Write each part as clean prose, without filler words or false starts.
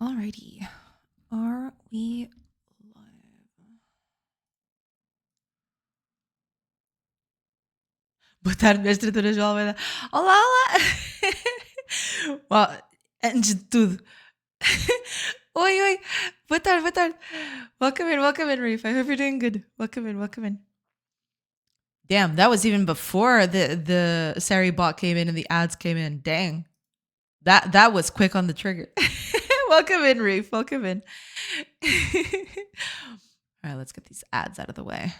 Alrighty. Are we live? Boa tarde, minha estrutura de Almeida. Olá, olá! Uau, antes de tudo. Oi, oi. Boa tarde, boa tarde. Welcome in, Reef. I hope you're doing good. Welcome in. Damn, that was even before the Sari bot came in and the ads came in. Dang. That was quick on the trigger. Welcome in, Reef. Welcome in. All right, let's get these ads out of the way.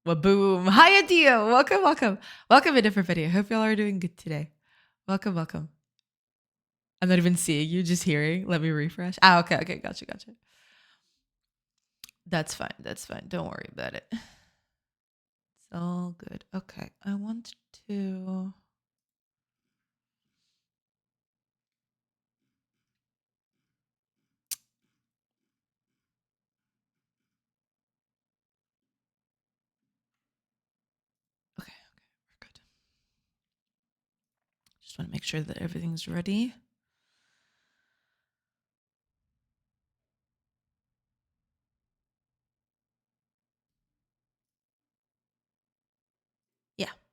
Well, boom. Hi, Adio. Welcome. Welcome in, everybody. I hope y'all are doing good today. Welcome. I'm not even seeing you, just hearing. Let me refresh. Okay. Gotcha. That's fine. Don't worry about it. It's all good. Okay. I want to... Okay. We're good. Just want to make sure that everything's ready.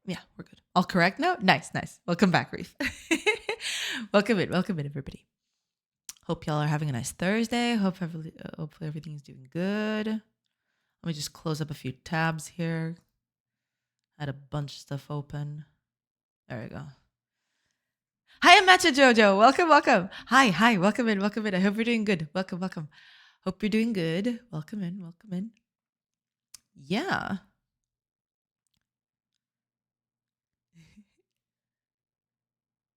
Yeah, we're good. All correct now? Nice. Welcome back, Reef. Welcome in, everybody. Hope y'all are having a nice Thursday. Hopefully everything's doing good. Let me just close up a few tabs here. Had a bunch of stuff open. There we go. Hi, I'm Matcha Jojo. Welcome. Hi. Welcome in. I hope you're doing good. Welcome. Hope you're doing good. Welcome in. Yeah.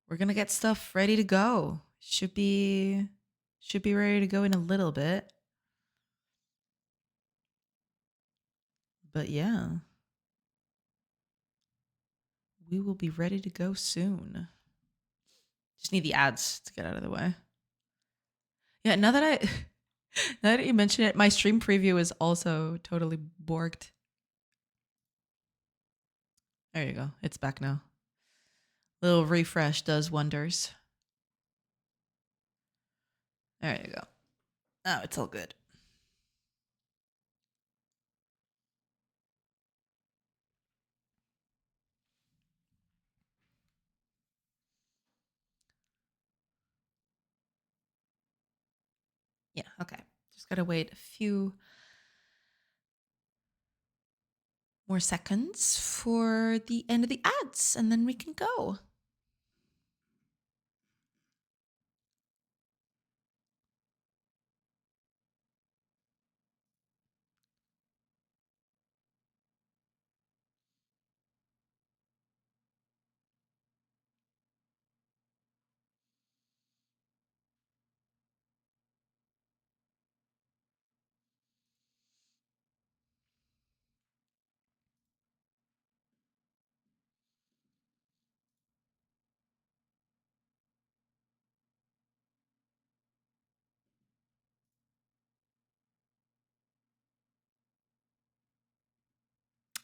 We're gonna get stuff ready to go. Should be ready to go in a little bit. But yeah. We will be ready to go soon. Just need the ads to get out of the way. Yeah, now that you mention it, my stream preview is also totally borked. There you go. It's back now. Little refresh does wonders. There you go. Oh, it's all good. Yeah, okay. Just gotta wait a few more seconds for the end of the ads, and then we can go.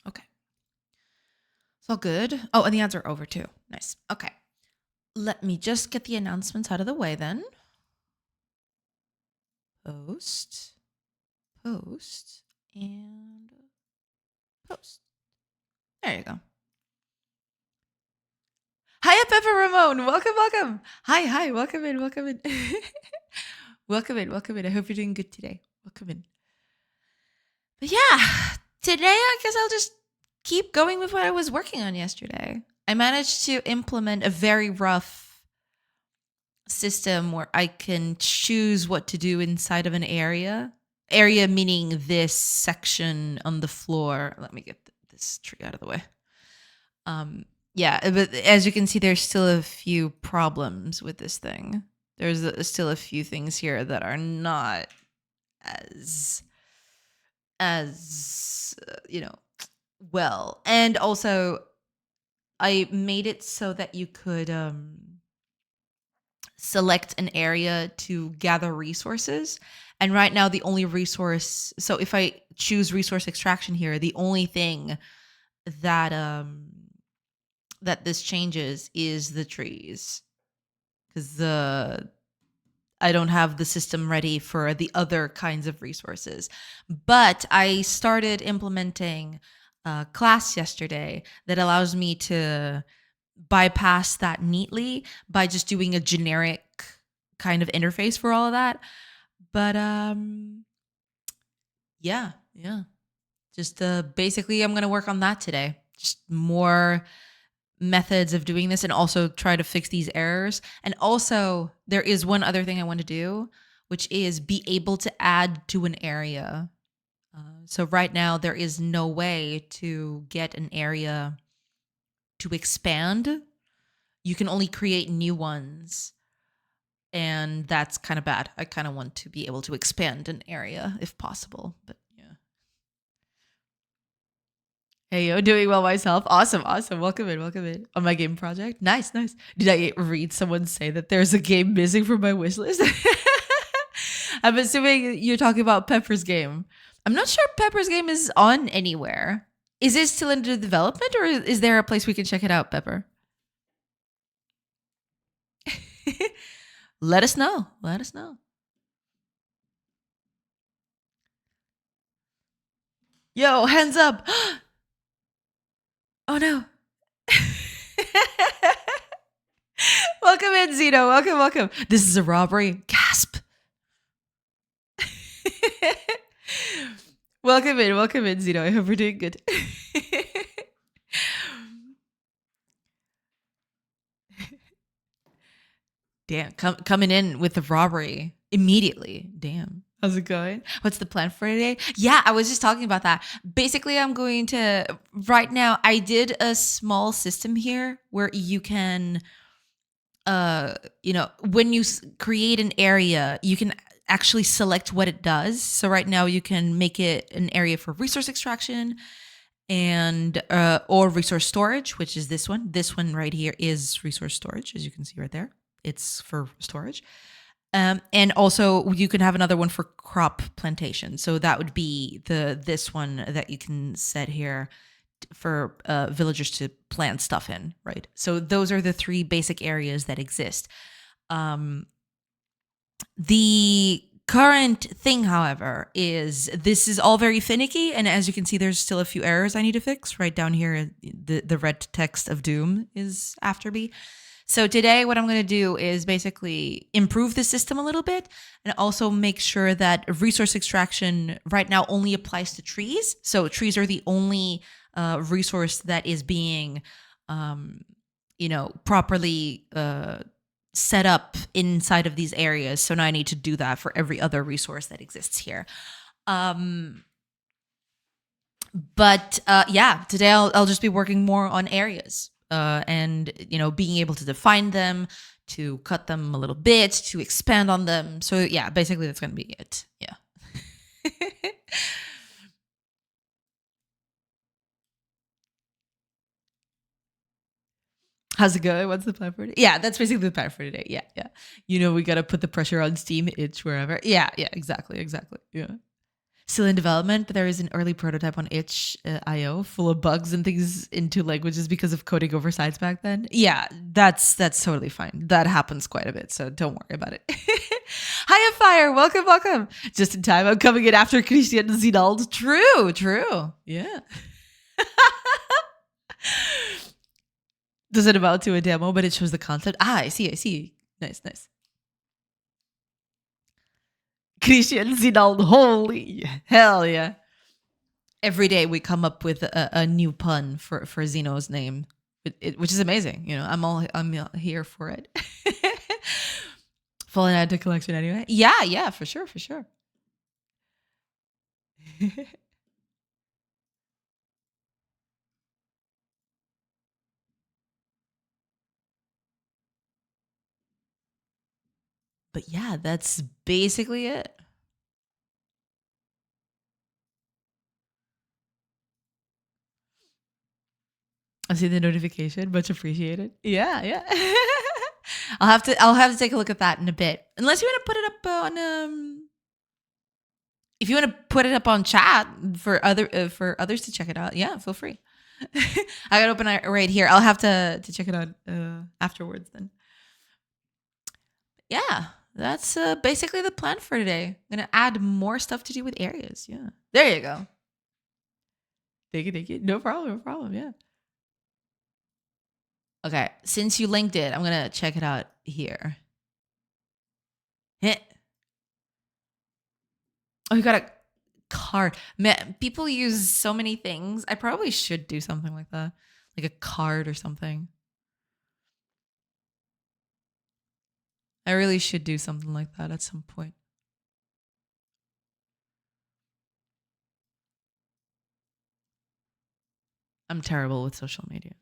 Okay. It's all good. Oh, and the ads are over too. Nice. Okay. Let me just get the announcements out of the way then. Post, and post. There you go. Hi, Pepper Ramon. Welcome. Hi. Welcome in. welcome in. I hope you're doing good today. Welcome in. But yeah, today I guess I'll just keep going with what I was working on yesterday. I managed to implement a very rough system where I can choose what to do inside of an area. Area meaning this section on the floor. Let me get this tree out of the way. Yeah, but as you can see, there's still a few problems with this thing. There's still a few things here that are not as well. And also, I made it so that you could select an area to gather resources. And right now, the only resource. So if I choose resource extraction here, the only thing that that this changes is the trees. because I don't have the system ready for the other kinds of resources. But I started implementing a class yesterday that allows me to bypass that neatly by just doing a generic kind of interface for all of that. But yeah. Just basically I'm going to work on that today. Just more methods of doing this and also try to fix these errors. And also there is one other thing I want to do, which is be able to add to an area. So right now there is no way to get an area to expand. You can only create new ones. And that's kind of bad. I kind of want to be able to expand an area if possible. But yeah. Hey, yo, doing well myself. Awesome. Welcome in on my game project. Nice. Did I read someone say that there's a game missing from my wish list? I'm assuming you're talking about Pepper's game. I'm not sure Pepper's game is on anywhere. Is it still under development or is there a place we can check it out, Pepper? Let us know. Yo, hands up. Oh no. Welcome in, Zeno. Welcome. This is a robbery. Gasp. Welcome in, Zeno. I hope we're doing good. Damn, coming in with the robbery immediately. Damn. How's it going? What's the plan for today? Yeah, I was just talking about that. Basically, I'm going to, right now, I did a small system here where you can, when you create an area, you can actually select what it does. So right now you can make it an area for resource extraction and or resource storage, which is this one. This one right here is resource storage, as you can see right there. It's for storage. And also you can have another one for crop plantation. So that would be this one that you can set here for villagers to plant stuff in, right? So those are the three basic areas that exist. The current thing, however, is this is all very finicky. And as you can see, there's still a few errors I need to fix. Right down here, the red text of doom is after me. So today what I'm going to do is basically improve the system a little bit and also make sure that resource extraction right now only applies to trees. So trees are the only resource that is being, properly set up inside of these areas. So now I need to do that for every other resource that exists here. Today I'll just be working more on areas. And being able to define them, to cut them a little bit, to expand on them. So yeah, basically that's going to be it. Yeah. How's it going? What's the plan for today? Yeah, that's basically the plan for today. Yeah. We got to put the pressure on Steam, itch, wherever. Yeah, exactly. Yeah. Still in development, but there is an early prototype on itch.io full of bugs and things in two languages because of coding oversights back then. Yeah, that's totally fine. That happens quite a bit, so don't worry about it. Hiya, Fire. Welcome. Just in time. I'm coming in after Christian Zinald. True. Yeah. Does it amount to a demo, but it shows the concept? I see. Nice. Christian Zinald, holy hell yeah. Every day we come up with a new pun for Zeno's name, which is amazing. I'm here for it. Falling out to collection anyway. Yeah, for sure. But yeah, that's basically it. I see the notification. Much appreciated. Yeah. I'll have to take a look at that in a bit. Unless you want to put it up on if you want to put it up on chat for others to check it out. Yeah, feel free. I got to open it right here. I'll have to check it out afterwards then. yeah, that's basically the plan for today. I'm gonna add more stuff to do with areas. Yeah, there you go. Take it. No problem. No problem. Yeah. Okay, since you linked it, I'm gonna check it out here. Heh. Oh, you got a card. Man, people use so many things. I probably should do something like that, like a card or something. I really should do something like that at some point. I'm terrible with social media.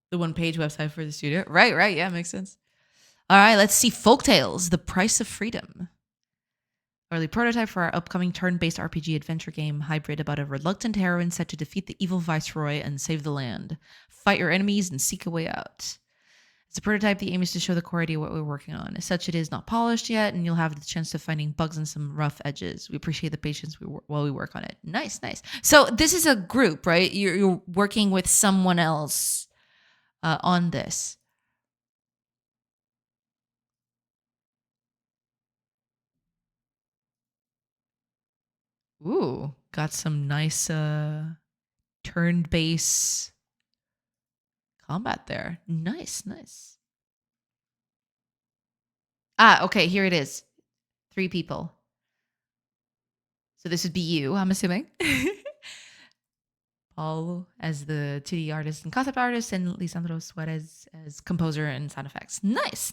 The one page website for the studio. Right. Yeah, makes sense. All right, let's see Folktales, The Price of Freedom. Early prototype for our upcoming turn-based RPG adventure game hybrid about a reluctant heroine set to defeat the evil viceroy and save the land. Fight your enemies and seek a way out. As a prototype, the aim is to show the core idea of what we're working on. As such, it is not polished yet, and you'll have the chance of finding bugs and some rough edges. We appreciate the patience while we work on it. Nice. So this is a group, right? You're working with someone else on this. Ooh, got some nice turn-based combat there. Nice. Okay, here it is. 3 people. So this would be you, I'm assuming. Paul as the 2D artist and concept artist, and Lisandro Suarez as composer and sound effects. Nice.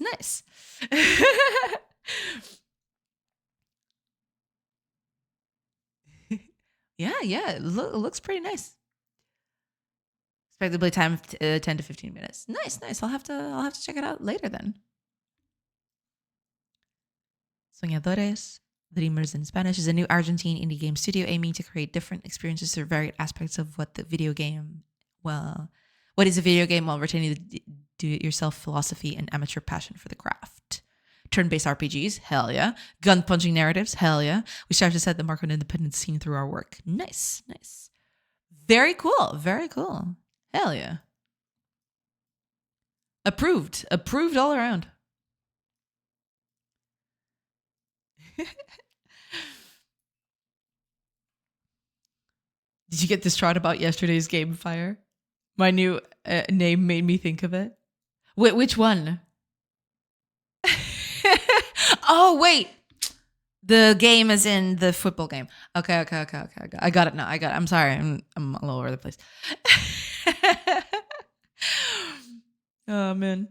Yeah, it looks pretty nice. Expected play time of 10 to 15 minutes. Nice. I'll have to check it out later then. Soñadores, Dreamers in Spanish, is a new Argentine indie game studio aiming to create different experiences through varied aspects of what is a video game while retaining the do-it-yourself philosophy and amateur passion for the craft. Turn-based RPGs, hell yeah. Gun-punching narratives, hell yeah. We strive to set the mark on independent scene through our work. Nice. Very cool. Hell yeah. Approved all around. Did you get distraught about yesterday's game fire? My new name made me think of it. Which one? Oh, wait. The game is in the football game. Okay. I got it now. I'm sorry. I'm all over the place. Oh, man.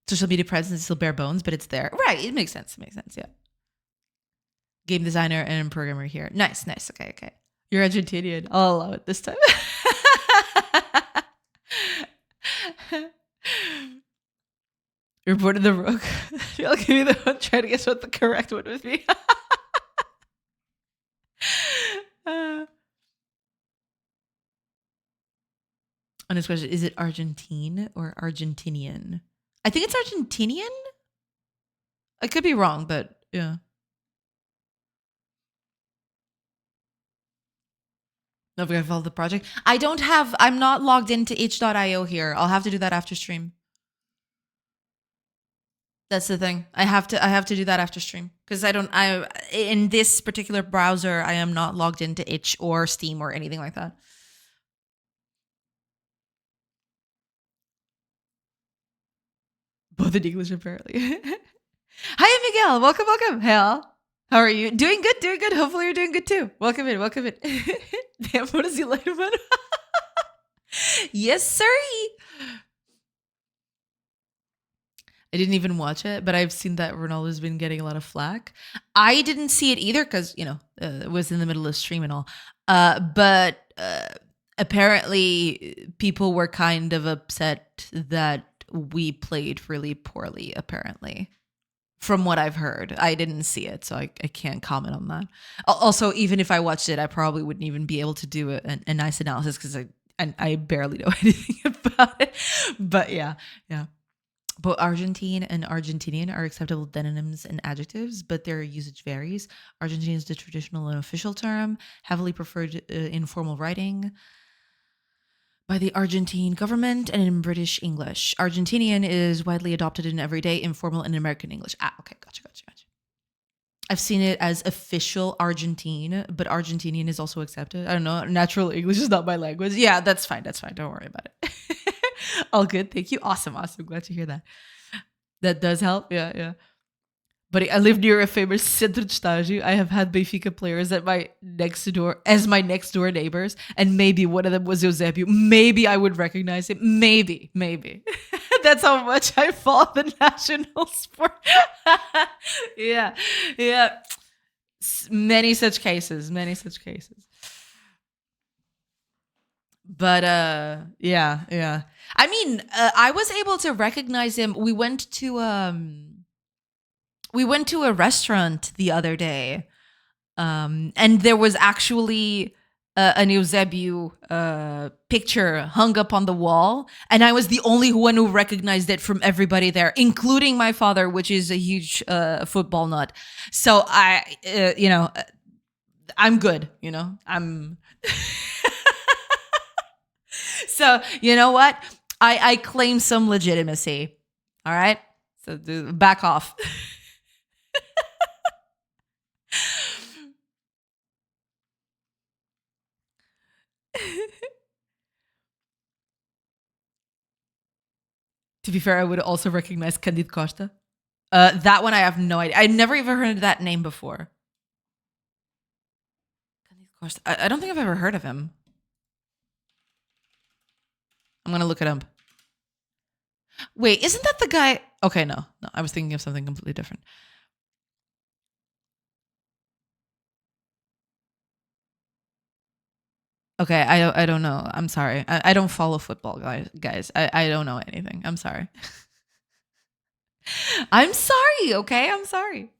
Social media presence is still bare bones, but it's there. Right. It makes sense. Yeah. Game designer and programmer here. Nice. Okay. You're Argentinian. I'll allow it this time. Reported the rook. I'll give you the one trying to guess what the correct one would be. On his question, is it Argentine or Argentinian? I think it's Argentinian. I could be wrong, but yeah. Don't forget to follow the project. I'm not logged into itch.io here. I'll have to do that after stream. That's the thing. I have to do that after stream because in this particular browser, I am not logged into itch or Steam or anything like that. Both in English, apparently. Hi, Miguel. Welcome. Hell. How are you? Doing good. Hopefully you're doing good too. Welcome in. Damn, what is he like about? Yes, sir. I didn't even watch it, but I've seen that Ronaldo's been getting a lot of flack. I didn't see it either because, it was in the middle of stream and all. But apparently people were kind of upset that we played really poorly, apparently. From what I've heard. I didn't see it, so I can't comment on that. Also, even if I watched it, I probably wouldn't even be able to do a nice analysis because I barely know anything about it. But yeah. Both Argentine and Argentinian are acceptable denonyms and adjectives, but their usage varies. Argentine is the traditional and official term, heavily preferred in formal writing. by the Argentine government and in British English. Argentinian is widely adopted in everyday, informal, and American English. Ah, okay, gotcha. I've seen it as official Argentine, but Argentinian is also accepted. I don't know. Natural English is not my language. Yeah, that's fine. That's fine. Don't worry about it. All good. Thank you. Awesome. Glad to hear that. That does help. Yeah. But I live near a famous centro de estágio. I have had Benfica players at my next door neighbors, and maybe one of them was Eusebio. Maybe I would recognize him. Maybe. That's how much I follow the national sport. Yeah. Many such cases. But yeah. I mean, I was able to recognize him. We went to a restaurant the other day, and there was actually an Eusebio picture hung up on the wall, and I was the only one who recognized it from everybody there, including my father, which is a huge football nut. So I'm good. I'm. So you know what? I claim some legitimacy. All right. So back off. To be fair, I would also recognize Candide Costa. That one I have no idea. I never even heard that name before. Candide Costa. I don't think I've ever heard of him. I'm gonna look it up. Wait, isn't that the guy? Okay, no. I was thinking of something completely different. Okay, I don't know. I'm sorry. I don't follow football, guys. I don't know anything. I'm sorry. I'm sorry. Okay, I'm sorry.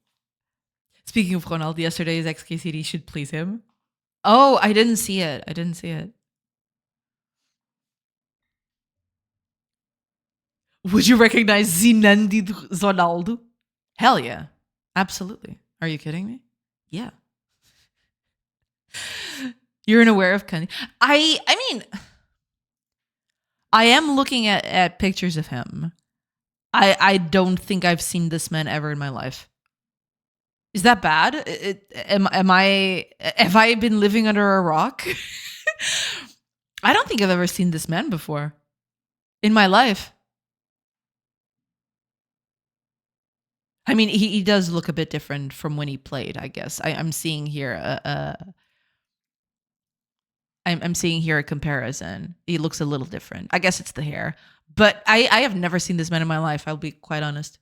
Speaking of Ronaldo, yesterday's XKCD should please him. Oh, I didn't see it. Would you recognize Zinedine Ronaldo? Hell yeah. Absolutely. Are you kidding me? Yeah. You're unaware of Kanye. I mean, I am looking at pictures of him. I don't think I've seen this man ever in my life. Is that bad? Have I been living under a rock? I don't think I've ever seen this man before in my life. I mean, he does look a bit different from when he played, I guess. I'm seeing here I'm seeing here a comparison. He looks a little different. I guess it's the hair. But I have never seen this man in my life, I'll be quite honest.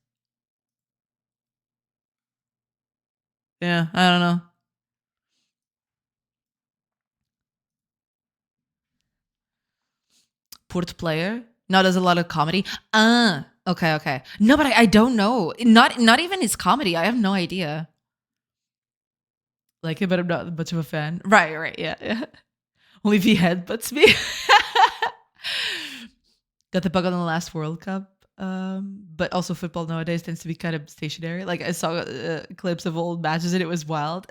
Yeah, I don't know. Port player? Not as a lot of comedy. Okay. No, but I don't know. Not even his comedy. I have no idea. Like it, but I'm not much of a fan. Right, yeah. Only if he headbutts me. Got the bug on the last World Cup. But also football nowadays tends to be kind of stationary. Like I saw clips of old matches and it was wild.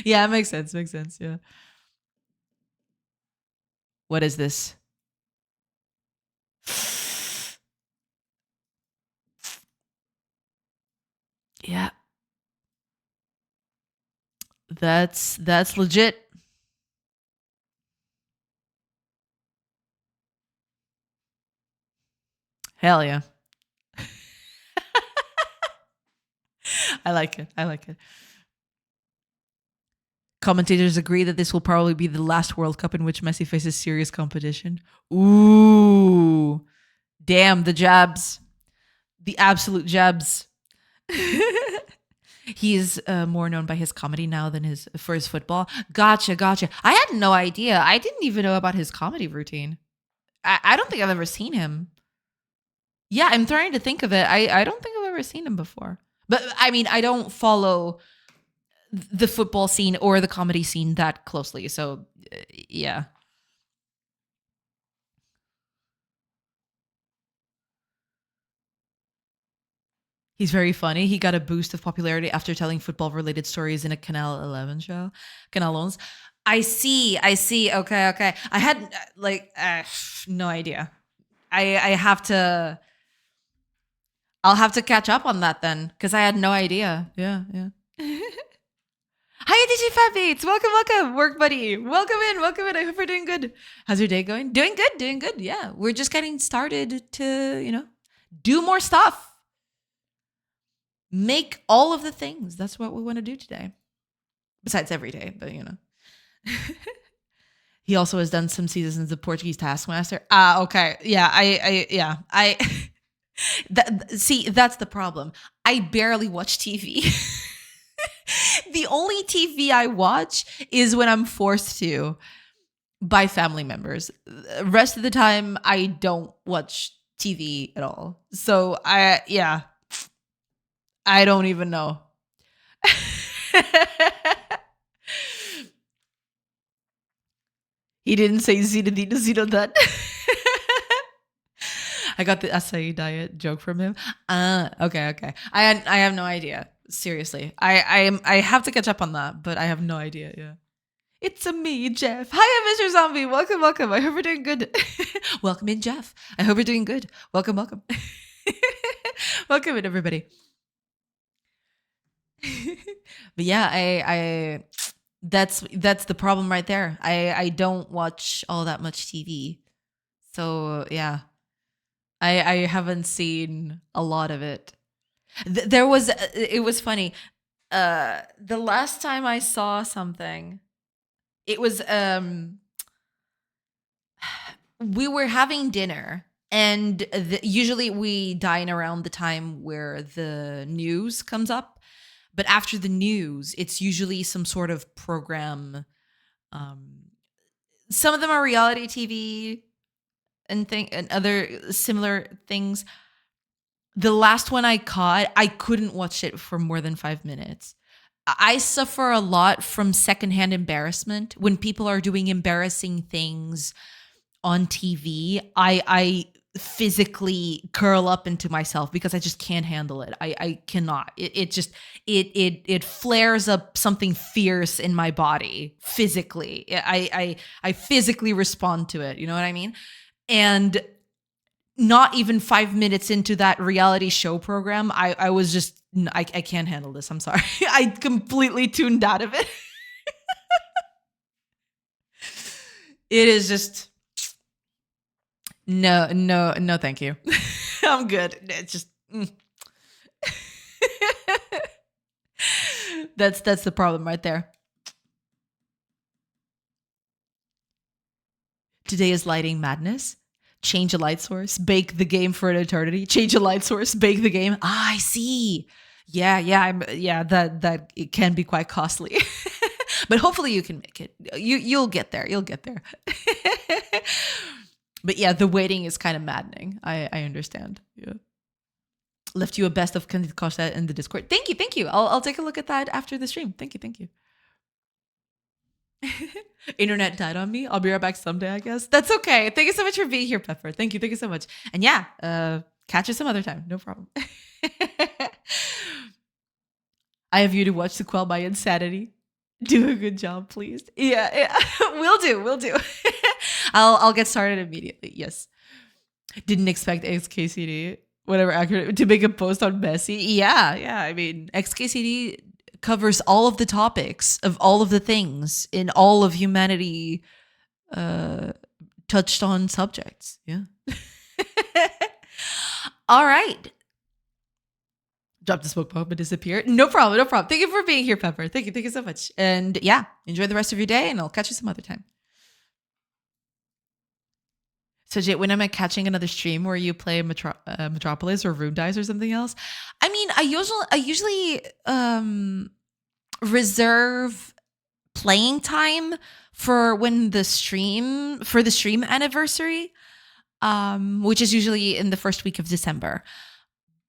Yeah, it makes sense. Yeah. What is this? Yeah. That's legit. Hell yeah. I like it. Commentators agree that this will probably be the last World Cup in which Messi faces serious competition. Ooh. Damn, the jabs. The absolute jabs. He's more known by his comedy now than for his football. Gotcha. I had no idea. I didn't even know about his comedy routine. I don't think I've ever seen him. Yeah, I'm trying to think of it. I don't think I've ever seen him before. But I mean, I don't follow the football scene or the comedy scene that closely. So yeah. He's very funny. He got a boost of popularity after telling football related stories in a Canal 11 show. Canal 11. I see. I see. Okay. Okay. I had no idea. I have to. I'll have to catch up on that then, because I had no idea. Yeah. Yeah. Hi, DJ Fatmates. Welcome, welcome, work buddy. Welcome in, welcome in. I hope you're doing good. How's your day going? Doing good, doing good. Yeah, we're just getting started to, do more stuff. Make all of the things. That's what we want to do today. Besides every day, but He also has done some seasons of Portuguese Taskmaster. Okay. Yeah, I see, that's the problem. I barely watch TV. The only TV I watch is when I'm forced to by family members. The rest of the time, I don't watch TV at all. So I don't even know. He didn't say Zito that. I got the acai diet joke from him. Okay. I have no idea. Seriously, I have to catch up on that, but I have no idea. Yeah, it's a me, Jeff. Hi, Mr. Zombie. Welcome, welcome. I hope you're doing good. Welcome in, Jeff. I hope you're doing good. Welcome, welcome. Welcome in, everybody. But yeah, I that's the problem right there. I don't watch all that much TV, so yeah, I haven't seen a lot of it. There was it was funny. The last time I saw something, it was we were having dinner, and usually we dine around the time where the news comes up, but after the news it's usually some sort of program. Some of them are reality TV and other similar things. The last one I caught, I couldn't watch it for more than 5 minutes. I suffer a lot from secondhand embarrassment. When people are doing embarrassing things on TV, I physically curl up into myself because I just can't handle it. I cannot. It flares up something fierce in my body physically. I physically respond to it. You know what I mean? And not even 5 minutes into that reality show program, I was just, I can't handle this. I'm sorry. I completely tuned out of it. It is just, no, thank you. I'm good. It's just, that's the problem right there. Today is lighting madness. Change a light source, bake the game for an eternity. Change a light source, bake the game. I see. Yeah, that it can be quite costly. But hopefully you can make it. You'll get there. You'll get there. But yeah, the waiting is kind of maddening. I understand. Yeah. Left you a best of Candid Costa in the Discord. Thank you. I'll take a look at that after the stream. Thank you. Internet died on me. I'll be right back someday, I guess. That's okay. Thank you so much for being here, Pepper. Thank you so much. And yeah, catch you some other time. No problem. I have you to watch to quell my insanity. Do a good job, please. Yeah. Will do. I'll get started immediately. Yes. Didn't expect XKCD, whatever, accurate, to make a post on Messi. Yeah. I mean, XKCD covers all of the topics of all of the things in all of humanity touched on subjects. Yeah. All right. Drop the smoke bomb and disappear. No problem. Thank you for being here, Pepper. Thank you so much. And yeah, enjoy the rest of your day, and I'll catch you some other time. So, Jay, when am I catching another stream where you play Metropolis or Rune Dice or something else? I mean, I usually reserve playing time for the stream anniversary, which is usually in the first week of December.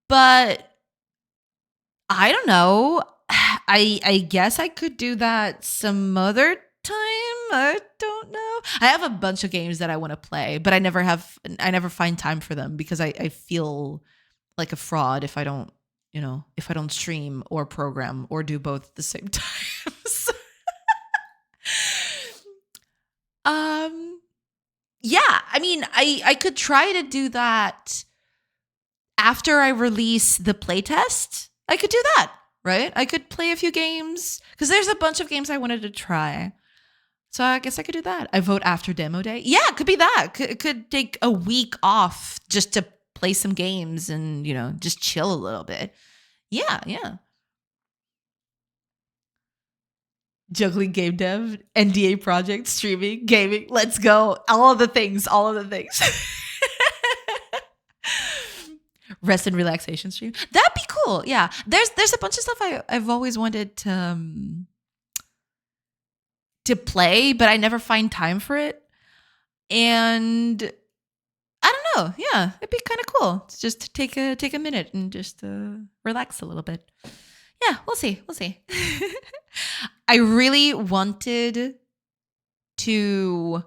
But I don't know. I guess I could do that some other time. I don't know. I have a bunch of games that I want to play, but I never find time for them because I feel like a fraud if I don't stream or program or do both at the same time. Yeah, I mean, I could try to do that after I release the playtest. I could do that, right? I could play a few games because there's a bunch of games I wanted to try. So I guess I could do that. I vote after demo day. Yeah, it could be that. It could take a week off just to play some games and, just chill a little bit. Yeah, yeah. Juggling game dev, NDA project, streaming, gaming. Let's go. All of the things. Rest and relaxation stream. That'd be cool. Yeah. There's a bunch of stuff I've always wanted to play, but I never find time for it. And I don't know. Yeah, it'd be kind of cool to just take a minute and just relax a little bit. Yeah, we'll see. I really wanted to.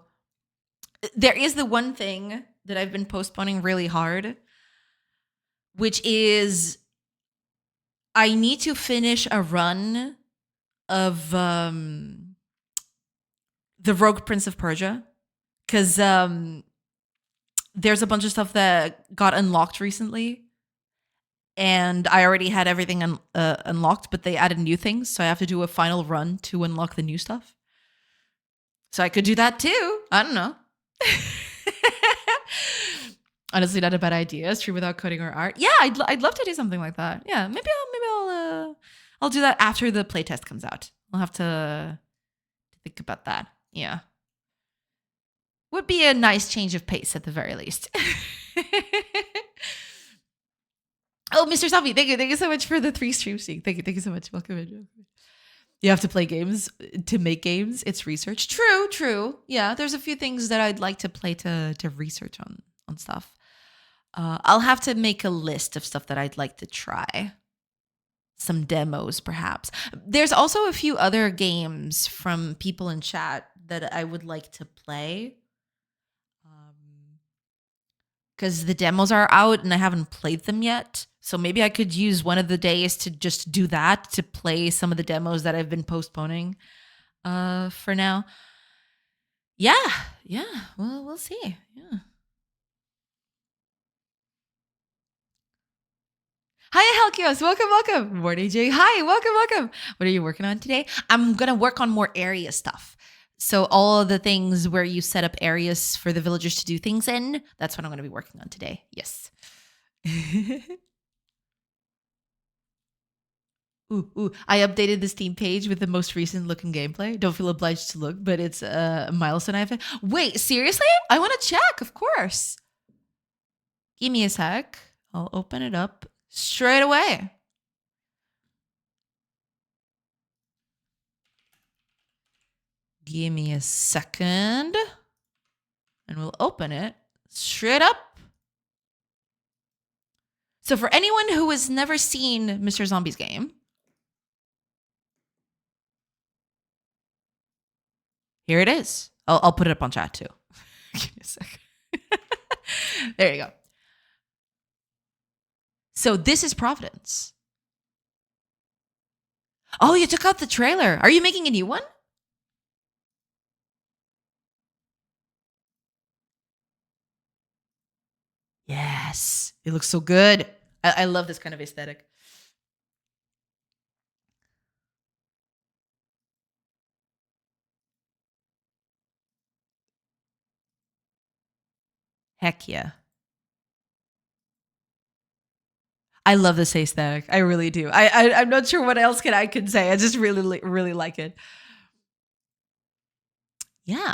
There is the one thing that I've been postponing really hard, which is I need to finish a run of the Rogue Prince of Persia, because there's a bunch of stuff that got unlocked recently. And I already had everything unlocked, but they added new things. So I have to do a final run to unlock the new stuff. So I could do that too. I don't know. Honestly, not a bad idea. Stream without coding or art. Yeah, I'd love to do something like that. Yeah, maybe I'll do that after the playtest comes out. I'll have to think about that. Yeah. Would be a nice change of pace at the very least. Oh, Mr. Zombie, thank you so much for the 3 stream sync. Thank you so much. Welcome in. You have to play games to make games. It's research. True. Yeah, there's a few things that I'd like to play to research on stuff. I'll have to make a list of stuff that I'd like to try. Some demos, perhaps. There's also a few other games from people in chat that I would like to play. Because the demos are out and I haven't played them yet. So maybe I could use one of the days to just do that, to play some of the demos that I've been postponing for now. Yeah. Well, we'll see. Yeah. Hi, Halkios. Welcome. Morning, Jay. Hi, welcome. What are you working on today? I'm going to work on more area stuff. So all of the things where you set up areas for the villagers to do things in, that's what I'm going to be working on today. Yes. Ooh. I updated the Steam page with the most recent looking gameplay. Don't feel obliged to look, but it's a milestone I've had. Wait, seriously? I want to check, of course. Give me a sec. I'll open it up straight away. Give me a second. And we'll open it straight up. So for anyone who has never seen Mr. Zombie's game, here it is. I'll put it up on chat too. Give me a second. There you go. So this is Providence. Oh, you took out the trailer. Are you making a new one? Yes. It looks so good. I love this kind of aesthetic. Heck yeah. I love this aesthetic. I really do. I'm not sure what else I could say. I just really like it. Yeah.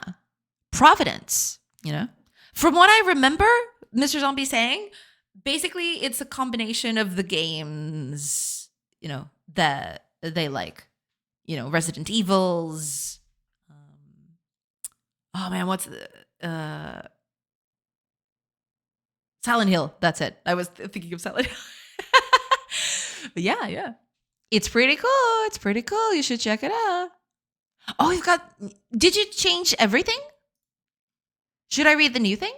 Providence, From what I remember, Mr. Zombie saying, basically it's a combination of the games, that they like. Resident Evils. Oh man, what's the Silent Hill. That's it. I was thinking of Silent Hill. But yeah. It's pretty cool. You should check it out. Oh, did you change everything? Should I read the new thing?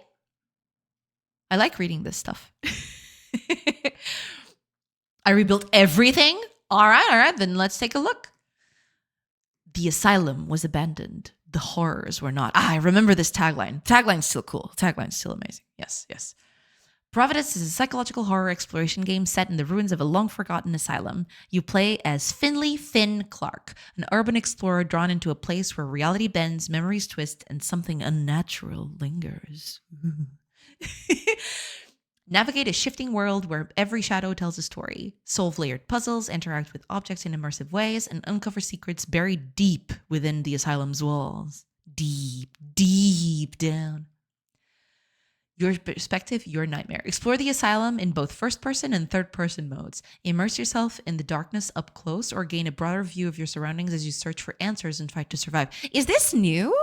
I like reading this stuff. I rebuilt everything. All right. Then let's take a look. The asylum was abandoned The horrors were not. I remember this tagline. Tagline's still cool. Tagline's still amazing. Yes, yes. Providence is a psychological horror exploration game set in the ruins of a long-forgotten asylum. You play as Finley Finn Clark, an urban explorer drawn into a place where reality bends, memories twist, and something unnatural lingers. Navigate a shifting world where every shadow tells a story. Solve layered puzzles, interact with objects in immersive ways, and uncover secrets buried deep within the asylum's walls. Deep, deep down. Your perspective, your nightmare. Explore the asylum in both first-person and third-person modes. Immerse yourself in the darkness up close or gain a broader view of your surroundings as you search for answers and fight to survive. Is this new?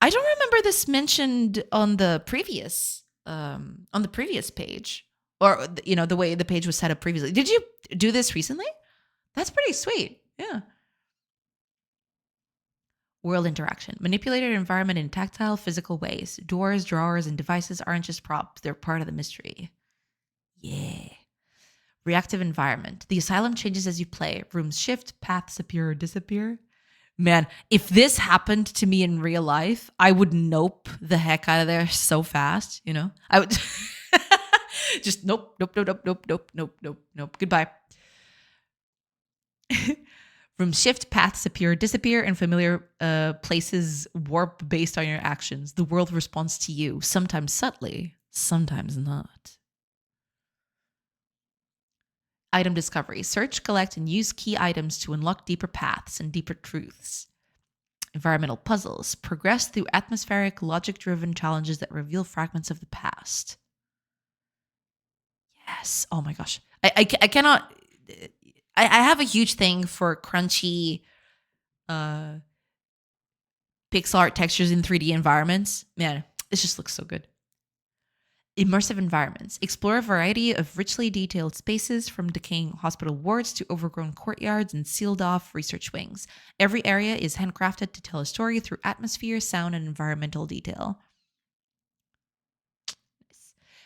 I don't remember this mentioned on the previous page, or the way the page was set up previously. Did you do this recently? That's pretty sweet. Yeah. World interaction. Manipulate your environment in tactile, physical ways. Doors, drawers, and devices aren't just props. They're part of the mystery. Yeah. Reactive environment. The asylum changes as you play. Rooms shift, paths appear or disappear. Man, if this happened to me in real life, I would nope the heck out of there so fast, I would just nope. Goodbye. Rooms shift, paths appear, disappear, and familiar places warp based on your actions. The world responds to you, sometimes subtly, sometimes not. Item discovery. Search, collect, and use key items to unlock deeper paths and deeper truths. Environmental puzzles. Progress through atmospheric, logic-driven challenges that reveal fragments of the past. Yes. Oh my gosh. I cannot... I have a huge thing for crunchy pixel art textures in 3D environments. Man, it just looks so good. Immersive environments. Explore a variety of richly detailed spaces, from decaying hospital wards to overgrown courtyards and sealed off research wings. Every area is handcrafted to tell a story through atmosphere, sound, and environmental detail.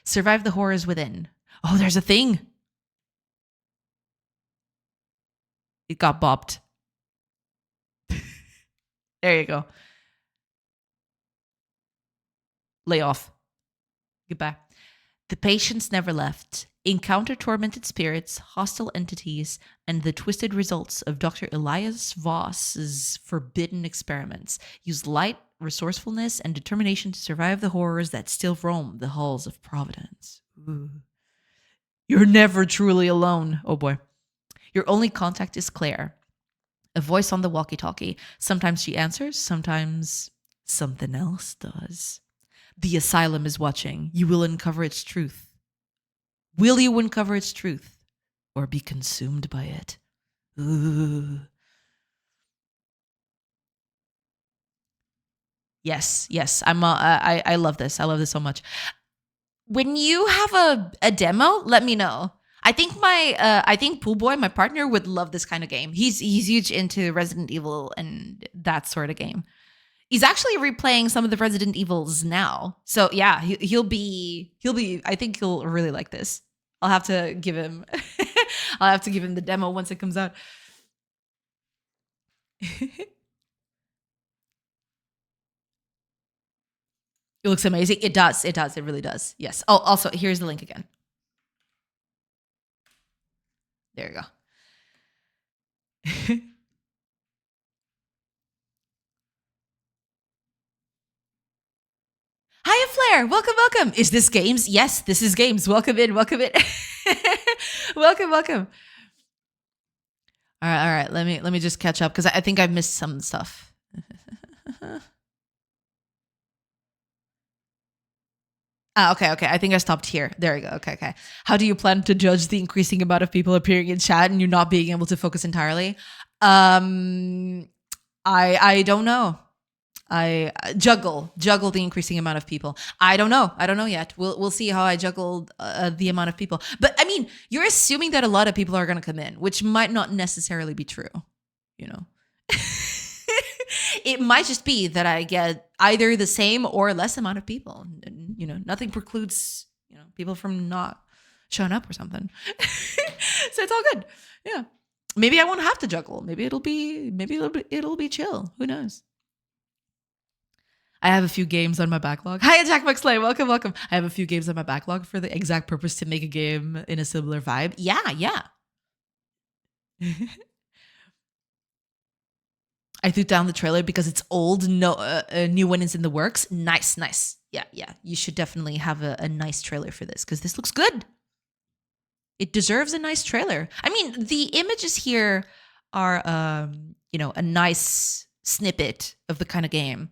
Survive the horrors within. Oh, there's a thing. It got bopped. There you go. Lay off. Goodbye. The patients never left. Encounter tormented spirits, hostile entities, and the twisted results of Dr. Elias Voss's forbidden experiments. Use light, resourcefulness, and determination to survive the horrors that still roam the halls of Providence. Ooh. You're never truly alone. Oh boy. Your only contact is Claire, a voice on the walkie-talkie. Sometimes she answers, sometimes something else does. The asylum is watching. You will uncover its truth. Will you uncover its truth or be consumed by it? Ooh. Yes. I love this. I love this so much. When you have a demo, let me know. I think Pool Boy, my partner, would love this kind of game. He's huge into Resident Evil and that sort of game. He's actually replaying some of the Resident Evils now. So yeah, he'll be. I think he'll really like this. I'll have to give him. I'll have to give him the demo once it comes out. It looks amazing. It does. It really does. Yes. Oh, also, here's the link again. There you go. Hiya, Flair. Welcome. Is this games? Yes, this is games. Welcome in. Welcome. All right. Let me just catch up because I think I've missed some stuff. Okay. I think I stopped here. There we go. Okay. How do you plan to judge the increasing amount of people appearing in chat and you not being able to focus entirely? I don't know. I juggle the increasing amount of people. I don't know yet. We'll see how I juggle the amount of people. But I mean, you're assuming that a lot of people are going to come in, which might not necessarily be true. It might just be that I get either the same or less amount of people. Nothing precludes people from not showing up or something. So it's all good. Yeah. Maybe I won't have to juggle. Maybe it'll be chill. Who knows? I have a few games on my backlog. Hi, Jack McSlay. Welcome, welcome. I have a few games on my backlog for the exact purpose to make a game in a similar vibe. Yeah. I threw down the trailer because it's old. No, a new one is in the works. Nice. Yeah. You should definitely have a nice trailer for this because this looks good. It deserves a nice trailer. I mean, the images here are, a nice snippet of the kind of game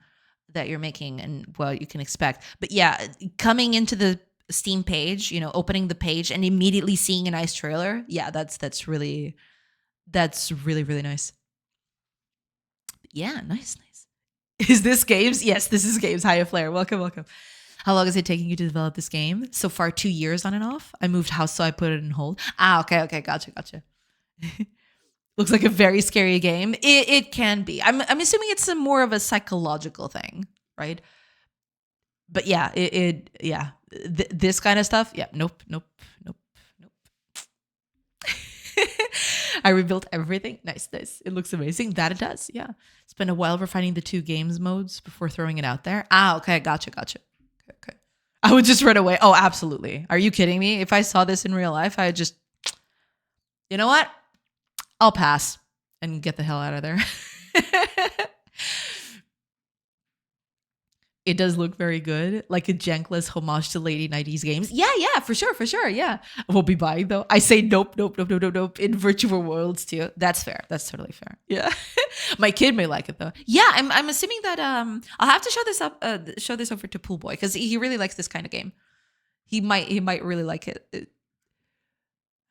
that you're making and what you can expect. But yeah, coming into the Steam page, opening the page and immediately seeing a nice trailer. Yeah, that's really really nice. Yeah, nice. Is this games? Yes, this is games. Hiya, Flair. Welcome. How long is it taking you to develop this game? So far, 2 years on and off. I moved house, so I put it on hold. Okay. Gotcha. Looks like a very scary game. It can be. I'm assuming it's more of a psychological thing, right? But yeah, this kind of stuff. Yeah, nope. I rebuilt everything. Nice. It looks amazing. That it does. Yeah. Spent a while refining the 2 games modes before throwing it out there. Okay. Gotcha. Okay. I would just run away. Oh, absolutely. Are you kidding me? If I saw this in real life, I'd just, you know what? I'll pass and get the hell out of there. It does look very good, like a jankless homage to late 90s games. Yeah, for sure. Yeah. We'll be buying though. I say nope in virtual worlds too. That's fair. That's totally fair. Yeah. My kid may like it though. Yeah, I'm assuming that I'll have to show this over to Pool Boy because he really likes this kind of game. He might really like it.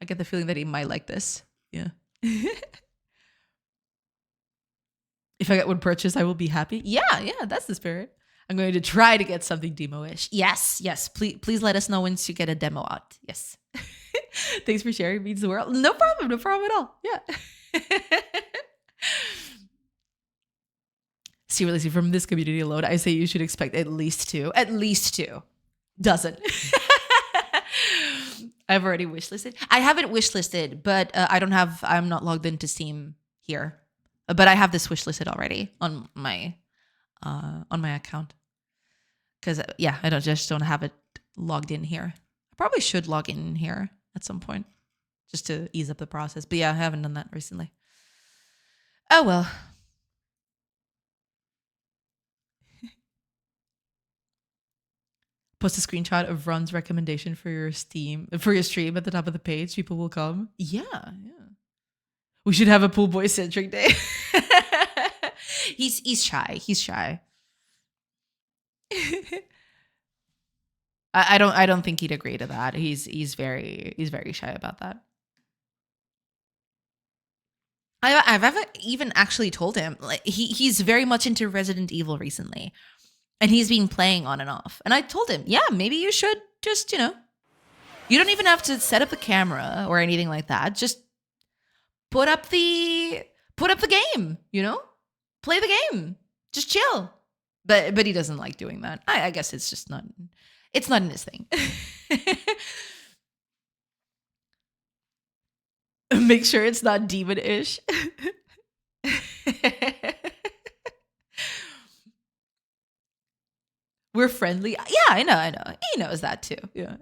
I get the feeling that he might like this. Yeah. If I get one purchase, I will be happy. Yeah, that's the spirit. I'm going to try to get something demo-ish. Yes. Please let us know once you get a demo out. Yes. Thanks for sharing. Means the world. No problem at all. Yeah. Seriously, from this community alone, I say you should expect at least 2. At least 2. Dozen. I've already wishlisted. I haven't wishlisted, but I'm not logged into Steam here. But I have this wishlisted already on my account. Because I don't have it logged in here. I probably should log in here at some point just to ease up the process. But yeah, I haven't done that recently. Oh well. Post a screenshot of Ron's recommendation for your stream at the top of the page. People will come. Yeah. We should have a Pool Boy centric day. He's shy. I don't think he'd agree to that. He's very shy about that. I've even actually told him like he's very much into Resident Evil recently, and he's been playing on and off. And I told him, yeah, maybe you should just you don't even have to set up the camera or anything like that. Just put up the game. Play the game. Just chill. But he doesn't like doing that. I guess it's just not in his thing. Make sure it's not demon-ish. We're friendly. Yeah, I know. He knows that too. Yeah.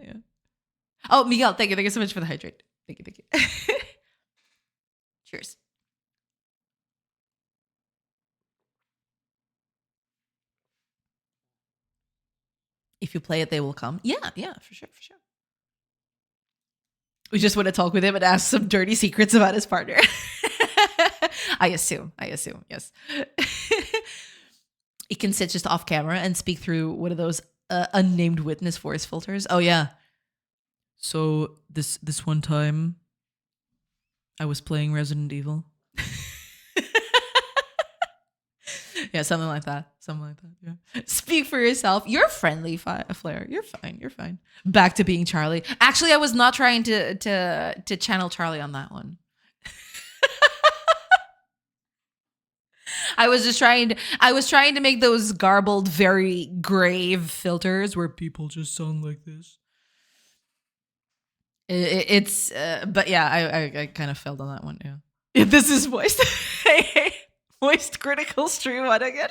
Oh, Miguel, thank you so much for the hydrate. Thank you. Cheers. If you play it, they will come. Yeah, for sure. We just want to talk with him and ask some dirty secrets about his partner. I assume, yes. He can sit just off camera and speak through one of those unnamed witness voice filters. Oh, yeah. So this one time, I was playing Resident Evil. Yeah, something like that. Yeah. Speak for yourself. You're friendly, Flair. You're fine. Back to being Charlie. Actually, I was not trying to channel Charlie on that one. I was trying to make those garbled, very grave filters where people just sound like this. But yeah, I kind of failed on that one. Yeah. This is voiced. Moist critical stream one again.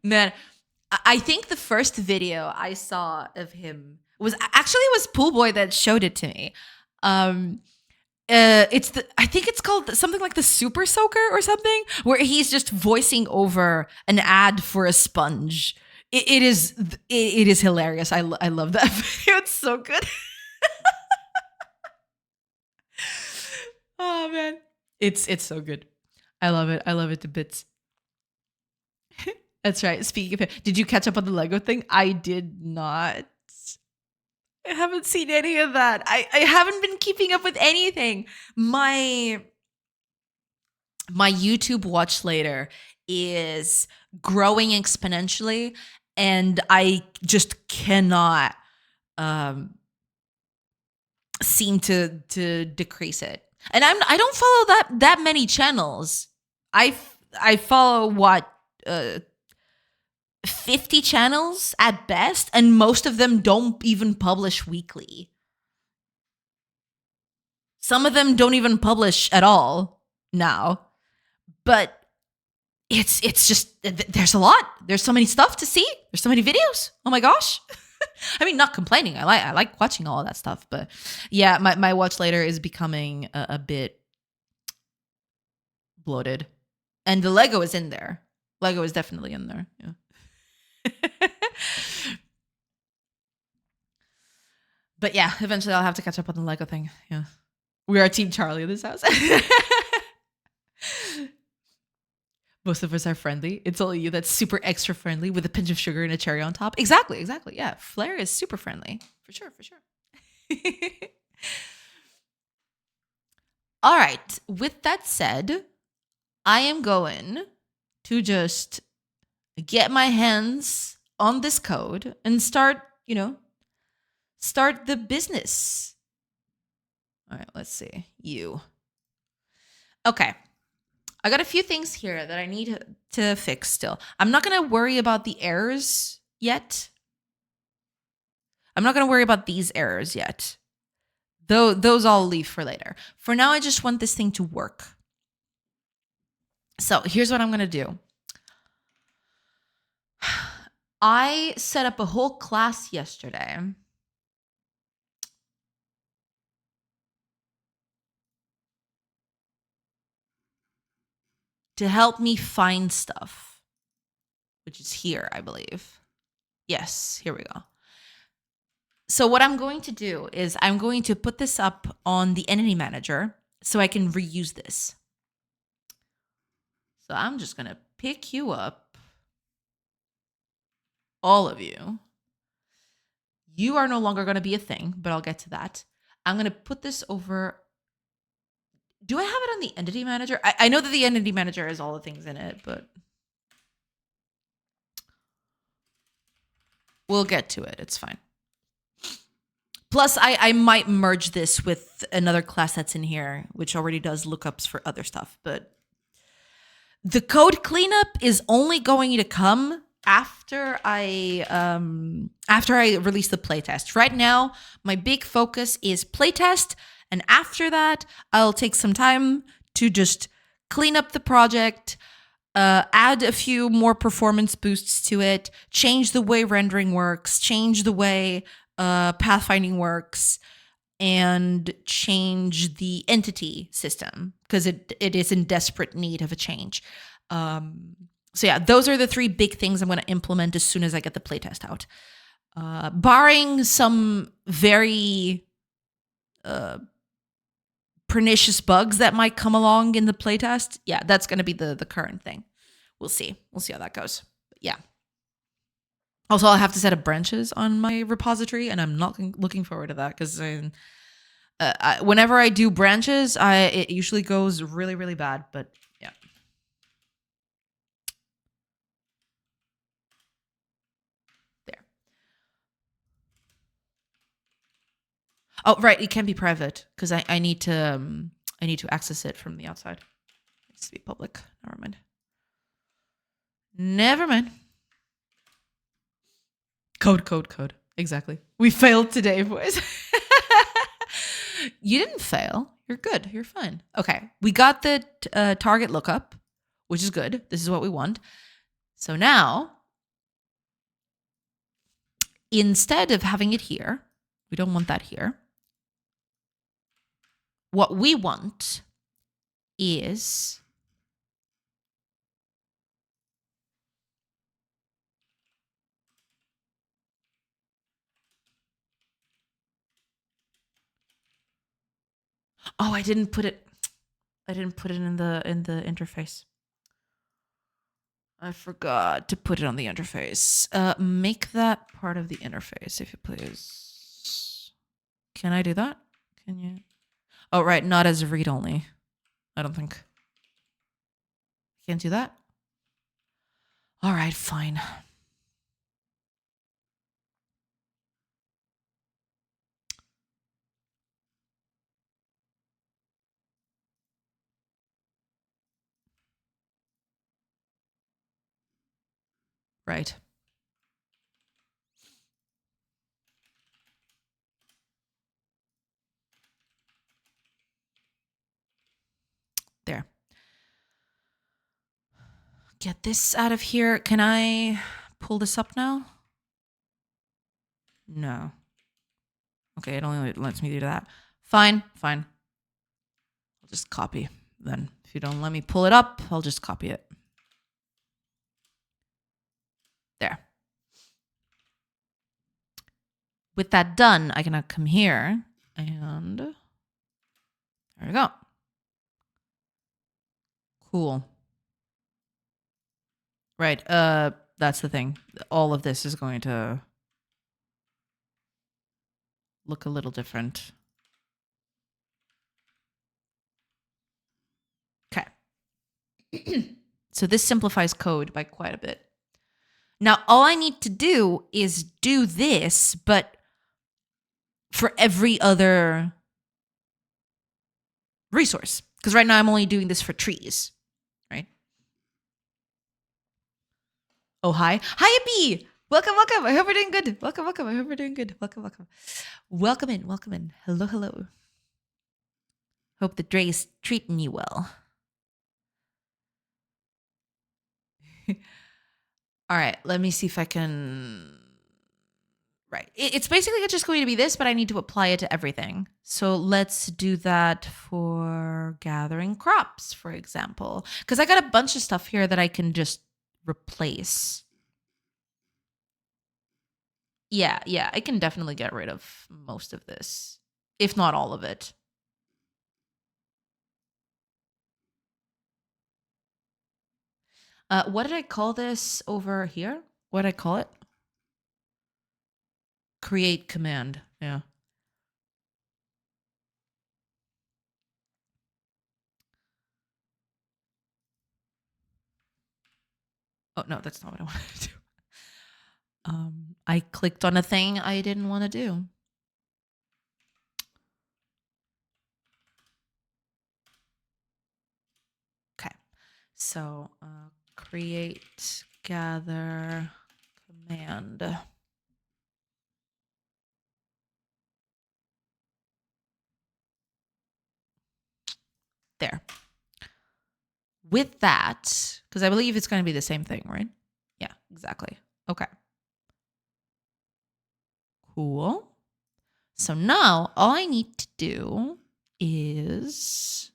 Man, I think the first video I saw of him was actually it was Pool Boy that showed it to me. Um, I think it's called something like the Super Soaker or something, where he's just voicing over an ad for a sponge. It is hilarious. I love that video. It's so good. Oh man, it's so good. I love it. I love it to bits. That's right. Speaking of it, did you catch up on the Lego thing? I did not. I haven't seen any of that. I haven't been keeping up with anything. My YouTube watch later is growing exponentially, and I just cannot seem to decrease it. And I don't follow that many channels. I follow what 50 channels at best, and most of them don't even publish weekly. Some of them don't even publish at all now. But it's just there's a lot. There's so many stuff to see. There's so many videos. Oh my gosh. I mean, not complaining. I like watching all of that stuff, but yeah, my watch later is becoming a bit bloated. And the Lego is in there. Lego is definitely in there. Yeah. But yeah, eventually I'll have to catch up on the Lego thing. Yeah. We are Team Charlie in this house. Most of us are friendly. It's only you that's super extra friendly with a pinch of sugar and a cherry on top. Exactly. Yeah. Flair is super friendly. For sure. All right. With that said, I am going to just get my hands on this code and start the business. All right, let's see. Okay. I got a few things here that I need to fix still. I'm not going to worry about the errors yet. I'm not going to worry about these errors yet. Though those I'll leave for later. For now, I just want this thing to work. So here's what I'm going to do. I set up a whole class yesterday to help me find stuff, which is here, I believe. Yes, here we go. So what I'm going to do is I'm going to put this up on the entity manager so I can reuse this. So I'm just going to pick you up, all of you. You are no longer going to be a thing, but I'll get to that. I'm going to put this over. Do I have it on the entity manager? I know that the entity manager has all the things in it, but we'll get to it. It's fine. Plus, I might merge this with another class that's in here, which already does lookups for other stuff. But the code cleanup is only going to come after I release the playtest. Right now, my big focus is playtest, and after that, I'll take some time to just clean up the project, add a few more performance boosts to it, change the way rendering works, change the way pathfinding works, and change the entity system because it is in desperate need of a change. So yeah, those are the three big things I'm going to implement as soon as I get the playtest out. Barring some very pernicious bugs that might come along in the playtest, yeah, that's going to be the current thing. We'll see. We'll see how that goes. But yeah. Also, I'll have to set up branches on my repository, and I'm not looking forward to that because whenever I do branches, it usually goes really, really bad. But yeah. There. Oh, right. It can be private because I need to access it from the outside. It needs to be public. Never mind. Code. Exactly. We failed today, boys. You didn't fail. You're good. You're fine. Okay. We got the target lookup, which is good. This is what we want. So now instead of having it here, we don't want that here. What we want is oh, I didn't put it in the interface. I forgot to put it on the interface. Make that part of the interface, if you please. Can I do that? Can you? Oh, right. Not as read only. I don't think. Can't do that? All right, fine. Right. There. Get this out of here. Can I pull this up now? No. Okay, it only lets me do that. Fine, fine. I'll just copy then. If you don't let me pull it up, I'll just copy it. There. With that done, I can now come here and there we go. Cool. Right. That's the thing. All of this is going to look a little different. Okay. So this simplifies code by quite a bit. Now, all I need to do is do this, but for every other resource. Because right now I'm only doing this for trees, right? Oh, hi. Hi, Abby. Welcome, welcome. I hope we're doing good. Welcome, welcome. I hope we're doing good. Welcome, welcome. Welcome in, welcome in. Hello, hello. Hope the day is treating you well. All right, let me see if I can... Right. It's basically just going to be this, but I need to apply it to everything. So let's do that for gathering crops, for example. Because I got a bunch of stuff here that I can just replace. Yeah, I can definitely get rid of most of this, if not all of it. What did I call this over here? What did I call it? Create command. Yeah. Oh, no, that's not what I wanted to do. I clicked on a thing I didn't want to do. Okay. So create gather command. There. With that, because I believe it's going to be the same thing, right? Yeah, exactly. Okay. Cool. So now all I need to do is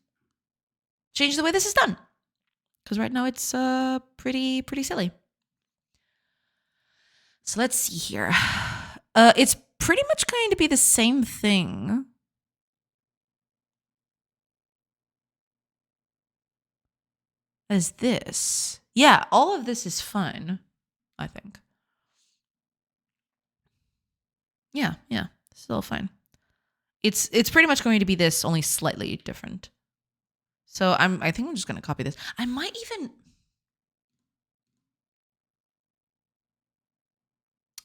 change the way this is done. Because right now it's pretty silly. So let's see here. It's pretty much going to be the same thing. As this. Yeah, all of this is fun, I think. Yeah, still fine. It's pretty much going to be this, only slightly different. So I think I'm just gonna copy this. I might even,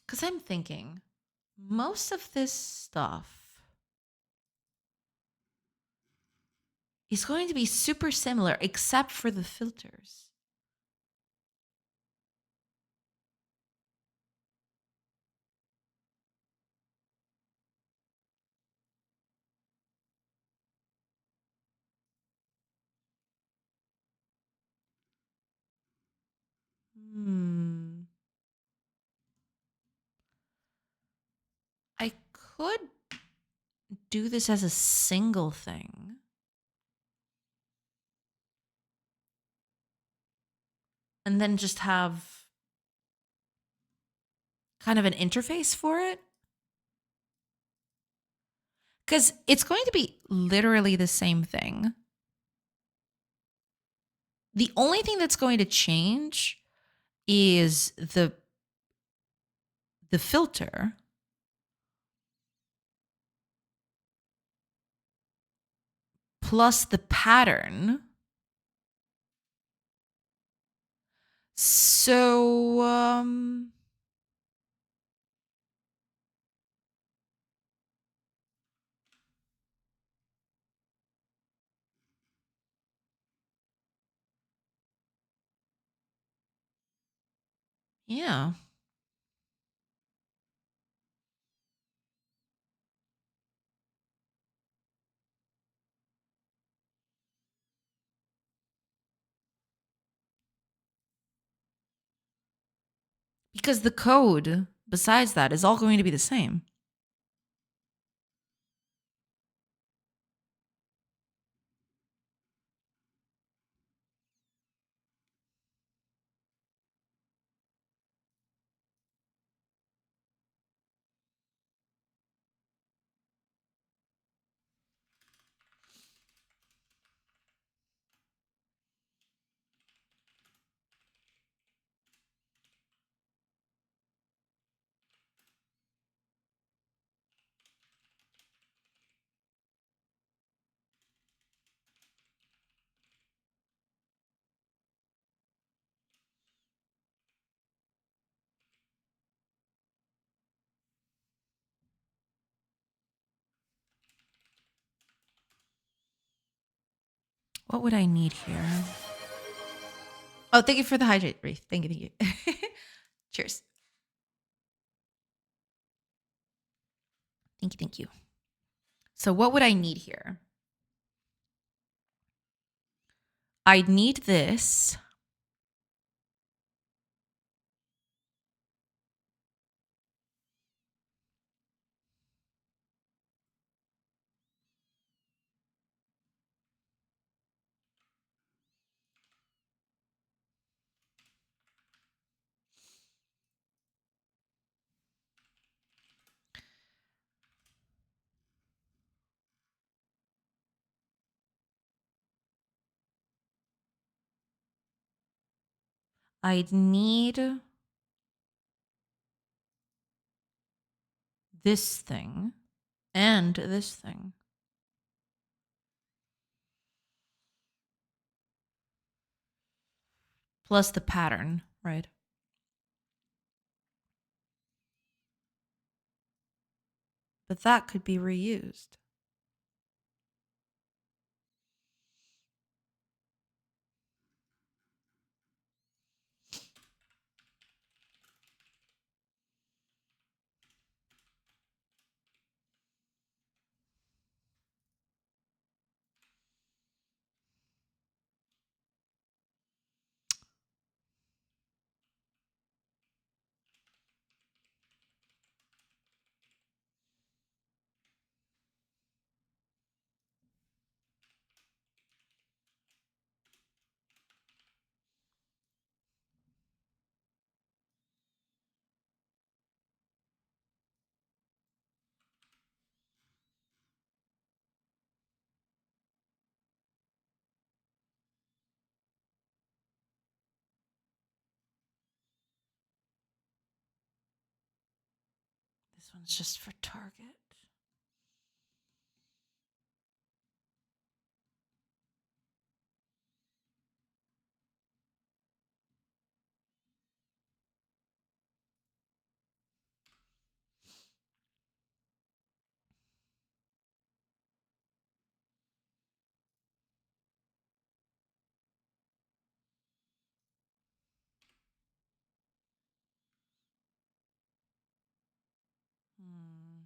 because I'm thinking most of this stuff is going to be super similar except for the filters. could do this as a single thing. And then just have kind of an interface for it. Because it's going to be literally the same thing. The only thing that's going to change is the filter. Plus the pattern. So, yeah. Because the code, besides that, is all going to be the same. What would I need here? Oh, thank you for the hydrate, Wreath. Thank you, thank you. Cheers. Thank you, thank you. So what would I need here? I'd need this. I'd need this thing and this thing. Plus the pattern, right? But that could be reused. This one's just for target. Hmm.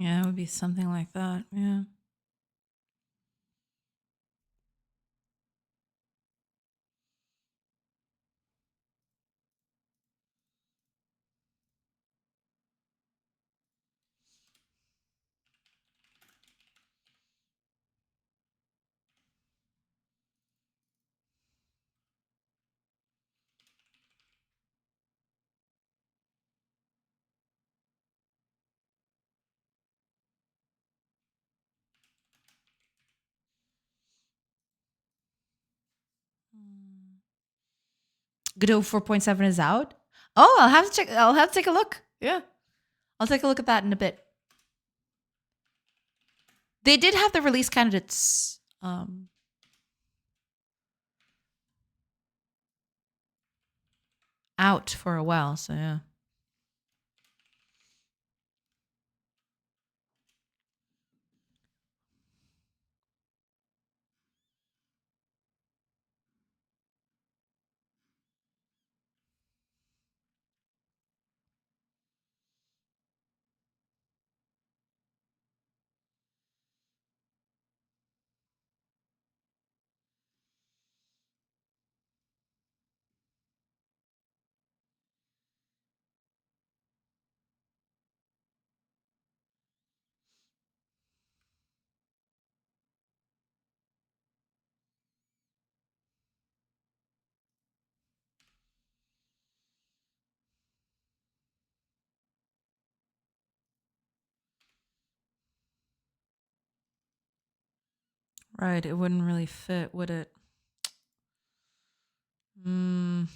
Yeah, it would be something like that. Yeah. Godot 4.7 is out. Oh, I'll have to check. I'll have to take a look. Yeah, I'll take a look at that in a bit. They did have the release candidates out for a while, so yeah. Right, it wouldn't really fit, would it? Mm.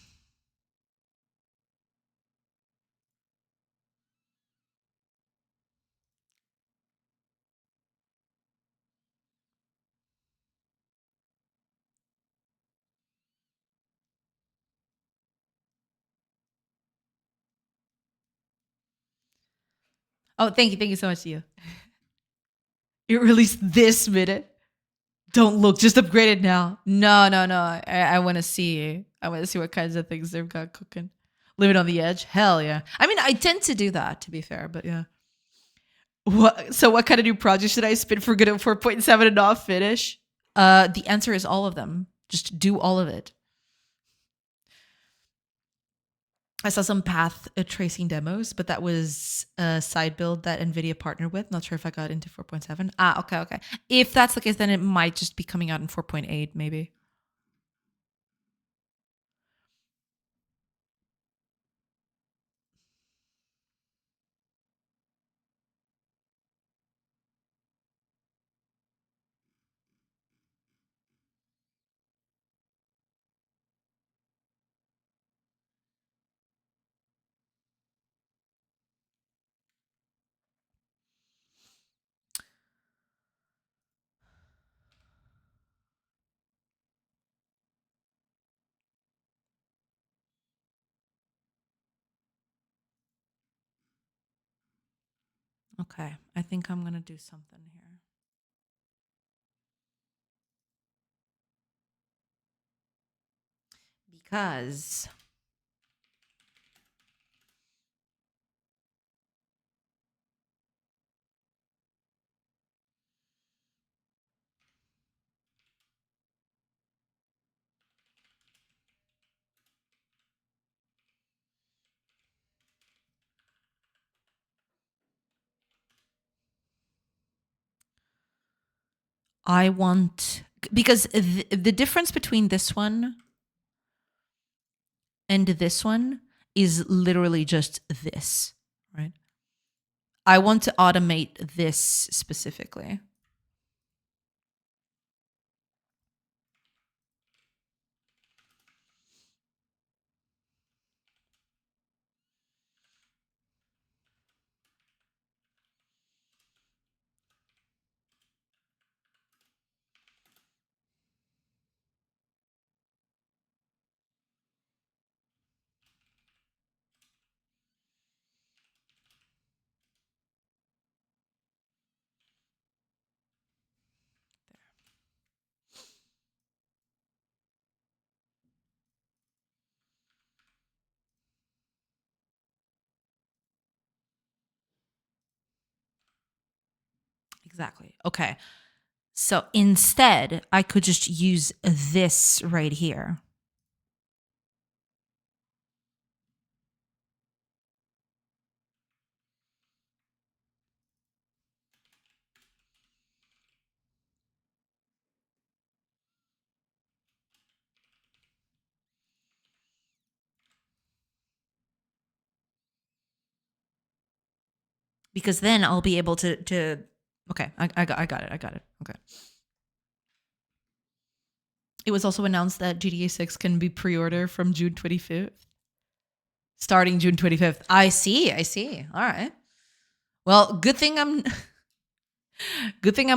Oh, thank you so much to you. It released this minute. Don't look, just upgrade it now. No. I want to see. I want to see what kinds of things they've got cooking. Leave it on the edge. Hell yeah. I mean, I tend to do that, to be fair, but yeah. What kind of new project should I spin for Godot 4.7 and not finish? The answer is all of them. Just do all of it. I saw some path tracing demos, but that was a side build that NVIDIA partnered with. Not sure if I got into 4.7. Okay. If that's the case, then it might just be coming out in 4.8, maybe. Okay, I think I'm going to do something here. Because I want, because the difference between this one and this one is literally just this, right? I want to automate this specifically. Exactly. Okay. So instead, I could just use this right here. Because then I'll be able to okay, I got it. I got it. Okay. It was also announced that GTA 6 can be pre-order from June 25th. Starting June 25th. I see. I see. All right. Well, good thing I'm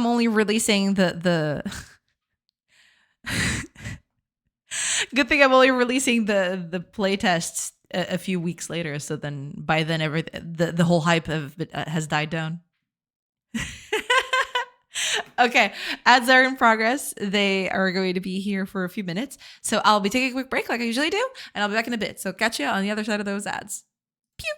only releasing the good thing I'm only releasing the playtests a few weeks later, so then by then the whole hype has died down. Okay, ads are in progress. They are going to be here for a few minutes. So I'll be taking a quick break like I usually do, and I'll be back in a bit. So catch you on the other side of those ads. Pew!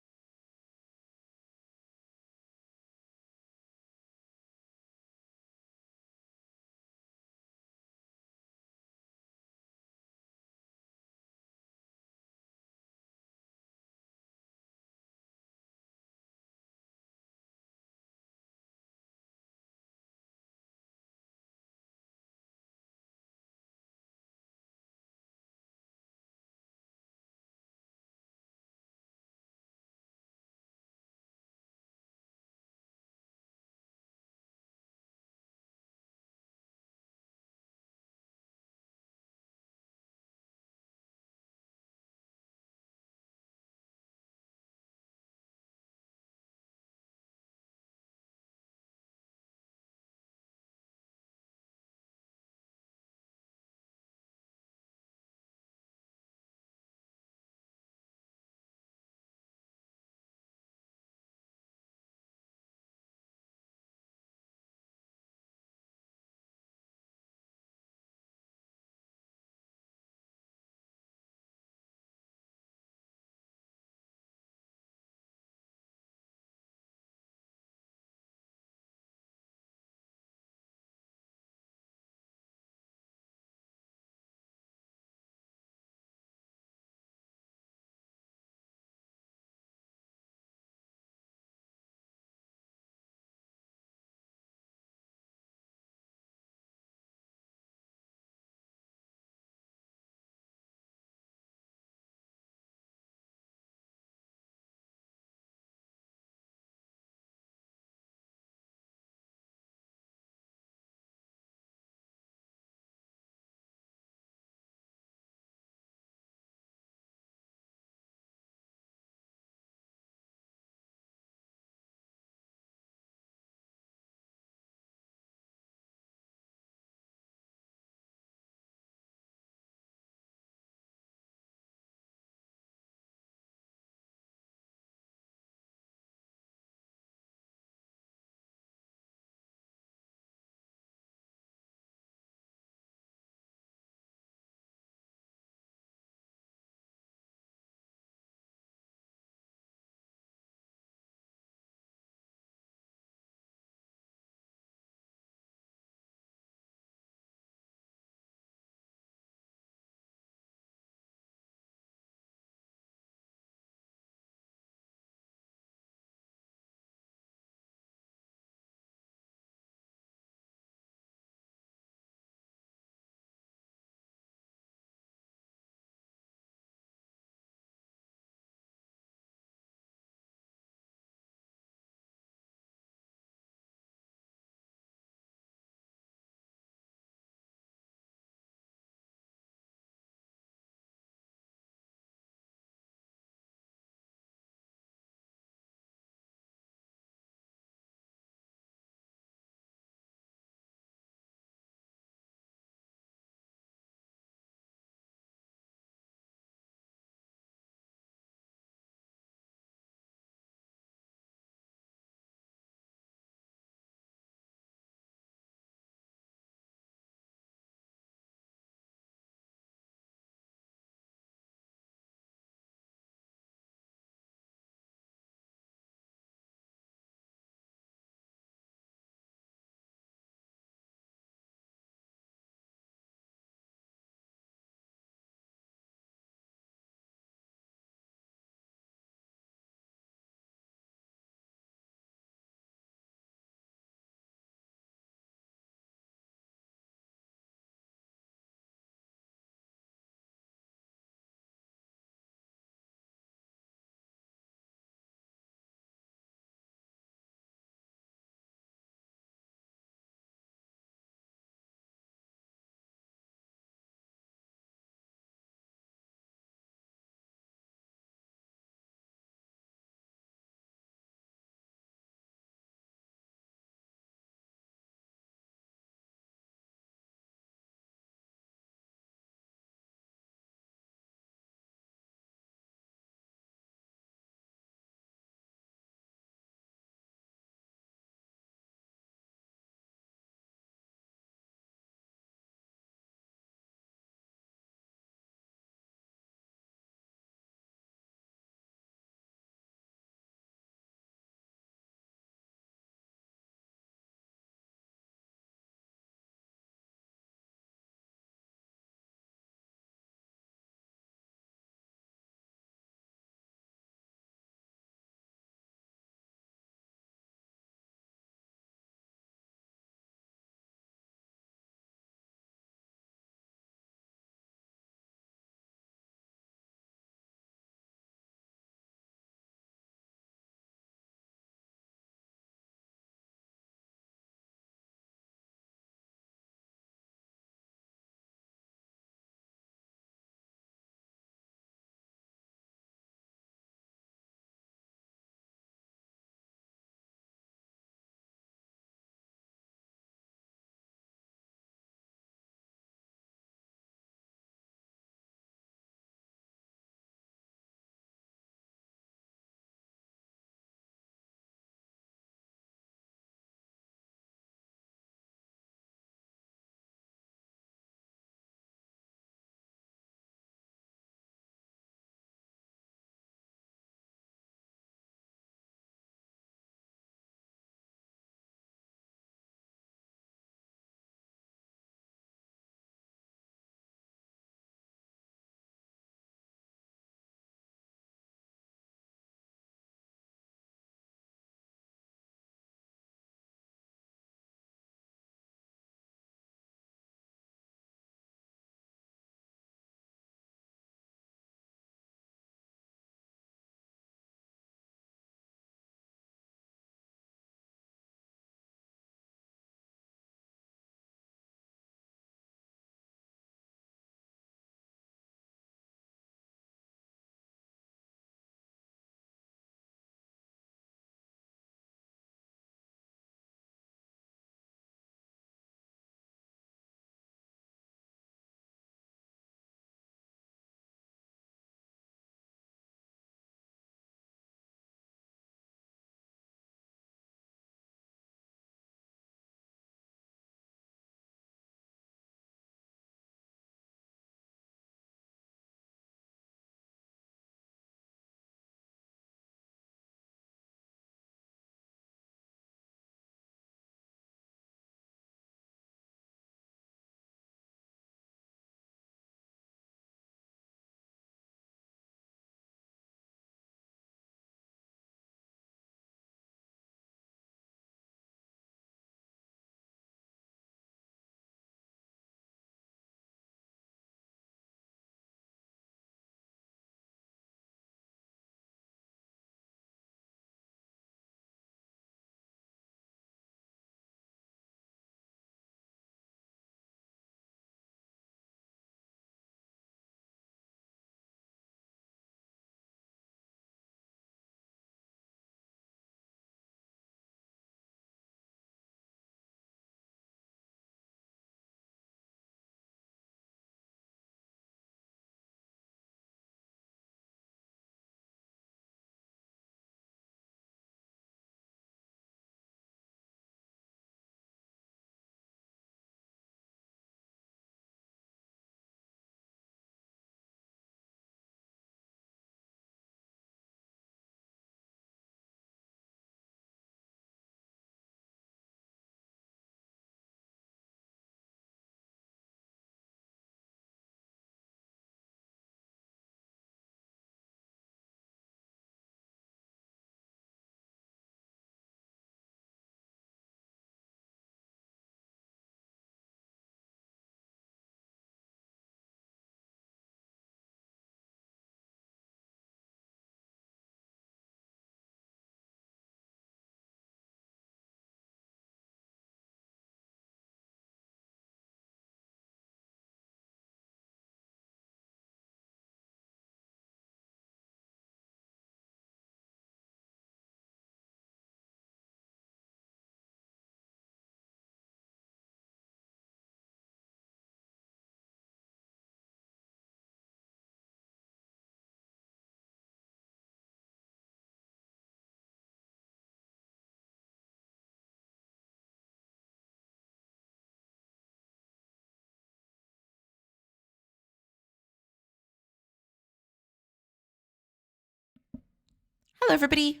Hello, everybody.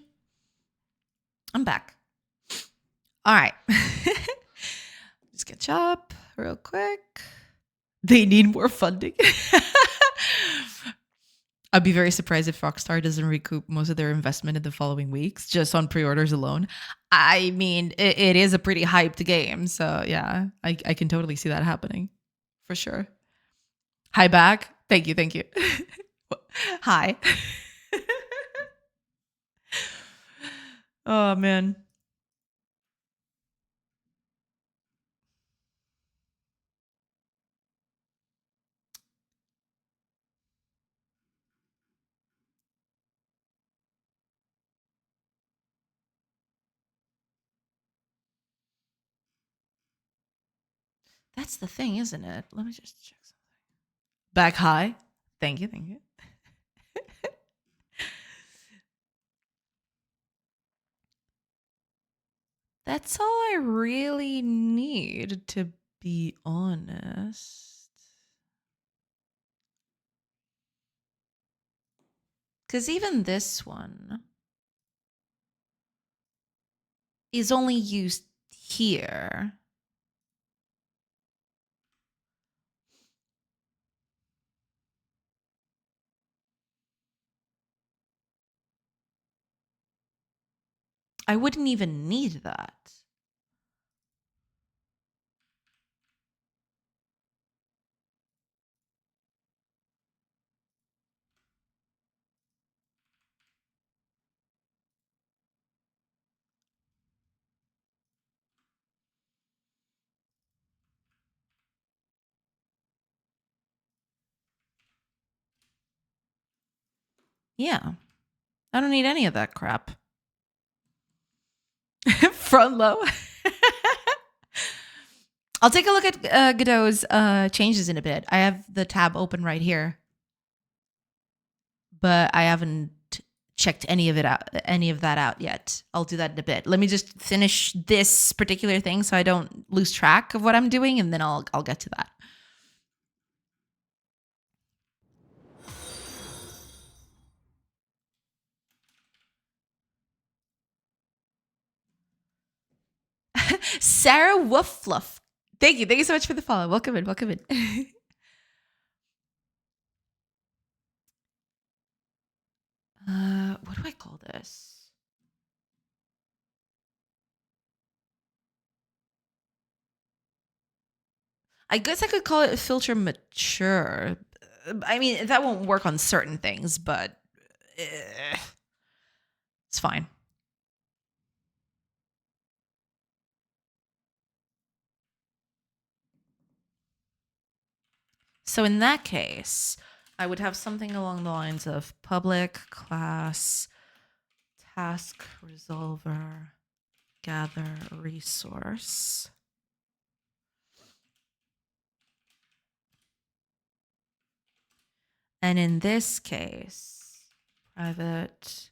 I'm back. All right. Just catch up real quick. They need more funding. I'd be very surprised if Rockstar doesn't recoup most of their investment in the following weeks just on pre-orders alone. I mean, it is a pretty hyped game. So, yeah, I can totally see that happening for sure. Hi, back. Thank you. Thank you. Hi. Oh, man. That's the thing, isn't it? Let me just check something. Back high. Thank you. Thank you. That's all I really need, to be honest. Because even this one is only used here. I wouldn't even need that. Yeah. I don't need any of that crap. Front low. I'll take a look at Godot's changes in a bit. I have the tab open right here, but I haven't checked any of that out yet. I'll do that in a bit. Let me just finish this particular thing so I don't lose track of what I'm doing, and then I'll get to that. Sarah Woofluff. Thank you. Thank you so much for the follow. Welcome in. Welcome in. What do I call this? I guess I could call it filter mature. I mean, that won't work on certain things, but it's fine. So in that case, I would have something along the lines of public class task resolver gather resource. And in this case, private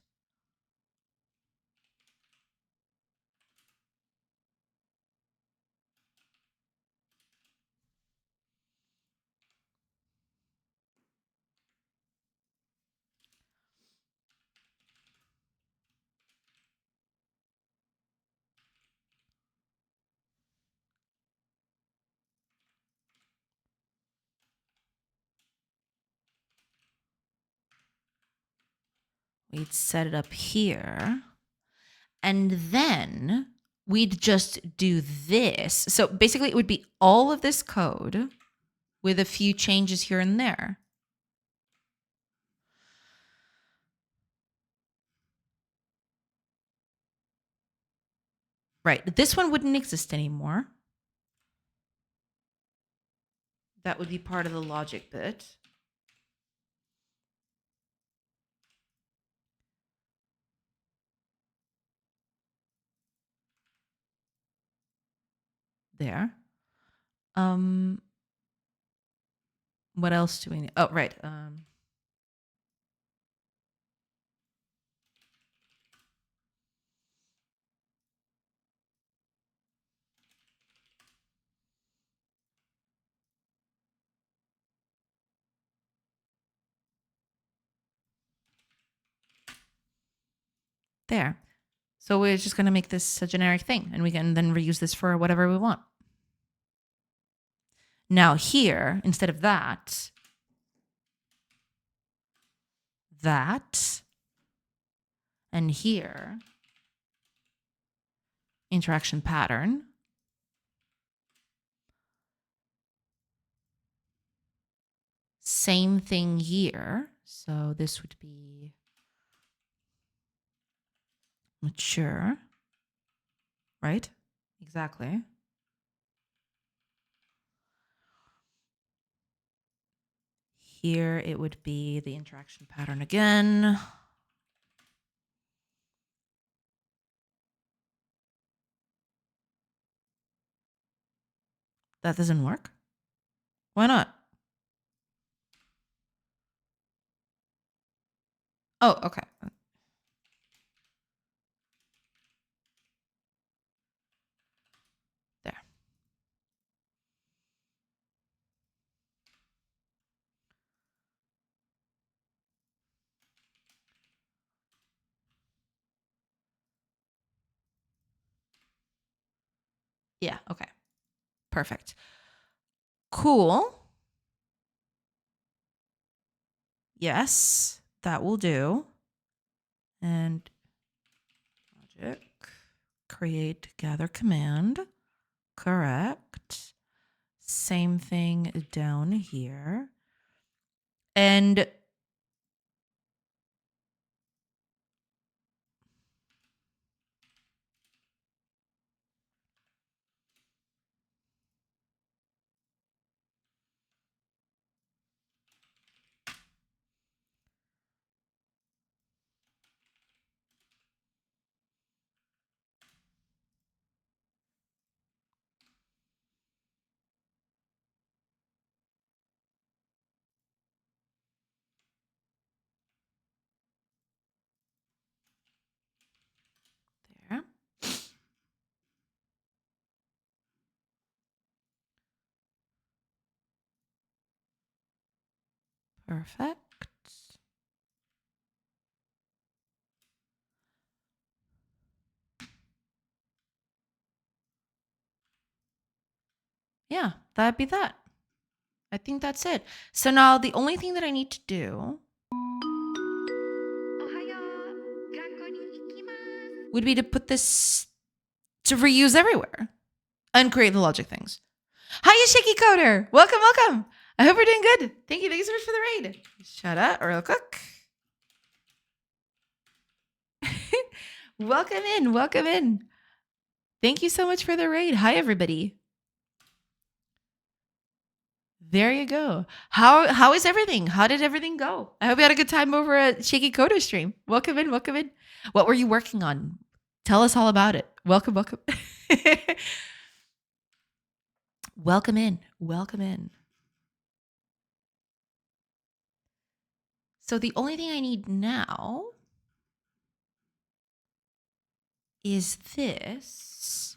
we'd set it up here. And then we'd just do this. So basically, it would be all of this code with a few changes here and there. Right. This one wouldn't exist anymore. That would be part of the logic bit. There. What else do we need? Oh, right. There. So we're just going to make this a generic thing, and we can then reuse this for whatever we want. Now here, instead of that, and here, interaction pattern. Same thing here. So this would be mature, right? Exactly. Here it would be the interaction pattern again. That doesn't work? Why not? Oh, okay. There. Yeah, okay. Perfect. Cool. Yes, that will do. And logic, create gather command. Correct. Same thing down here. And there. Perfect. Yeah, that'd be that. I think that's it. So now the only thing that I need to do would be to put this to reuse everywhere and create the logic things. Hiya, Shaky Coder. Welcome, welcome. I hope you're doing good. Thank you so much for the raid. Shut up real quick. Welcome in, welcome in. Thank you so much for the raid. Hi, everybody. There you go. How is everything? How did everything go? I hope you had a good time over at Shaky Coder stream. Welcome in, welcome in. What were you working on? Tell us all about it. Welcome, welcome. Welcome in, welcome in. So the only thing I need now is this.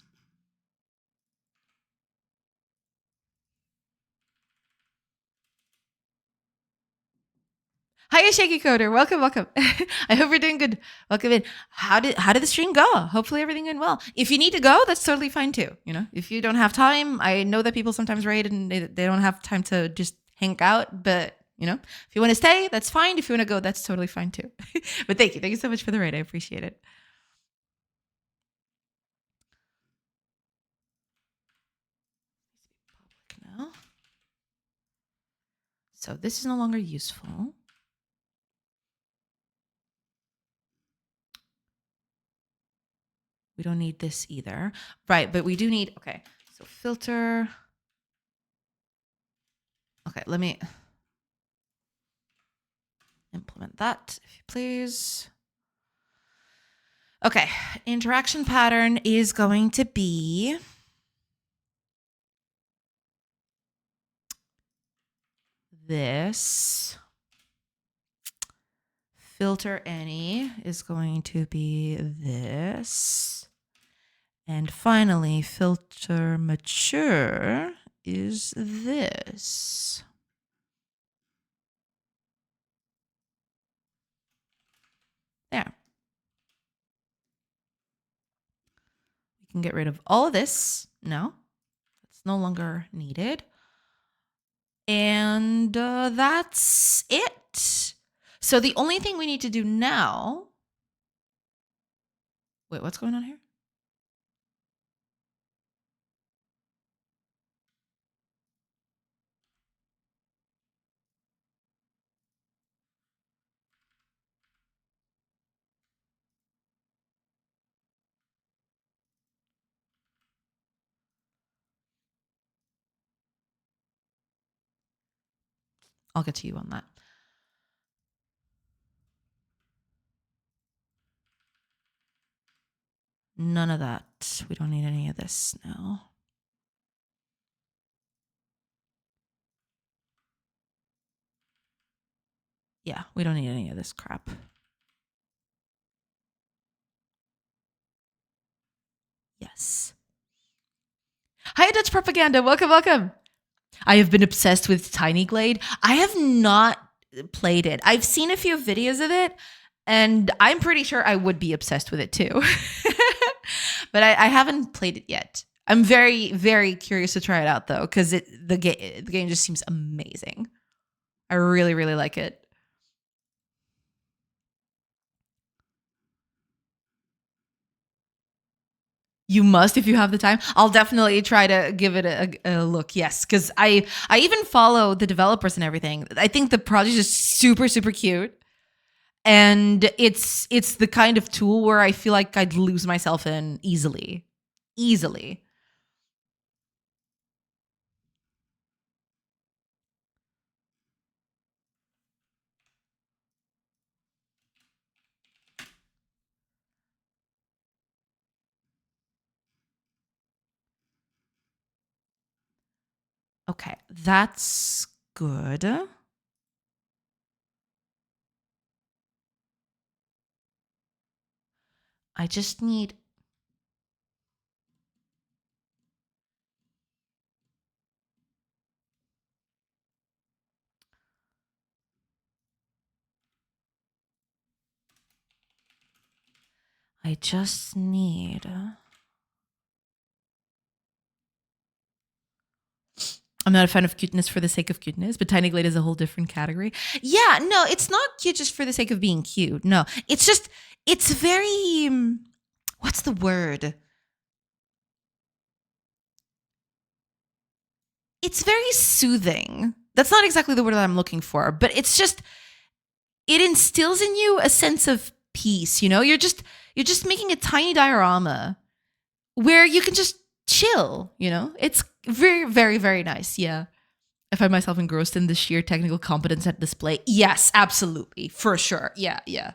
Hiya, Shaky Coder. Welcome, welcome. I hope you're doing good. Welcome in. How did the stream go? Hopefully everything went well. If you need to go, that's totally fine too. You know, if you don't have time, I know that people sometimes raid and they don't have time to just hang out. But you know, if you want to stay, that's fine. If you want to go, that's totally fine too. But thank you so much for the raid. I appreciate it. Public now. So this is no longer useful. We don't need this either. Right, but we do need, okay, so filter. Okay, let me implement that, if you please. Okay, interaction pattern is going to be this. Filter any is going to be this. And finally, filter mature is this. There. can get rid of all of this. No, it's no longer needed. And that's it. So the only thing we need to do now... Wait, what's going on here? I'll get to you on that. None of that. We don't need any of this now. Yeah, we don't need any of this crap. Yes. Hi, Dutch Propaganda. Welcome, welcome. I have been obsessed with Tiny Glade. I have not played it. I've seen a few videos of it, and I'm pretty sure I would be obsessed with it too. But I haven't played it yet. I'm very, very curious to try it out though, because the game just seems amazing. I really, really like it. You must if you have the time. I'll definitely try to give it a look. Yes, because I even follow the developers and everything. I think the project is super, super cute. And it's the kind of tool where I feel like I'd lose myself in easily. Easily. Okay, that's good. I just need... I just need... I'm not a fan of cuteness for the sake of cuteness, but Tiny Glade is a whole different category. Yeah, no, it's not cute just for the sake of being cute. No, it's just, it's very, what's the word? It's very soothing. That's not exactly the word that I'm looking for, but it's just, it instills in you a sense of peace, you know? You're just making a tiny diorama where you can just chill, you know? It's very, very, very nice. Yeah. I find myself engrossed in the sheer technical competence at display. Yes, absolutely. For sure. Yeah, yeah.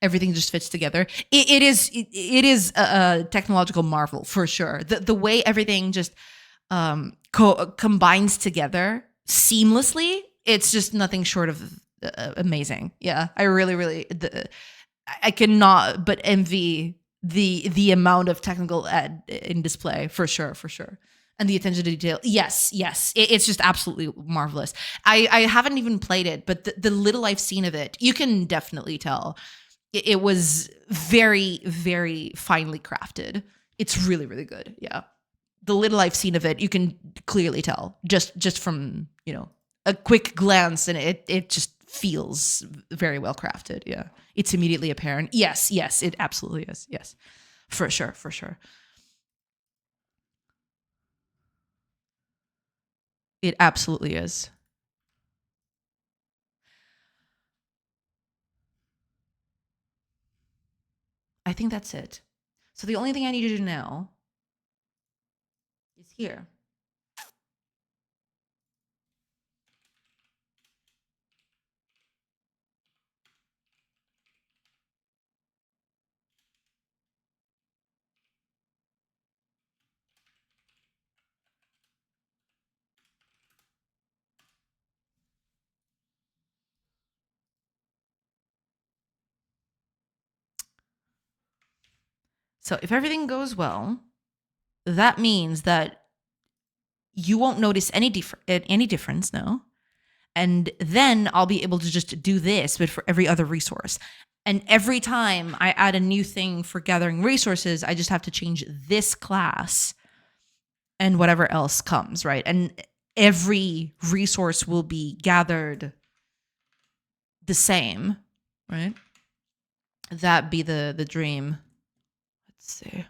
Everything just fits together. It is a technological marvel for sure. The way everything just combines together seamlessly, it's just nothing short of amazing. Yeah, I really, really, I cannot but envy the amount of technical in display for sure, for sure. And the attention to detail. Yes, yes. It's just absolutely marvelous. I haven't even played it, but the little I've seen of it, you can definitely tell it was very, very finely crafted. It's really, really good. Yeah. The little I've seen of it, you can clearly tell just from, you know, a quick glance, and it just feels very well crafted. Yeah. It's immediately apparent. Yes, yes, it absolutely is. Yes. For sure, for sure. It absolutely is. I think that's it. So the only thing I need to do now is here. So if everything goes well, that means that you won't notice any difference, no. And then I'll be able to just do this, but for every other resource. And every time I add a new thing for gathering resources, I just have to change this class and whatever else comes, right? And every resource will be gathered the same, right? That be the dream. Let's see.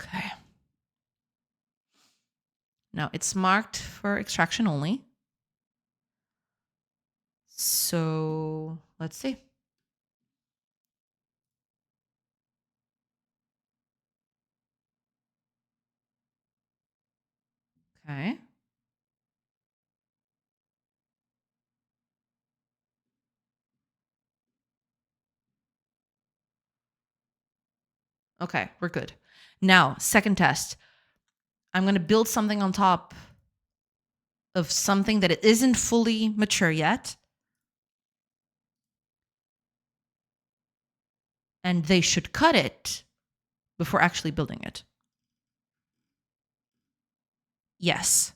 Okay. Now it's marked for extraction only. So let's see. Okay. Okay, we're good. Now, second test. I'm going to build something on top of something that it isn't fully mature yet. And they should cut it before actually building it. Yes.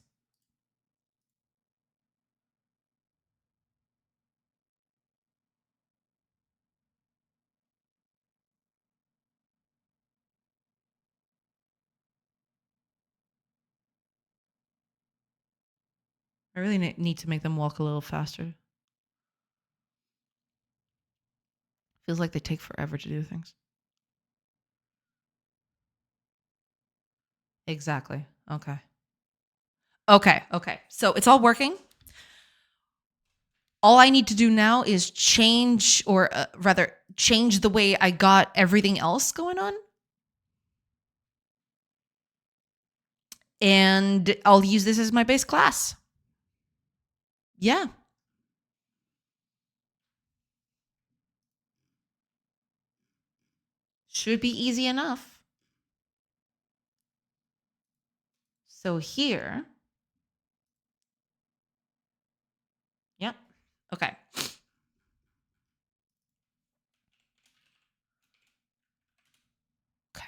I really need to make them walk a little faster. Feels like they take forever to do things. Exactly. Okay. Okay. So it's all working. All I need to do now is change, or rather, change the way I got everything else going on. And I'll use this as my base class. Yeah. Should be easy enough. So here. Yep. Okay. Okay.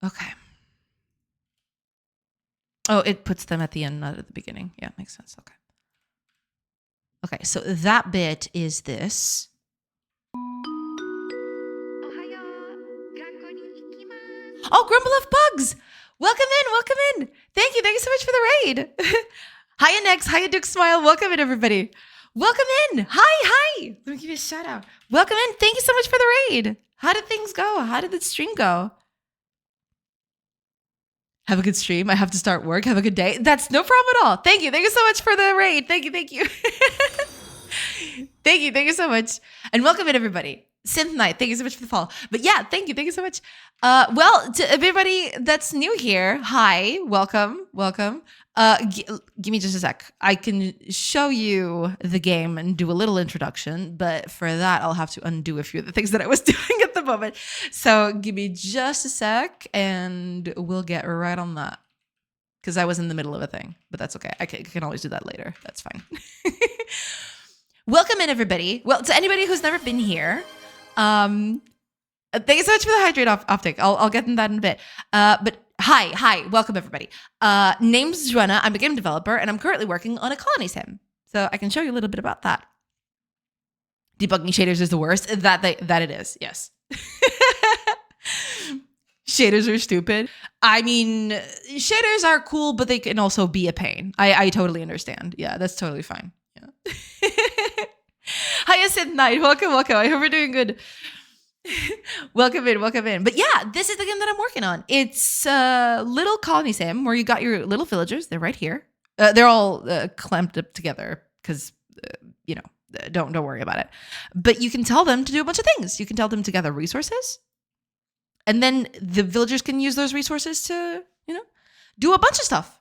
Okay. Oh, it puts them at the end, not at the beginning. Yeah, makes sense. Okay. Okay, so that bit is this. Oh, Grumble of Bugs! Welcome in. Thank you so much for the raid. Hiya Nex, hiya Duke Smile, welcome in everybody. Welcome in. Hi. Let me give you a shout out. Welcome in. Thank you so much for the raid. How did things go? How did the stream go? Have a good stream. I have to start work. Have a good day. That's no problem at all. Thank you. Thank you so much for the raid. Thank you. Thank you so much. And welcome in everybody. Synth Night, thank you so much for the follow. But yeah, thank you so much. Well, to everybody that's new here, hi, welcome. Give me just a sec. I can show you the game and do a little introduction, but for that, I'll have to undo a few of the things that I was doing at the moment. So give me just a sec and we'll get right on that. Because I was in the middle of a thing, but that's okay. I can always do that later. That's fine. Welcome in, everybody. Well, to anybody who's never been here, thank you so much for the hydrate optic. I'll get into that in a bit. But hi, welcome everybody. Name's Joanna. I'm a game developer, and I'm currently working on a colony sim. So I can show you a little bit about that. Debugging shaders is the worst. That it is. Yes. Shaders are stupid. I mean, shaders are cool, but they can also be a pain. I totally understand. Yeah, that's totally fine. Yeah. Hiya, Synth Night. Welcome. I hope you're doing good. Welcome in. But yeah, this is the game that I'm working on. It's a little colony sim where you got your little villagers. They're right here. They're all clamped up together because, don't worry about it. But you can tell them to do a bunch of things. You can tell them to gather resources. And then the villagers can use those resources to, do a bunch of stuff.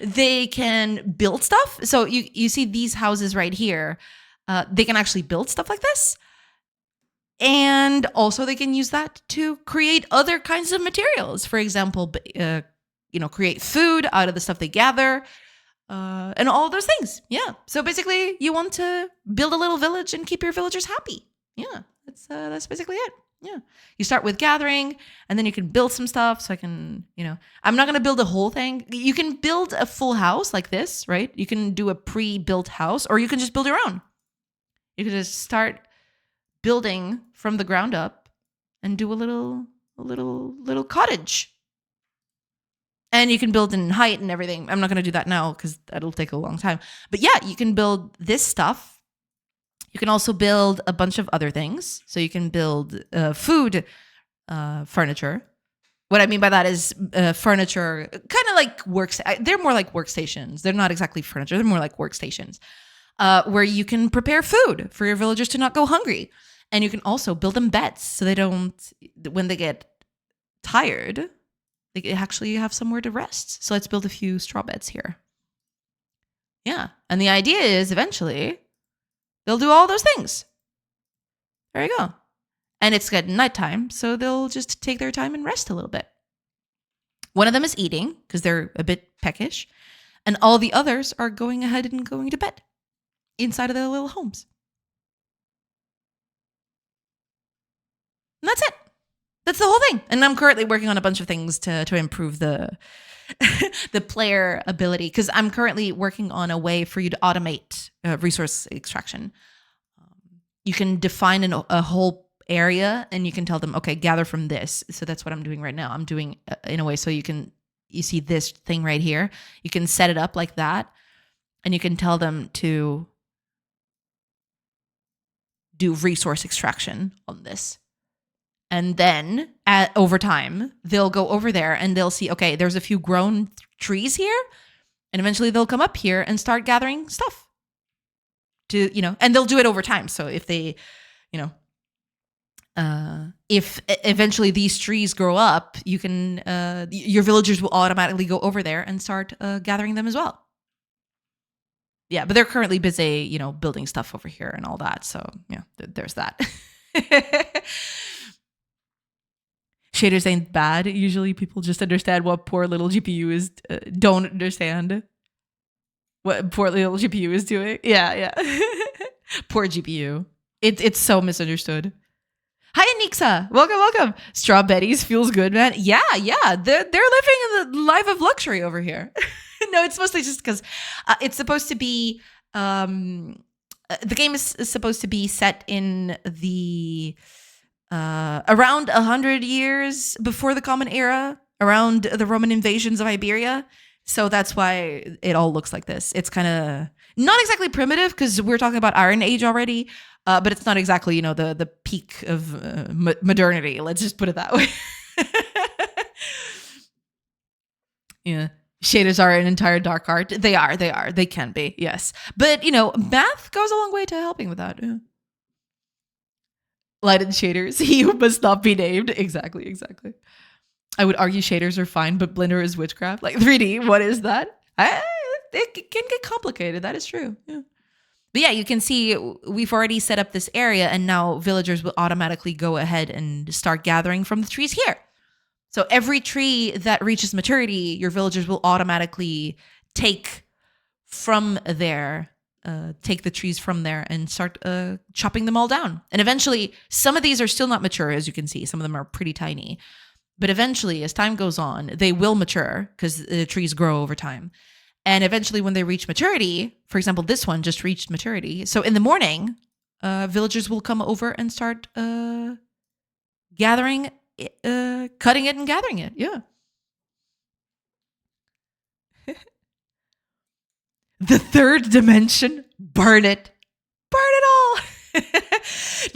They can build stuff. So you see these houses right here. they can actually build stuff like this. And also they can use that to create other kinds of materials. For example, create food out of the stuff they gather, and all those things. Yeah. So basically you want to build a little village and keep your villagers happy. Yeah. That's basically it. Yeah. You start with gathering, and then you can build some stuff. So I can, I'm not going to build a whole thing. You can build a full house like this, right? You can do a pre-built house, or you can just build your own. You can just start building from the ground up and do a little cottage. And you can build in height and everything. I'm not going to do that now because that'll take a long time. But yeah, you can build this stuff. You can also build a bunch of other things. So you can build food, furniture. What I mean by that is furniture, kind of like they're more like workstations. They're not exactly furniture. They're more like workstations where you can prepare food for your villagers to not go hungry. And you can also build them beds so they don't, when they get tired, they actually have somewhere to rest. So let's build a few straw beds here. Yeah. And the idea is eventually they'll do all those things. There you go. And it's getting nighttime, so they'll just take their time and rest a little bit. One of them is eating because they're a bit peckish. And all the others are going ahead and going to bed inside of their little homes. And that's it. That's the whole thing. And I'm currently working on a bunch of things to improve the the player ability, because I'm currently working on a way for you to automate resource extraction. You can define a whole area and you can tell them, okay, gather from this. So that's what I'm doing right now. I'm doing in a way so you see this thing right here. You can set it up like that, and you can tell them to do resource extraction on this. And then over time, they'll go over there and they'll see, okay, there's a few grown trees here. And eventually they'll come up here and start gathering stuff and they'll do it over time. So if they, if eventually these trees grow up, you can, your villagers will automatically go over there and start gathering them as well. Yeah, but they're currently busy, building stuff over here and all that. So yeah, there's that. Shaders ain't bad. Usually people just understand what poor little GPU is, don't understand what poor little GPU is doing. Yeah. Poor GPU. It's so misunderstood. Hi, Anixa. Welcome. Strawberries feels good, man. Yeah. They're living the life of luxury over here. No, it's mostly just because it's supposed to be, the game is supposed to be set in the... around 100 years before the Common Era, around the Roman invasions of Iberia. So that's why it all looks like this. It's kind of not exactly primitive because we're talking about Iron Age already, but it's not exactly, the peak of modernity. Let's just put it that way. Yeah. Shaders are an entire dark art. They are. They can be, yes. But, math goes a long way to helping with that. Yeah. Lighted shaders, he must not be named. Exactly. I would argue shaders are fine, but Blender is witchcraft. Like 3D, what is that? It can get complicated. That is true. Yeah. But yeah, you can see we've already set up this area, and now villagers will automatically go ahead and start gathering from the trees here. So every tree that reaches maturity, your villagers will automatically take from there. Take the trees from there and start chopping them all down. And eventually, some of these are still not mature, as you can see. Some of them are pretty tiny. But eventually, as time goes on, they will mature because the trees grow over time. And eventually, when they reach maturity, for example, this one just reached maturity. So in the morning, villagers will come over and start gathering, cutting it and gathering it. Yeah. The third dimension, burn it all.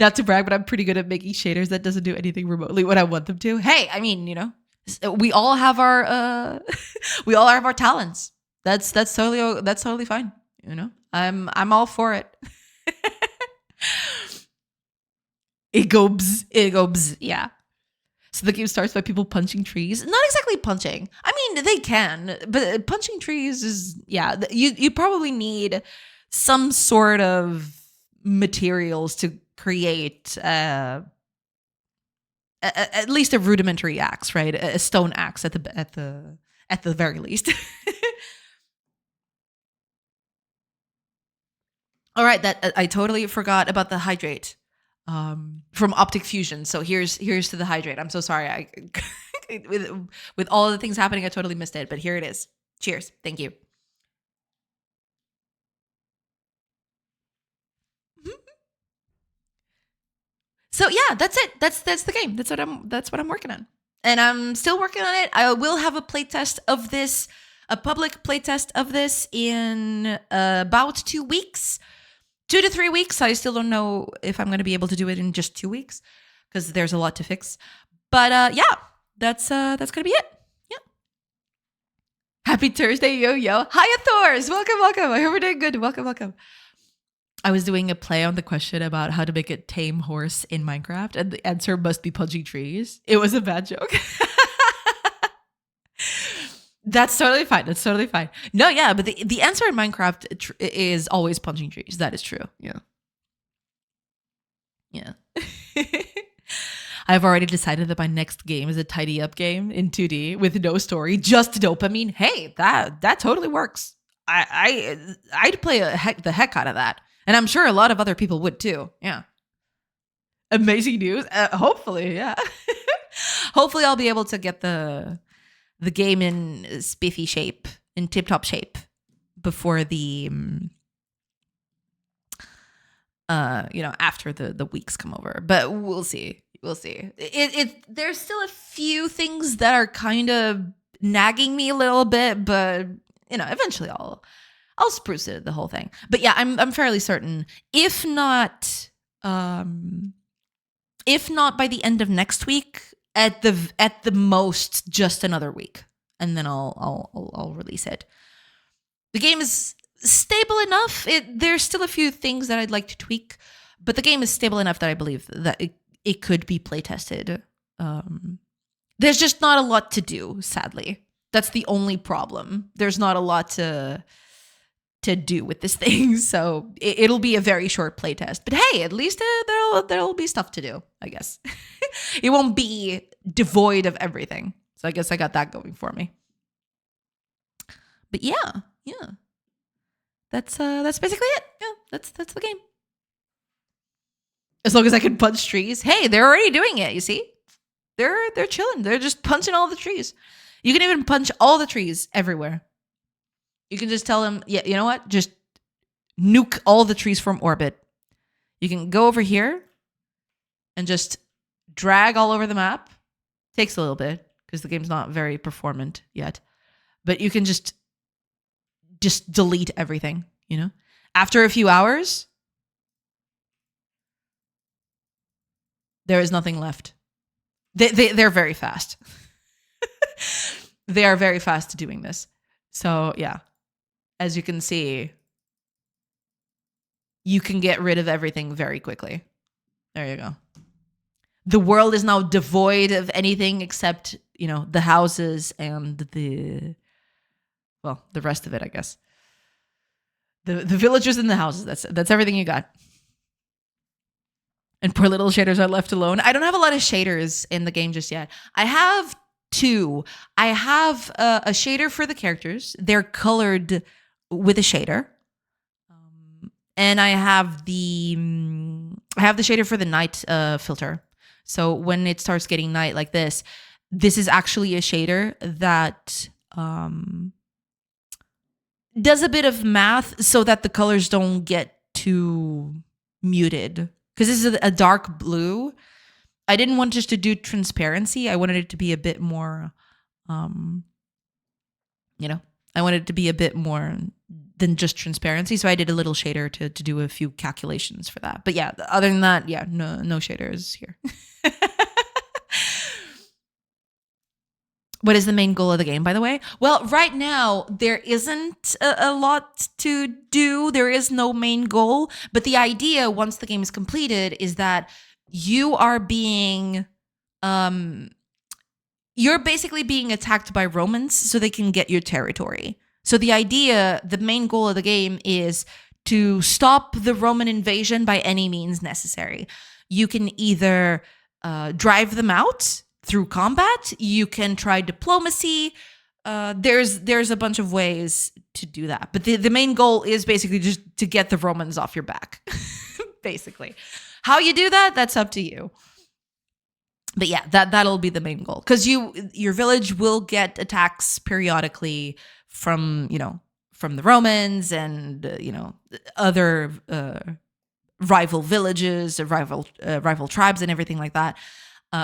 Not to brag, but I'm pretty good at making shaders that doesn't do anything remotely when I want them to. Hey, I mean, we all have our talents. That's totally fine. I'm all for it. It goes, yeah. So the game starts by people punching trees. Not exactly punching. I mean, they can, but punching trees is, yeah, you probably need some sort of materials to create at least a rudimentary axe, right? A stone axe at the very least. All right, that I totally forgot about the hydrate from Optic Fusion. So here's to the hydrate. I'm so sorry. I with all the things happening, I totally missed it. But here it is. Cheers. Thank you. So yeah, that's it. That's the game. That's what I'm working on, and I'm still working on it. I will have a playtest of this, a public playtest of this in about 2 weeks. 2 to 3 weeks. I still don't know if I'm going to be able to do it in just 2 weeks because there's a lot to fix. But yeah, that's going to be it. Yeah. Happy Thursday, yo. Hiya, Thors. Welcome. I hope we're doing good. Welcome. I was doing a play on the question about how to make a tame horse in Minecraft, and the answer must be punching trees. It was a bad joke. That's totally fine. No, yeah, but the answer in Minecraft is always punching trees. That is true. Yeah. I've already decided that my next game is a tidy up game in 2D with no story, just dopamine. Hey, that totally works. I'd play the heck out of that, and I'm sure a lot of other people would too. Yeah. Amazing news. Hopefully, yeah. Hopefully, I'll be able to get the game in spiffy shape, in tip-top shape, before the after the weeks come over. But we'll see. There's still a few things that are kind of nagging me a little bit, but eventually I'll spruce it, the whole thing. But yeah, I'm fairly certain, if not by the end of next week, at the most just another week, and then I'll release it. The game is stable enough. There's still a few things that I'd like to tweak, but the game is stable enough that I believe that it could be play tested. There's just not a lot to do, sadly. That's the only problem. There's not a lot to do with this thing, so it'll be a very short play test. But hey, at least there'll be stuff to do, I guess. It won't be devoid of everything. So I guess I got that going for me. But yeah. That's basically it. Yeah, that's the game. As long as I can punch trees. Hey, they're already doing it, you see? They're chilling. They're just punching all the trees. You can even punch all the trees everywhere. You can just tell them, yeah, you know what? Just nuke all the trees from orbit. You can go over here and just drag all over the map. Takes a little bit because the game's not very performant yet. But you can just delete everything, After a few hours, there is nothing left. They're very fast. They are very fast doing this. So yeah, as you can see, you can get rid of everything very quickly. There you go. The world is now devoid of anything except, the houses and the rest of it, I guess. The villagers and the houses. That's everything you got. And poor little shaders are left alone. I don't have a lot of shaders in the game just yet. I have 2. I have a shader for the characters. They're colored with a shader. And I have the shader for the night filter. So when it starts getting night like this is actually a shader that does a bit of math so that the colors don't get too muted. Because this is a dark blue. I didn't want just to do transparency. I wanted it to be a bit more, I wanted it to be a bit more than just transparency. So I did a little shader to do a few calculations for that. But yeah, other than that, yeah, no shaders here. What is the main goal of the game, by the way? Well, right now, there isn't a lot to do. There is no main goal. But the idea, once the game is completed, is that you are you're basically being attacked by Romans so they can get your territory. So the main goal of the game is to stop the Roman invasion by any means necessary. You can either drive them out through combat. You can try diplomacy. There's a bunch of ways to do that, but the main goal is basically just to get the Romans off your back. Basically, how you do that, that's up to you. But yeah, that'll be the main goal, because your village will get attacks periodically from from the Romans and other rival villages, rival tribes, and everything like that.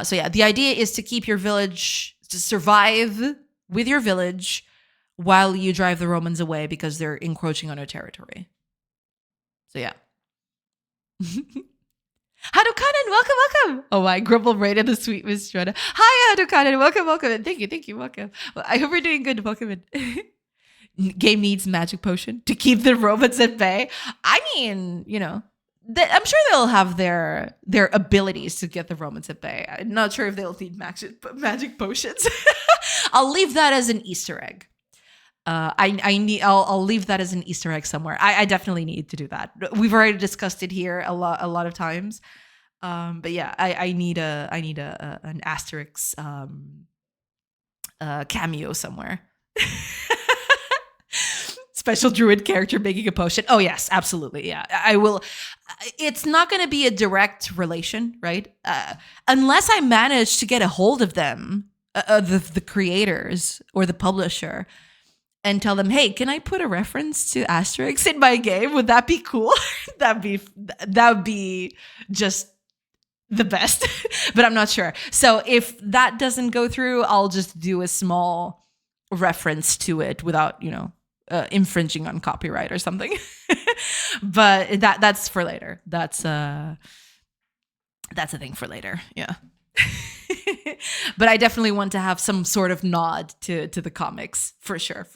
So yeah, the idea is to keep your village, to survive with your village while you drive the Romans away because they're encroaching on your territory. So yeah. Harukanen, welcome. Oh, my Grumble rated the sweet Miss Strada. Hi, Harukanen, welcome. And thank you, welcome. Well, I hope you're doing good. Welcome in. Game needs magic potion to keep the Romans at bay. I mean, I'm sure they'll have their abilities to get the Romans at bay. I'm not sure if they'll need magic potions. I'll leave that as an Easter egg. I'll leave that as an Easter egg somewhere. I definitely need to do that. We've already discussed it here a lot of times. But yeah, I need an asterisk cameo somewhere. Special druid character making a potion. Oh yes, absolutely. Yeah, I will. It's not going to be a direct relation, right? Unless I manage to get a hold of them, the creators or the publisher, and tell them, hey, can I put a reference to Asterix in my game? Would that be cool? That would be just the best. But I'm not sure. So if that doesn't go through, I'll just do a small reference to it without, infringing on copyright or something. But that's for later. That's a thing for later. Yeah. But I definitely want to have some sort of nod to the comics, for sure.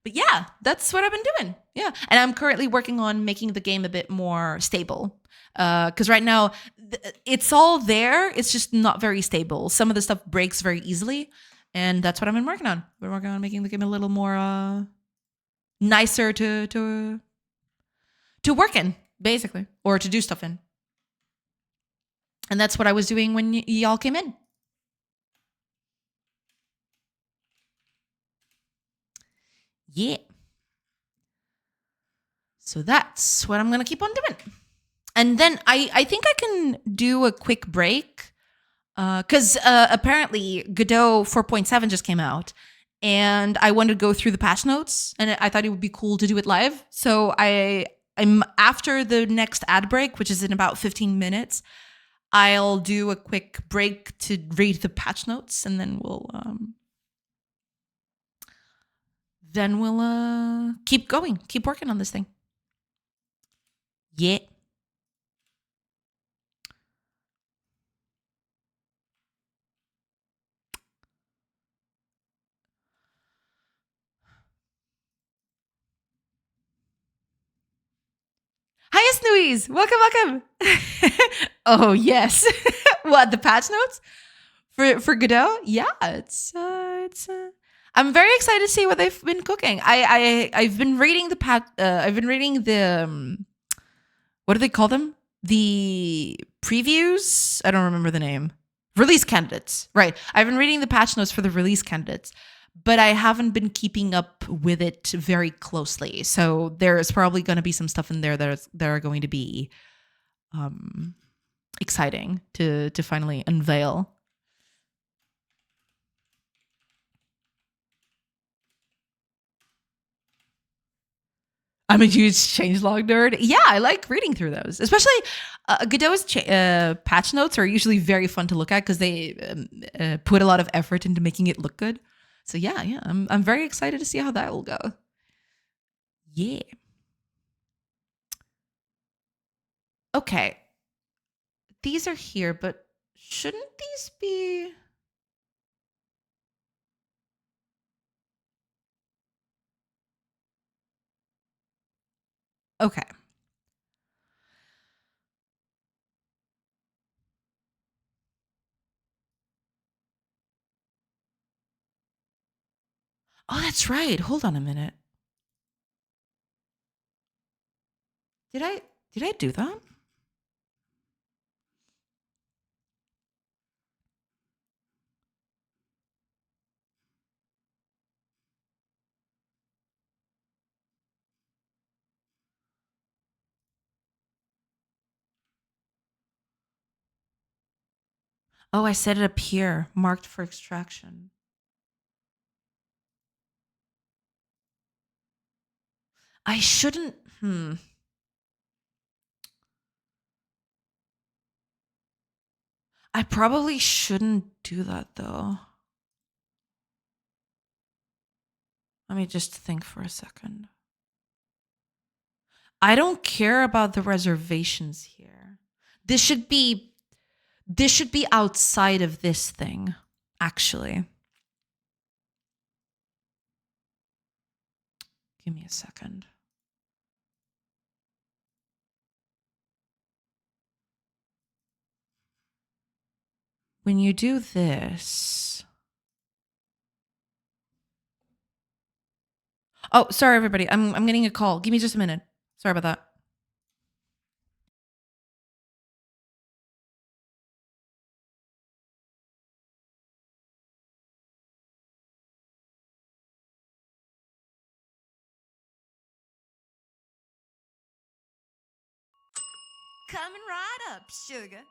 But yeah, that's what I've been doing. Yeah. And I'm currently working on making the game a bit more stable. Because right now, it's all there. It's just not very stable. Some of the stuff breaks very easily. And that's what I've been working on. We're working on making the game a little more nicer to work in, basically, or to do stuff in. And that's what I was doing when y'all came in. Yeah. So that's what I'm going to keep on doing. And then I think I can do a quick break because apparently Godot 4.7 just came out. And I wanted to go through the patch notes, and I thought it would be cool to do it live. So I'm after the next ad break, which is in about 15 minutes, I'll do a quick break to read the patch notes, and then we'll keep going, keep working on this thing. Yeah. Hi, Snooies. Welcome. Oh, yes. What, the patch notes for Godot? Yeah, it's I'm very excited to see what they've been cooking. I've been reading the what do they call them? The previews? I don't remember the name. Release candidates. Right. I've been reading the patch notes for the release candidates, but I haven't been keeping up with it very closely. So there's probably going to be some stuff in there that are going to be exciting to finally unveil. I'm a huge changelog nerd. Yeah, I like reading through those. Especially Godot's patch notes are usually very fun to look at because they put a lot of effort into making it look good. So yeah, I'm very excited to see how that will go. Yeah. Okay. These are here, but shouldn't these be... Okay. Oh, that's right. Hold on a minute. Did I do that? Oh, I set it up here, marked for extraction. I shouldn't. I probably shouldn't do that though. Let me just think for a second. I don't care about the reservations here. This should be outside of this thing, actually. Give me a second. When you do this. Oh, sorry everybody. I'm getting a call. Give me just a minute. Sorry about that. Coming right up, sugar.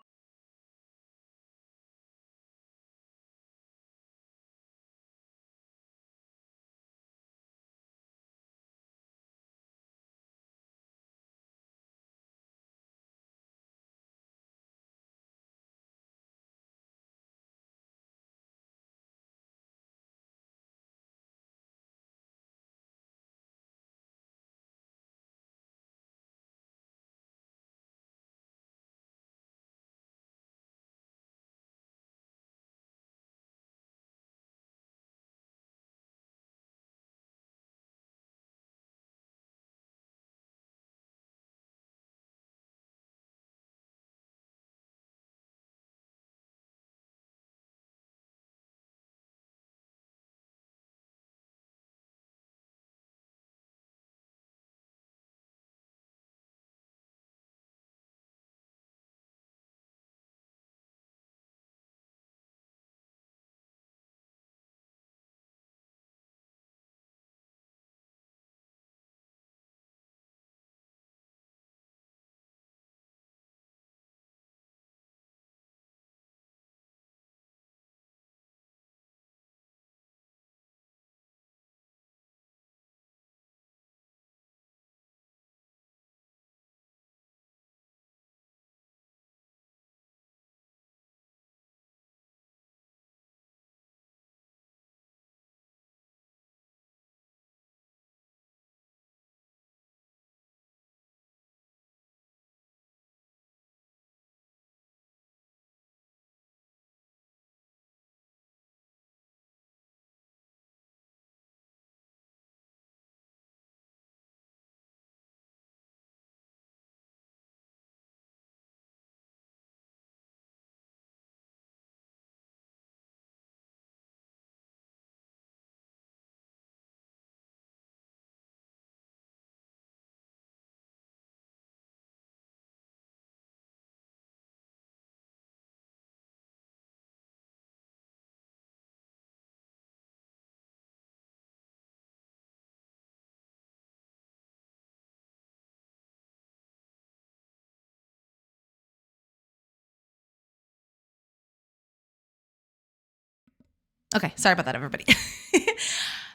Okay, sorry about that, everybody.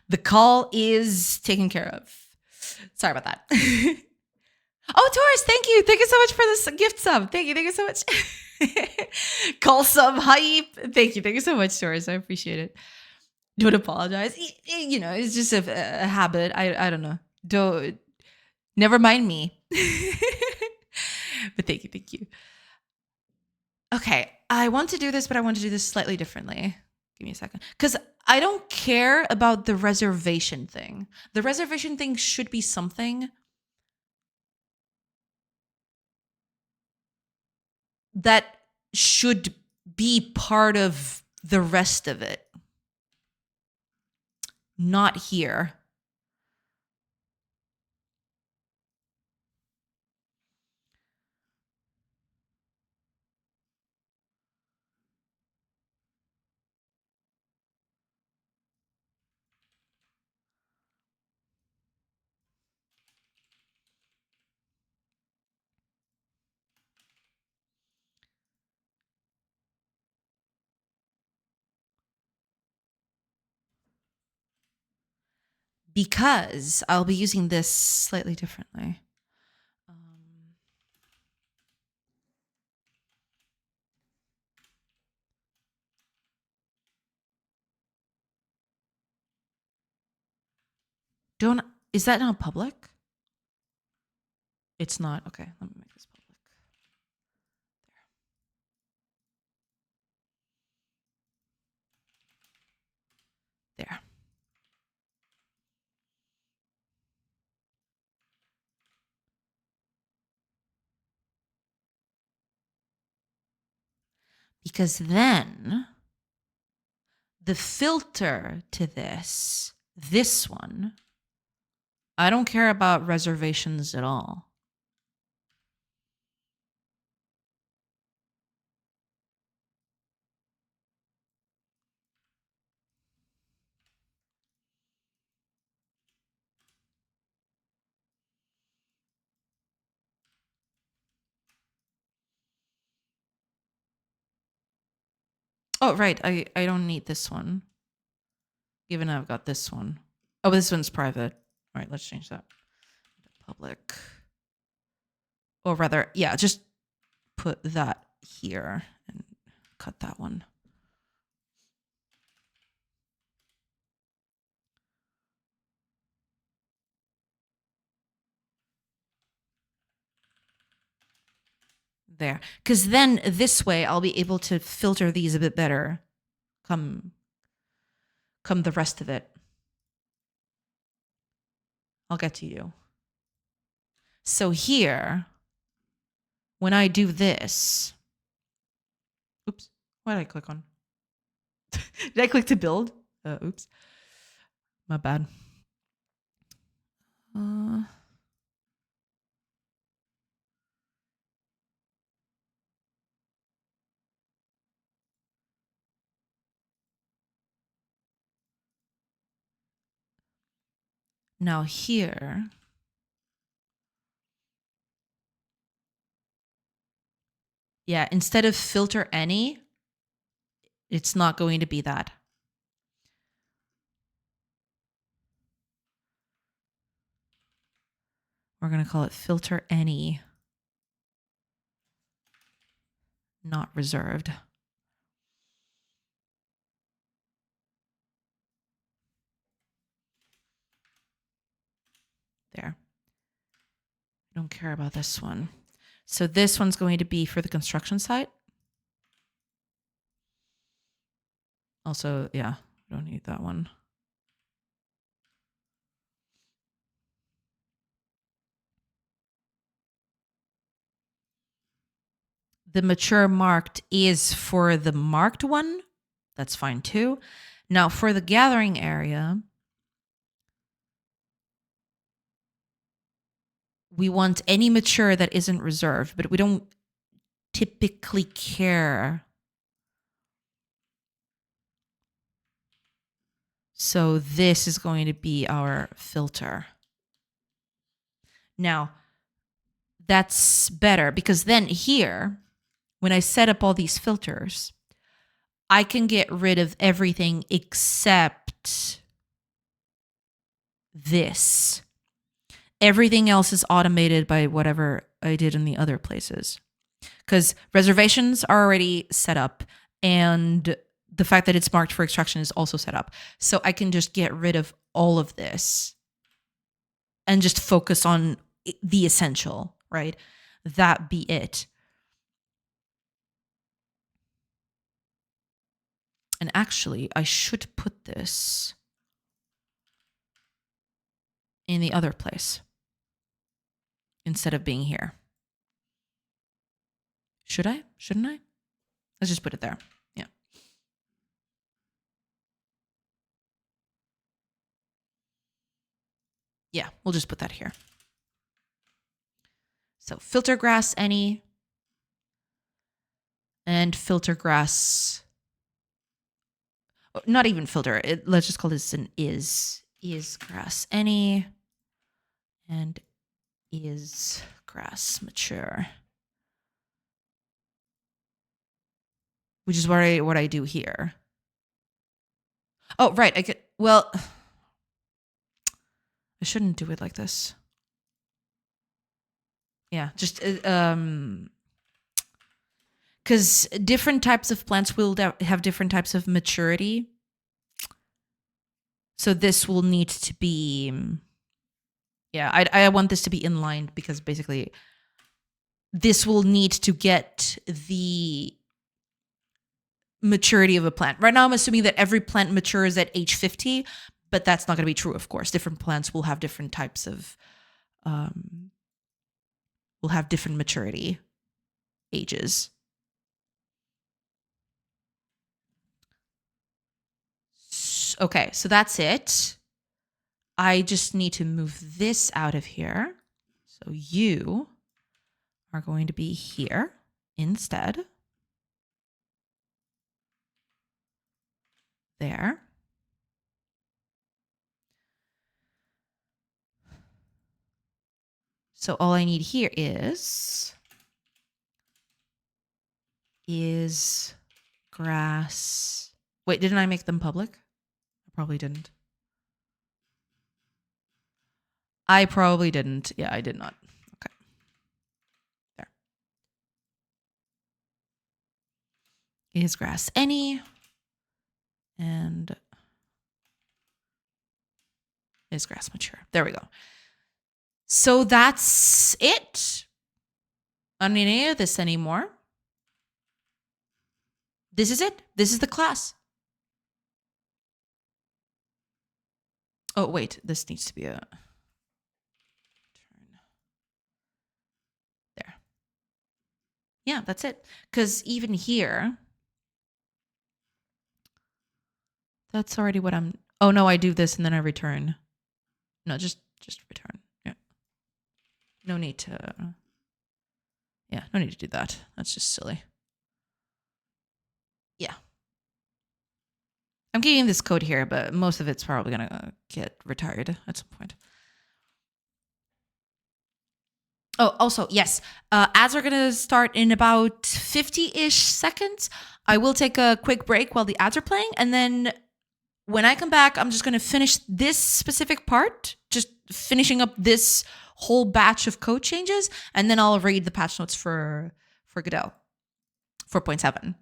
The call is taken care of. Sorry about that. Oh, Taurus, thank you. Thank you so much for this gift sub. Thank you. Thank you so much. Call sub hype. Thank you. Thank you so much, Taurus. I appreciate it. Don't apologize. You know, it's just a habit. I don't know. Don't, never mind me. But thank you. Thank you. Okay, I want to do this, but I want to do this slightly differently. Give me a second. Because I don't care about the reservation thing. The reservation thing should be something that should be part of the rest of it. not here. Because I'll be using this slightly differently. Is that not public? It's not. Okay, let me make this public. There. Because then the filter to this one, I don't care about reservations at all. Oh, right. I don't need this one. Given I've got this one. Oh, this one's private. All right, let's change that. Public. Or rather, yeah, just put that here and cut that one. There. Because then this way I'll be able to filter these a bit better come the rest of it. I'll get to you. So here, when I do this, oops, what did I click on? Did I click to build? Oops, my bad. Now here, yeah, instead of filter any, it's not going to be that. We're going to call it filter any, not reserved. There. I don't care about this one. So this one's going to be for the construction site. Also, yeah, I don't need that one. The mature marked is for the marked one. That's fine too. Now for the gathering area, we want any mature that isn't reserved, but we don't typically care. So this is going to be our filter. Now, that's better because then here, when I set up all these filters, I can get rid of everything except this. Everything else is automated by whatever I did in the other places. Because reservations are already set up and the fact that it's marked for extraction is also set up. So I can just get rid of all of this and just focus on the essential, right? That be it. And actually, I should put this in the other place instead of being here. Should I? Shouldn't I? Let's just put it there. Yeah. Yeah, we'll just put that here. So filter grass any and filter grass. Not even filter. Let's just call this an is grass any and is grass mature. Which is what I do here. Oh, right. I shouldn't do it like this. Yeah, just because different types of plants will have different types of maturity. So this will need to be, yeah, I want this to be inlined because basically this will need to get the maturity of a plant. Right now I'm assuming that every plant matures at age 50, but that's not going to be true, of course. Different plants will have different types of, will have different maturity ages. Okay, so that's it. I just need to move this out of here. So you are going to be here instead. There. So all I need here is grass. Wait, didn't I make them public? I probably didn't. I probably didn't. Yeah, I did not. Okay. There. Is grass any? And is grass mature? There we go. So that's it. I don't need any of this anymore. This is it. This is the class. Oh, wait. This needs to be a turn. There. Yeah, that's it. Because even here, that's already what I'm... Oh, no, I do this and then I return. No, just return. Yeah. No need to... Yeah, no need to do that. That's just silly. Yeah. I'm getting this code here, but most of it's probably going to get retired at some point. Oh, also, yes. Ads are going to start in about 50-ish seconds. I will take a quick break while the ads are playing. And then when I come back, I'm just going to finish this specific part, just finishing up this whole batch of code changes. And then I'll read the patch notes for Godot 4.7.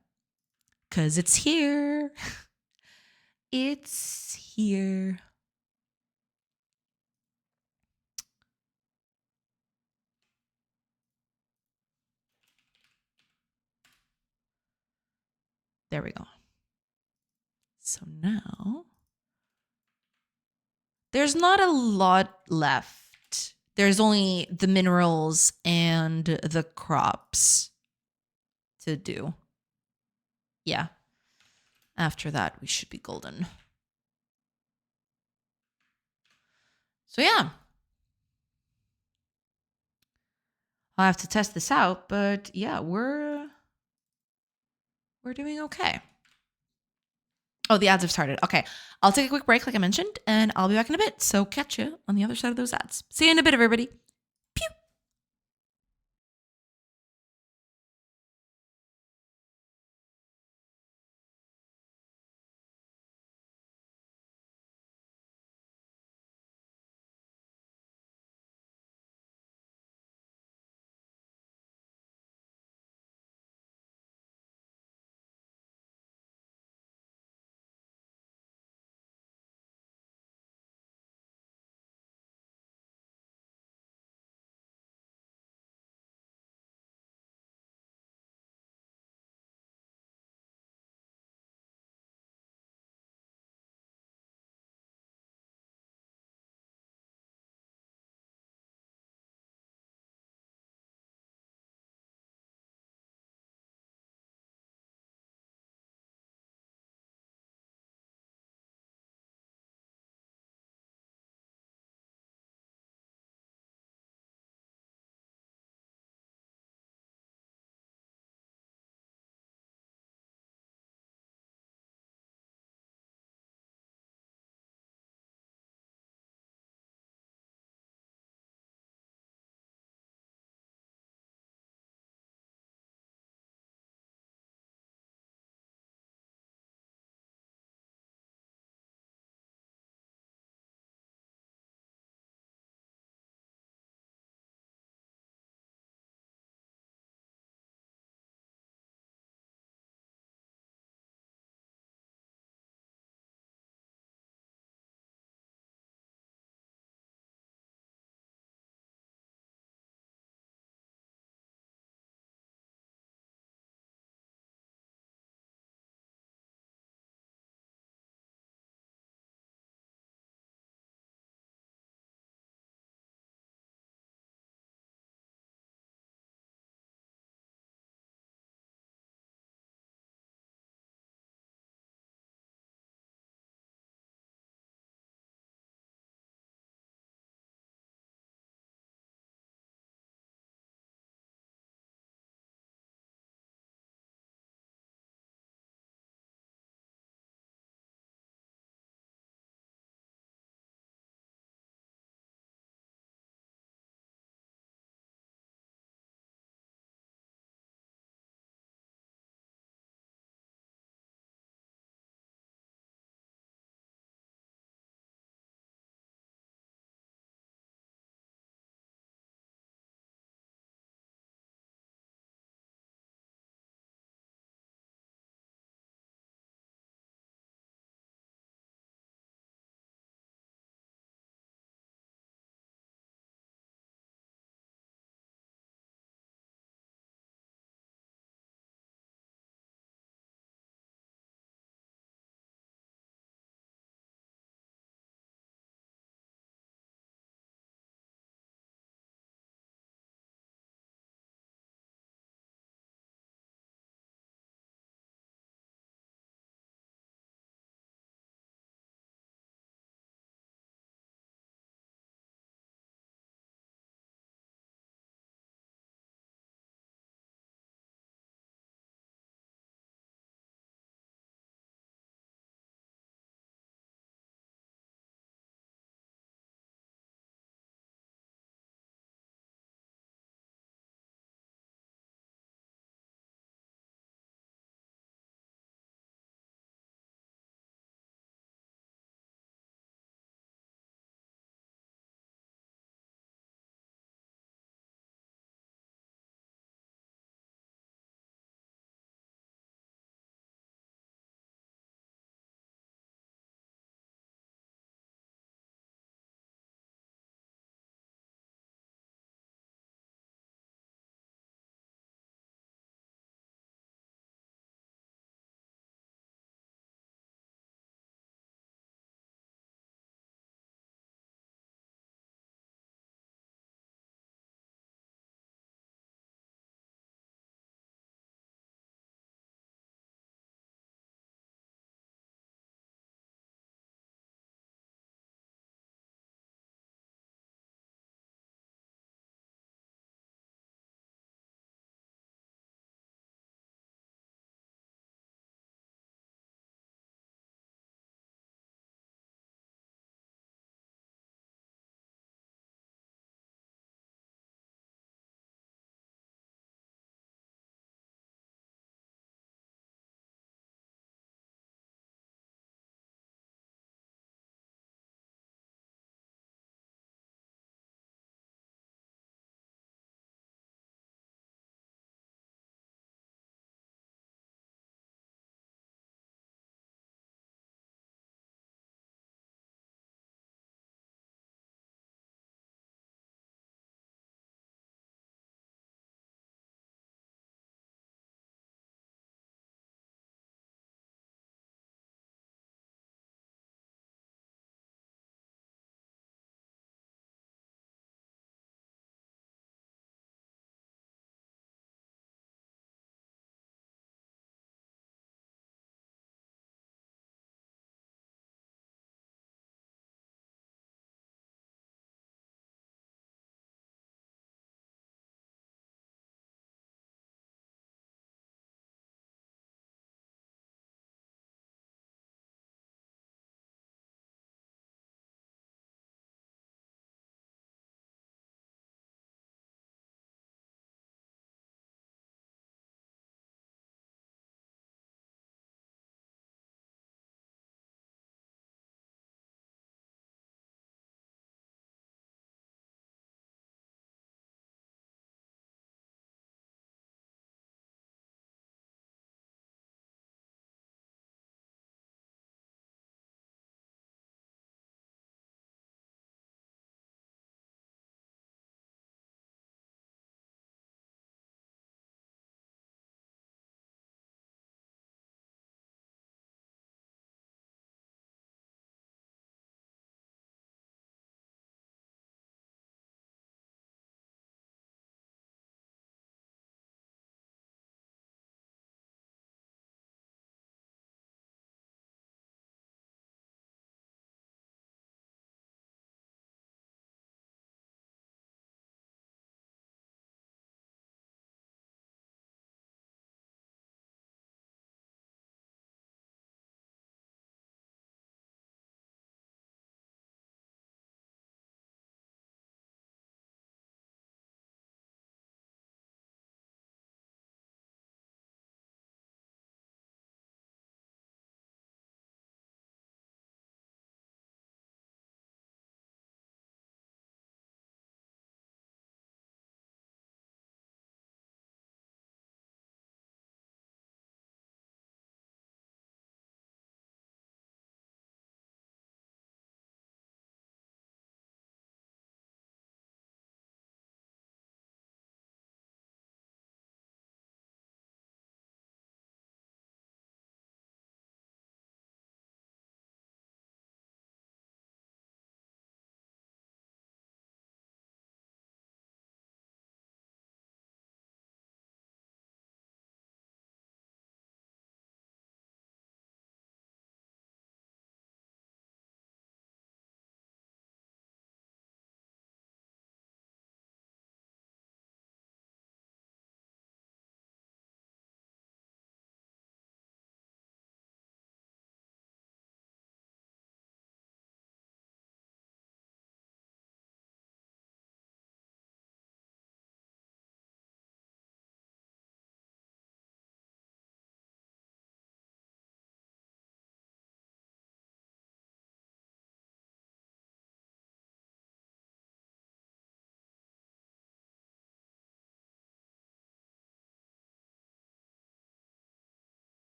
Because it's here. It's here. There we go. So now there's not a lot left. There's only the minerals and the crops to do. Yeah. After that, we should be golden. So yeah. I'll have to test this out, but yeah, we're doing okay. Oh, the ads have started. Okay. I'll take a quick break, like I mentioned, and I'll be back in a bit. So catch you on the other side of those ads. See you in a bit, everybody.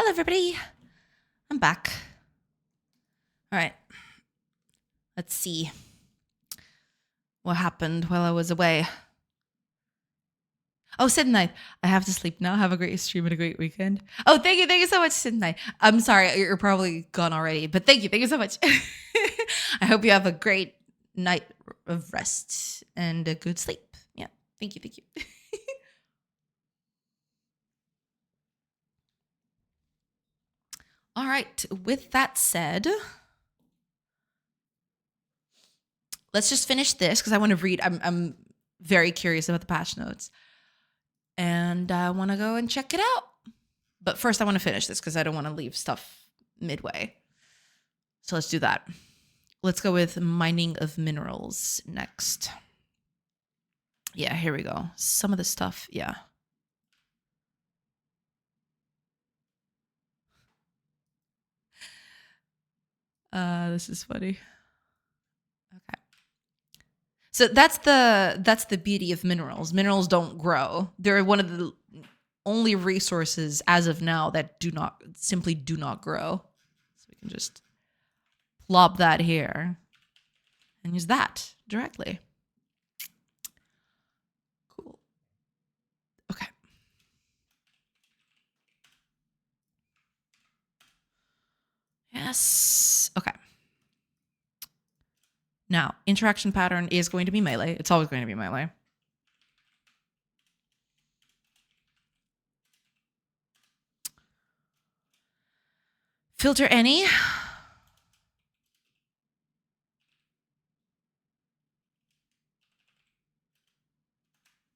Hello, everybody. I'm back. All right. Let's see what happened while I was away. Oh, Sid Night. I have to sleep now. Have a great stream and a great weekend. Oh, thank you so much, Sid Night. I'm sorry, you're probably gone already, but thank you so much. I hope you have a great night of rest and a good sleep. Yeah, thank you. All right. With that said, let's just finish this because I want to read. I'm very curious about the patch notes, and I want to go and check it out. But first, I want to finish this because I don't want to leave stuff midway. So let's do that. Let's go with mining of minerals next. Yeah, here we go. Some of the stuff, yeah. This is funny. Okay. So that's the beauty of minerals. Minerals don't grow. They're one of the only resources as of now that simply do not grow. So we can just plop that here and use that directly. Cool. Okay. Yes. Okay. Now, interaction pattern is going to be melee. It's always going to be melee. Filter any.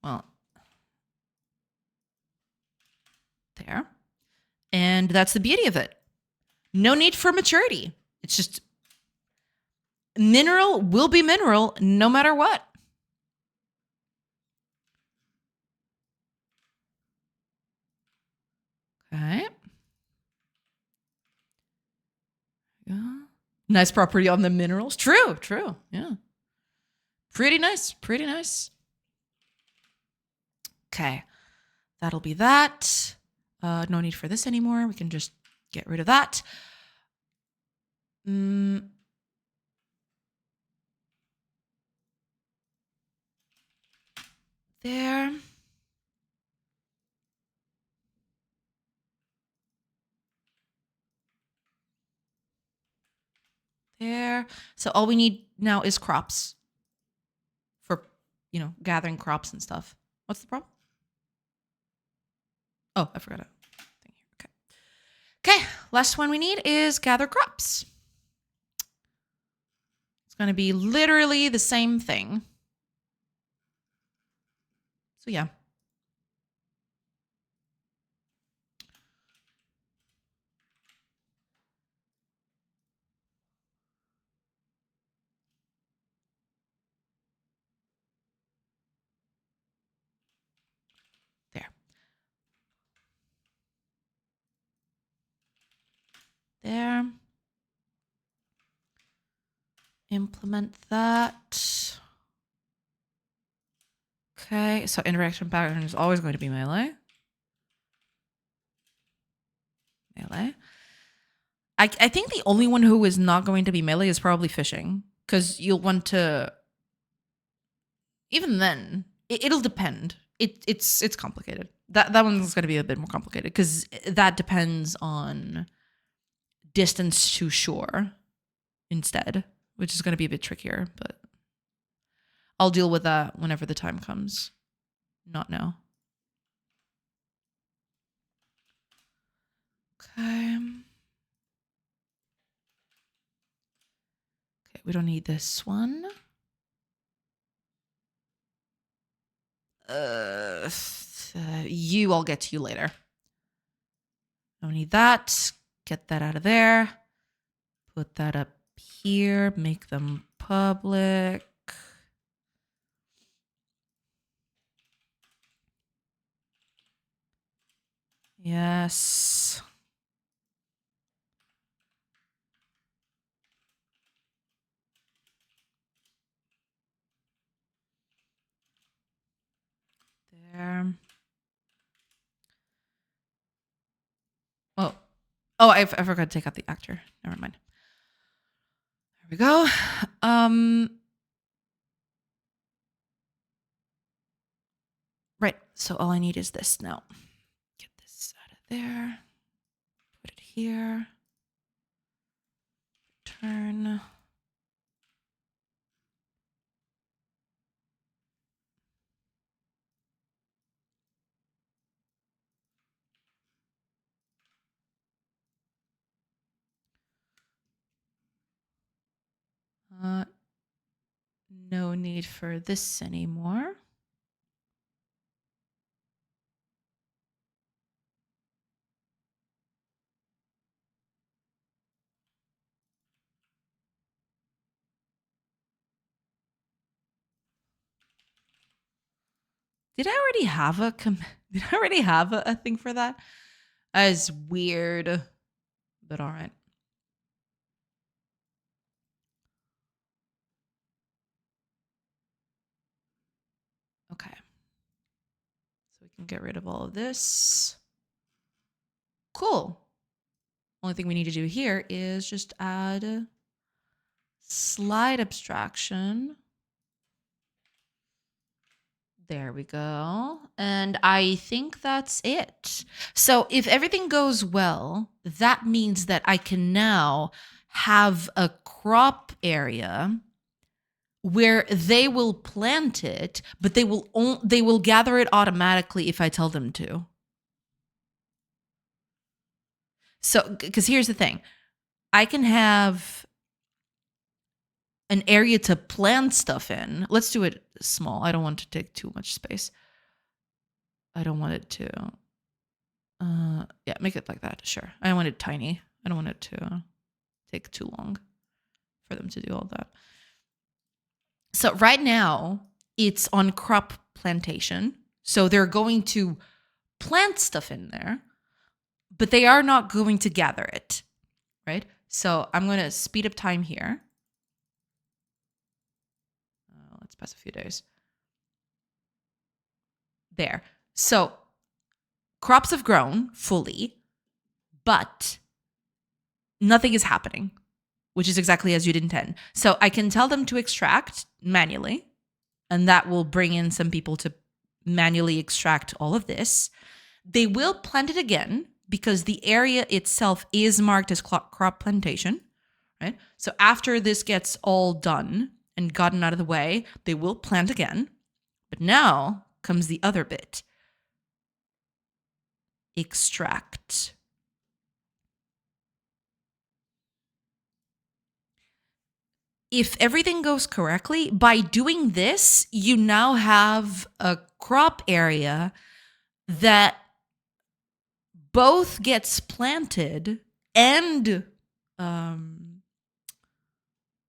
Well, there. And that's the beauty of it. No need for maturity. It's just mineral will be mineral no matter what. Okay. Yeah. Nice property on the minerals. True. Yeah. Pretty nice. Okay. That'll be that. No need for this anymore. We can just get rid of that. There. There. So all we need now is crops for, gathering crops and stuff. What's the problem? Oh, I forgot it. Okay. Last one we need is gather crops. It's going to be literally the same thing. So yeah. There. Implement that. Okay, so interaction pattern is always going to be melee. I think the only one who is not going to be melee is probably fishing, because you'll want to. Even then, it'll depend. It's complicated. That one's going to be a bit more complicated because that depends on distance to shore instead, which is going to be a bit trickier, but I'll deal with that whenever the time comes. Not now. Okay. Okay, we don't need this one. I'll get to you later. Don't need that. Get that out of there. Put that up here. Make them public. Yes. There. Oh, Oh, I forgot to take out the actor. Never mind. There we go. Right. So all I need is this now. Get this out of there. Put it here. Turn. No need for this anymore. Did I already have a thing for that? That is weird, but all right. Okay. So we can get rid of all of this. Cool. Only thing we need to do here is just add slide abstraction. There we go. And I think that's it. So if everything goes well, that means that I can now have a crop area where they will plant it, but they will gather it automatically if I tell them to. So, because here's the thing. I can have an area to plant stuff in. Let's do it small. I don't want to take too much space. I don't want it to, yeah, make it like that. Sure. I don't want it tiny. I don't want it to take too long for them to do all that. So right now it's on crop plantation. So they're going to plant stuff in there, but they are not going to gather it, right? So I'm going to speed up time here. Let's pass a few days. There. So crops have grown fully, but nothing is happening, which is exactly as you'd intend. So I can tell them to extract manually, and that will bring in some people to manually extract all of this. They will plant it again because the area itself is marked as crop plantation, right? So after this gets all done and gotten out of the way, they will plant again. But now comes the other bit. Extract. If everything goes correctly, by doing this, you now have a crop area that both gets planted and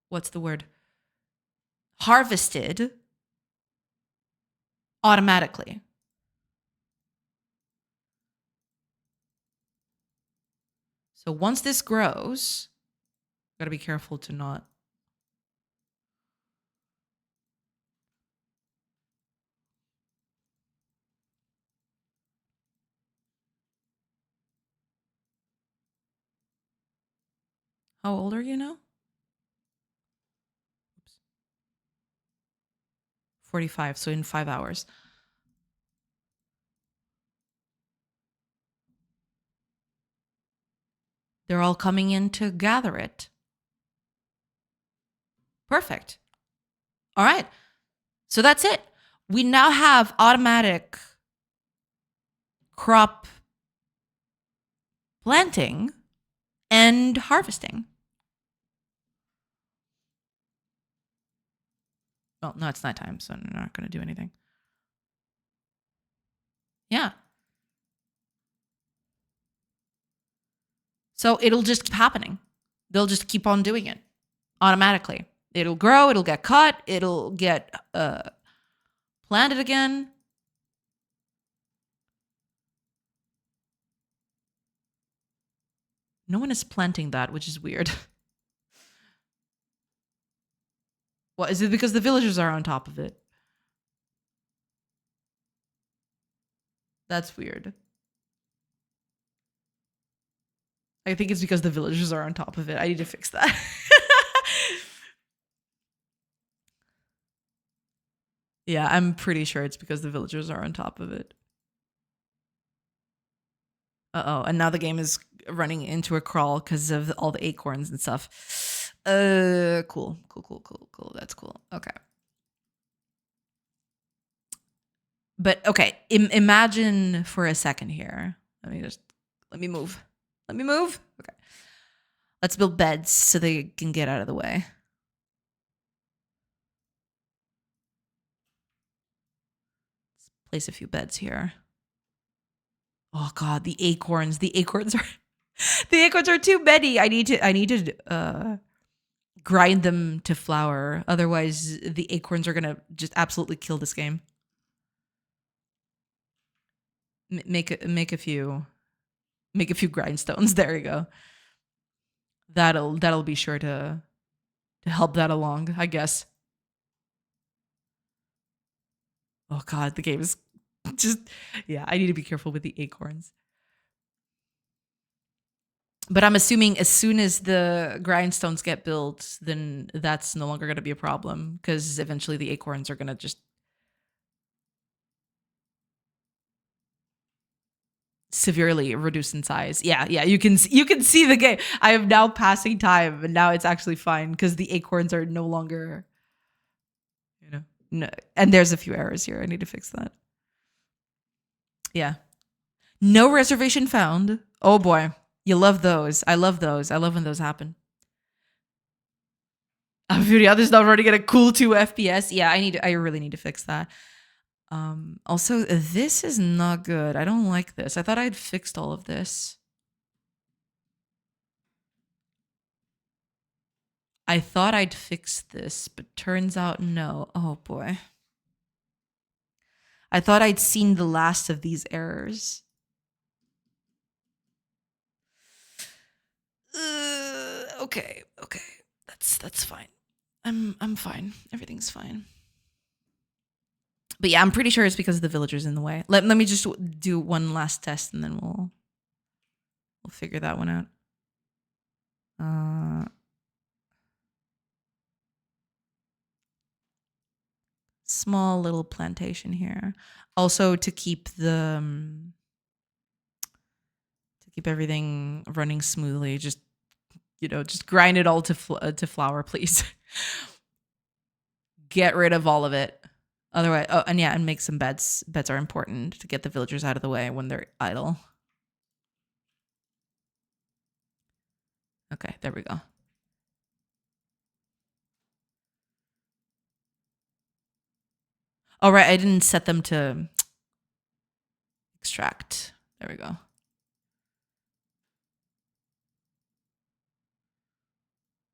what's the word? Harvested automatically. So once this grows, gotta be careful to not. How old are you now? 45, so in 5 hours. They're all coming in to gather it. Perfect. All right. So that's it. We now have automatic crop planting and harvesting. Well, no, it's nighttime, so I'm not going to do anything. Yeah. So it'll just keep happening. They'll just keep on doing it automatically. It'll grow, it'll get cut, it'll get planted again. No one is planting that, which is weird. What, is it because the villagers are on top of it? That's weird. I think it's because the villagers are on top of it. I need to fix that. Yeah, I'm pretty sure it's because the villagers are on top of it. Uh-oh, and now the game is running into a crawl because of all the acorns and stuff. Cool. That's cool. Okay. But okay, imagine for a second here. Let me move. Okay. Let's build beds so they can get out of the way. Let's place a few beds here. Oh god, the acorns. The acorns are too many. I need to grind them to flour. Otherwise, the acorns are gonna just absolutely kill this game. Make a few grindstones. There you go. That'll be sure to help that along, I guess. Oh god, the game is just, yeah, I need to be careful with the acorns. But I'm assuming as soon as the grindstones get built, then that's no longer going to be a problem because eventually the acorns are going to just severely reduce in size. Yeah, you can see the game. I am now passing time, and now it's actually fine because the acorns are no longer, no. And there's a few errors here. I need to fix that. Yeah, no reservation found. Oh boy, you love those. I love those. I love when those happen. The other's not running at a cool 2 FPS. Yeah, I really need to fix that. Also, this is not good. I don't like this. I thought I'd fixed all of this. I thought I'd fix this, but turns out no. Oh boy. I thought I'd seen the last of these errors. Okay. That's fine. I'm fine. Everything's fine. But yeah, I'm pretty sure it's because the villagers in the way. Let me just do one last test and then we'll figure that one out. Small little plantation here. Also to keep everything running smoothly, just grind it all to flour, please. Get rid of all of it. Otherwise, and make some beds. Beds are important to get the villagers out of the way when they're idle. Okay, there we go. All right, I didn't set them to extract. There we go.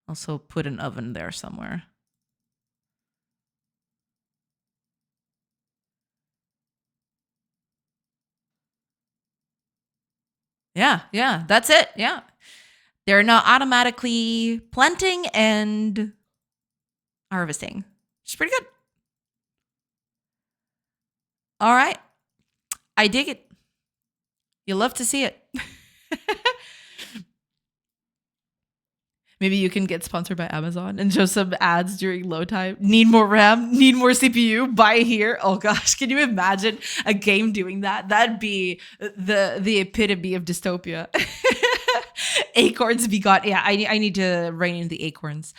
Also put an oven there somewhere. Yeah, that's it. Yeah. They're now automatically planting and harvesting. Which is pretty good. All right. I dig it. You love to see it. Maybe you can get sponsored by Amazon and show some ads during load time. Need more RAM, need more CPU, buy here. Oh gosh, can you imagine a game doing that? That'd be the epitome of dystopia. Acorns begot. Yeah, I need to rein in the acorns.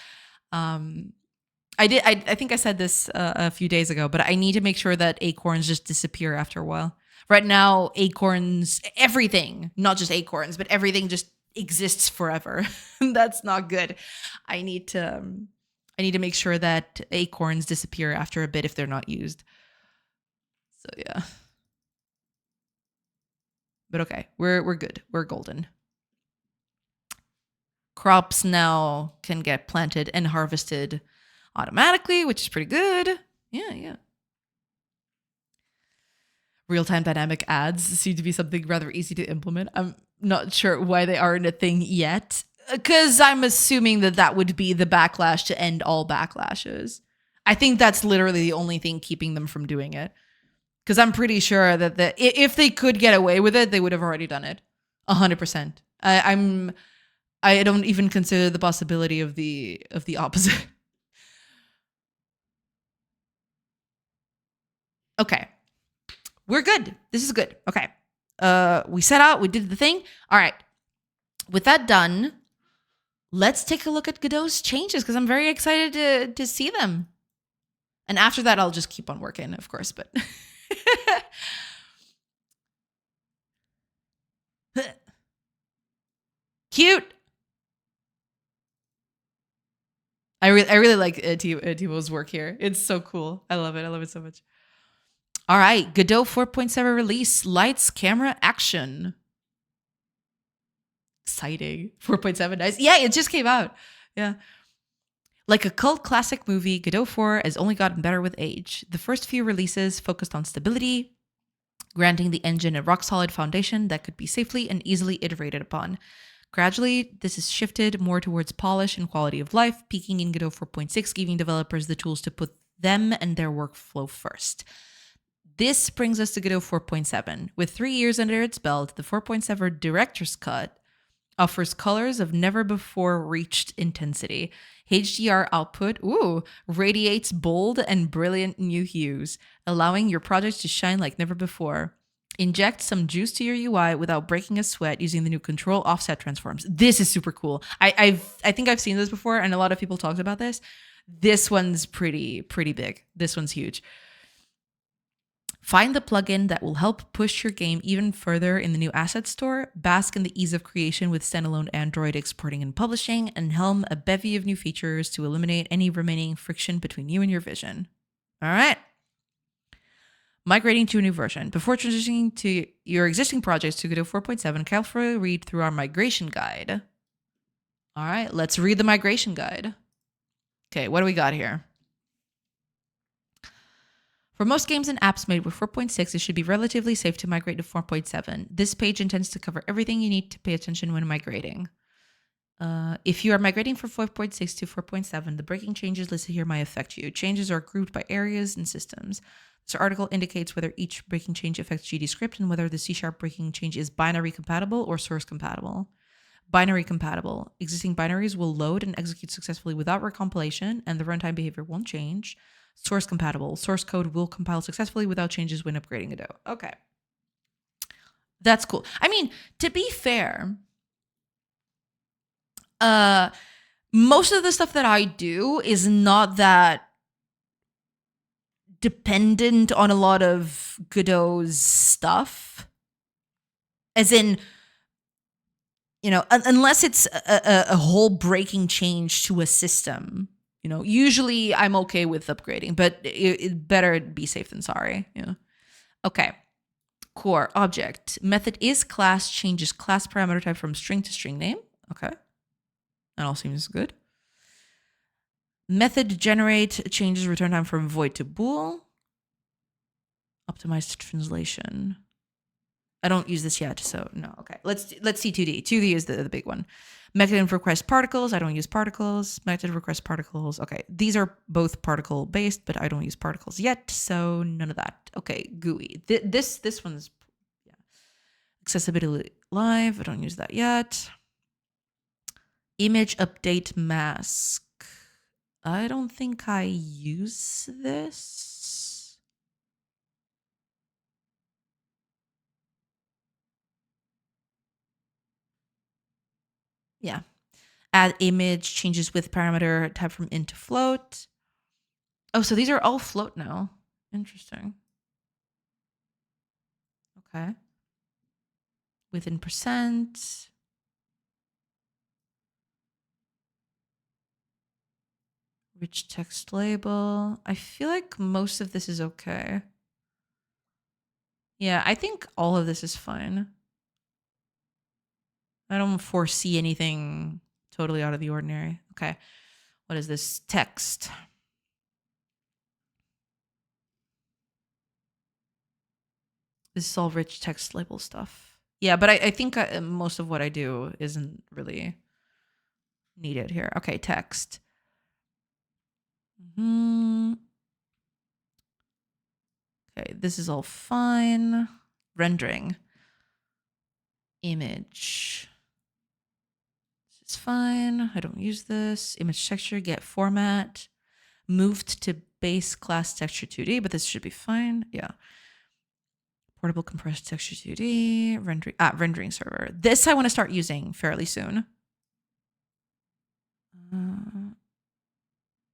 I think I said this a few days ago, but I need to make sure that acorns just disappear after a while. Right now, acorns, everything, not just acorns, but everything just exists forever. That's not good. I need to make sure that acorns disappear after a bit if they're not used. So yeah. But okay, we're good. We're golden. Crops now can get planted and harvested automatically, which is pretty good. Yeah. Real-time dynamic ads seem to be something rather easy to implement. I'm not sure why they aren't a thing yet, because I'm assuming that would be the backlash to end all backlashes. I think that's literally the only thing keeping them from doing it, because I'm pretty sure that if they could get away with it, they would have already done it. 100%. I I don't even consider the possibility of the opposite. Okay. We're good. This is good. Okay. We set out, we did the thing. All right. With that done, let's take a look at Godot's changes because I'm very excited to see them. And after that, I'll just keep on working, of course, but cute. I really like Thibaut's work here. It's so cool. I love it. I love it so much. All right, Godot 4.7 release, lights, camera, action. Exciting. 4.7, nice. Yeah, it just came out. Yeah. Like a cult classic movie, Godot 4 has only gotten better with age. The first few releases focused on stability, granting the engine a rock-solid foundation that could be safely and easily iterated upon. Gradually, this has shifted more towards polish and quality of life, peaking in Godot 4.6, giving developers the tools to put them and their workflow first. This brings us to Godot 4.7. With 3 years under its belt, the 4.7 Director's Cut offers colors of never before reached intensity. HDR output, radiates bold and brilliant new hues, allowing your project to shine like never before. Inject some juice to your UI without breaking a sweat using the new control offset transforms. This is super cool. I think I've seen this before, and a lot of people talked about this. This one's pretty big. This one's huge. Find the plugin that will help push your game even further in the new asset store, bask in the ease of creation with standalone Android exporting and publishing, and helm a bevy of new features to eliminate any remaining friction between you and your vision. All right. Migrating to a new version. Before transitioning to your existing projects to Godot 4.7, carefully read through our migration guide. All right, let's read the migration guide. Okay, what do we got here? For most games and apps made with 4.6, it should be relatively safe to migrate to 4.7. This page intends to cover everything you need to pay attention when migrating. If you are migrating from 4.6 to 4.7, the breaking changes listed here might affect you. Changes are grouped by areas and systems. This article indicates whether each breaking change affects GDScript and whether the C# breaking change is binary compatible or source compatible. Binary compatible. Existing binaries will load and execute successfully without recompilation, and the runtime behavior won't change. Source compatible. Source code will compile successfully without changes when upgrading Godot. Okay. That's cool. I mean, to be fair, most of the stuff that I do is not that dependent on a lot of Godot's stuff. As in, you know, unless it's a whole breaking change to a system. You know, usually I'm okay with upgrading, but it better be safe than sorry. Yeah. Okay. Core object method is class changes class parameter type from string to string name. Okay. That all seems good. Method generate changes return time from void to bool. Optimized translation. I don't use this yet, so no. Okay. Let's see 2D. 2D is the big one. Method request particles. I don't use particles. Method request particles. Okay. These are both particle based, but I don't use particles yet, so none of that. Okay. GUI. This one's accessibility live. I don't use that yet. Image update mask. I don't think I use this. Yeah. Add image changes with parameter type from int to float. Oh, so these are all float now. Interesting. Okay. Within percent. Rich text label. I feel like most of this is okay. Yeah, I think all of this is fine. I don't foresee anything totally out of the ordinary. Okay. What is this? Text. This is all rich text label stuff. Yeah, but I think most of what I do isn't really needed here. Okay, text. Okay, this is all fine. Rendering. Image. It's fine. I don't use this. Image texture, get format. Moved to base class texture 2D, but this should be fine. Yeah. Portable compressed texture 2D. Rendering server. This I want to start using fairly soon.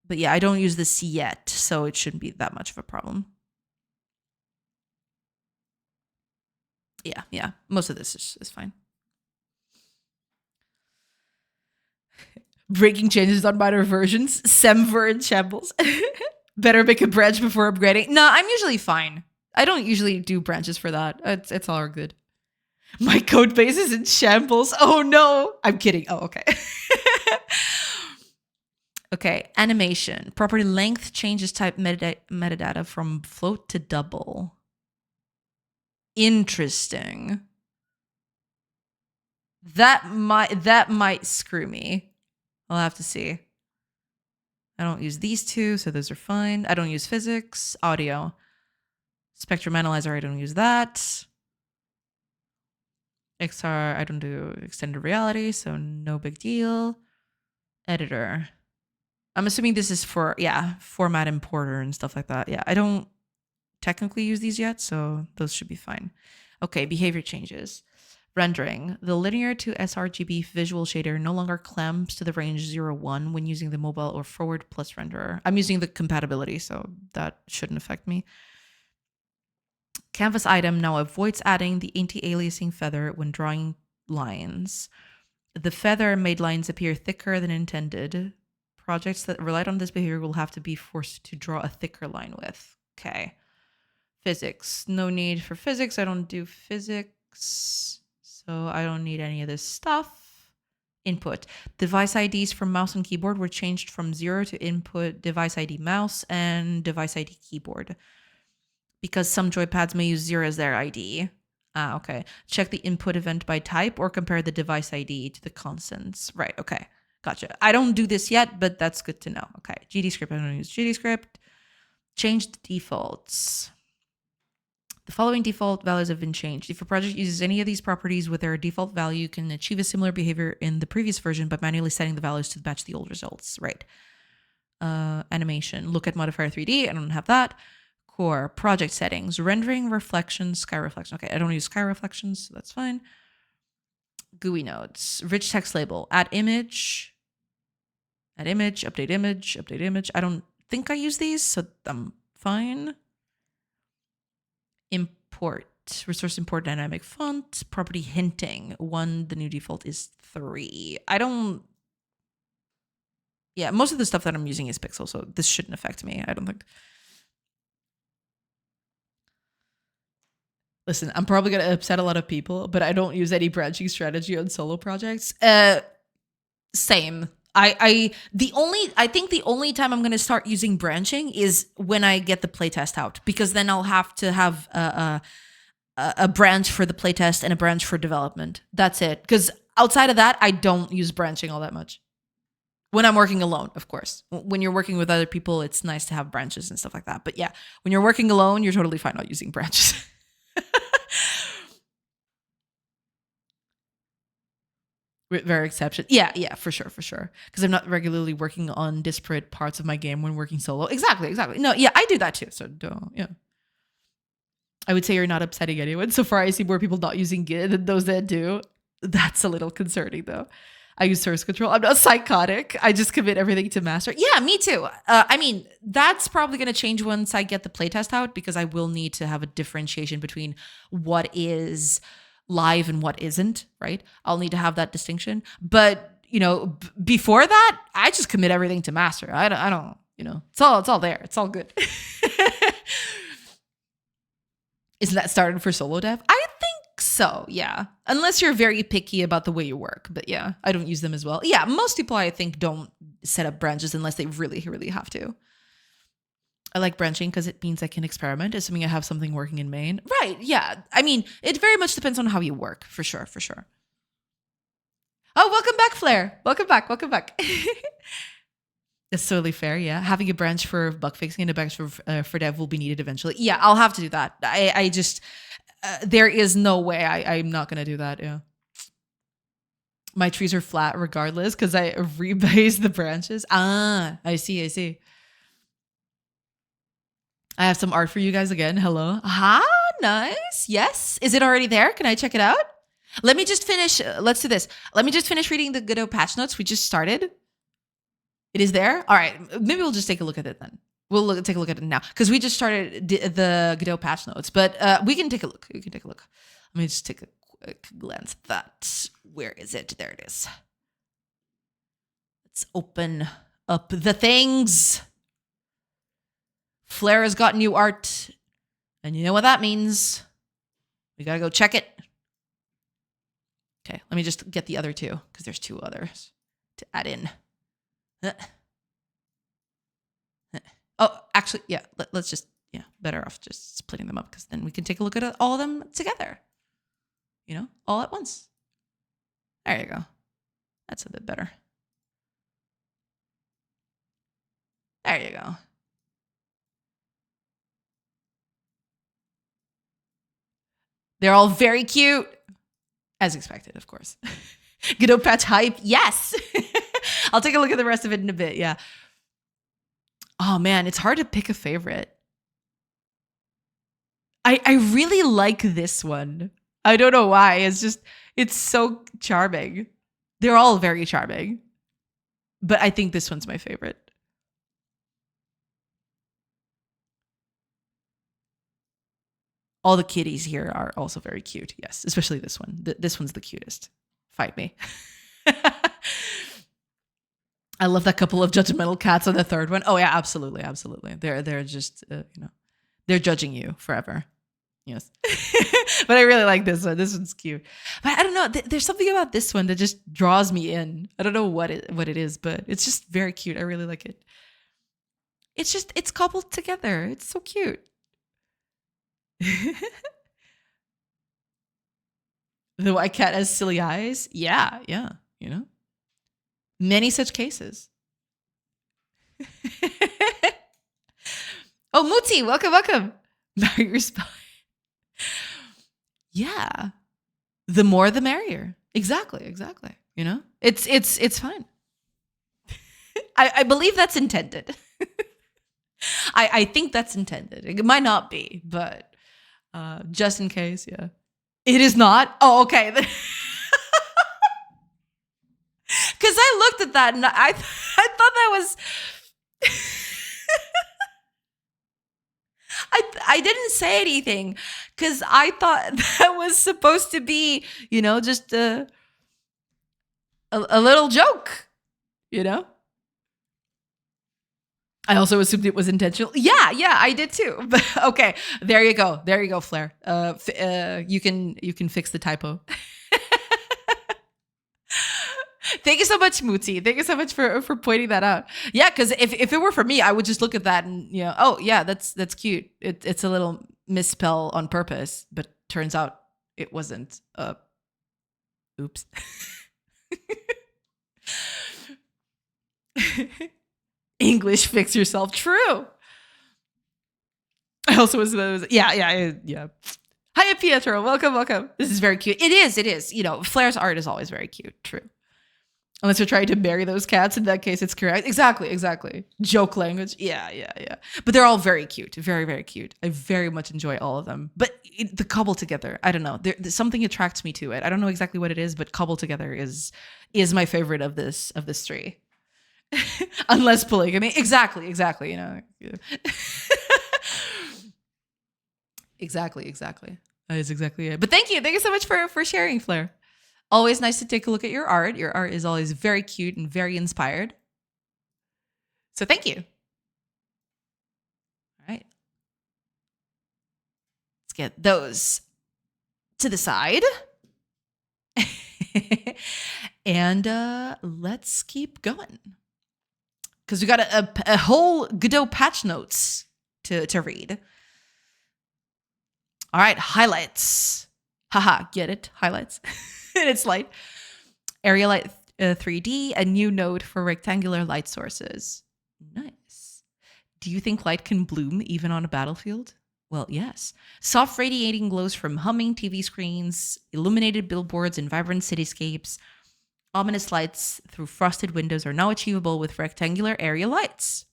But yeah, I don't use this yet, so it shouldn't be that much of a problem. Yeah. Most of this is fine. Breaking changes on minor versions. Semver and shambles. Better make a branch before upgrading. No, I'm usually fine. I don't usually do branches for that. It's all good. My code base is in shambles. Oh no. I'm kidding. Oh, okay. Okay, animation. Property length changes type metadata from float to double. Interesting. That might screw me. I'll have to see. I don't use these two, so those are fine. I don't use physics. Audio. Spectrum analyzer, I don't use that. XR, I don't do extended reality, so no big deal. Editor. I'm assuming this is for, format importer and stuff like that. Yeah, I don't technically use these yet, so those should be fine. Okay, behavior changes. Rendering. The linear to sRGB visual shader no longer clamps to the range 0, 1 when using the mobile or forward plus renderer. I'm using the compatibility, so that shouldn't affect me. Canvas item now avoids adding the anti-aliasing feather when drawing lines. The feather made lines appear thicker than intended. Projects that relied on this behavior will have to be forced to draw a thicker line with. Okay. Physics. No need for physics. I don't do physics, so I don't need any of this stuff. Input. Device IDs for mouse and keyboard were changed from 0 to input device ID mouse and device ID keyboard, because some joypads may use 0 as their ID. Okay. Check the input event by type or compare the device ID to the constants. Right, okay. Gotcha. I don't do this yet, but that's good to know. Okay. GDScript, I don't use GDScript. Change the defaults. The following default values have been changed. If a project uses any of these properties with their default value, you can achieve a similar behavior in the previous version by manually setting the values to match the old results. Right. Animation. Look at modifier 3D. I don't have that. Core. Project settings. Rendering, reflections, sky reflection. Okay, I don't use sky reflections, so that's fine. GUI nodes. Rich text label. Add image. Add image. Update image. Update image. I don't think I use these, so I'm fine. Import. Resource import dynamic font. Property hinting. 1, the new default is 3. I don't... Yeah, most of the stuff that I'm using is pixel, so this shouldn't affect me, I don't think. Listen, I'm probably going to upset a lot of people, but I don't use any branching strategy on solo projects. Same. I think the only time I'm going to start using branching is when I get the playtest out, because then I'll have to have a branch for the playtest and a branch for development. That's it. Because outside of that, I don't use branching all that much. When I'm working alone, of course. When you're working with other people, it's nice to have branches and stuff like that. But yeah, when you're working alone, you're totally fine not using branches. Rare exception. Yeah, for sure. Because I'm not regularly working on disparate parts of my game when working solo. Exactly. No, yeah, I do that too. So don't, yeah. I would say you're not upsetting anyone. So far, I see more people not using Git than those that do. That's a little concerning, though. I use source control. I'm not psychotic. I just commit everything to master. Yeah, me too. I mean, that's probably going to change once I get the playtest out, because I will need to have a differentiation between what is live and what isn't, right? I'll need to have that distinction. But, before that, I just commit everything to master. I don't, it's all there. It's all good. Isn't that started for solo dev? I think so, yeah. Unless you're very picky about the way you work. But yeah, I don't use them as well. Yeah, most people, I think, don't set up branches unless they really, really have to. I like branching because it means I can experiment, assuming I have something working in main. Right, yeah. I mean, it very much depends on how you work, for sure. Oh, welcome back, Flair. Welcome back. That's totally fair, yeah. Having a branch for bug fixing and a branch for dev will be needed eventually. Yeah, I'll have to do that. I just, there is no way I'm not going to do that, yeah. My trees are flat regardless because I rebase the branches. Ah, I see. I have some art for you guys again. Hello. Ah, nice. Yes. Is it already there? Can I check it out? Let me just finish. Let's do this. Let me just finish reading the Godot patch notes. We just started. It is there? All right. Maybe we'll just take a look at it then. We'll take a look at it now because we just started the Godot patch notes. But we can take a look. Let me just take a quick glance at that. Where is it? There it is. Let's open up the things. Flare has got new art. And you know what that means. We gotta go check it. Okay, let me just get the other two because there's two others to add in. Oh, actually, yeah, let's just, better off just splitting them up because then we can take a look at all of them together. All at once. There you go. That's a bit better. There you go. They're all very cute. As expected, of course. Godot patch hype. Yes. I'll take a look at the rest of it in a bit. Yeah. Oh, man. It's hard to pick a favorite. I really like this one. I don't know why. It's so charming. They're all very charming. But I think this one's my favorite. All the kitties here are also very cute. Yes, especially this one. This one's the cutest. Fight me. I love that couple of judgmental cats on the third one. Oh yeah, absolutely. They're just they're judging you forever. Yes. But I really like this one. This one's cute. But I don't know. There's something about this one that just draws me in. I don't know what it is, but it's just very cute. I really like it. It's coupled together. It's so cute. The white cat has silly eyes. Yeah. Many such cases. Oh, Muti, welcome. Marry your spine. Yeah. The more the merrier. Exactly. It's fine. I believe that's intended. I think that's intended. It might not be, but just in case, yeah. It is not? Oh, okay. Because I looked at that and I thought that was... I didn't say anything because I thought that was supposed to be, just a little joke, I also assumed it was intentional. Yeah, I did too. But okay, there you go, Flare. You can fix the typo. Thank you so much, Muti. Thank you so much for pointing that out. Yeah, because if it were for me, I would just look at that and oh yeah, that's cute. It's a little misspell on purpose, but turns out it wasn't. Oops. English, fix yourself. True. I also was yeah. Hiya, Pietro. Welcome. This is very cute. It is. Flare's art is always very cute. True. Unless you're trying to marry those cats. In that case, it's correct. Exactly. Joke language. Yeah. But they're all very cute. Very, very cute. I very much enjoy all of them. But the cobble together, I don't know. There's something attracts me to it. I don't know exactly what it is, but cobble together is my favorite of this tree. Unless polygamy. Exactly. Exactly. That is exactly it. But thank you so much for sharing, Flare. Always nice to take a look at your art. Your art is always very cute and very inspired. So thank you. All right. Let's get those to the side. And let's keep going. Because we got a whole Godot patch notes to read. All right, highlights. Haha, get it? Highlights. And it's light. Area light 3D, a new node for rectangular light sources. Nice. Do you think light can bloom even on a battlefield? Well, yes. Soft radiating glows from humming TV screens, illuminated billboards, and vibrant cityscapes. Ominous lights through frosted windows are now achievable with rectangular area lights.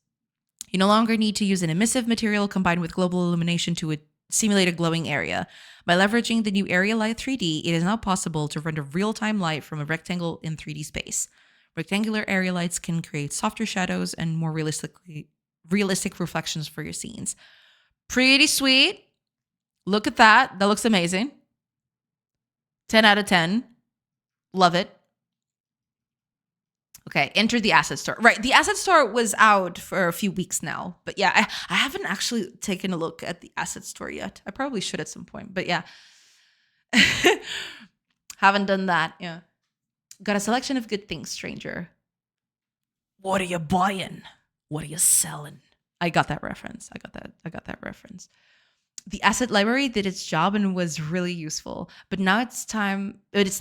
You no longer need to use an emissive material combined with global illumination to simulate a glowing area. By leveraging the new Area Light 3D, it is now possible to render real-time light from a rectangle in 3D space. Rectangular area lights can create softer shadows and more realistic reflections for your scenes. Pretty sweet. Look at that. That looks amazing. 10 out of 10. Love it. Okay, enter the asset store. Right, the asset store was out for a few weeks now. But yeah, I haven't actually taken a look at the asset store yet. I probably should at some point. But yeah, haven't done that. Yeah. Got a selection of good things, stranger. What are you buying? What are you selling? I got that reference. I got that reference. The asset library did its job and was really useful, but now it's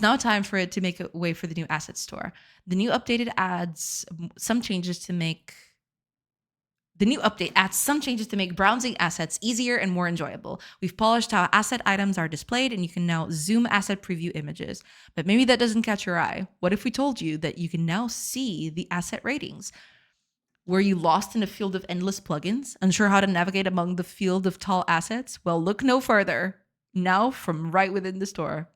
now time for it to make a way for the new asset store. The new update adds some changes to make browsing assets easier and more enjoyable. We've polished how asset items are displayed, and you can now zoom asset preview images. But maybe that doesn't catch your eye. What if we told you that you can now see the asset ratings? Were you lost in a field of endless plugins, unsure how to navigate among the field of tall assets? Well, look no further. Now from right within the store.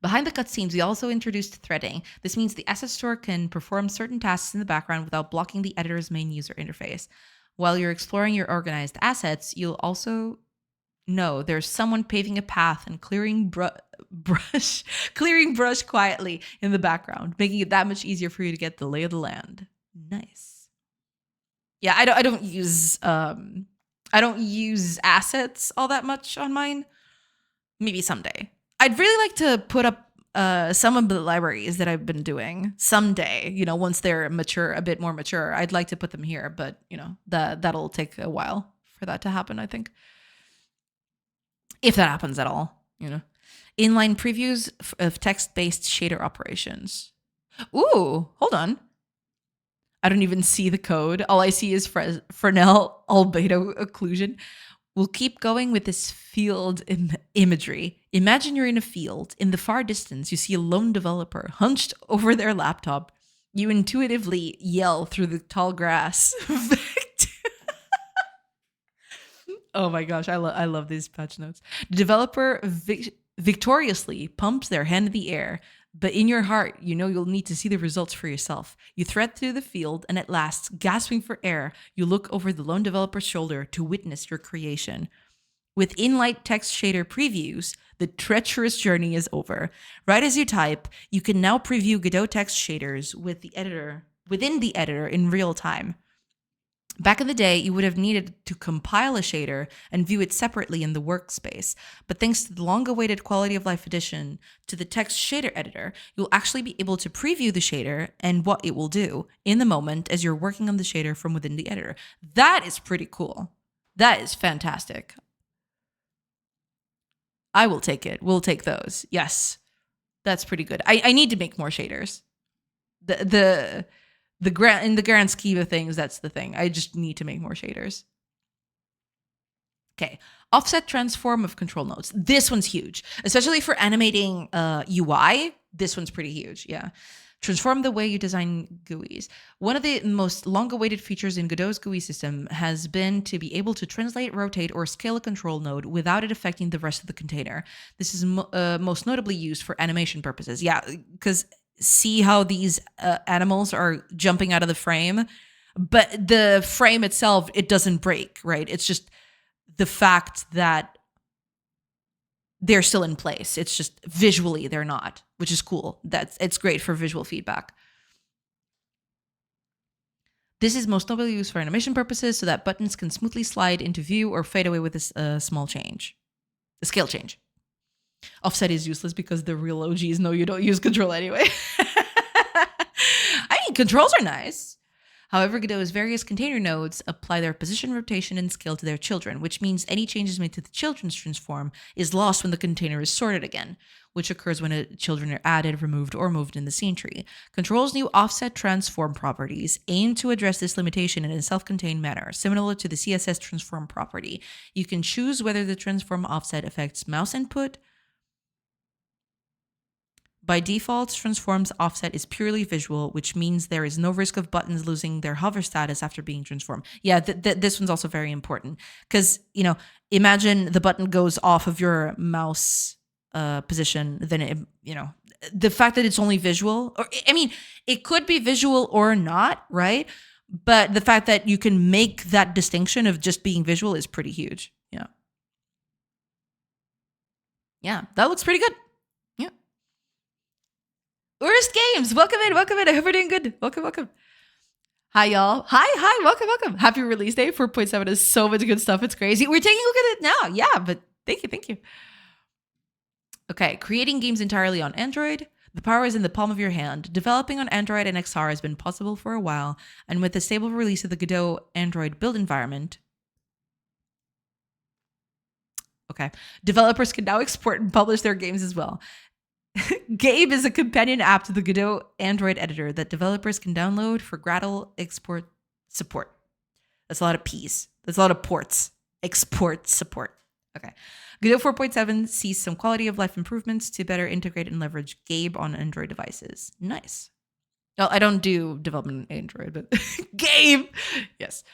Behind the cutscenes, we also introduced threading. This means the asset store can perform certain tasks in the background without blocking the editor's main user interface. While you're exploring your organized assets, you'll also know there's someone paving a path and clearing brush quietly in the background, making it that much easier for you to get the lay of the land. Nice. Yeah, I don't use assets all that much on mine. Maybe someday. I'd really like to put up some of the libraries that I've been doing someday, once they're a bit more mature. I'd like to put them here, but that'll take a while for that to happen, I think. If that happens at all, Inline previews of text-based shader operations. Ooh, hold on. I don't even see the code. All I see is Fresnel albedo occlusion. We'll keep going with this field imagery. Imagine you're in a field. In the far distance, you see a lone developer hunched over their laptop. You intuitively yell through the tall grass. Oh my gosh, I love these patch notes. The developer victoriously pumps their hand in the air, but in your heart, you'll need to see the results for yourself. You thread through the field, and at last, gasping for air, you look over the lone developer's shoulder to witness your creation. With in-light text shader previews, the treacherous journey is over. Right as you type, you can now preview Godot text shaders within the editor in real time. Back in the day, you would have needed to compile a shader and view it separately in the workspace. But thanks to the long-awaited quality of life addition to the text shader editor, you'll actually be able to preview the shader and what it will do in the moment as you're working on the shader from within the editor. That is pretty cool. That is fantastic. I will take it. We'll take those. Yes, that's pretty good. I need to make more shaders. In the grand scheme of things, that's the thing. I just need to make more shaders. Okay, offset transform of control nodes. This one's huge, especially for animating UI. This one's pretty huge, yeah. Transform the way you design GUIs. One of the most long-awaited features in Godot's GUI system has been to be able to translate, rotate, or scale a control node without it affecting the rest of the container. This is most notably used for animation purposes. Yeah, because see how these animals are jumping out of the frame, but the frame itself, it doesn't break, right? It's just the fact that they're still in place. It's just visually they're not, which is cool. It's great for visual feedback. This is most notably used for animation purposes so that buttons can smoothly slide into view or fade away with a small change, a scale change. Offset is useless because the real OGs know you don't use control anyway. I mean, controls are nice. However, Godot's various container nodes apply their position, rotation, and scale to their children, which means any changes made to the children's transform is lost when the container is sorted again, which occurs when children are added, removed, or moved in the scene tree. Control's new offset transform properties aim to address this limitation in a self-contained manner, similar to the CSS transform property. You can choose whether the transform offset affects mouse input, By default, transform's offset is purely visual, which means there is no risk of buttons losing their hover status after being transformed. Yeah, this one's also very important because, imagine the button goes off of your mouse position, then the fact that it's only visual, or I mean, it could be visual or not, right? But the fact that you can make that distinction of just being visual is pretty huge. Yeah. Yeah, that looks pretty good. Yeah. Worst Games, welcome in. I hope you're doing good. Welcome. Hi, y'all. Hi, welcome. Happy release day. 4.7 is so much good stuff. It's crazy. We're taking a look at it now. Yeah, but thank you. Okay, creating games entirely on Android. The power is in the palm of your hand. Developing on Android and XR has been possible for a while, and with the stable release of the Godot Android build environment, developers can now export and publish their games as well. Gabe is a companion app to the Godot Android editor that developers can download for Gradle export support. That's a lot of P's. That's a lot of ports. Export support. Okay. Godot 4.7 sees some quality of life improvements to better integrate and leverage Gabe on Android devices. Nice. Well, I don't do development in Android, but Gabe. Yes.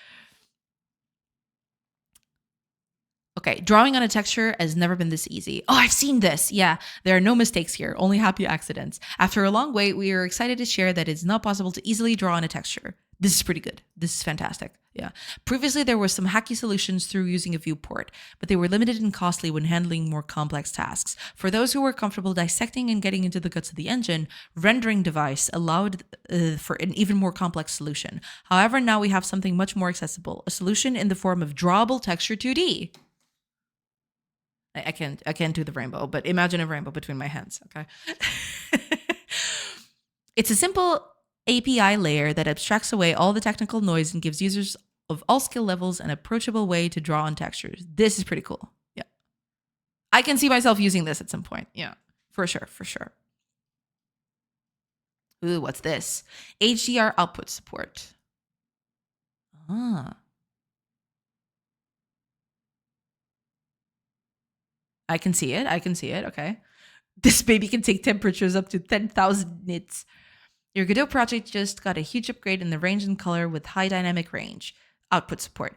Okay, drawing on a texture has never been this easy. Oh, I've seen this. Yeah, there are no mistakes here, only happy accidents. After a long wait, we are excited to share that it's not possible to easily draw on a texture. This is pretty good. This is fantastic. Yeah. Previously, there were some hacky solutions through using a viewport, but they were limited and costly when handling more complex tasks. For those who were comfortable dissecting and getting into the guts of the engine, rendering device allowed for an even more complex solution. However, now we have something much more accessible, a solution in the form of drawable texture 2D. I can't do the rainbow, but imagine a rainbow between my hands, okay? It's a simple API layer that abstracts away all the technical noise and gives users of all skill levels an approachable way to draw on textures. This is pretty cool. Yeah. I can see myself using this at some point. Yeah, for sure. Ooh, what's this? HDR output support. I can see it. Okay. This baby can take temperatures up to 10,000 nits. Your Godot project just got a huge upgrade in the range and color with high dynamic range. Output support.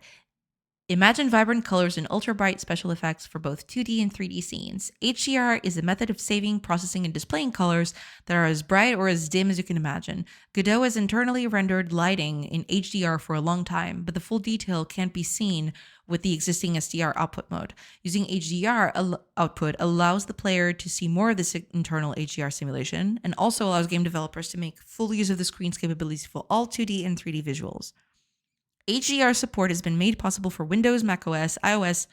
Imagine vibrant colors and ultra-bright special effects for both 2D and 3D scenes. HDR is a method of saving, processing, and displaying colors that are as bright or as dim as you can imagine. Godot has internally rendered lighting in HDR for a long time, but the full detail can't be seen with the existing SDR output mode. Using HDR output allows the player to see more of this internal HDR simulation, and also allows game developers to make full use of the screen's capabilities for all 2D and 3D visuals. HDR support has been made possible for Windows, macOS, iOS,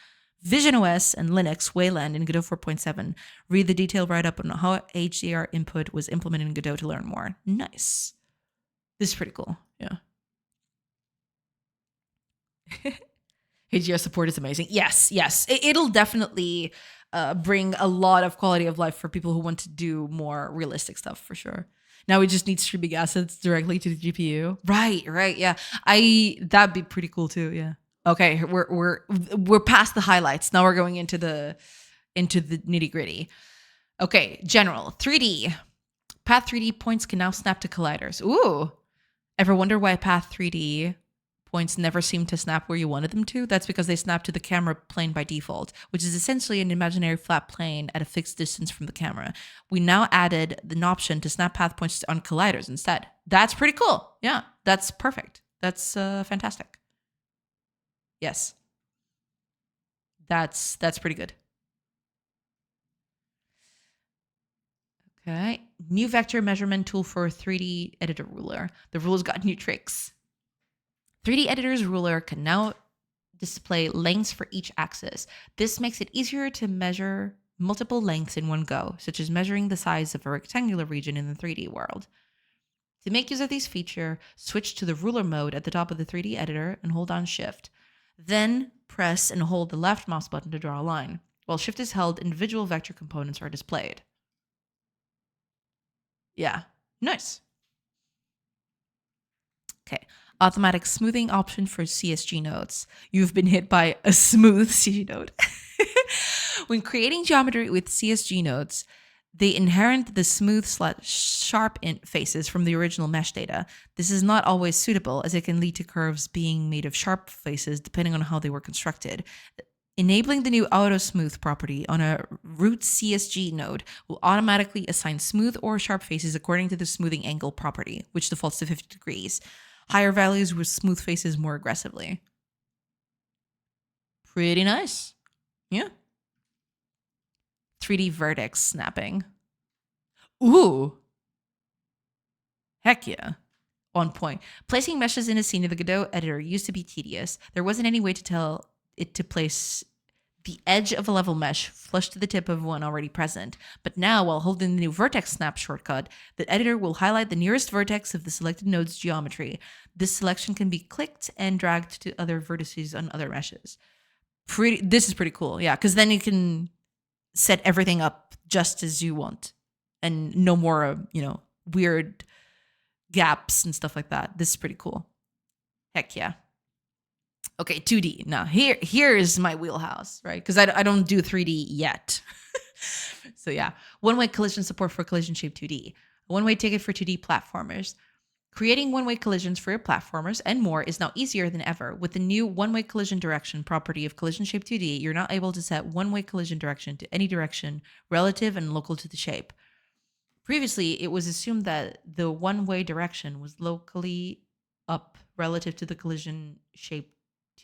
VisionOS, and Linux, Wayland, in Godot 4.7. Read the detailed write-up on how HDR input was implemented in Godot to learn more. Nice. This is pretty cool. Yeah. HDR support is amazing. Yes. It'll definitely bring a lot of quality of life for people who want to do more realistic stuff, for sure. Now we just need streaming assets directly to the GPU. Right. Yeah. That'd be pretty cool too. Yeah. Okay. We're past the highlights. Now we're going into the nitty gritty. Okay. General 3D. Path 3D points can now snap to colliders. Ooh. Ever wonder why Path 3D points never seem to snap where you wanted them to? That's because they snap to the camera plane by default, which is essentially an imaginary flat plane at a fixed distance from the camera. We now added an option to snap path points on colliders instead. That's pretty cool. Yeah, that's perfect. That's fantastic. Yes. That's pretty good. Okay. New vector measurement tool for 3D editor ruler. The rule's got new tricks. 3D Editor's ruler can now display lengths for each axis. This makes it easier to measure multiple lengths in one go, such as measuring the size of a rectangular region in the 3D world. To make use of this feature, switch to the ruler mode at the top of the 3D editor and hold down Shift. Then press and hold the left mouse button to draw a line. While Shift is held, individual vector components are displayed. Yeah, nice. Okay. Automatic smoothing option for CSG nodes. You've been hit by a smooth CG node. When creating geometry with CSG nodes, They inherit the smooth/sharp faces from the original mesh data. This is not always suitable, as it can lead to curves being made of sharp faces depending on how they were constructed. Enabling the new auto smooth property on a root CSG node will automatically assign smooth or sharp faces according to the smoothing angle property, which defaults to 50 degrees. Higher values will smooth faces more aggressively. Pretty nice. Yeah. 3D vertex snapping. Ooh. Heck yeah. On point. Placing meshes in a scene in the Godot editor used to be tedious. There wasn't any way to tell it to place the edge of a level mesh flush to the tip of one already present. But now, while holding the new vertex snap shortcut, the editor will highlight the nearest vertex of the selected node's geometry. This selection can be clicked and dragged to other vertices on other meshes. This is pretty cool, yeah, because then you can set everything up just as you want and no more, weird gaps and stuff like that. This is pretty cool. Heck yeah. Okay, 2D. Now here is my wheelhouse, right? Because I don't do 3D yet. So yeah, one-way collision support for collision shape 2D. A one-way ticket for 2D platformers. Creating one-way collisions for your platformers and more is now easier than ever. With the new one-way collision direction property of collision shape 2D, you're now able to set one-way collision direction to any direction relative and local to the shape. Previously, it was assumed that the one-way direction was locally up relative to the collision shape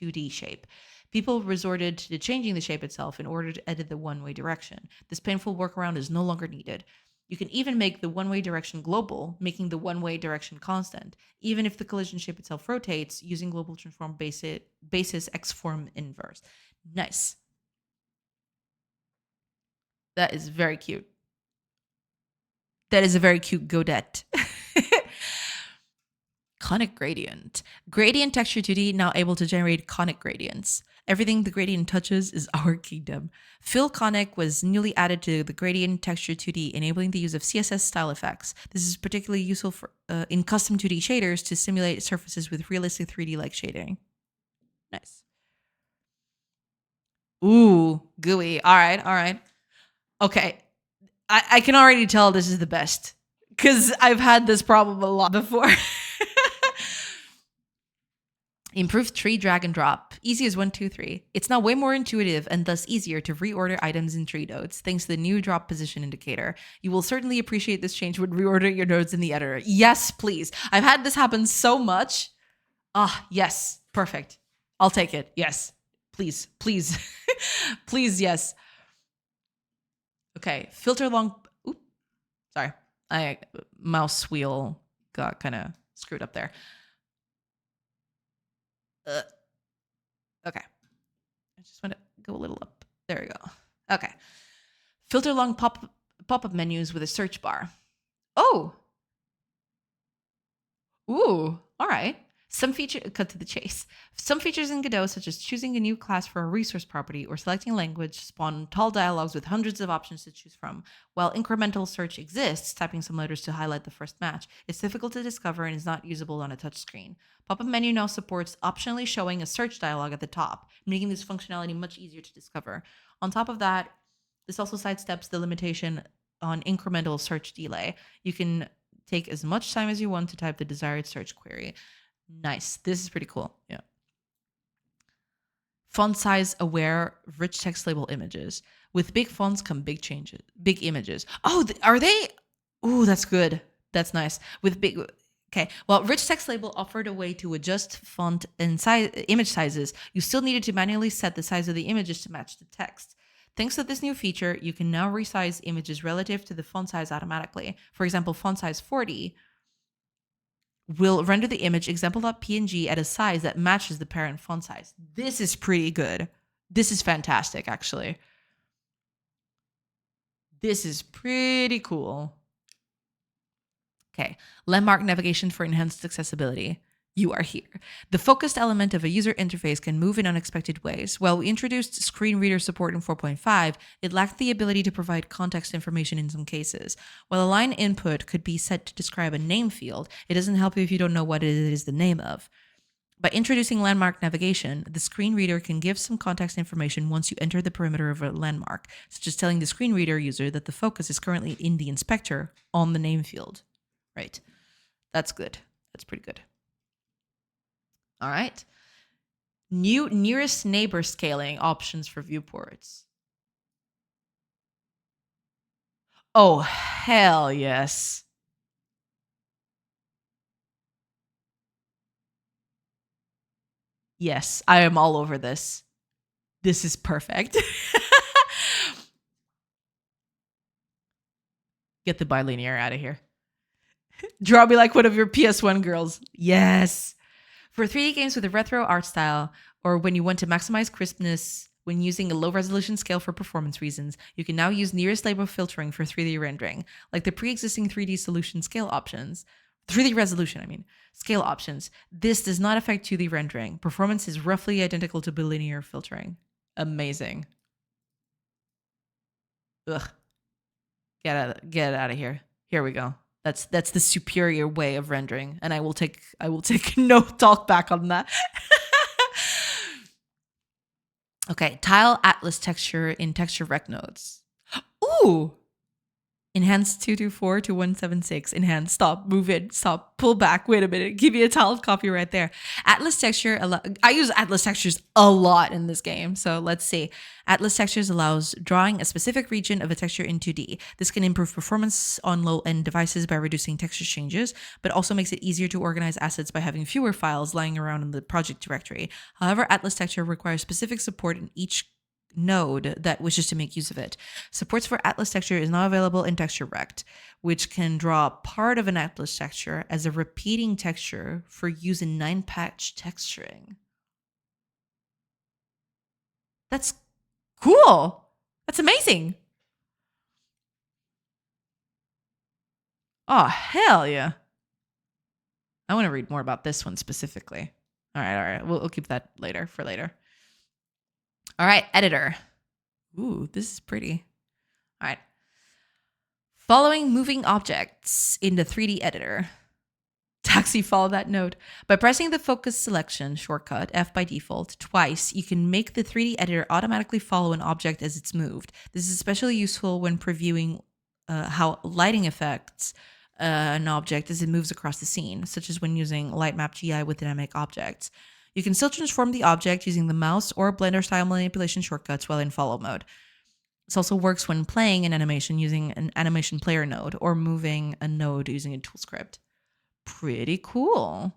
2D shape. People resorted to changing the shape itself in order to edit the one-way direction. This painful workaround is no longer needed. You can even make the one-way direction global, making the one-way direction constant, even if the collision shape itself rotates, using global transform basis X-form inverse. Nice. That is very cute. That is a very cute Godot. Conic gradient. Gradient texture 2D now able to generate conic gradients. Everything the gradient touches is our kingdom. Fill Conic was newly added to the Gradient Texture 2D, enabling the use of CSS style effects. This is particularly useful for in custom 2D shaders to simulate surfaces with realistic 3D-like shading. Nice. Ooh, gooey. All right. Okay. I can already tell this is the best because I've had this problem a lot before. Improved tree drag and drop. Easy as 1, 2, 3. It's now way more intuitive and thus easier to reorder items in tree nodes thanks to the new drop position indicator. You will certainly appreciate this change when reordering your nodes in the editor. Yes, please. I've had this happen so much. Yes. Perfect. I'll take it. Yes. Please. Please, yes. Okay. Filter long. Oops. Sorry. Mouse wheel got kind of screwed up there. Okay. I just want to go a little up. There we go. Okay. Filter long pop-up menus with a search bar. Oh. Ooh. All right. Cut to the chase. Some features in Godot, such as choosing a new class for a resource property or selecting language, spawn tall dialogues with hundreds of options to choose from. While incremental search exists, typing some letters to highlight the first match, it's difficult to discover and is not usable on a touchscreen. Pop-up menu now supports optionally showing a search dialog at the top, making this functionality much easier to discover. On top of that, this also sidesteps the limitation on incremental search delay. You can take as much time as you want to type the desired search query. Nice. This is pretty cool. Yeah. Font size aware rich text label images. With big fonts come big changes, big images. Oh, are they? Oh, that's good. That's nice. Okay. Well, rich text label offered a way to adjust font and image sizes. You still needed to manually set the size of the images to match the text. Thanks to this new feature, you can now resize images relative to the font size automatically. For example, font size 40 will render the image example.png at a size that matches the parent font size. This is pretty good. This is fantastic, actually. This is pretty cool. Okay, landmark navigation for enhanced accessibility. You are here. The focused element of a user interface can move in unexpected ways. While we introduced screen reader support in 4.5, it lacked the ability to provide context information in some cases. While a line input could be set to describe a name field, it doesn't help you if you don't know what it is the name of. By introducing landmark navigation, the screen reader can give some context information once you enter the perimeter of a landmark, such as telling the screen reader user that the focus is currently in the inspector on the name field. Right. That's good. That's pretty good. All right. New nearest neighbor scaling options for viewports. Oh, hell yes. Yes, I am all over this. This is perfect. Get the bilinear out of here. Draw me like one of your PS1 girls. Yes. For 3D games with a retro art style, or when you want to maximize crispness when using a low resolution scale for performance reasons, you can now use nearest neighbor filtering for 3D rendering, like the pre-existing 3D solution scale options. 3D resolution, I mean, scale options. This does not affect 2D rendering. Performance is roughly identical to bilinear filtering. Amazing. Ugh. Get out of here. Here we go. That's the superior way of rendering, and I will take no talk back on that. Okay, tile atlas texture in texture rec nodes. Ooh. Enhance 224 to 176. Enhance. Stop. Move in. Stop. Pull back. Wait a minute. Give me a tile copy right there. Atlas texture. I use Atlas textures a lot in this game. So let's see. Atlas textures allows drawing a specific region of a texture in 2D. This can improve performance on low-end devices by reducing texture changes, but also makes it easier to organize assets by having fewer files lying around in the project directory. However, Atlas texture requires specific support in each node that wishes to make use of it. Supports for Atlas texture is not available in Texture Rect, which can draw part of an Atlas texture as a repeating texture for use in 9-patch texturing. That's cool. That's amazing. Oh, hell yeah. I want to read more about this one specifically. All right. We'll keep that later for later. All right, editor. Ooh, this is pretty. All right. Following moving objects in the 3D editor. Taxi, follow that node. By pressing the focus selection shortcut, F by default, twice, you can make the 3D editor automatically follow an object as it's moved. This is especially useful when previewing how lighting affects an object as it moves across the scene, such as when using Lightmap GI with dynamic objects. You can still transform the object using the mouse or Blender-style manipulation shortcuts while in follow mode. This also works when playing an animation using an animation player node or moving a node using a tool script. Pretty cool.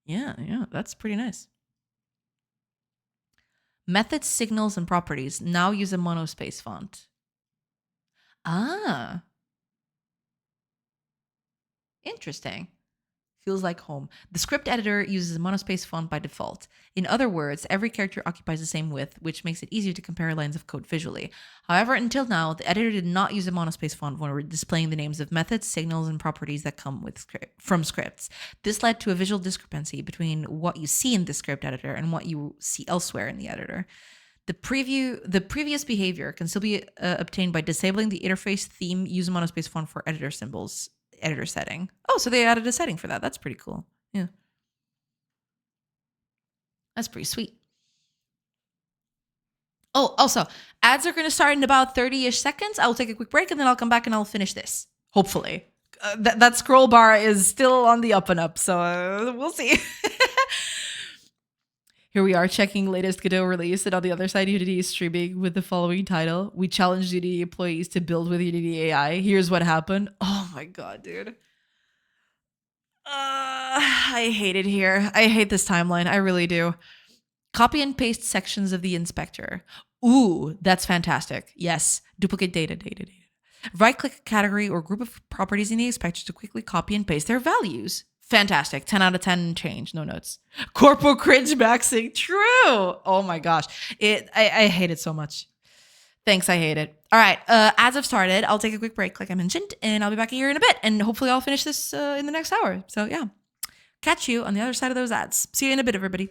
Yeah, that's pretty nice. Methods, signals, and properties now use a monospace font. Ah, interesting. Feels like home. The script editor uses a monospace font by default. In other words, every character occupies the same width, which makes it easier to compare lines of code visually. However, until now, the editor did not use a monospace font when we're displaying the names of methods, signals, and properties that come from scripts. This led to a visual discrepancy between what you see in the script editor and what you see elsewhere in the editor. The previous behavior can still be obtained by disabling the interface theme use monospace font for editor symbols editor setting. Oh, so they added a setting for that. That's pretty cool. Yeah. That's pretty sweet. Oh, also, ads are going to start in about 30-ish seconds. I will take a quick break and then I'll come back and I'll finish this. Hopefully. That scroll bar is still on the up and up, so we'll see. Here we are checking latest Godot release, and on the other side, Unity is streaming with the following title. We challenged Unity employees to build with Unity AI. Here's what happened. Oh my god, dude. I hate it here. I hate this timeline. I really do. Copy and paste sections of the inspector. Ooh, that's fantastic. Yes. Duplicate data. Right-click a category or group of properties in the inspector to quickly copy and paste their values. Fantastic. 10 out of 10 change. No notes. Corpo cringe maxing. True. Oh my gosh. I hate it so much. Thanks. I hate it. All right. As I've started, I'll take a quick break, like I mentioned, and I'll be back here in a bit. And hopefully I'll finish this in the next hour. So yeah, catch you on the other side of those ads. See you in a bit, everybody.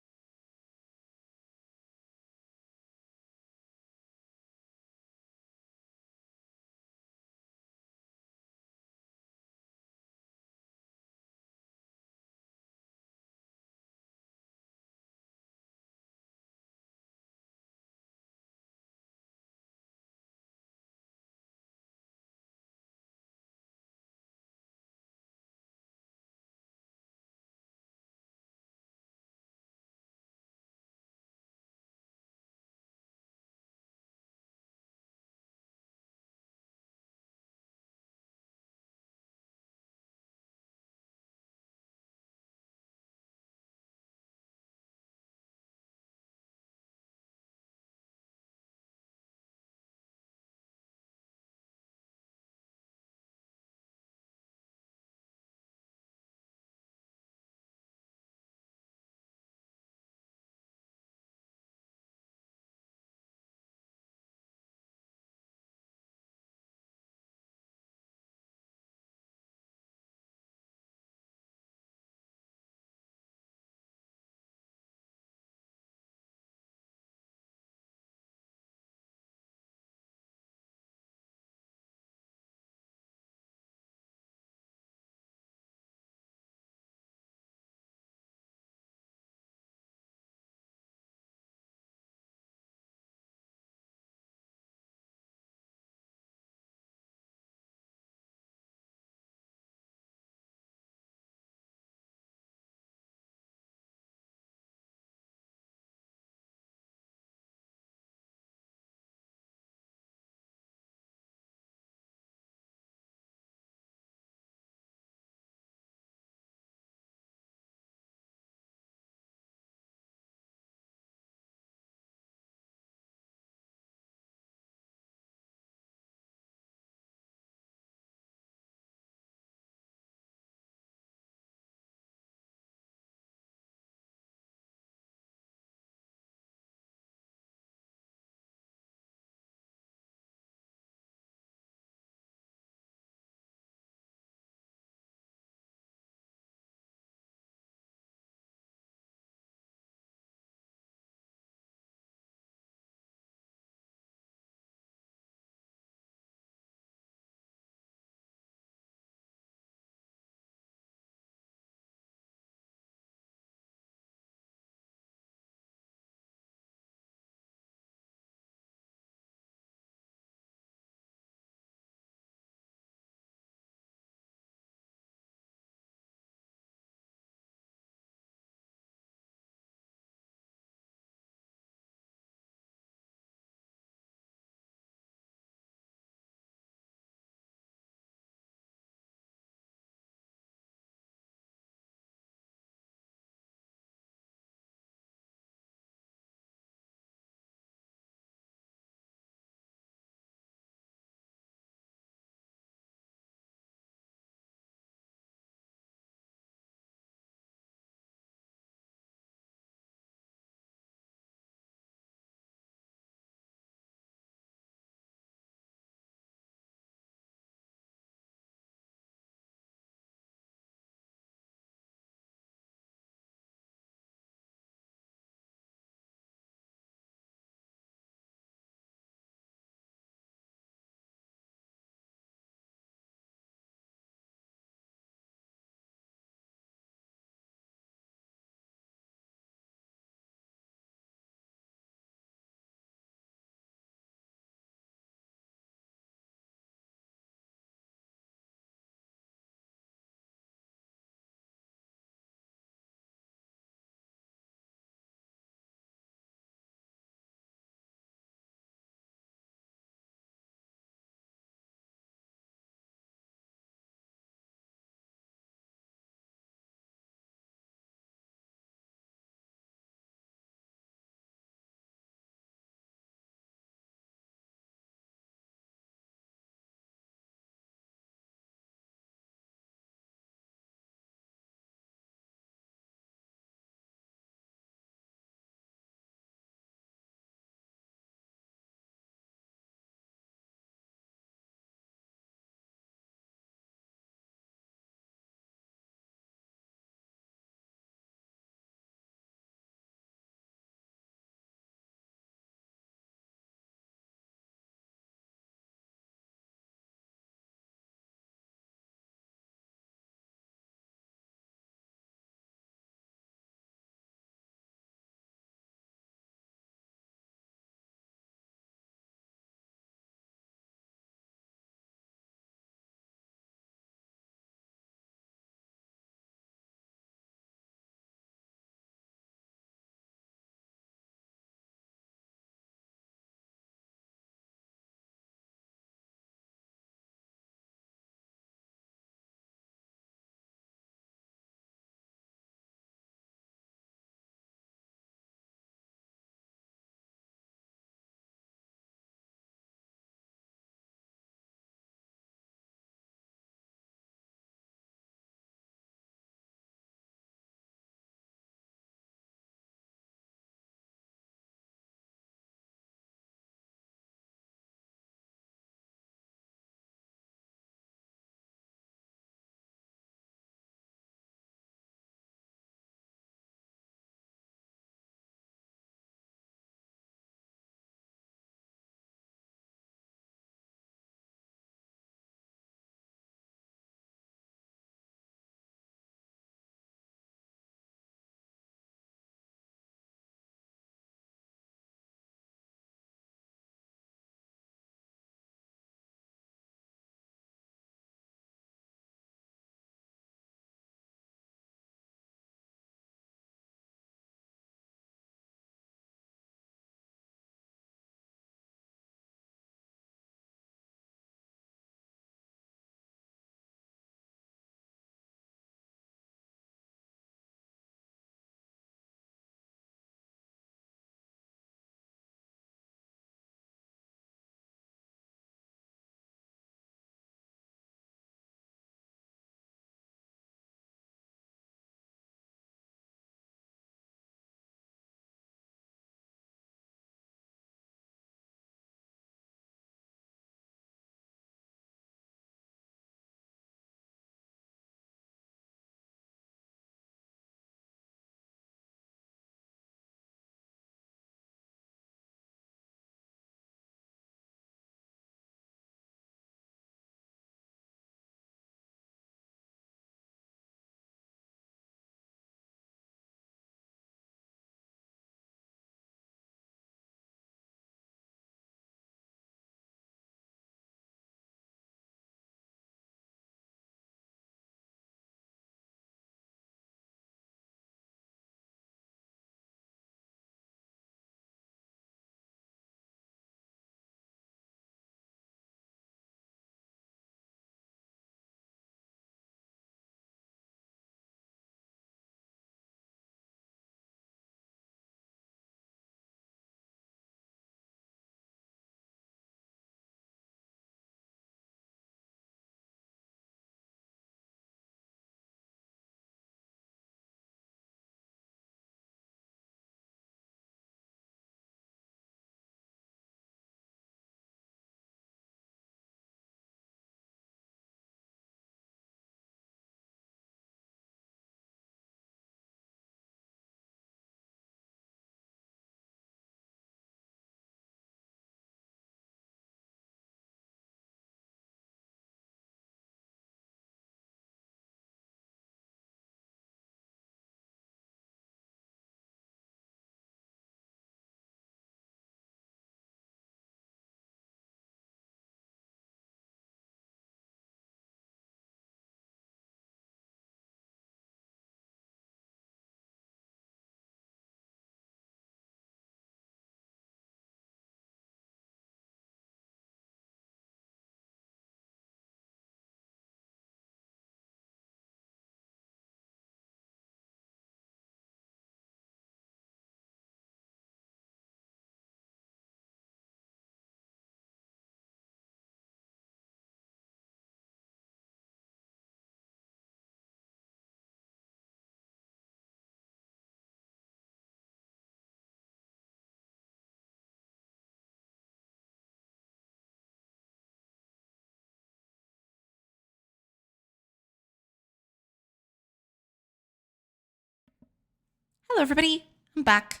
Hello, everybody. I'm back.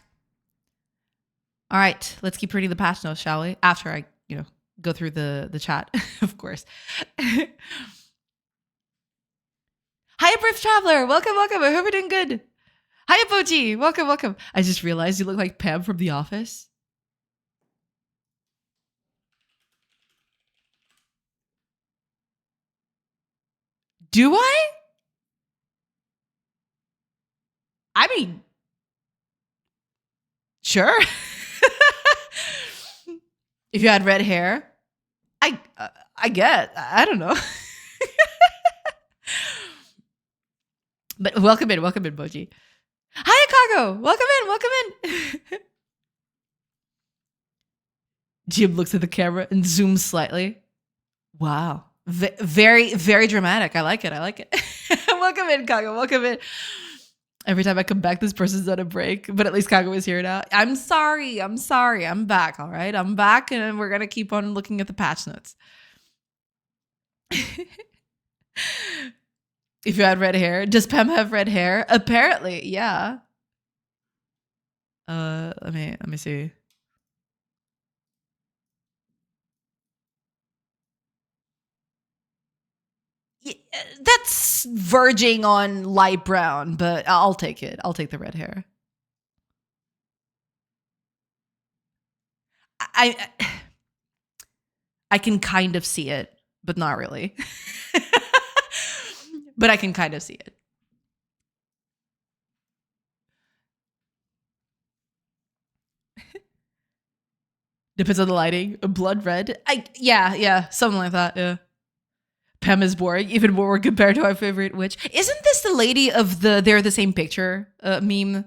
All right, let's keep reading the patch notes, shall we? After I, go through the chat, of course. Hi, Brief Traveler. Welcome, welcome. I hope you're doing good. Hi, Boji. Welcome, welcome. I just realized you look like Pam from The Office. Do I? I mean, sure. If you had red hair, I get. I don't know. But welcome in, Boji. Hi, Akago. Welcome in. Jim looks at the camera and zooms slightly. Wow. Very, very dramatic. I like it. Welcome in, Kago. Welcome in. Every time I come back, this person's on a break, but at least Kago is here now. I'm sorry. I'm back, all right? I'm back, and we're going to keep on looking at the patch notes. If you had red hair, does Pam have red hair? Apparently, yeah. Let me see. Yeah, that's verging on light brown, but I'll take it. I'll take the red hair. I can kind of see it, but not really. But I can kind of see it. Depends on the lighting. Blood red. Yeah, something like that. Yeah. Pam is boring, even more compared to our favorite witch. Isn't this the lady of the "they're the same picture" meme?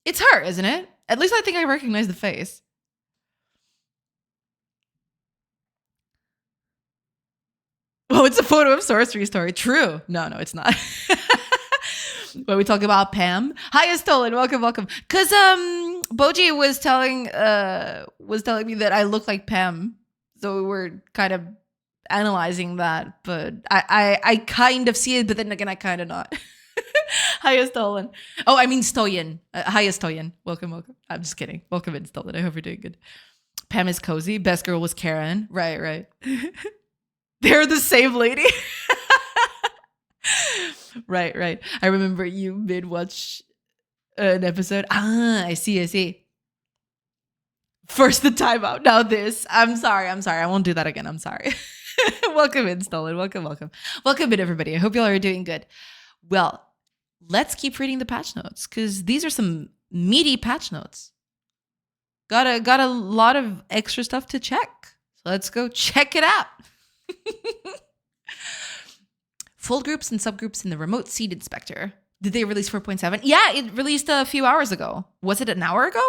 It's her, isn't it? At least I think I recognize the face. Oh, it's a photo of Sorcery Story. True. No, it's not. When we talk about Pam. Hi, Stolen. Welcome. Cause Boji was telling me that I look like Pam. So we were kind of analyzing that, but I kind of see it, but then again I kind of not. Hi, Stolen. Oh, I mean Stoyan. Hi, Stoyan. Welcome. I'm just kidding. Welcome in, Stolen. I hope you're doing good. Pam is cozy. Best girl was Karen. Right. They're the same lady. Right. I remember you mid-watch an episode. I see. First the timeout, now this. I'm sorry. I won't do that again. I'm sorry. Welcome in, Stolen. Welcome. Welcome in, everybody. I hope y'all are doing good. Well, let's keep reading the patch notes because these are some meaty patch notes. Got a lot of extra stuff to check. So let's go check it out. Full groups and subgroups in the remote seed inspector. Did they release 4.7? Yeah, it released a few hours ago. Was it an hour ago?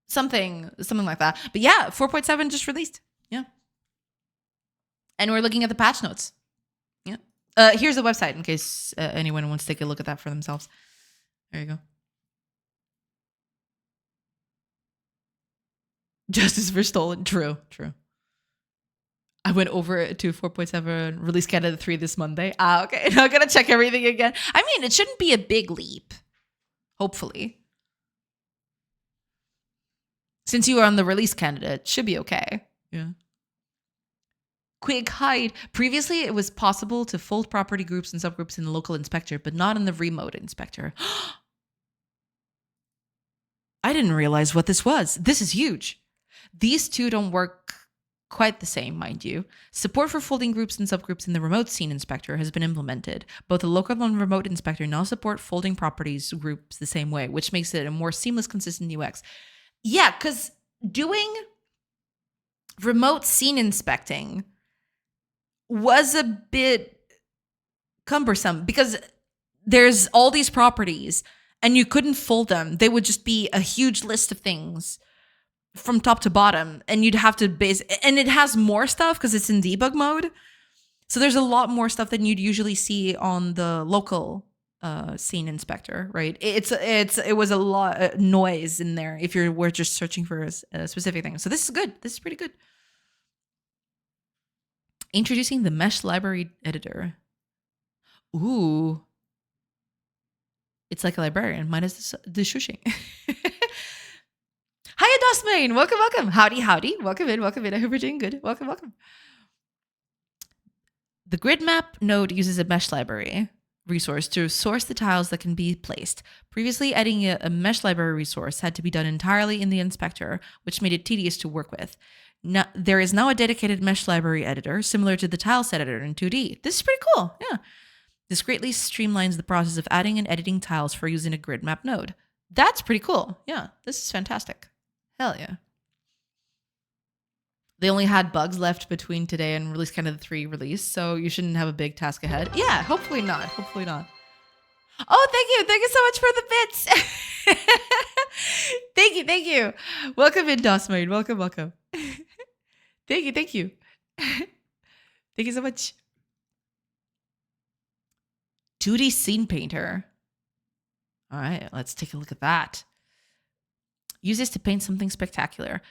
Something like that. But yeah, 4.7 just released. Yeah. And we're looking at the patch notes. Yeah. Here's the website in case anyone wants to take a look at that for themselves. There you go. Justice for Stolen. True. I went over to 4.7 release Canada 3 this Monday. Okay. Now I'm going to check everything again. I mean, it shouldn't be a big leap. Hopefully. Since you are on the release Canada, it should be okay. Yeah. Quick hide. Previously, it was possible to fold property groups and subgroups in the local inspector, but not in the remote inspector. I didn't realize what this was. This is huge. These two don't work quite the same, mind you. Support for folding groups and subgroups in the remote scene inspector has been implemented. Both the local and remote inspector now support folding properties groups the same way, which makes it a more seamless, consistent UX. Yeah, because doing remote scene inspecting was a bit cumbersome because there's all these properties and you couldn't fold them. They would just be a huge list of things from top to bottom, and you'd have to and it has more stuff because it's in debug mode. So there's a lot more stuff than you'd usually see on the local scene inspector, right? It was a lot of noise in there if you were just searching for a specific thing. So this is good. This is pretty good. Introducing the mesh library editor. Ooh. It's like a librarian minus the shushing. Hiya, Dustmane. Welcome, welcome. Howdy, howdy. Welcome in, welcome in. I hope you're doing good. Welcome, welcome. The grid map node uses a mesh library resource to source the tiles that can be placed. Previously, adding a mesh library resource had to be done entirely in the inspector, which made it tedious to work with. Now, there is now a dedicated mesh library editor, similar to the tileset editor in 2D. This is pretty cool, yeah. This greatly streamlines the process of adding and editing tiles for using a grid map node. That's pretty cool, yeah. This is fantastic. Hell yeah. They only had bugs left between today and release kind of the 3 release, so you shouldn't have a big task ahead. Yeah, hopefully not. Hopefully not. Oh, thank you. Thank you so much for the bits. Thank you. Thank you. Welcome in, Dosmade. Welcome, welcome. Thank you. Thank you. Thank you so much. 2D Scene Painter. All right, let's take a look at that. Use this to paint something spectacular.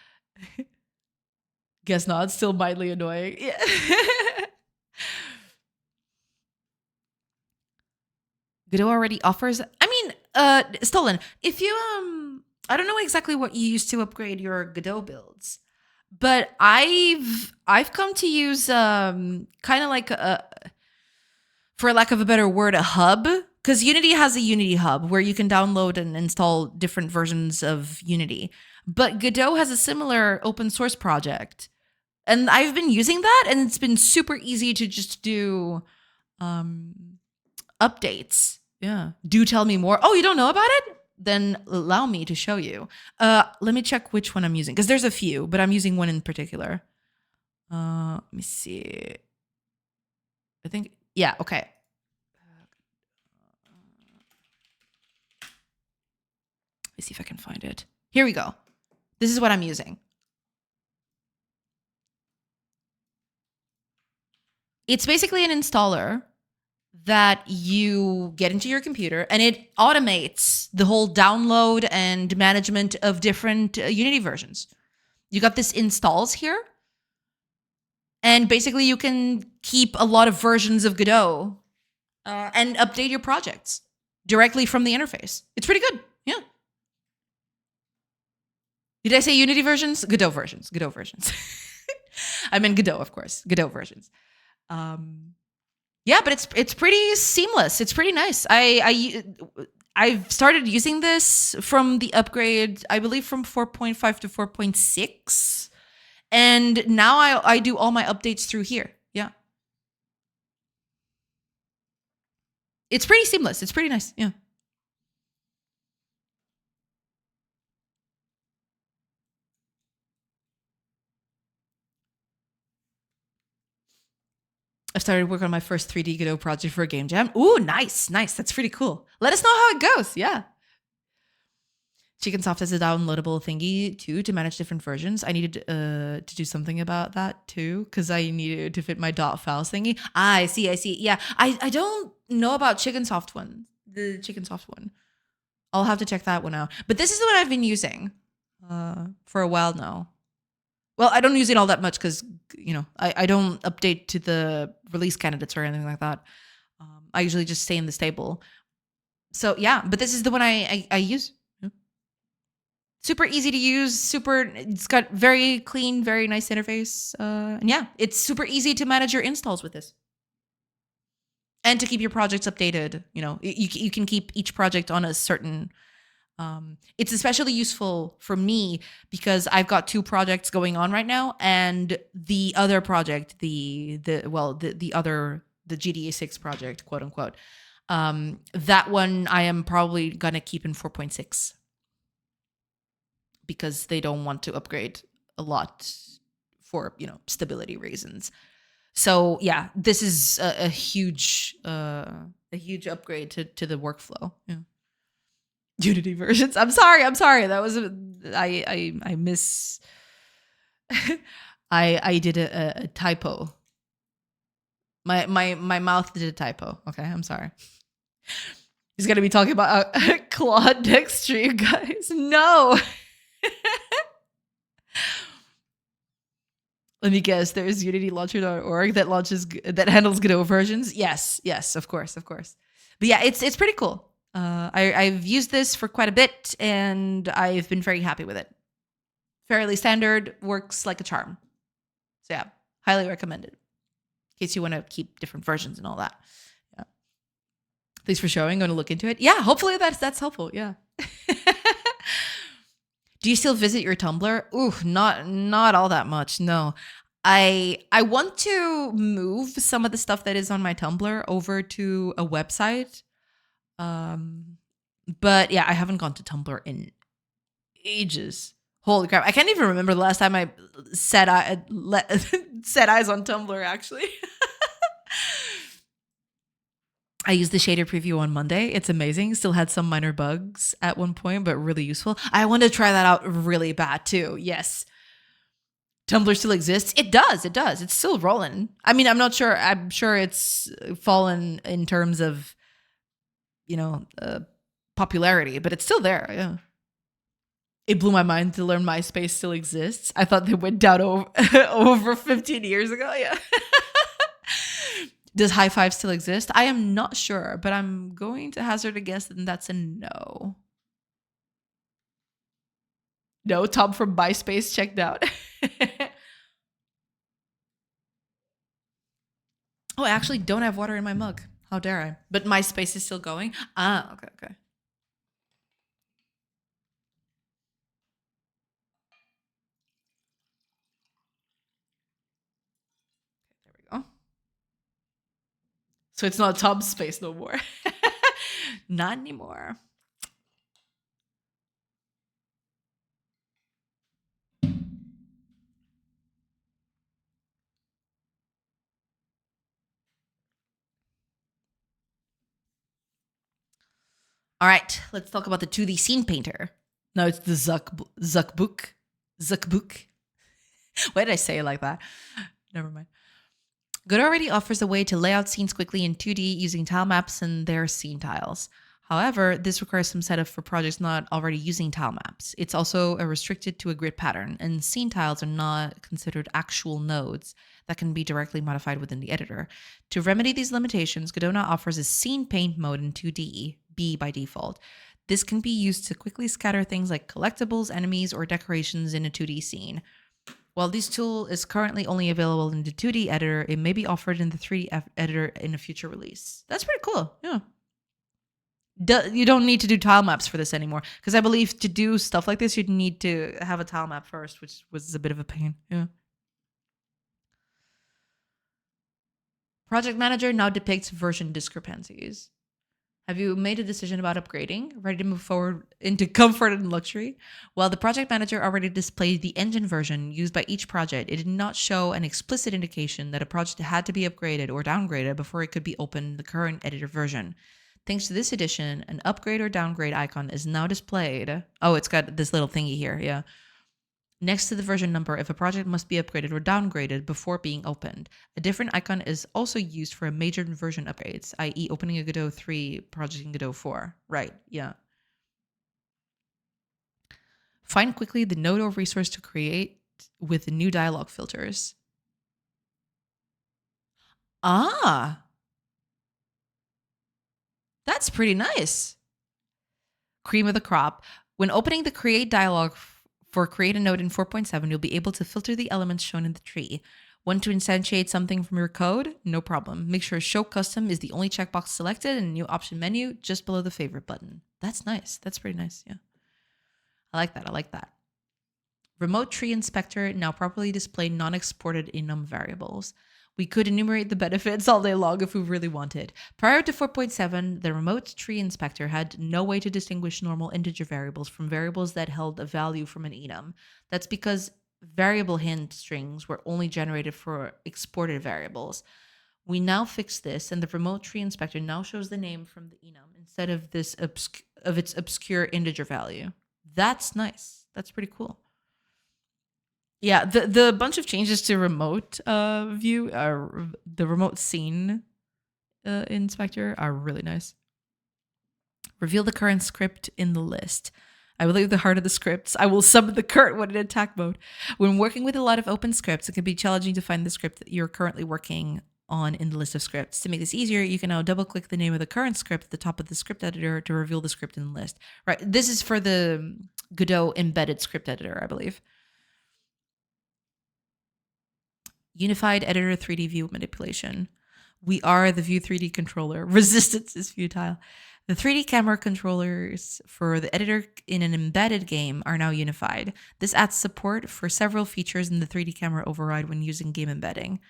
Guess not. Still mildly annoying. Yeah. Godot already offers. I mean, Stolen. If you I don't know exactly what you use to upgrade your Godot builds, but I've come to use kind of like for lack of a better word, a hub. Because Unity has a Unity hub where you can download and install different versions of Unity. But Godot has a similar open source project. And I've been using that, and it's been super easy to just do updates. Yeah. Do tell me more. Oh, you don't know about it? Then allow me to show you. Let me check which one I'm using, because there's a few, but I'm using one in particular. Let me see. I think, yeah, okay. Let me see if I can find it. Here we go. This is what I'm using. It's basically an installer that you get into your computer, and it automates the whole download and management of different Unity versions. You got this installs here, and basically you can keep a lot of versions of Godot and update your projects directly from the interface. It's pretty good. Yeah. Did I say Unity versions? Godot versions. Godot versions. I meant Godot, of course. Godot versions. Yeah, but it's pretty seamless. It's pretty nice. I've started using this from the upgrade, I believe, from 4.5 to 4.6, and now I do all my updates through here. Yeah, it's pretty seamless. It's pretty nice. Yeah. I've started working on my first 3D Godot project for a game jam. Ooh, nice, nice. That's pretty cool. Let us know how it goes. Yeah. Chickensoft has a downloadable thingy too to manage different versions. I needed to do something about that too, because I needed to fit my .files thingy. I see. Yeah, I don't know about Chickensoft one, the Chickensoft one. I'll have to check that one out. But this is what I've been using for a while now. Well, I don't use it all that much because, you know, I don't update to the release candidates or anything like that. I usually just stay in the stable. So yeah, but this is the one I use. Yeah. Super easy to use. It's got very clean, very nice interface. And yeah, it's super easy to manage your installs with this. And to keep your projects updated. You know, you can keep each project on a certain... it's especially useful for me because I've got 2 projects going on right now, and the other project, the GDA 6 project, quote unquote, that one I am probably gonna keep in 4.6 because they don't want to upgrade a lot for, you know, stability reasons. So yeah, this is a huge upgrade to the workflow. Yeah. Unity versions. I'm sorry. That was I miss. I did a typo. My mouth did a typo. Okay, I'm sorry. He's gonna be talking about Claude next stream, guys. No. Let me guess. There's UnityLauncher.org that handles Godot versions. Yes, of course. But yeah, it's pretty cool. I've used this for quite a bit, and I've been very happy with it. Fairly standard, works like a charm. So yeah, highly recommended. In case you want to keep different versions and all that. Yeah. Thanks for showing. I'm going to look into it. Yeah, hopefully that's helpful. Yeah. Do you still visit your Tumblr? Ooh, not all that much. No. I want to move some of the stuff that is on my Tumblr over to a website. But yeah, I haven't gone to Tumblr in ages. Holy crap. I can't even remember the last time I set eyes on Tumblr, actually. I used the shader preview on Monday. It's amazing. Still had some minor bugs at one point, but really useful. I want to try that out really bad too. Yes. Tumblr still exists. It does. It's still rolling. I mean, I'm not sure. I'm sure it's fallen in terms of, popularity, but it's still there. Yeah. It blew my mind to learn MySpace still exists. I thought they went down over 15 years ago. Yeah. Does High Five still exist? I am not sure, but I'm going to hazard a guess that that's a no. No, Tom from MySpace checked out. Oh, I actually don't have water in my mug. How dare I? But MySpace is still going. Ah, okay. There we go. So it's not Tom's space no more. Not anymore. All right, let's talk about the 2D scene painter. No, it's the Zuckbook. Why did I say it like that? Never mind. Godot already offers a way to lay out scenes quickly in 2D using tile maps and their scene tiles. However, this requires some setup for projects not already using tile maps. It's also restricted to a grid pattern, and scene tiles are not considered actual nodes that can be directly modified within the editor. To remedy these limitations, Godot now offers a scene paint mode in 2D, B by default. This can be used to quickly scatter things like collectibles, enemies, or decorations in a 2D scene. While this tool is currently only available in the 2D editor, it may be offered in the 3D editor in a future release. That's pretty cool. Yeah. You don't need to do tile maps for this anymore, because I believe to do stuff like this, you'd need to have a tile map first, which was a bit of a pain. Yeah. Project Manager now depicts version discrepancies. Have you made a decision about upgrading? Ready to move forward into comfort and luxury? While the project manager already displayed the engine version used by each project, it did not show an explicit indication that a project had to be upgraded or downgraded before it could be opened in the current editor version. Thanks to this addition, an upgrade or downgrade icon is now displayed. Oh, it's got this little thingy here, yeah. Next to the version number if a project must be upgraded or downgraded before being opened. A different icon is also used for major version upgrades, i.e. opening a Godot 3 project in Godot 4. Right, yeah. Find quickly the node or resource to create with the new dialog filters. Ah! That's pretty nice. Cream of the crop. When opening the create dialog for create a node in 4.7, you'll be able to filter the elements shown in the tree. Want to instantiate something from your code? No problem. Make sure show custom is the only checkbox selected in the new option menu just below the favorite button. That's nice. That's pretty nice. Yeah. I like that. Remote tree inspector now properly display non-exported enum variables. We could enumerate the benefits all day long if we really wanted. Prior to 4.7, the remote tree inspector had no way to distinguish normal integer variables from variables that held a value from an enum. That's because variable hint strings were only generated for exported variables. We now fix this, and the remote tree inspector now shows the name from the enum instead of this of its obscure integer value. That's nice. That's pretty cool. Yeah, the bunch of changes to remote view, the remote scene inspector are really nice. Reveal the current script in the list. I will leave the heart of the scripts. I will summon the current one in attack mode. When working with a lot of open scripts, it can be challenging to find the script that you're currently working on in the list of scripts. To make this easier, you can now double click the name of the current script at the top of the script editor to reveal the script in the list. Right. This is for the Godot embedded script editor, I believe. Unified editor 3D view manipulation. We are the View 3D controller. Resistance is futile. The 3D camera controllers for the editor in an embedded game are now unified. This adds support for several features in the 3D camera override when using game embedding.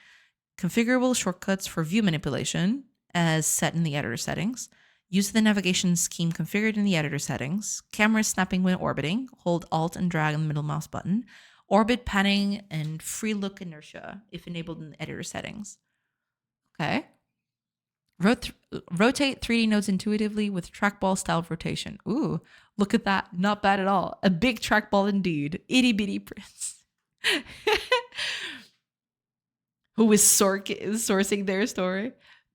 Configurable shortcuts for view manipulation, as set in the editor settings. Use the navigation scheme configured in the editor settings. Camera snapping when orbiting. Hold Alt and drag on the middle mouse button. Orbit panning and free look inertia if enabled in the editor settings. Okay. Rotate 3D nodes intuitively with trackball style rotation. Ooh, look at that. Not bad at all. A big trackball indeed. Itty bitty prince. Who is sourcing their story?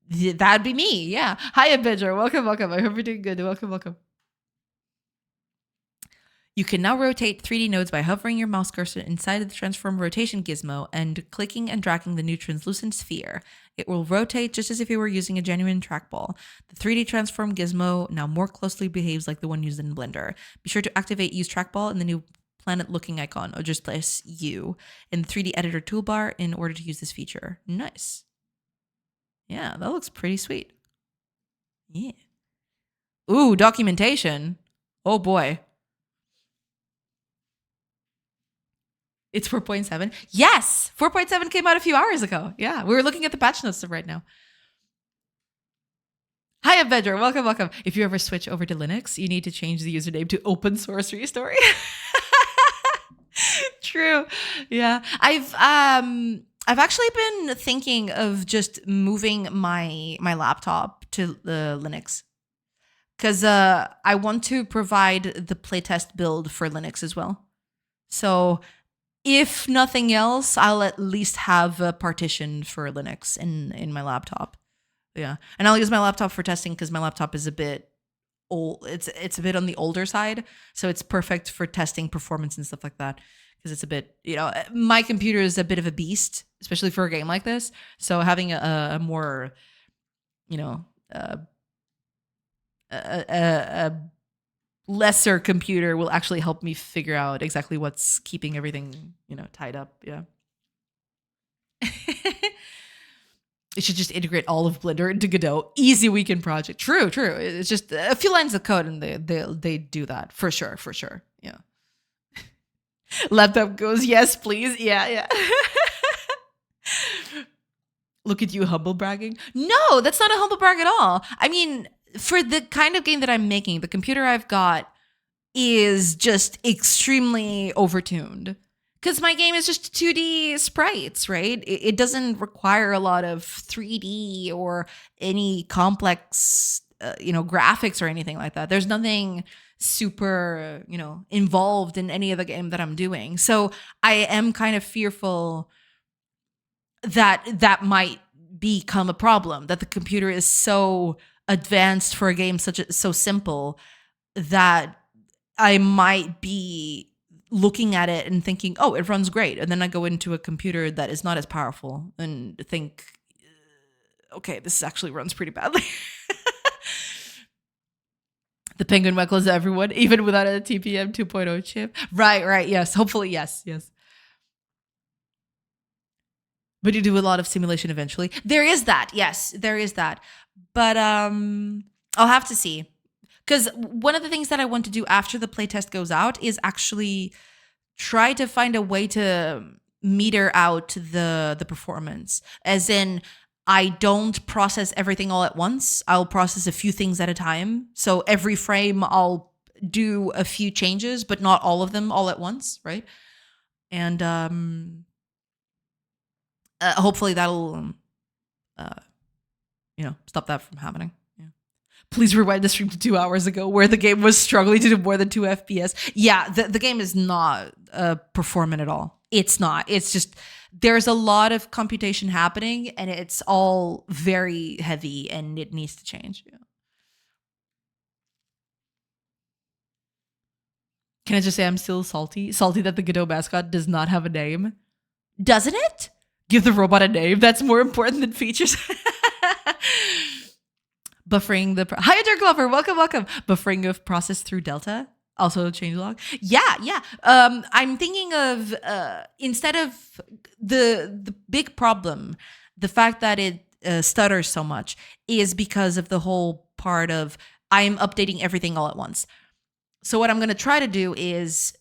That'd be me. Yeah. Hi, Avenger. Welcome. I hope you're doing good. Welcome. You can now rotate 3D nodes by hovering your mouse cursor inside of the transform rotation gizmo and clicking and dragging the new translucent sphere. It will rotate just as if you were using a genuine trackball. The 3D transform gizmo now more closely behaves like the one used in Blender. Be sure to activate use trackball in the new planet looking icon, or just place U in the 3D editor toolbar in order to use this feature. Nice. Yeah, that looks pretty sweet. Yeah. Ooh, documentation. Oh boy. It's 4.7. Yes, 4.7 came out a few hours ago. Yeah, we were looking at the patch notes right now. Hi, Avenger. Welcome. If you ever switch over to Linux, you need to change the username to Open Source Restore. True. Yeah, I've actually been thinking of just moving my laptop to the Linux because I want to provide the playtest build for Linux as well. So if nothing else, I'll at least have a partition for Linux in my laptop. Yeah. And I'll use my laptop for testing because my laptop is a bit old. It's a bit on the older side. So it's perfect for testing performance and stuff like that. Because it's a bit, my computer is a bit of a beast, especially for a game like this. So having a more, a lesser computer will actually help me figure out exactly what's keeping everything, tied up. Yeah. It should just integrate all of Blender into Godot. Easy weekend project. True. It's just a few lines of code and they do that for sure. Yeah. Laptop goes, yes, please. Yeah. Look at you humble bragging. No, that's not a humble brag at all. I mean, for the kind of game that I'm making, the computer I've got is just extremely overtuned. Because my game is just 2D sprites, right? It doesn't require a lot of 3D or any complex, graphics or anything like that. There's nothing super, involved in any of the game that I'm doing. So I am kind of fearful that might become a problem, that the computer is so advanced for a game so simple that I might be looking at it and thinking, oh, it runs great. And then I go into a computer that is not as powerful and think, okay, this actually runs pretty badly. The penguin weckles everyone, even without a TPM 2.0 chip. Right. Yes. Hopefully, yes. But you do a lot of simulation eventually. There is that. Yes, there is that. But I'll have to see. Because one of the things that I want to do after the playtest goes out is actually try to find a way to meter out the performance. As in, I don't process everything all at once. I'll process a few things at a time. So every frame I'll do a few changes, but not all of them all at once, right? And hopefully that'll stop that from happening. Please rewind the stream to 2 hours ago where the game was struggling to do more than 2 FPS. Yeah, the game is not performant at all. It's not. It's just there's a lot of computation happening and it's all very heavy and it needs to change. Yeah. Can I just say I'm still salty? Salty that the Godot mascot does not have a name. Doesn't it? Give the robot a name. That's more important than features. Buffering the... Hi, Dirk Lover. Welcome, welcome. Buffering of process through Delta. Also changelog. Yeah. I'm thinking of instead of the big problem, the fact that it stutters so much is because of the whole part of I'm updating everything all at once. So what I'm going to try to do is,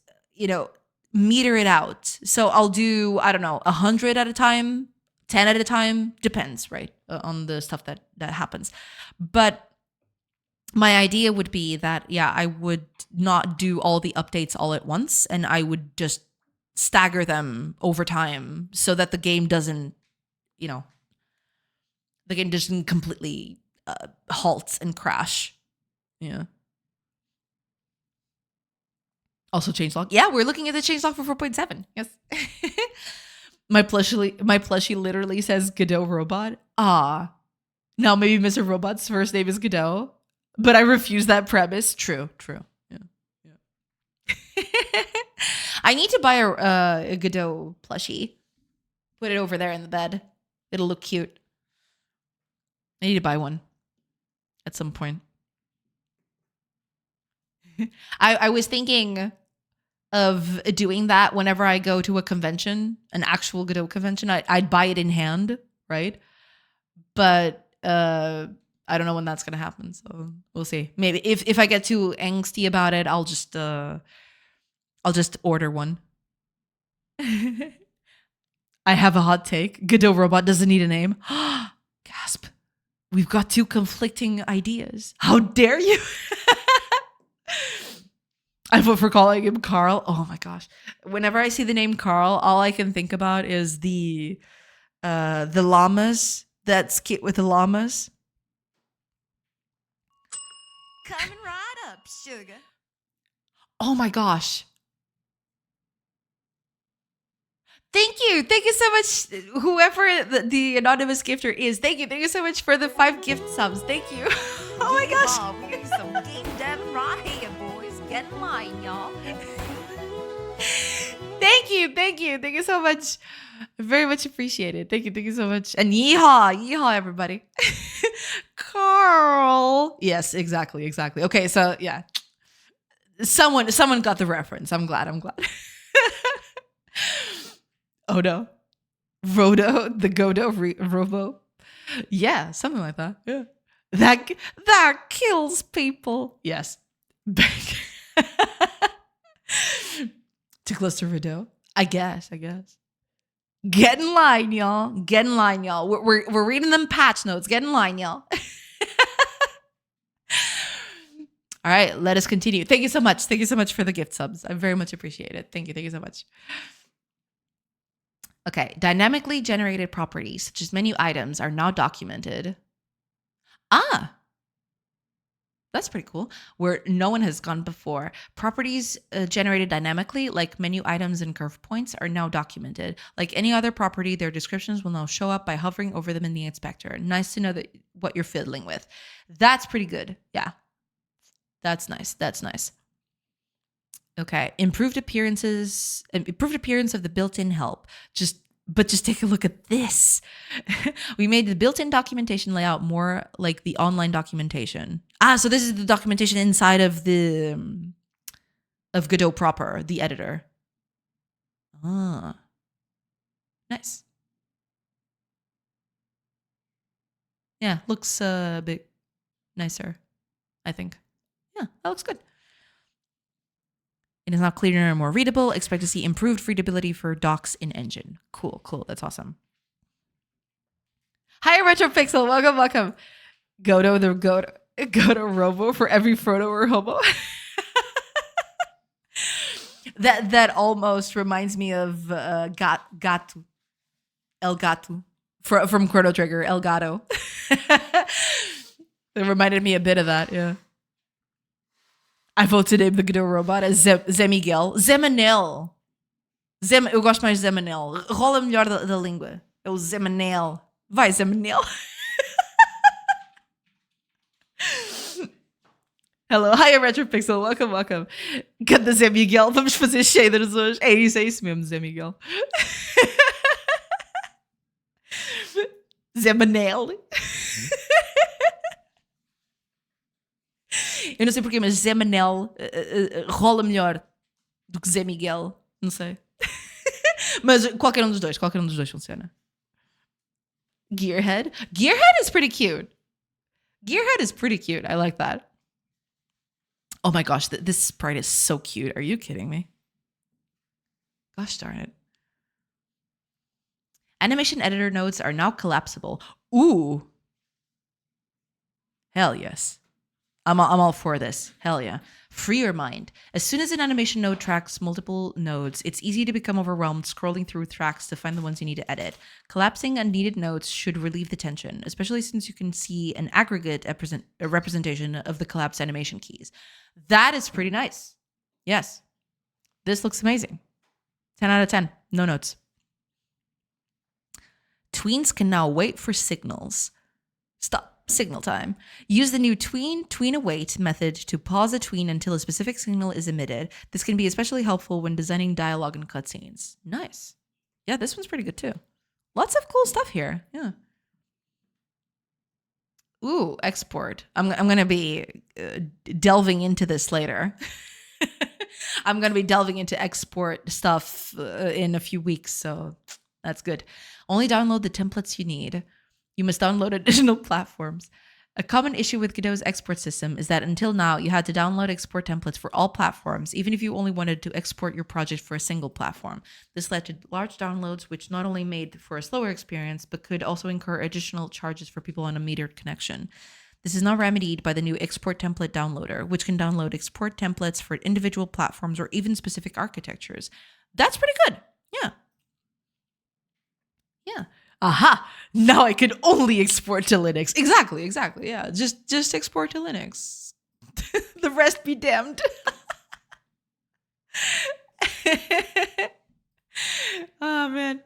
meter it out. So I'll do, I don't know, 100 at a time, 10 at a time, depends, right, on the stuff that happens. But my idea would be that, I would not do all the updates all at once, and I would just stagger them over time so that the game doesn't, completely halt and crash. Yeah. Also changelog. Yeah, we're looking at the changelog for 4.7. Yes. My plushie literally says Godot robot. Now maybe Mr. Robot's first name is Godot, but I refuse that premise. True. Yeah. I need to buy a Godot plushie. Put it over there in the bed. It'll look cute. I need to buy one at some point. I was thinking of doing that whenever I go to a convention, an actual Godot convention. I'd buy it in hand, right? But I don't know when that's gonna happen, so we'll see. Maybe if I get too angsty about it, I'll just order one. I have a hot take. Godot robot doesn't need a name. Gasp. We've got two conflicting ideas. How dare you? I vote for calling him Carl. Oh my gosh. Whenever I see the name Carl, all I can think about is the llamas. That skit with the llamas. Coming right up, sugar. Oh my gosh. Thank you so much, whoever the anonymous gifter is. Thank you so much for the 5 gift subs. Thank you. Oh my gosh. We need some GameDev right here, boys. Get in line, y'all. Thank you so much. Very much appreciated. Thank you so much. And yeehaw, everybody. Carl. Yes, exactly. Okay, so yeah, someone got the reference. I'm glad. Oh no, Rodo, the Godot Robo. Yeah, something like that. Yeah, that kills people. Yes. Too close to Rodo. I guess. Get in line, y'all. We're reading them patch notes. Get in line, y'all. All right, let us continue. Thank you so much for the gift subs. I very much appreciate it. Thank you so much. Okay, dynamically generated properties such as menu items are now documented. That's pretty cool. Where no one has gone before. Properties generated dynamically, like menu items and curve points, are now documented. Like any other property, their descriptions will now show up by hovering over them in the inspector. Nice to know that what you're fiddling with. That's pretty good. Yeah. That's nice. Okay. Improved appearance of the built-in help. Just take a look at this. We made the built-in documentation layout more like the online documentation. So this is the documentation inside of Godot proper, the editor. Nice. Yeah, looks a bit nicer, I think. Yeah, that looks good. It is now cleaner and more readable. Expect to see improved readability for docs in engine. Cool. That's awesome. Hi, RetroPixel. Welcome. Godot Robo for every Frodo or Hobo. That almost reminds me of Gatu. El Gato. From Chrono Trigger, El Gato. It reminded me a bit of that, yeah. I vote to name the Godot robot as Zé Miguel. Zé Manel. Eu gosto mais de Zé Manel. Rola melhor da língua. É o Zé Manel. Vai, Zé Manel. Hello, hi, RetroPixel. Welcome. Canta Zé Miguel. Vamos fazer shaders hoje. É isso mesmo, Zé Miguel. Semanal. Eu não sei porquê, mas Zé Manel rola melhor do que Zé Miguel. Não sei. Mas qualquer um dos dois funciona. Gearhead. Gearhead is pretty cute. Gearhead is pretty cute. I like that. Oh my gosh, this sprite is so cute. Are you kidding me? Gosh darn it. Animation editor nodes are now collapsible. Ooh. Hell yes. I'm all for this. Hell yeah. Free your mind. As soon as an animation node tracks multiple nodes, it's easy to become overwhelmed scrolling through tracks to find the ones you need to edit. Collapsing unneeded nodes should relieve the tension, especially since you can see an aggregate representation of the collapsed animation keys. That is pretty nice. Yes. This looks amazing. 10 out of 10. No notes. Tweens can now wait for signals. Stop. Signal time. Use the new tween await method to pause a tween until a specific signal is emitted. This can be especially helpful when designing dialogue and cutscenes. Nice. Yeah, this one's pretty good too. Lots of cool stuff here. Yeah. Ooh, export. I'm going to be delving into this later. I'm going to be delving into export stuff in a few weeks, so that's good. Only download the templates you need. You must download additional platforms. A common issue with Godot's export system is that until now, you had to download export templates for all platforms, even if you only wanted to export your project for a single platform. This led to large downloads, which not only made for a slower experience, but could also incur additional charges for people on a metered connection. This is now remedied by the new export template downloader, which can download export templates for individual platforms or even specific architectures. That's pretty good. Yeah. Yeah. Aha! Now I can only export to Linux. Exactly. Yeah. Just export to Linux. The rest be damned. Oh man.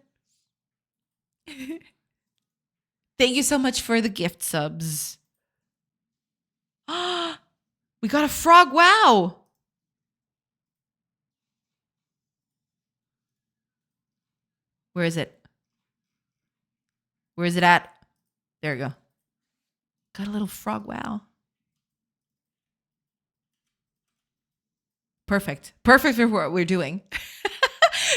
Thank you so much for the gift subs. We got a frog. Wow. Where is it? Where is it at? There we go. Got a little frog. Wow. Perfect for what we're doing.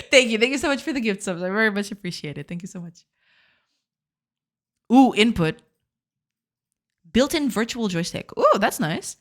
Thank you so much for the gift subs. I very much appreciate it. Thank you so much. Ooh, input. Built-in virtual joystick. Ooh, that's nice.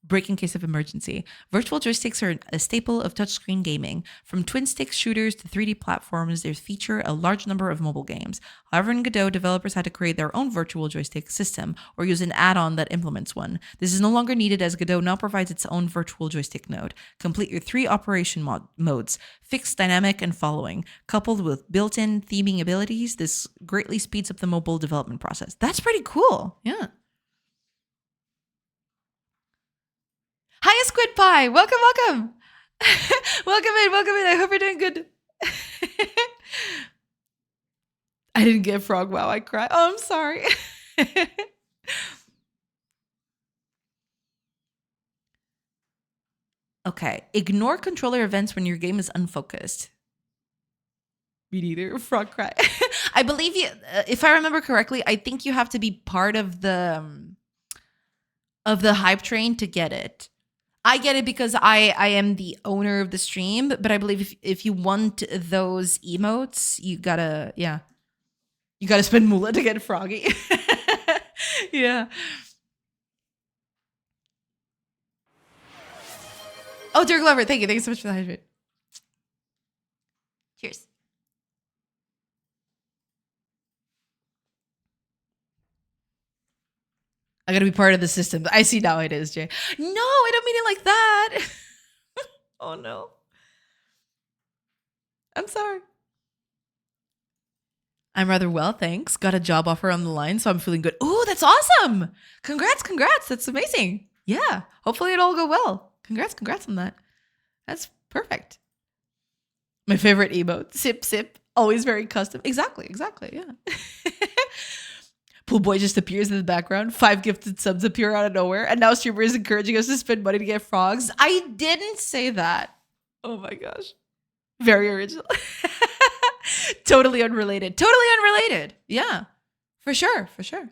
Break in case of emergency. Virtual joysticks are a staple of touchscreen gaming. From twin-stick shooters to 3D platforms, they feature a large number of mobile games. However, in Godot, developers had to create their own virtual joystick system or use an add-on that implements one. This is no longer needed as Godot now provides its own virtual joystick node. Complete your 3 operation modes, fixed, dynamic, and following. Coupled with built-in theming abilities, this greatly speeds up the mobile development process. That's pretty cool. Yeah. Hiya, Squid Pie. Welcome. Welcome in. I hope you're doing good. I didn't get frog. Wow, I cried. Oh, I'm sorry. Okay. Ignore controller events when your game is unfocused. Me neither. Frog cry. I believe you, if I remember correctly, I think you have to be part of the hype train to get it. I get it because I am the owner of the stream, but I believe if you want those emotes, you gotta spend moolah to get froggy. Yeah. Oh, dear Glover, thank you so much for the hydrate. Cheers. I gotta be part of the system. I see now it is, Jay. No, I don't mean it like that. Oh no. I'm sorry. I'm rather well, thanks. Got a job offer on the line, so I'm feeling good. Oh, that's awesome. Congrats. That's amazing. Yeah. Hopefully it'll all go well. Congrats on that. That's perfect. My favorite emote. Sip. Always very custom. Exactly. Yeah. Pool boy just appears in the background. 5 gifted subs appear out of nowhere. And now streamer is encouraging us to spend money to get frogs. I didn't say that. Oh my gosh. Very original. Totally unrelated. Yeah. For sure, for sure.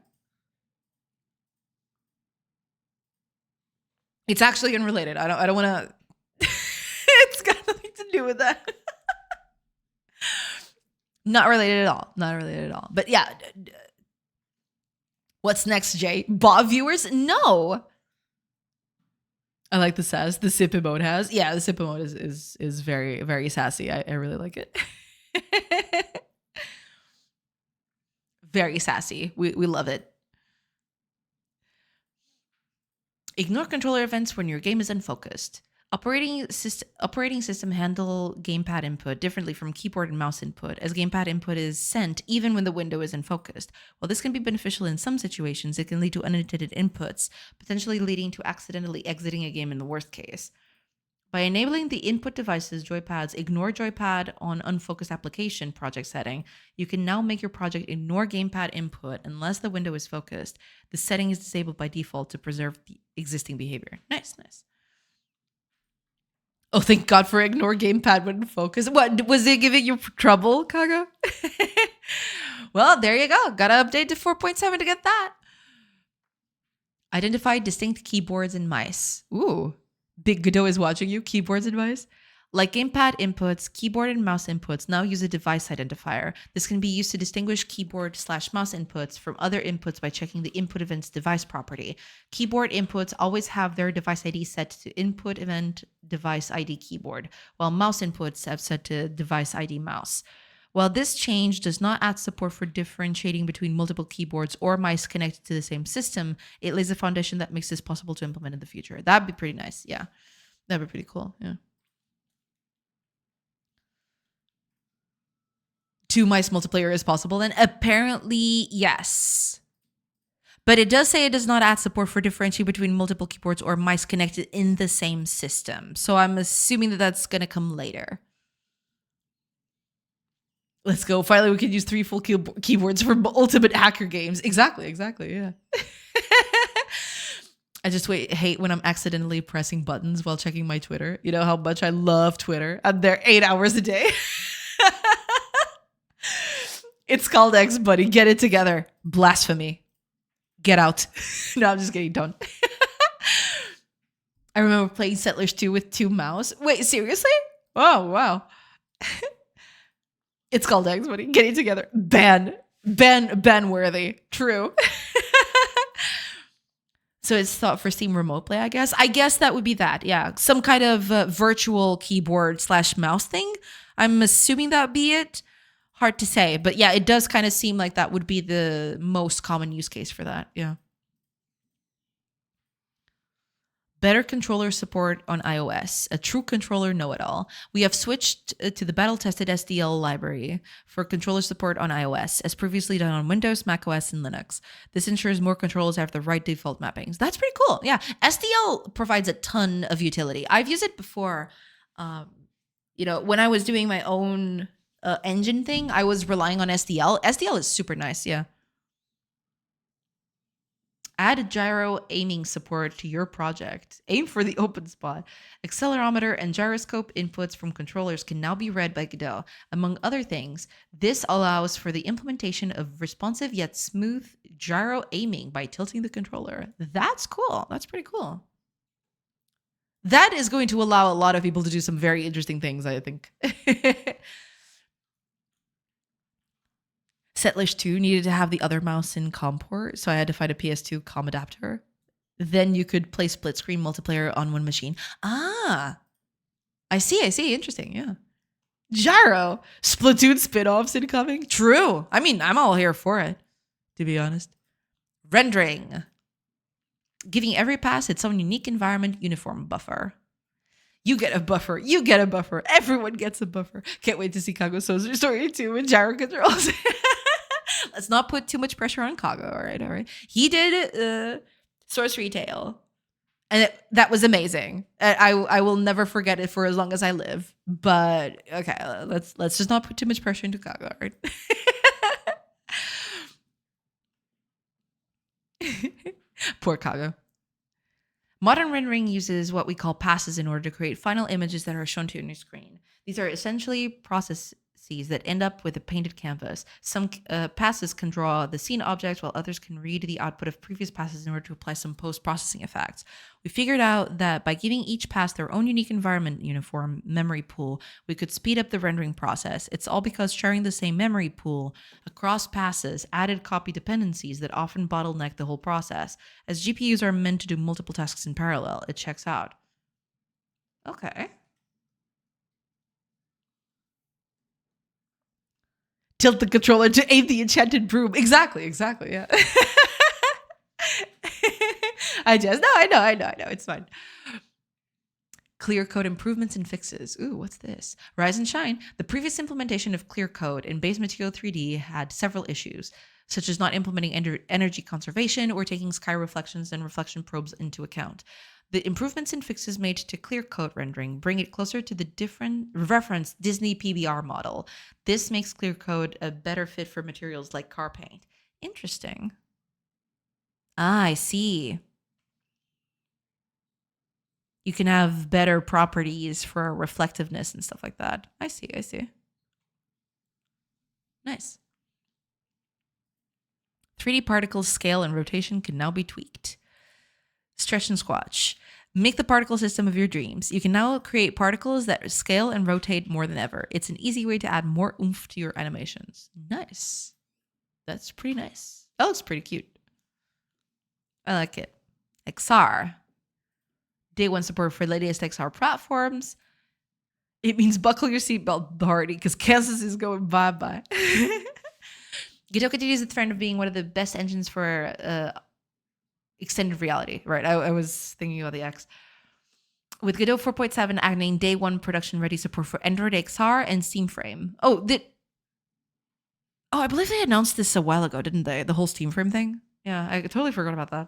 It's actually unrelated. I don't want to. It's got nothing to do with that. Not related at all. Not related at all. But yeah, what's next, Jay? Bob viewers? No. I like the sass. The sip emote has. Yeah, the sip emote is very, very sassy. I really like it. Very sassy. We love it. Ignore controller events when your game is unfocused. Operating system handle gamepad input differently from keyboard and mouse input, as gamepad input is sent even when the window isn't focused. While this can be beneficial in some situations, it can lead to unintended inputs, potentially leading to accidentally exiting a game in the worst case. By enabling the input device's joypads ignore joypad on unfocused application project setting, you can now make your project ignore gamepad input unless the window is focused. The setting is disabled by default to preserve the existing behavior. Nice, nice. Oh, thank God for ignore gamepad when focused. What, was it giving you trouble, Kaga? Well, there you go. Gotta update to 4.7 to get that. Identify distinct keyboards and mice. Ooh. Big Godot is watching you. Keyboards and mice. Like gamepad inputs, keyboard and mouse inputs now use a device identifier. This can be used to distinguish keyboard/mouse inputs from other inputs by checking the input event's device property. Keyboard inputs always have their device ID set to input event device ID keyboard, while mouse inputs have set to device ID mouse. While this change does not add support for differentiating between multiple keyboards or mice connected to the same system, it lays a foundation that makes this possible to implement in the future. That'd be pretty nice. Yeah, that'd be pretty cool. Yeah. 2 mice multiplayer is possible, then apparently yes. But it does say it does not add support for differentiating between multiple keyboards or mice connected in the same system. So I'm assuming that that's going to come later. Let's go. Finally, we can use 3 full keyboards for ultimate hacker games. Exactly, yeah. I just hate when I'm accidentally pressing buttons while checking my Twitter. You know how much I love Twitter. I'm there 8 hours a day. It's called X, buddy. Get it together. Blasphemy. Get out. No, I'm just kidding. Don't. I remember playing Settlers 2 with 2 mouse. Wait, seriously? Oh, wow. It's called X, buddy. Get it together. Ban worthy. True. So it's thought for Steam Remote Play, I guess. I guess that would be that. Yeah. Some kind of virtual keyboard/mouse thing. I'm assuming that'd be it. Hard to say. But yeah, it does kind of seem like that would be the most common use case for that. Yeah. Better controller support on iOS, a true controller know-it-all. We have switched to the battle-tested SDL library for controller support on iOS, as previously done on Windows, macOS, and Linux. This ensures more controllers have the right default mappings. That's pretty cool. Yeah, SDL provides a ton of utility. I've used it before. When I was doing my own engine thing, I was relying on SDL. SDL is super nice, yeah. Add gyro aiming support to your project. Aim for the open spot. Accelerometer and gyroscope inputs from controllers can now be read by Godot. Among other things, this allows for the implementation of responsive yet smooth gyro aiming by tilting the controller. That's cool. That's pretty cool. That is going to allow a lot of people to do some very interesting things, I think. Settlers 2 needed to have the other mouse in COM port, so I had to find a PS2 COM adapter. Then you could play split screen multiplayer on one machine. Ah, I see. Interesting, yeah. Gyro. Splatoon spin-offs incoming. True. I mean, I'm all here for it, to be honest. Rendering. Giving every pass its own unique environment uniform buffer. You get a buffer. Everyone gets a buffer. Can't wait to see Kago's Story 2 with gyro controls. Let's not put too much pressure on Kago. All right. He did Source Retail, and that was amazing. I will never forget it for as long as I live. But okay, let's just not put too much pressure into Kago. All right? Poor Kago. Modern rendering uses what we call passes in order to create final images that are shown to you on your screen. These are essentially processes dependencies that end up with a painted canvas. Some passes can draw the scene object, while others can read the output of previous passes in order to apply some post-processing effects. We figured out that by giving each pass their own unique environment uniform memory pool, we could speed up the rendering process. It's all because sharing the same memory pool across passes added copy dependencies that often bottleneck the whole process. As GPUs are meant to do multiple tasks in parallel, it checks out. Okay. Tilt the controller to aim the enchanted broom. Exactly, yeah. I know. It's fine. Clear code improvements and fixes. Ooh, what's this? Rise and shine. The previous implementation of clear code in base material 3D had several issues, such as not implementing energy conservation or taking sky reflections and reflection probes into account. The improvements and fixes made to clear code rendering bring it closer to the different referenced Disney PBR model. This makes clear code a better fit for materials like car paint. Interesting. Ah, I see. You can have better properties for reflectiveness and stuff like that. I see. Nice. 3D particles scale and rotation can now be tweaked. Stretch and squash. Make the particle system of your dreams. You can now create particles that scale and rotate more than ever. It's an easy way to add more oomph to your animations. Nice. That's pretty nice. That looks pretty cute. I like it. XR. Day one support for latest XR platforms. It means buckle your seatbelt, Hardy, because Kansas is going bye-bye. Godot continues the trend of being one of the best engines for extended reality, right? I was thinking about the X. With Godot 4.7 adding day one production ready support for Android XR and Steam Frame. Oh, I believe they announced this a while ago, didn't they? The whole Steam Frame thing. Yeah, I totally forgot about that.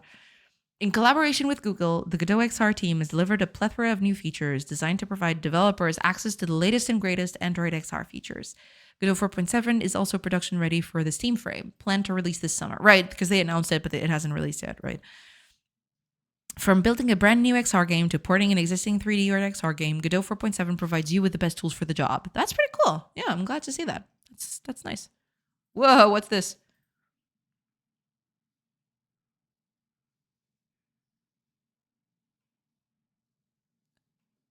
In collaboration with Google, the Godot XR team has delivered a plethora of new features designed to provide developers access to the latest and greatest Android XR features. Godot 4.7 is also production ready for the Steam Frame, planned to release this summer. Right, because they announced it, but it hasn't released yet, right? From building a brand new XR game to porting an existing 3D or XR game, Godot 4.7 provides you with the best tools for the job. That's pretty cool. Yeah, I'm glad to see that. That's nice. Whoa, what's this?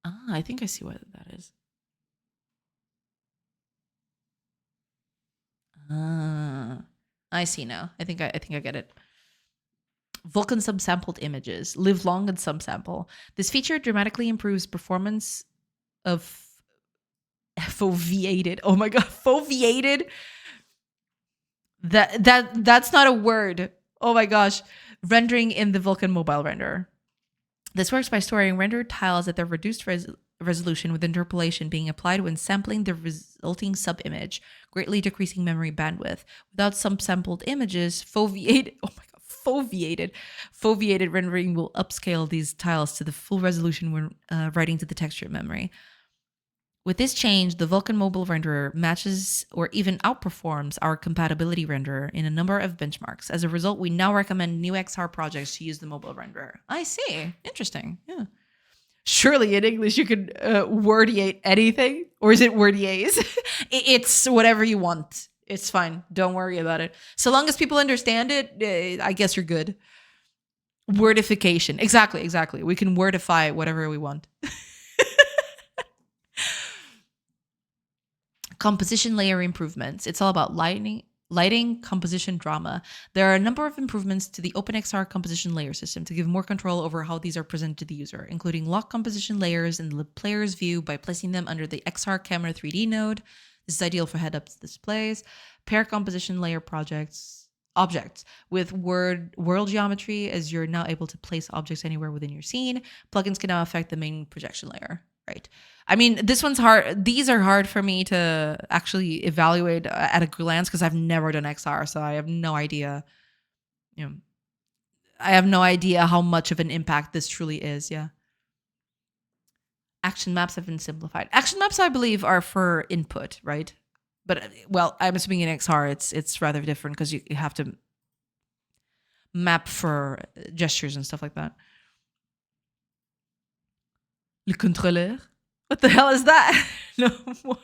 Ah, I think I see what that is. Ah, I see now. I think I get it. Vulkan subsampled images. Live long and subsample. This feature dramatically improves performance of foveated. Oh my god, foveated. That's not a word. Oh my gosh. Rendering in the Vulkan mobile renderer. This works by storing rendered tiles at their reduced resolution, with interpolation being applied when sampling the resulting sub-image, greatly decreasing memory bandwidth. Without subsampled images, foveated rendering will upscale these tiles to the full resolution when writing to the texture memory. With this change, the Vulkan mobile renderer matches or even outperforms our compatibility renderer in a number of benchmarks. As a result, we now recommend new XR projects to use the mobile renderer. I see. Interesting. Yeah. Surely in English you could wordiate anything, or is it wordiays? It's whatever you want. It's fine. Don't worry about it. So long as people understand it, I guess you're good. Wordification. Exactly. We can wordify whatever we want. Composition layer improvements. It's all about lighting, composition, drama. There are a number of improvements to the OpenXR composition layer system to give more control over how these are presented to the user, including lock composition layers in the player's view by placing them under the XR camera 3D node. This is ideal for head-up displays. Pair composition layer objects with world geometry, as you're now able to place objects anywhere within your scene. Plugins can now affect the main projection layer. Right. I mean, this one's hard. These are hard for me to actually evaluate at a glance because I've never done XR, so I have no idea. I have no idea how much of an impact this truly is. Yeah. Action maps have been simplified. Action maps, I believe, are for input, right? But well, I'm assuming in XR it's rather different because you have to map for gestures and stuff like that. Le contrôleur? What the hell is that? No more.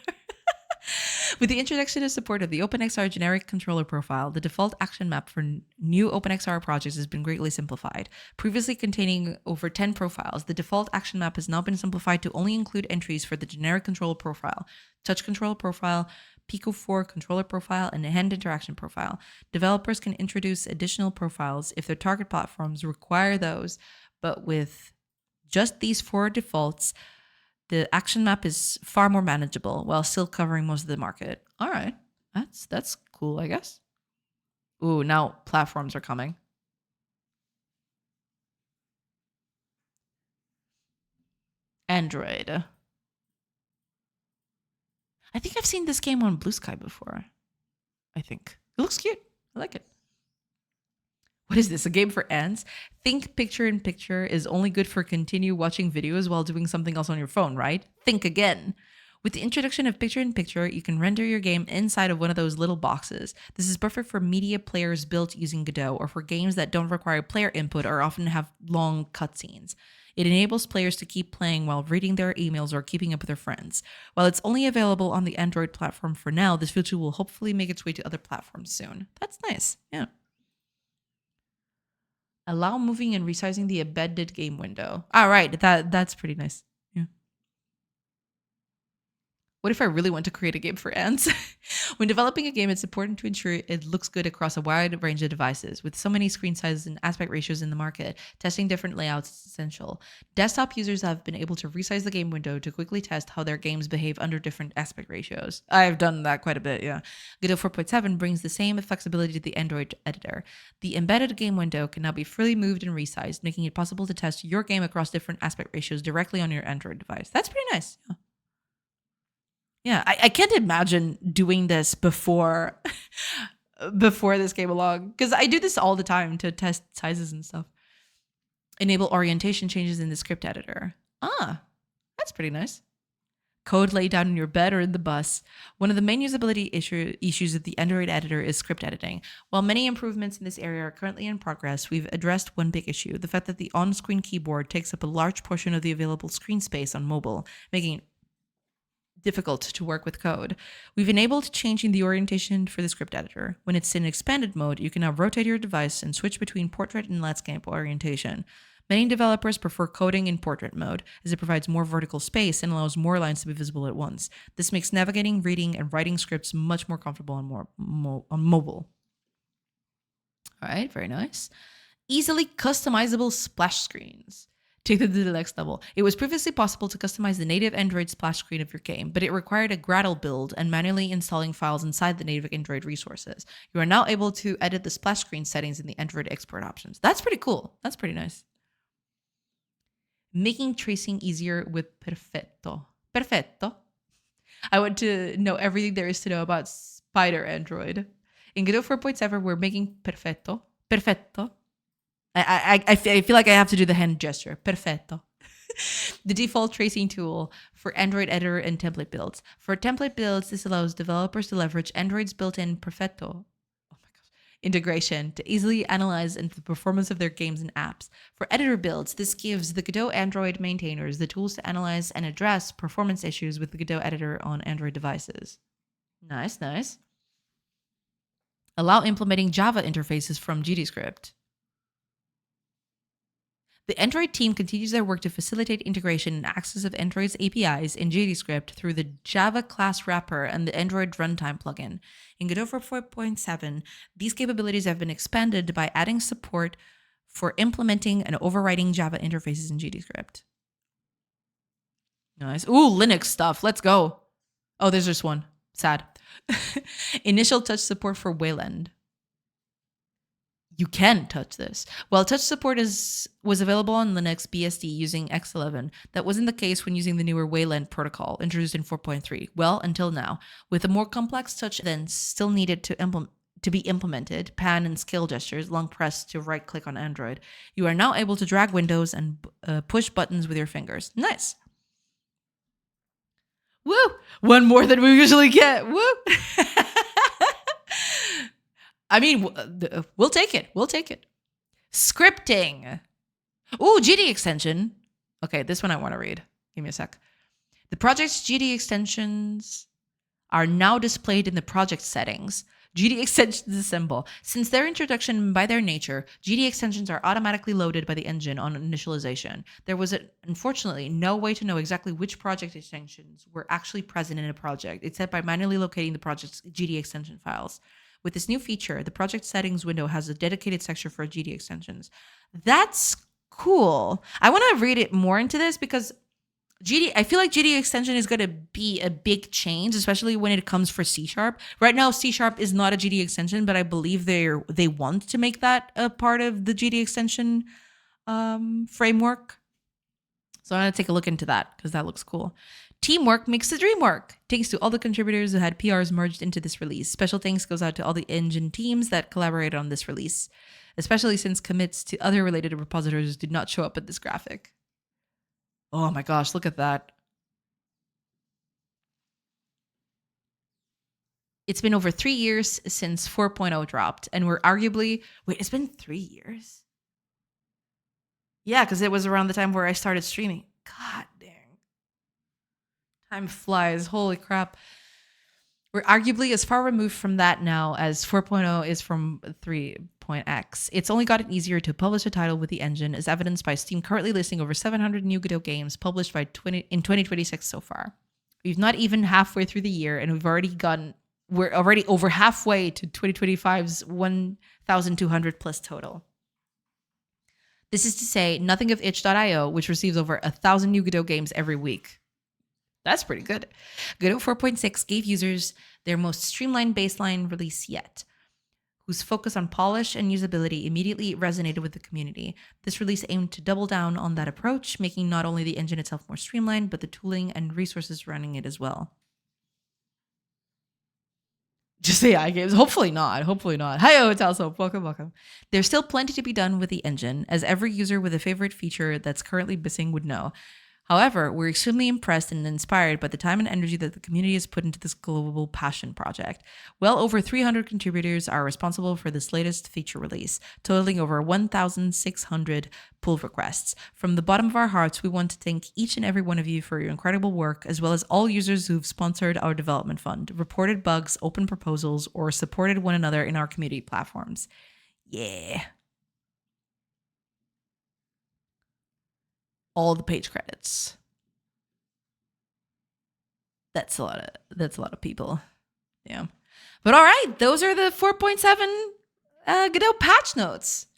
With the introduction of support of the OpenXR generic controller profile, the default action map for new OpenXR projects has been greatly simplified. Previously containing over 10 profiles, the default action map has now been simplified to only include entries for the generic controller profile, touch controller profile, Pico 4 controller profile, and a hand interaction profile. Developers can introduce additional profiles if their target platforms require those, but with just these 4 defaults, the action map is far more manageable while still covering most of the market. All right. That's cool, I guess. Ooh, now platforms are coming. Android. I think I've seen this game on Blue Sky before. I think. It looks cute. I like it. What is this? A game for ants? Think picture in picture is only good for continue watching videos while doing something else on your phone, right? Think again. With the introduction of picture in picture, you can render your game inside of one of those little boxes. This is perfect for media players built using Godot or for games that don't require player input or often have long cutscenes. It enables players to keep playing while reading their emails or keeping up with their friends. While it's only available on the Android platform for now, this feature will hopefully make its way to other platforms soon. That's nice. Yeah. Allow moving and resizing the embedded game window. All right, that's pretty nice. Yeah. What if I really want to create a game for ants? When developing a game, it's important to ensure it looks good across a wide range of devices. With so many screen sizes and aspect ratios in the market, testing different layouts is essential. Desktop users have been able to resize the game window to quickly test how their games behave under different aspect ratios. I've done that quite a bit, yeah. Godot 4.7 brings the same flexibility to the Android editor. The embedded game window can now be freely moved and resized, making it possible to test your game across different aspect ratios directly on your Android device. That's pretty nice. Yeah. Yeah, I can't imagine doing this before this came along, because I do this all the time to test sizes and stuff. Enable orientation changes in the script editor. Ah, that's pretty nice. Code laid down in your bed or in the bus. One of the main usability issues of the Android editor is script editing. While many improvements in this area are currently in progress, we've addressed one big issue: the fact that the on-screen keyboard takes up a large portion of the available screen space on mobile, making it difficult to work with code. We've enabled changing the orientation for the script editor. When it's in expanded mode, you can now rotate your device and switch between portrait and landscape orientation. Many developers prefer coding in portrait mode, as it provides more vertical space and allows more lines to be visible at once. This makes navigating, reading, and writing scripts much more comfortable on mobile. All right, very nice. Easily customizable splash screens. Take it to the next level. It was previously possible to customize the native Android splash screen of your game, but it required a Gradle build and manually installing files inside the native Android resources. You are now able to edit the splash screen settings in the Android export options. That's pretty cool. That's pretty nice. Making tracing easier with Perfetto. Perfetto. I want to know everything there is to know about Spider Android. In Godot 4.7, we're making Perfetto. Perfetto. I feel like I have to do the hand gesture. Perfetto. The default tracing tool for Android editor and template builds. For template builds, this allows developers to leverage Android's built-in Perfetto integration to easily analyze the performance of their games and apps. For editor builds, this gives the Godot Android maintainers the tools to analyze and address performance issues with the Godot editor on Android devices. Nice, nice. Allow implementing Java interfaces from GDScript. The Android team continues their work to facilitate integration and access of Android's APIs in GDScript through the Java class wrapper and the Android runtime plugin. In Godot 4.7, these capabilities have been expanded by adding support for implementing and overriding Java interfaces in GDScript. Nice. Ooh, Linux stuff. Let's go. Oh, there's just one. Sad. Initial touch support for Wayland. You can touch this. Well, touch support was available on Linux BSD using X11. That wasn't the case when using the newer Wayland protocol introduced in 4.3. Well, until now, with a more complex touch then still needed to be implemented, pan and scale gestures, long press to right click on Android, you are now able to drag windows and push buttons with your fingers. Nice. Woo! One more than we usually get. Woo! I mean, we'll take it. We'll take it. Scripting. Ooh, GD extension. Okay, this one I want to read. Give me a sec. The project's GD extensions are now displayed in the project settings. GD extensions assemble. Since their introduction by their nature, GD extensions are automatically loaded by the engine on initialization. There was, unfortunately, no way to know exactly which project extensions were actually present in a project, except by manually locating the project's GD extension files. With this new feature, the project settings window has a dedicated section for GD extensions. That's cool. I want to read it more into this because I feel like GD extension is going to be a big change, especially when it comes for C#. Right now, C# is not a GD extension, but I believe they want to make that a part of the GD extension framework. So I'm going to take a look into that because that looks cool. Teamwork makes the dream work. Thanks to all the contributors who had PRs merged into this release. Special thanks goes out to all the engine teams that collaborated on this release, especially since commits to other related repositories did not show up in this graphic. Oh my gosh, look at that. It's been over 3 years since 4.0 dropped, and we're arguably... Wait, it's been 3 years? Yeah, because it was around the time where I started streaming. God dang. Time flies. Holy crap. We're arguably as far removed from that now as 4.0 is from 3.x. It's only gotten easier to publish a title with the engine, as evidenced by Steam currently listing over 700 new Godot games published in 2026 so far. We've not even halfway through the year, and we're already over halfway to 2025's 1,200 plus total. This is to say nothing of itch.io, which receives over 1,000 new Godot games every week. That's pretty good. Godot 4.6 gave users their most streamlined baseline release yet, whose focus on polish and usability immediately resonated with the community. This release aimed to double down on that approach, making not only the engine itself more streamlined, but the tooling and resources running it as well. Just AI games. Hopefully not. Hi-yo, Talsoap. Welcome. There's still plenty to be done with the engine, as every user with a favorite feature that's currently missing would know. However, we're extremely impressed and inspired by the time and energy that the community has put into this global passion project. Well over 300 contributors are responsible for this latest feature release, totaling over 1,600 pull requests. From the bottom of our hearts, we want to thank each and every one of you for your incredible work, as well as all users who've sponsored our development fund, reported bugs, open proposals, or supported one another in our community platforms. Yeah. All the page credits. That's a lot of people. Yeah. But all right, those are the 4.7 Godot patch notes.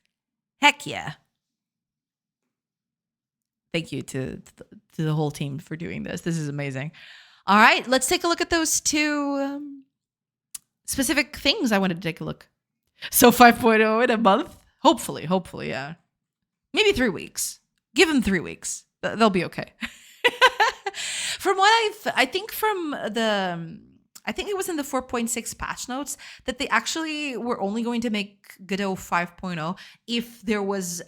Heck yeah. Thank you to the whole team for doing this. This is amazing. All right, let's take a look at those two specific things I wanted to take a look. So 5.0 in a month? Hopefully, yeah. Maybe 3 weeks. Give them 3 weeks. They'll be okay. From what I think it was in the 4.6 patch notes that they actually were only going to make Godot 5.0 if there was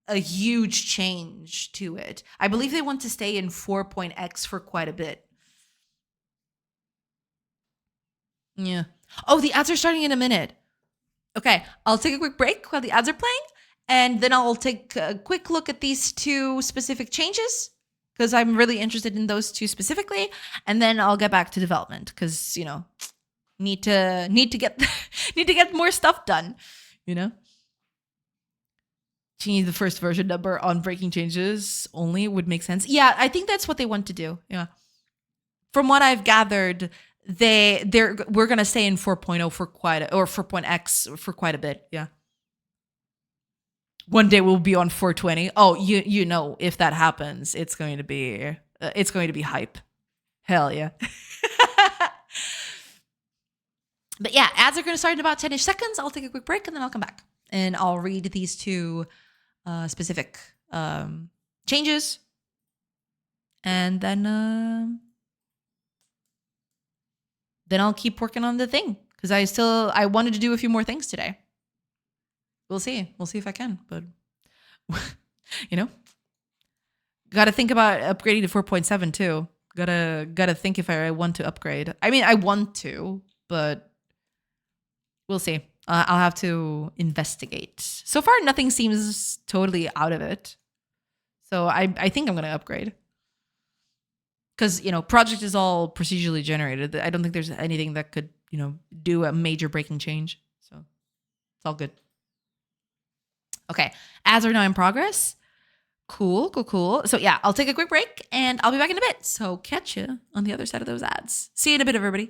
a huge change to it. I believe they want to stay in 4.x for quite a bit. Yeah. Oh, the ads are starting in a minute. Okay, I'll take a quick break while the ads are playing. And then I'll take a quick look at these two specific changes because I'm really interested in those two specifically. And then I'll get back to development because, need to get more stuff done, Change the first version number on breaking changes only would make sense. Yeah, I think that's what they want to do. Yeah. From what I've gathered, we're going to stay in 4.0 or 4.x for quite a bit. Yeah. One day we'll be on 420. Oh, if that happens, it's going to be hype. Hell yeah. But yeah, ads are going to start in about 10-ish seconds. I'll take a quick break and then I'll come back and I'll read these two specific changes, and then I'll keep working on the thing because I wanted to do a few more things today. We'll see if I can, but got to think about upgrading to 4.7 too. Got to think if I want to upgrade. I mean, I want to, but we'll see. I'll have to investigate. So far, nothing seems totally out of it. So I think I'm going to upgrade. because project is all procedurally generated. I don't think there's anything that could do a major breaking change. So it's all good. Okay, ads are now in progress. Cool. So yeah, I'll take a quick break and I'll be back in a bit. So catch you on the other side of those ads. See you in a bit, everybody.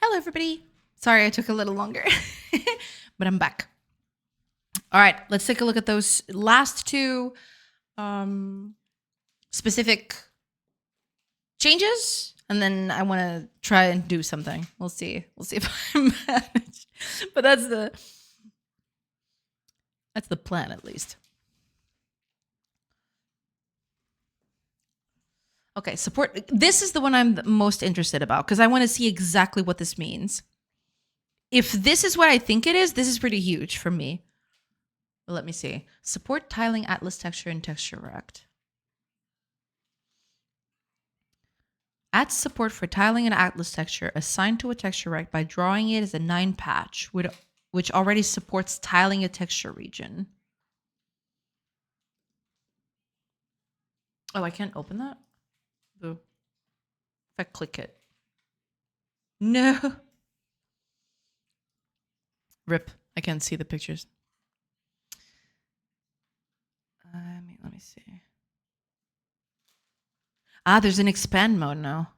Hello, everybody. Sorry I took a little longer, but I'm back. All right, let's take a look at those last two specific changes, and then I want to try and do something. We'll see. We'll see if I manage. But that's the plan, at least. Okay, support. This is the one I'm most interested about because I want to see exactly what this means. If this is what I think it is, this is pretty huge for me. But let me see. Support tiling Atlas texture and texture rect. Add support for tiling an Atlas texture assigned to a texture rect by drawing it as a 9 patch, which already supports tiling a texture region. Oh, I can't open that? Boo. If I click it. No. Rip. I can't see the pictures. Let me see. Ah, there's an expand mode now.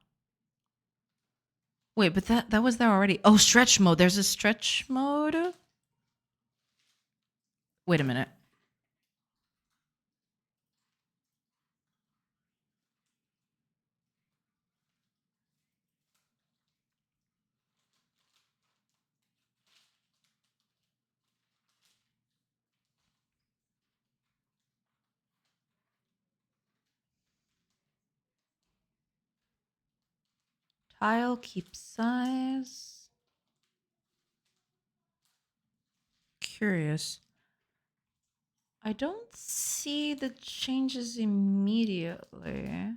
Wait, but that was there already. Oh, stretch mode. There's a stretch mode. Wait a minute. Tile, keep size. Curious. I don't see the changes immediately.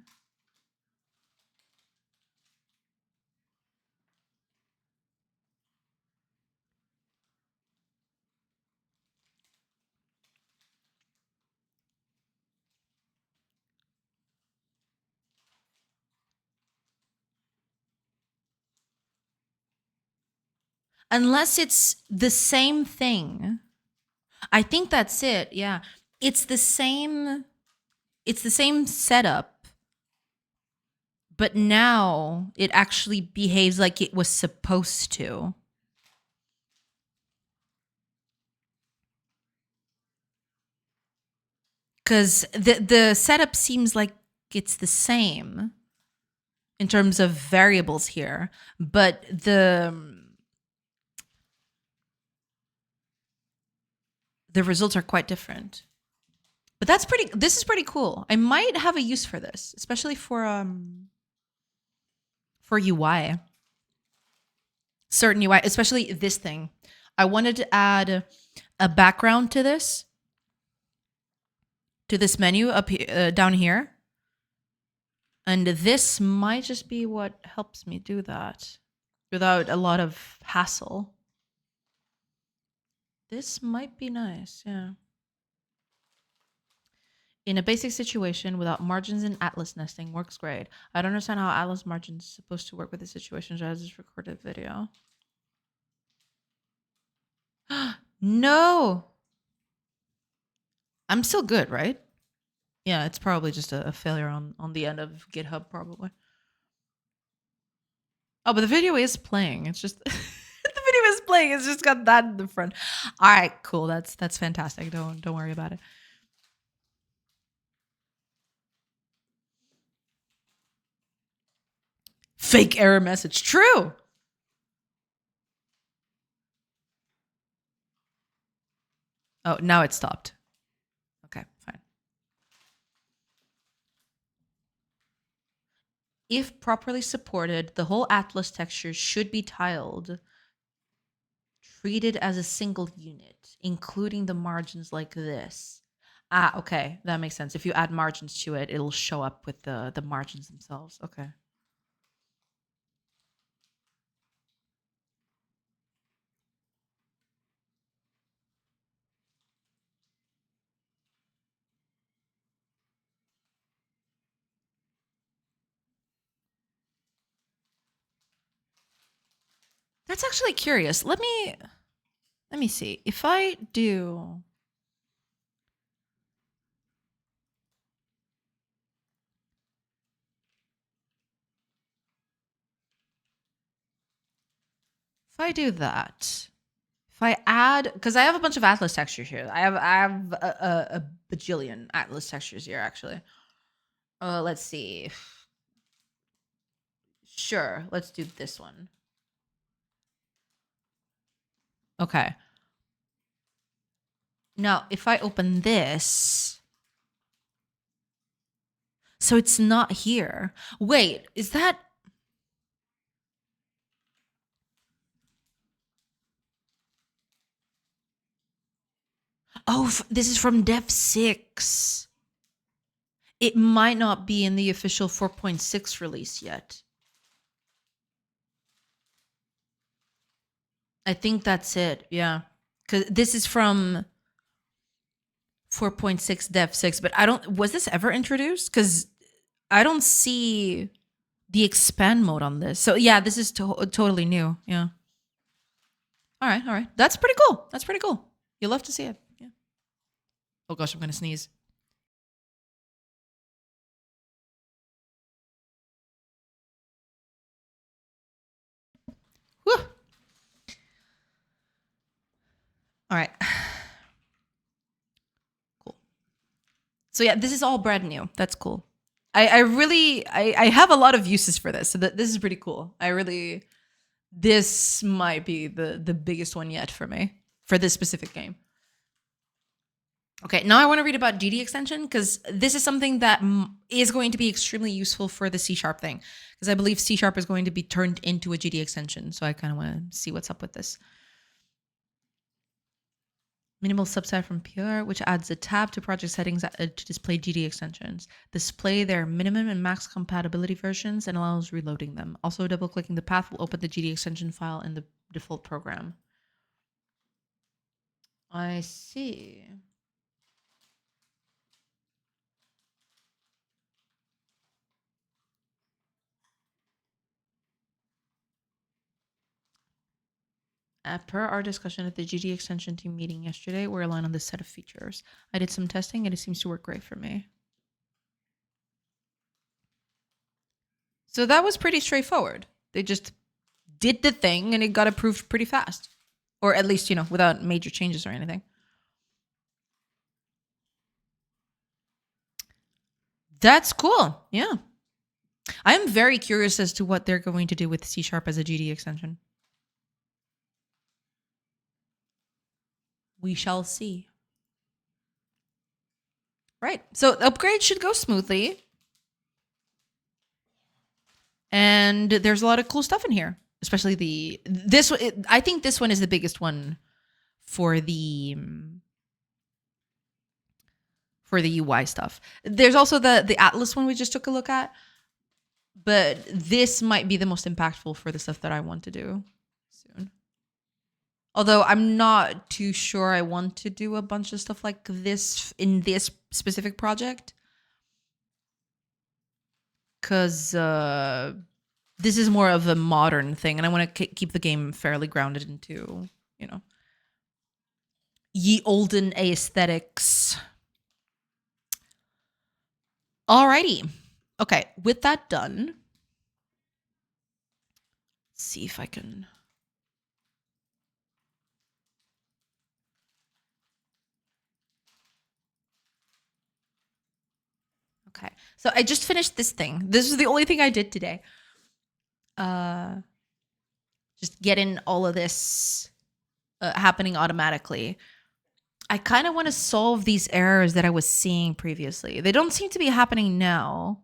Unless it's the same thing. I think that's it. Yeah. It's the same setup. But now it actually behaves like it was supposed to. Cuz the setup seems like it's the same in terms of variables here, but the results are quite different. But this is pretty cool. I might have a use for this, especially for UI. Certain UI, especially this thing. I wanted to add a background to this menu up here, down here. And this might just be what helps me do that without a lot of hassle. This might be nice, yeah. In a basic situation without margins and Atlas nesting works great. I don't understand how Atlas margins is supposed to work with the situation, so I just recorded a video. No! I'm still good, right? Yeah, it's probably just a failure on the end of GitHub, probably. Oh, but the video is playing. It's just the video is playing. It's just got that in the front. All right, cool. That's fantastic. Don't worry about it. Fake error message. True. Oh, now it stopped. Okay, fine. If properly supported, the whole Atlas texture should be tiled, treated as a single unit, including the margins like this. Ah, okay, that makes sense. If you add margins to it, it'll show up with the margins themselves. Okay. That's actually curious. Let me see. If I do If I do that, if I add, because I have a bunch of Atlas textures here. I have a bajillion Atlas textures here, actually. Let's see. Sure, let's do this one. Okay. Now, if I open this, so it's not here. Wait, is that? Oh, this is from Dev 6. It might not be in the official 4.6 release yet. I think that's it. Yeah. Because this is from 4.6 Dev 6, but was this ever introduced? Because I don't see the expand mode on this. So yeah, this is totally new. Yeah. All right. All right. That's pretty cool. That's pretty cool. You'll love to see it. Yeah. Oh gosh, I'm going to sneeze. Whew. All right. Cool. So yeah, this is all brand new. That's cool. I have a lot of uses for this. So this is pretty cool. This might be the biggest one yet for me for this specific game. Okay, now I want to read about GD extension because this is something that is going to be extremely useful for the C# thing because I believe C# is going to be turned into a GD extension. So I kind of want to see what's up with this. Minimal subset from PR, which adds a tab to project settings to display GD extensions. Display their minimum and max compatibility versions and allows reloading them. Also, double-clicking the path will open the GD extension file in the default program. I see. Per our discussion at the GD extension team meeting yesterday, we're aligned on this set of features. I did some testing and it seems to work great for me. So that was pretty straightforward. They just did the thing and it got approved pretty fast. Or at least, without major changes or anything. That's cool. Yeah. I am very curious as to what they're going to do with C# as a GD extension. We shall see. Right. So the upgrade should go smoothly. And there's a lot of cool stuff in here, especially I think this one is the biggest one for the UI stuff. There's also the Atlas one we just took a look at, but this might be the most impactful for the stuff that I want to do soon. Although I'm not too sure I want to do a bunch of stuff like this in this specific project. Because this is more of a modern thing, and I want to keep the game fairly grounded into, ye olden aesthetics. Alrighty. Okay, with that done, let's see if I can... Okay, so I just finished this thing. This is the only thing I did today. Just getting all of this happening automatically. I kind of want to solve these errors that I was seeing previously. They don't seem to be happening now,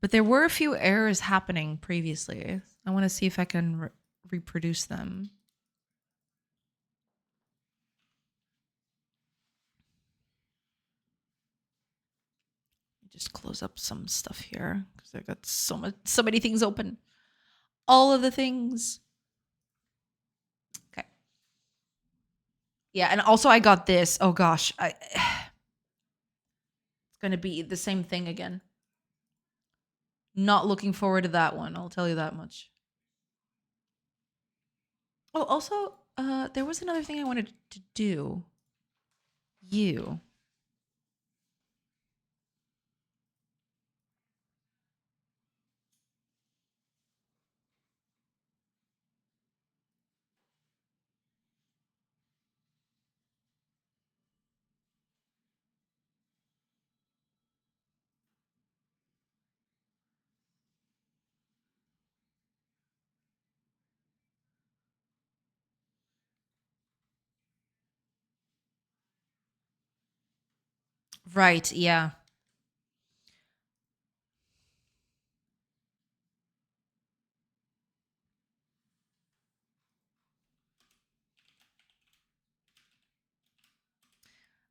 but there were a few errors happening previously. I want to see if I can reproduce them. Just close up some stuff here because I got so many things open. All of the things. Okay. Yeah, and also I got this. Oh gosh, it's gonna be the same thing again. Not looking forward to that one. I'll tell you that much. Oh, also, there was another thing I wanted to do. You. Right, yeah.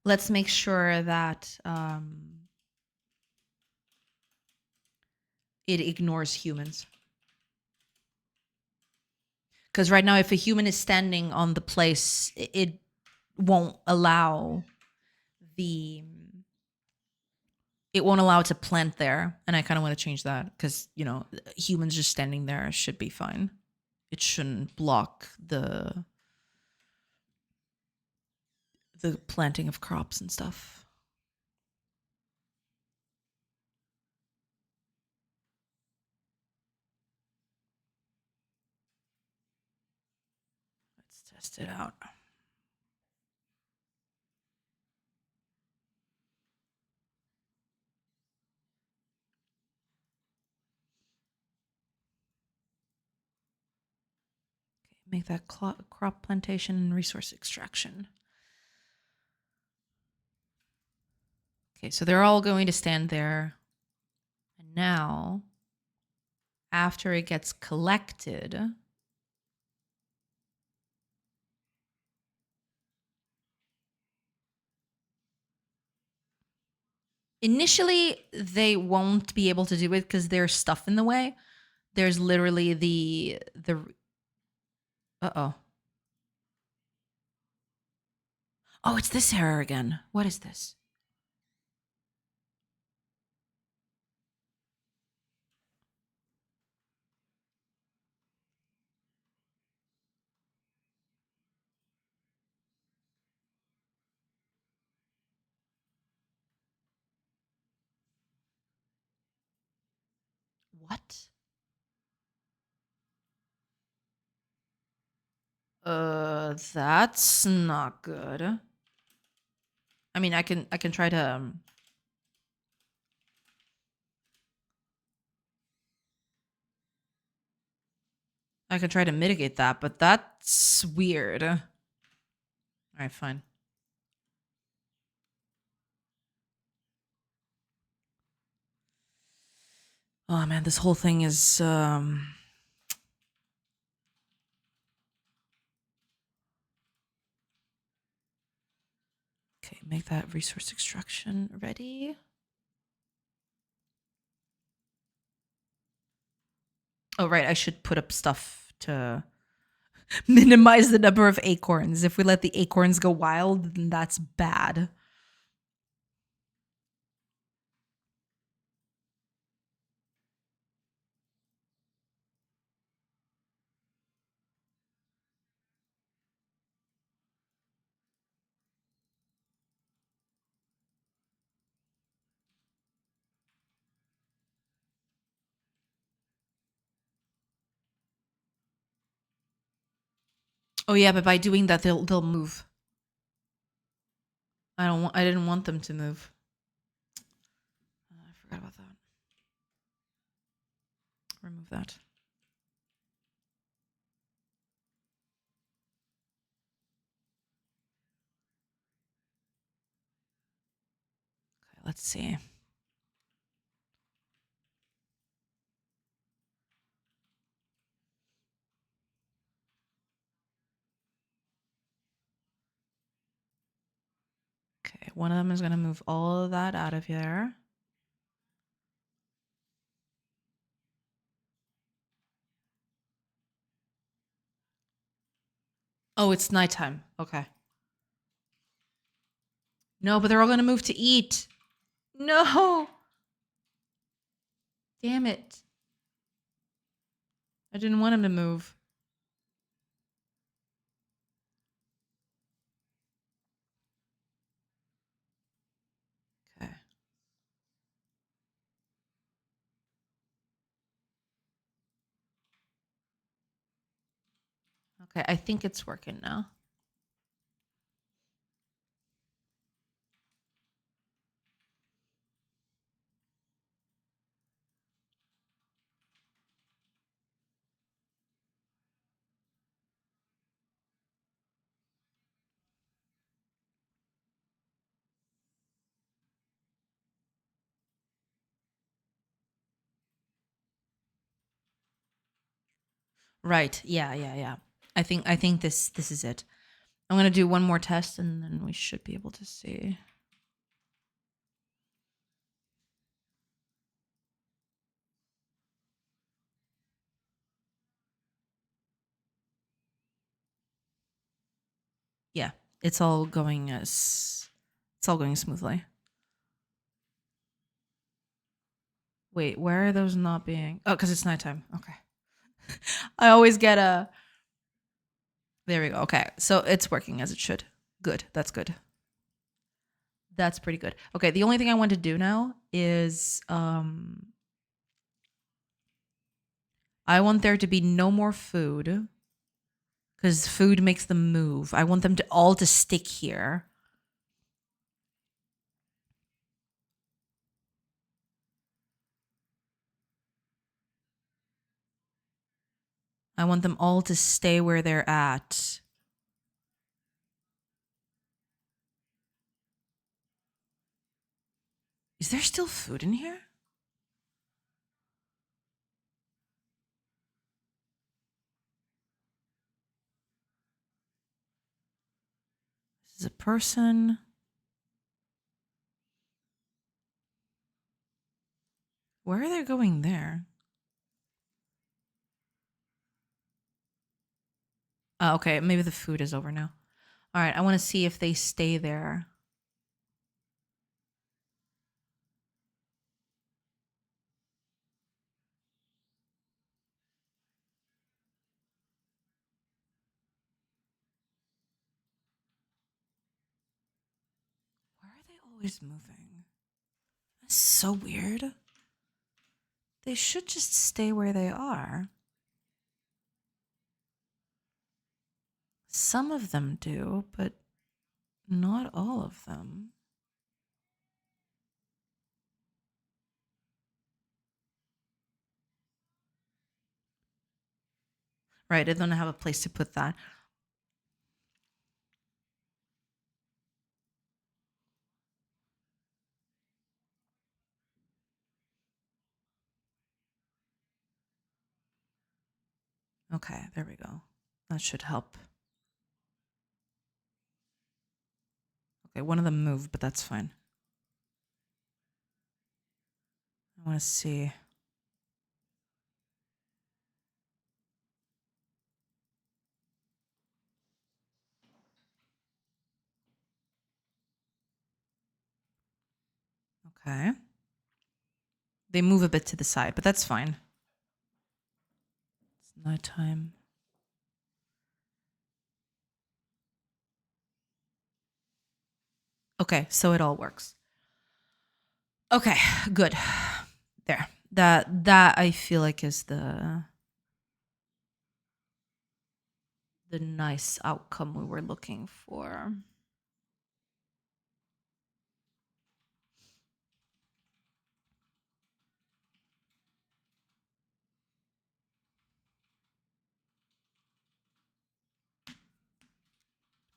Let's make sure that it ignores humans. Because right now, if a human is standing on the place, it won't allow the it won't allow it to plant there, and I kind of want to change that because humans just standing there should be fine. It shouldn't block the planting of crops and stuff. Let's test it out. Make that crop plantation and resource extraction. Okay, so they're all going to stand there. And now, after it gets collected, initially they won't be able to do it because there's stuff in the way. There's literally the uh-oh. Oh, it's this error again. What is this? What? That's not good. I mean, I can try to mitigate that, but that's weird. All right, fine. Oh man, this whole thing is okay, make that resource extraction ready. Oh right, I should put up stuff to minimize the number of acorns. If we let the acorns go wild, then that's bad. Oh yeah, but by doing that, they'll move. I didn't want them to move. I forgot about that. Remove that. Okay, let's see. Okay, one of them is going to move all of that out of here. Oh, it's nighttime. Okay. No, but they're all going to move to eat. No. Damn it. I didn't want him to move. Okay. Okay, I think it's working now. Right. Yeah. I think this is it. I'm gonna do one more test and then we should be able to see. Yeah, it's all going smoothly. Wait, where are those not being? Oh, because it's nighttime. Okay. I always get a. There we go. Okay, so it's working as it should. Good. That's good. That's pretty good. Okay, the only thing I want to do now is I want there to be no more food because food makes them move. I want them to all to stick here. I want them all to stay where they're at. Is there still food in here? This is a person. Where are they going there? Oh, okay, maybe the food is over now. All right, I want to see if they stay there. Why are they always moving? That's so weird. They should just stay where they are. Some of them do, but not all of them. Right, I don't have a place to put that. Okay, there we go. That should help. Okay, one of them moved, but that's fine. I want to see. Okay. They move a bit to the side, but that's fine. It's nighttime. Okay, so it all works. Okay, good. There. That I feel like is the nice outcome we were looking for.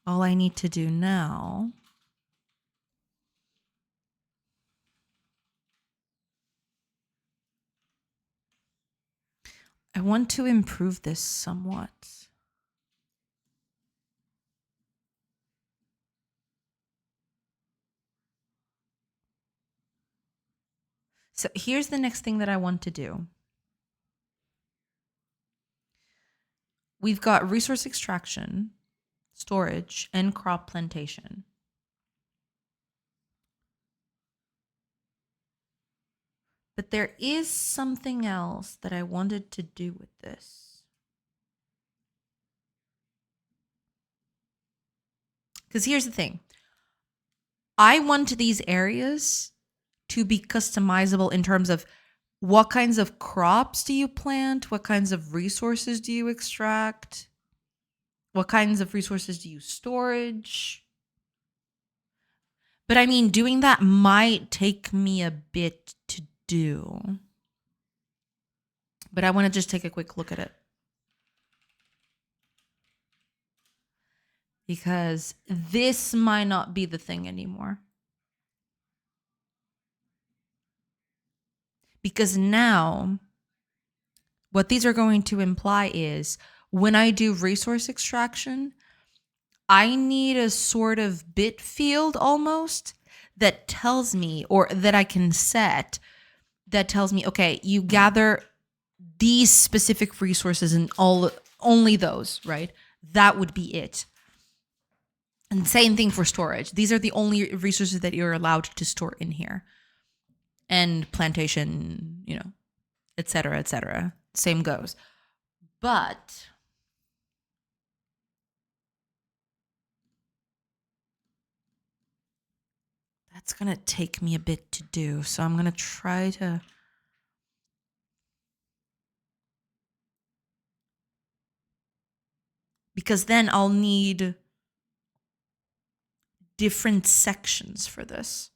All I need to do now I want to improve this somewhat. So here's the next thing that I want to do. We've got resource extraction, storage, and crop plantation. But there is something else that I wanted to do with this. Because here's the thing. I want these areas to be customizable in terms of what kinds of crops do you plant? What kinds of resources do you extract? What kinds of resources do you storage? But I mean, doing that might take me a bit to do. But I want to just take a quick look at it. Because this might not be the thing anymore. Because now what these are going to imply is when I do resource extraction, I need a sort of bit field almost that tells me, or that I can set, that tells me, okay, you gather these specific resources and only those, right? That would be it. And same thing for storage. These are the only resources that you're allowed to store in here. And plantation, et cetera, et cetera. Same goes. But that's going to take me a bit to do. So I'm going to try to... Because then I'll need different sections for this.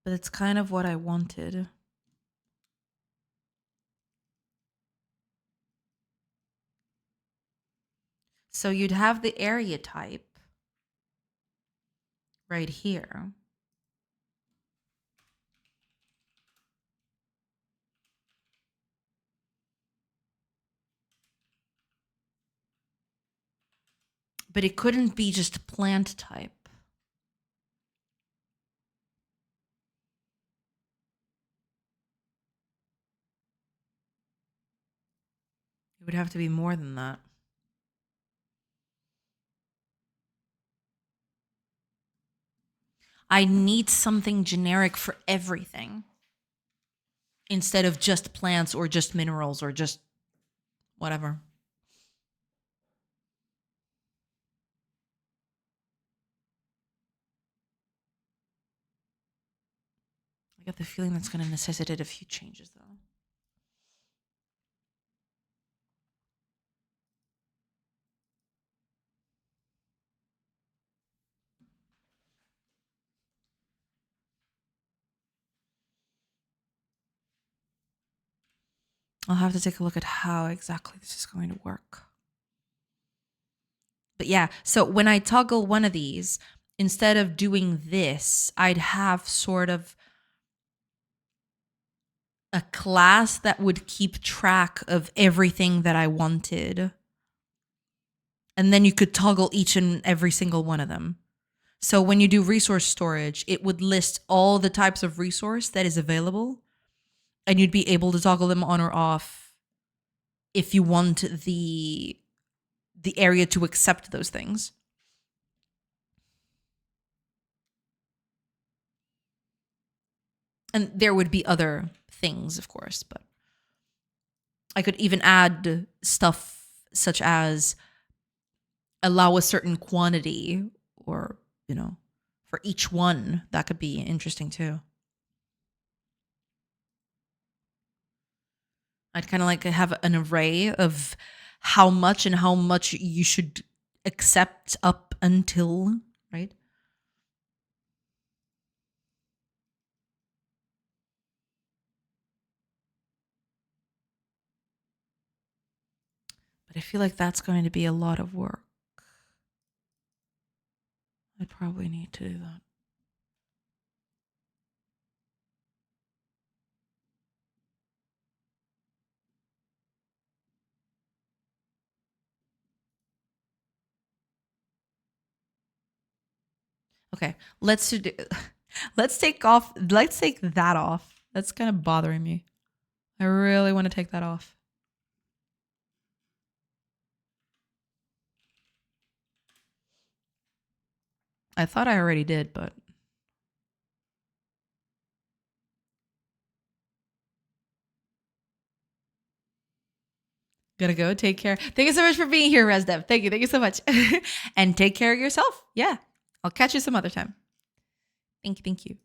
But it's kind of what I wanted. So you'd have the area type right here. But it couldn't be just plant type. It would have to be more than that. I need something generic for everything instead of just plants or just minerals or just whatever. I get the feeling that's going to necessitate a few changes, though. I'll have to take a look at how exactly this is going to work. But yeah, so when I toggle one of these, instead of doing this, I'd have sort of a class that would keep track of everything that I wanted. And then you could toggle each and every single one of them. So when you do resource storage, it would list all the types of resource that is available, and you'd be able to toggle them on or off if you want the area to accept those things. And there would be other things, of course, but I could even add stuff such as allow a certain quantity, or, for each one. That could be interesting too. I'd kind of like to have an array of how much and how much you should accept up until, right? But I feel like that's going to be a lot of work. I'd probably need to do that. Okay, let's take that off. That's kind of bothering me. I really want to take that off. I thought I already did, but gotta go. Take care. Thank you so much for being here, ResDev. Thank you. Thank you so much. And take care of yourself. Yeah. I'll catch you some other time. Thank you. Thank you.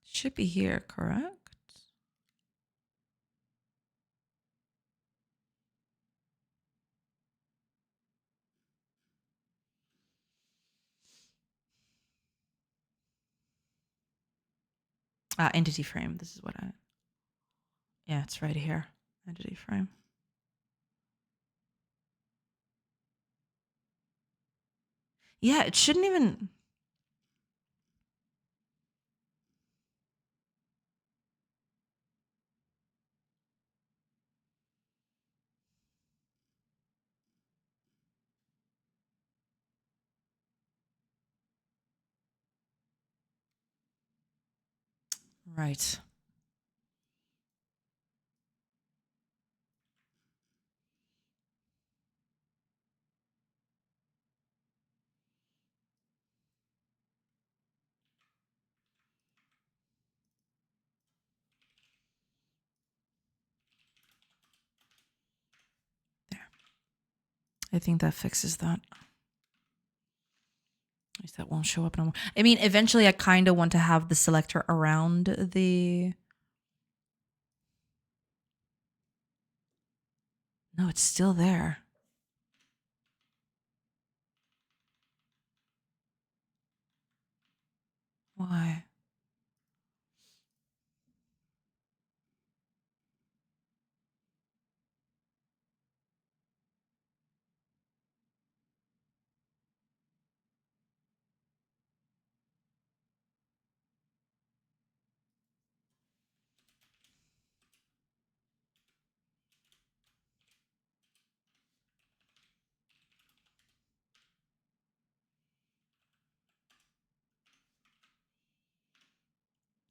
Should be here, correct? Entity frame. This is what yeah, it's right here. Entity frame. Yeah, it shouldn't even. Right. There. I think that fixes that. At least that won't show up no more. I mean, eventually I kind of want to have the selector around the... No, it's still there. Why?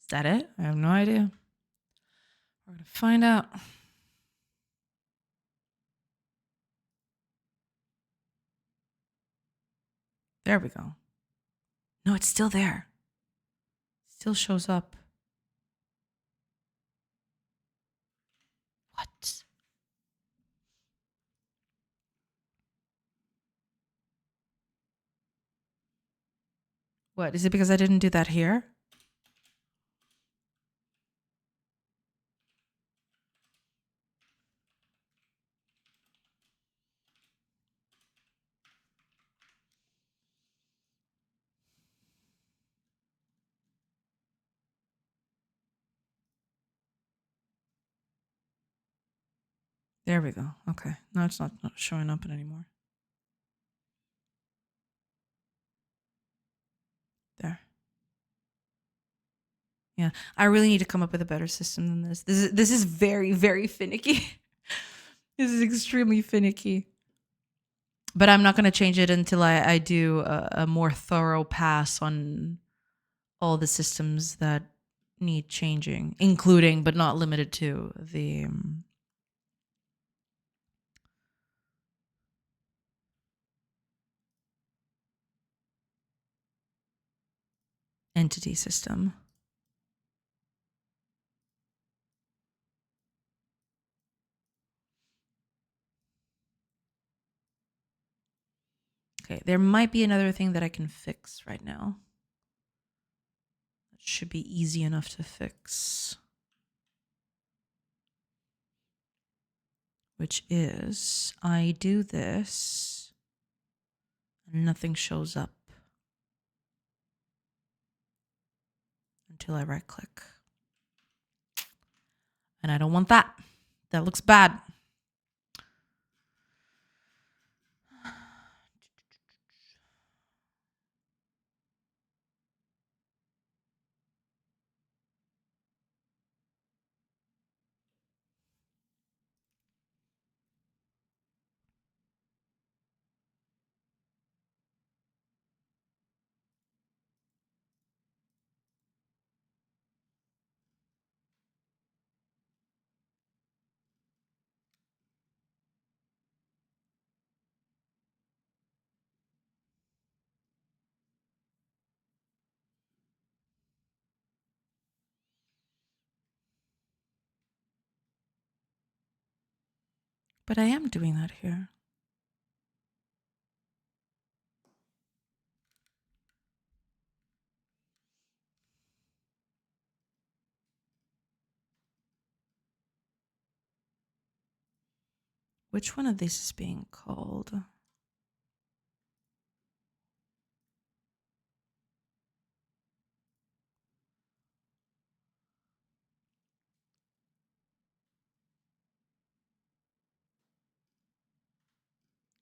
Is that it? I have no idea. We're going to find out. There we go. No, it's still there. Still shows up. What? What? Is it because I didn't do that here? There we go. Okay. No, it's not showing up anymore. There. Yeah. I really need to come up with a better system than this. This is very, very finicky. This is extremely finicky. But I'm not going to change it until I do a more thorough pass on all the systems that need changing, including but not limited to the entity system. Okay, there might be another thing that I can fix right now. That should be easy enough to fix. Which is, I do this, and nothing shows up until I right click. And I don't want that. That looks bad. But I am doing that here. Which one of these is being called?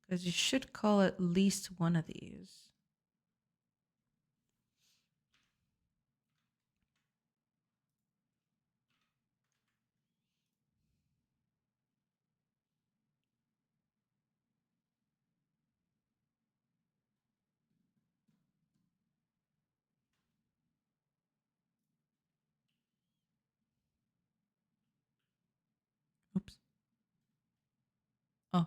Because you should call at least one of these. Oops. Oh,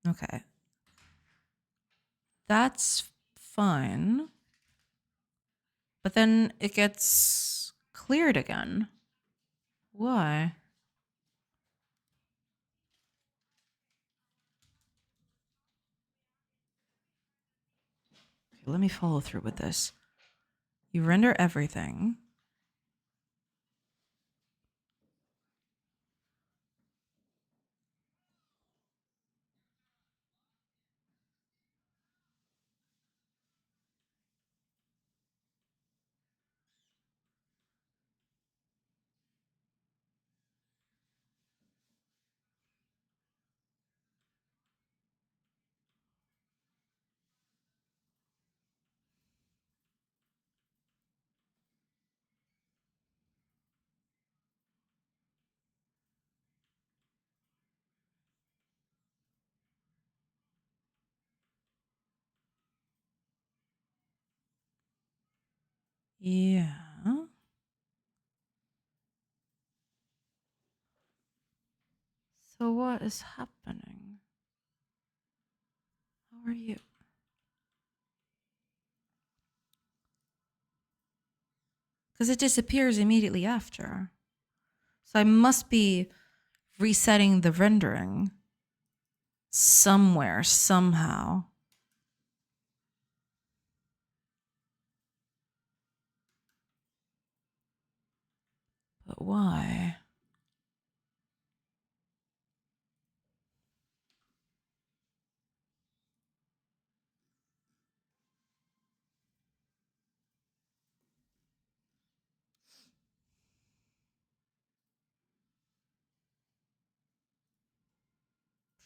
okay. Okay. That's fine. But then it gets cleared again. Why? Okay, let me follow through with this. You render everything. Yeah. So what is happening? How are you? Because it disappears immediately after. So I must be resetting the rendering somewhere, somehow. But why?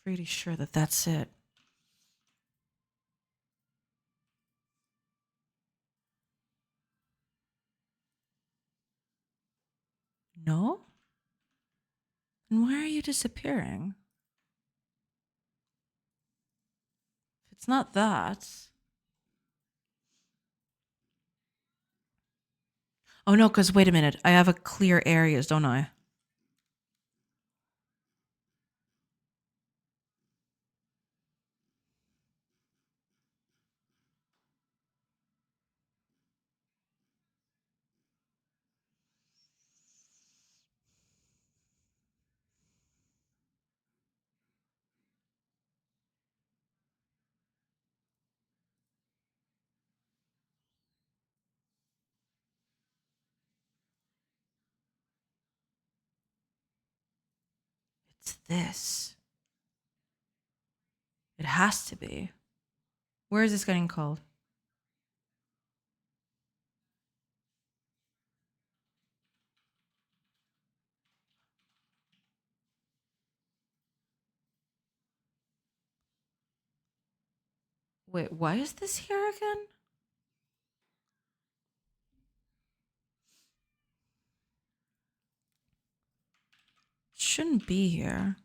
Pretty sure that that's it. No? And why are you disappearing? If it's not that. Oh no, because wait a minute. I have a clear areas, don't I? It's this. It has to be. Where is this getting called? Wait, why is this here again? It shouldn't be here.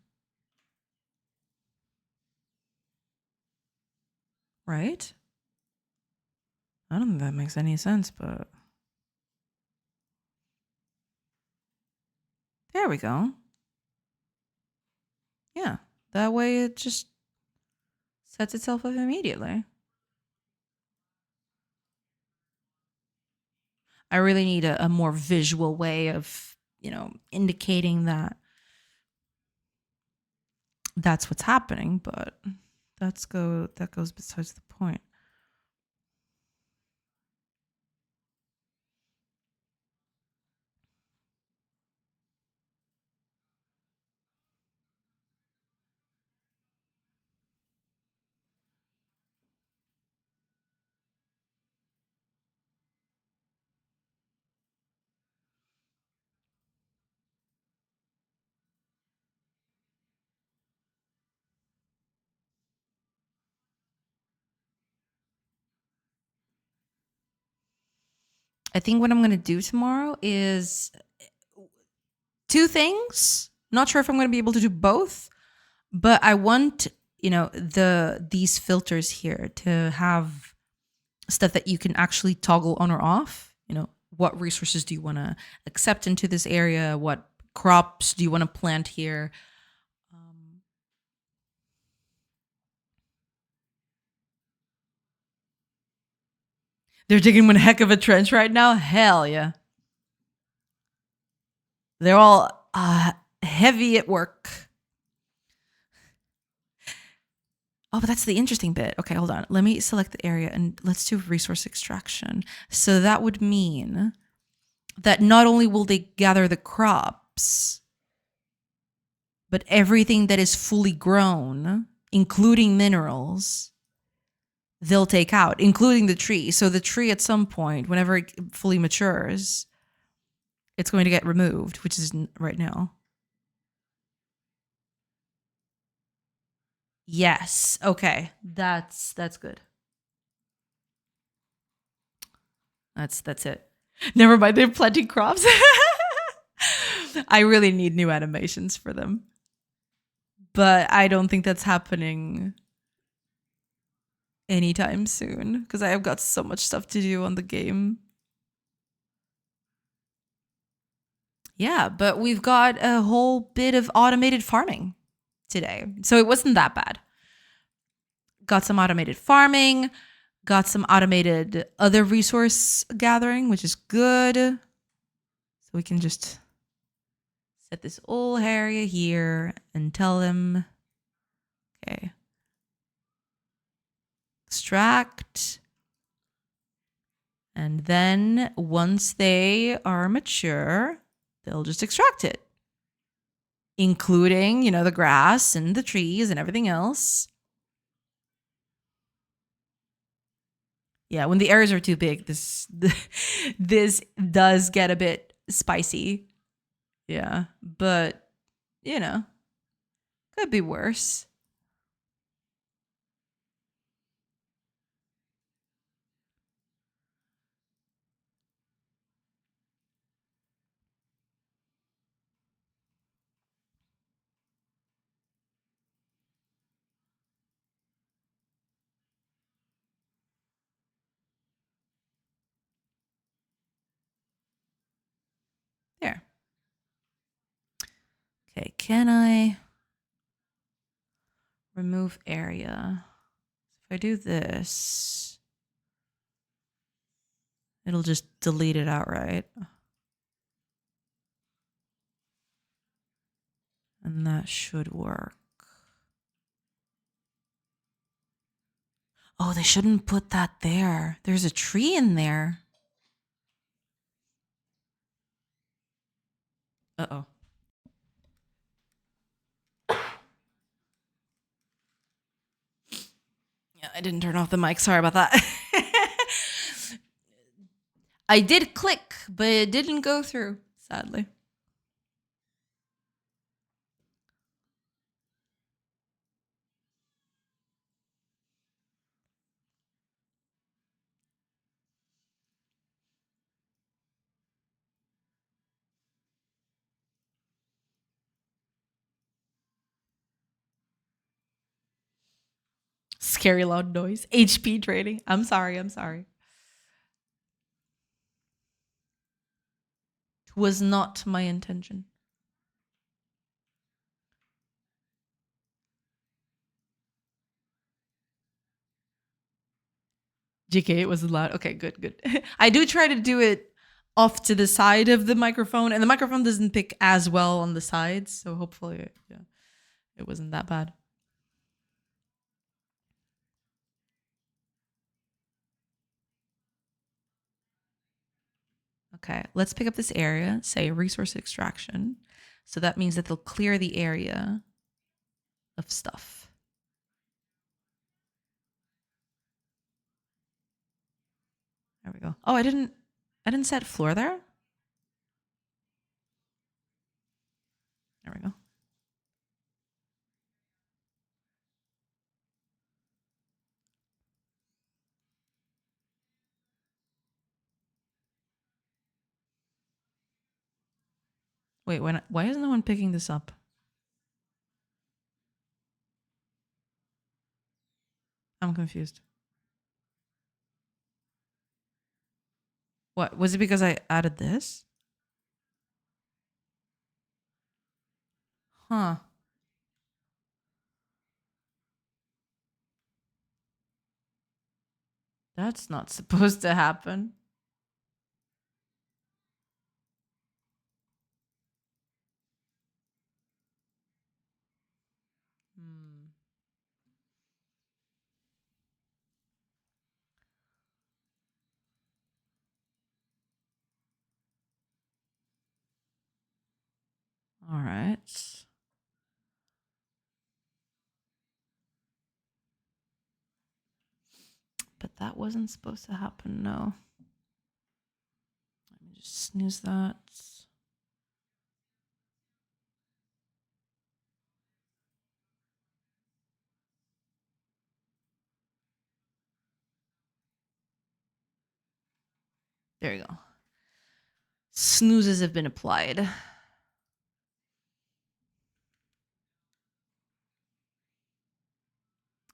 Right? I don't think that makes any sense, but. There we go. Yeah. That way it just sets itself up immediately. I really need a more visual way of, indicating that that's what's happening, but that goes besides the point. I think what I'm going to do tomorrow is two things. Not sure if I'm going to be able to do both, but I want, these filters here to have stuff that you can actually toggle on or off. What resources do you want to accept into this area? What crops do you want to plant here? They're digging one heck of a trench right now. Hell yeah. They're all heavy at work. Oh, but that's the interesting bit. Okay, hold on. Let me select the area and let's do resource extraction. So that would mean that not only will they gather the crops, but everything that is fully grown, including minerals, they'll take out, including the tree. So the tree at some point, whenever it fully matures, it's going to get removed, which is right now. Yes. Okay. That's good. That's it. Never mind. They're planting crops. I really need new animations for them. But I don't think that's happening anytime soon because I have got so much stuff to do on the game. Yeah, but we've got a whole bit of automated farming today. So it wasn't that bad. Got some automated farming, got some automated other resource gathering, which is good. So we can just set this whole area here and tell them, okay, extract. And then once they are mature, they'll just extract it, including, the grass and the trees and everything else. Yeah, when the areas are too big, this does get a bit spicy. Yeah, but could be worse. There. Okay, can I remove area? If I do this, it'll just delete it outright. And that should work. Oh, they shouldn't put that there. There's a tree in there. Uh-oh. Yeah, I didn't turn off the mic. Sorry about that. I did click, but it didn't go through, sadly. Scary loud noise. HP draining. I'm sorry. It was not my intention. JK, it was loud. Okay, good. I do try to do it off to the side of the microphone, and the microphone doesn't pick as well on the sides, so hopefully, it wasn't that bad. Okay, let's pick up this area, say resource extraction. So that means that they'll clear the area of stuff. There we go. Oh, I didn't set floor there. There we go. Wait, why is no one picking this up? I'm confused. What? Was it because I added this? Huh. That's not supposed to happen. All right. But that wasn't supposed to happen, no. Let me just snooze that. There you go. Snoozes have been applied.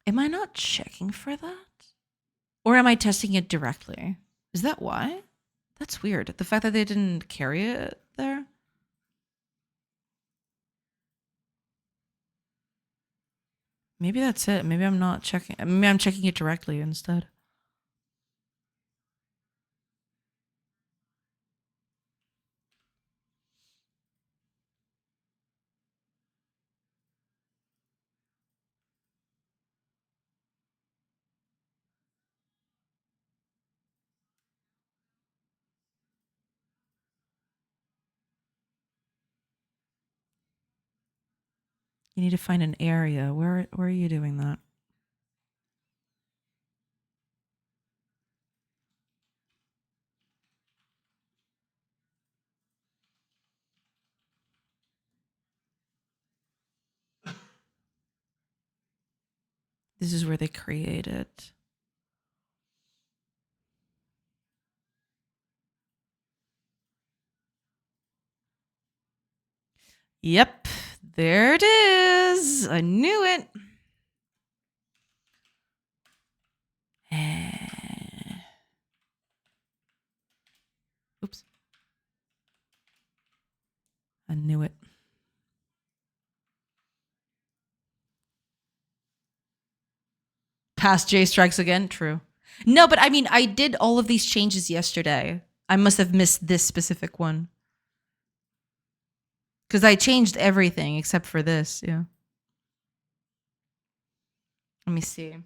Am I not checking for that? Or am I testing it directly? Is that why? That's weird. The fact that they didn't carry it there? Maybe that's it. Maybe I'm not checking. Maybe I'm checking it directly instead. You need to find an area. Where are you doing that? This is where they create it. Yep, there it is. I knew it. Oops. I knew it. Past J strikes again. True. No, but I mean, I did all of these changes yesterday. I must have missed this specific one. Because I changed everything except for this. Yeah. Let me see.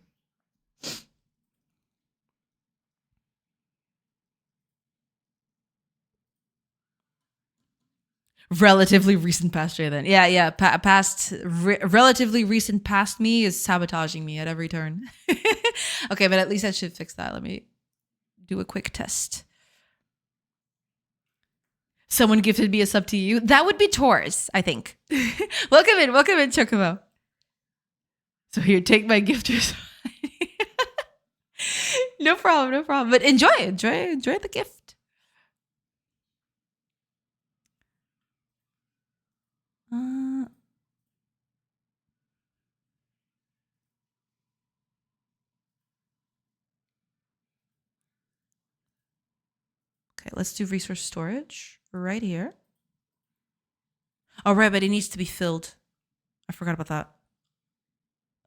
Relatively recent past J then. Yeah. Relatively recent past me is sabotaging me at every turn. Okay, but at least I should fix that. Let me do a quick test. Someone gifted me a sub to you. That would be Taurus, I think. Welcome in, Chocobo. So here, take my gifters. No problem. But enjoy the gift. Okay, let's do resource storage right here. Oh, right, but it needs to be filled. I forgot about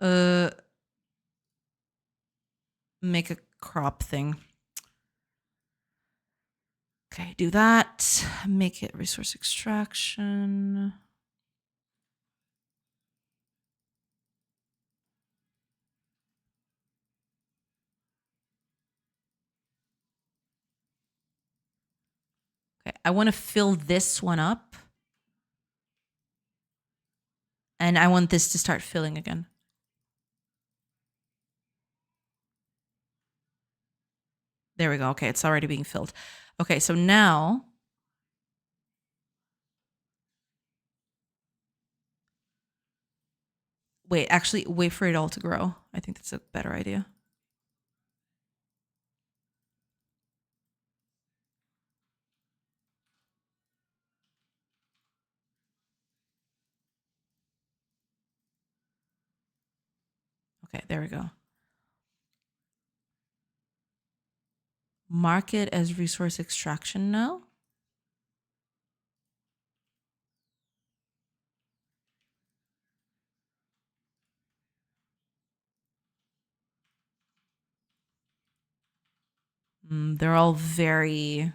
that. Make a crop thing. Okay, do that. Make it resource extraction. Okay, I want to fill this one up. And I want this to start filling again. There we go. Okay, it's already being filled. Okay, so now... Wait, actually, wait for it all to grow. I think that's a better idea. Okay, there we go. Mark it as resource extraction now. They're all very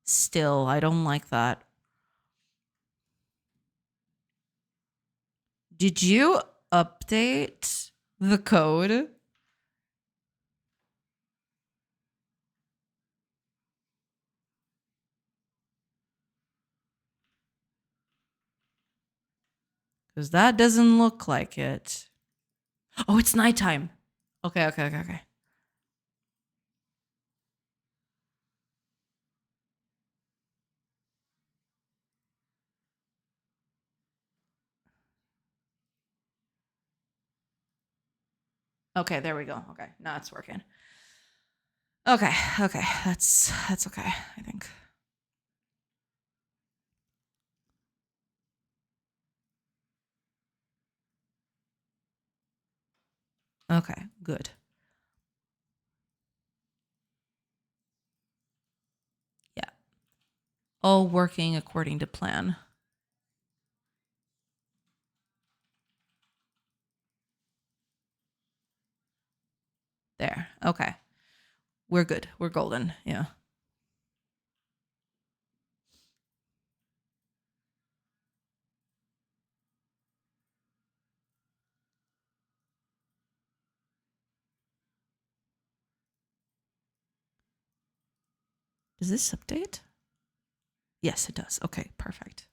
still. I don't like that. Did you update the code? Because that doesn't look like it. Oh, it's nighttime. Okay. Okay, there we go. Okay, now it's working. Okay, that's okay, I think. Okay, good. Yeah. All working according to plan. There. Okay. We're good. We're golden. Yeah. Does this update? Yes, it does. Okay, perfect.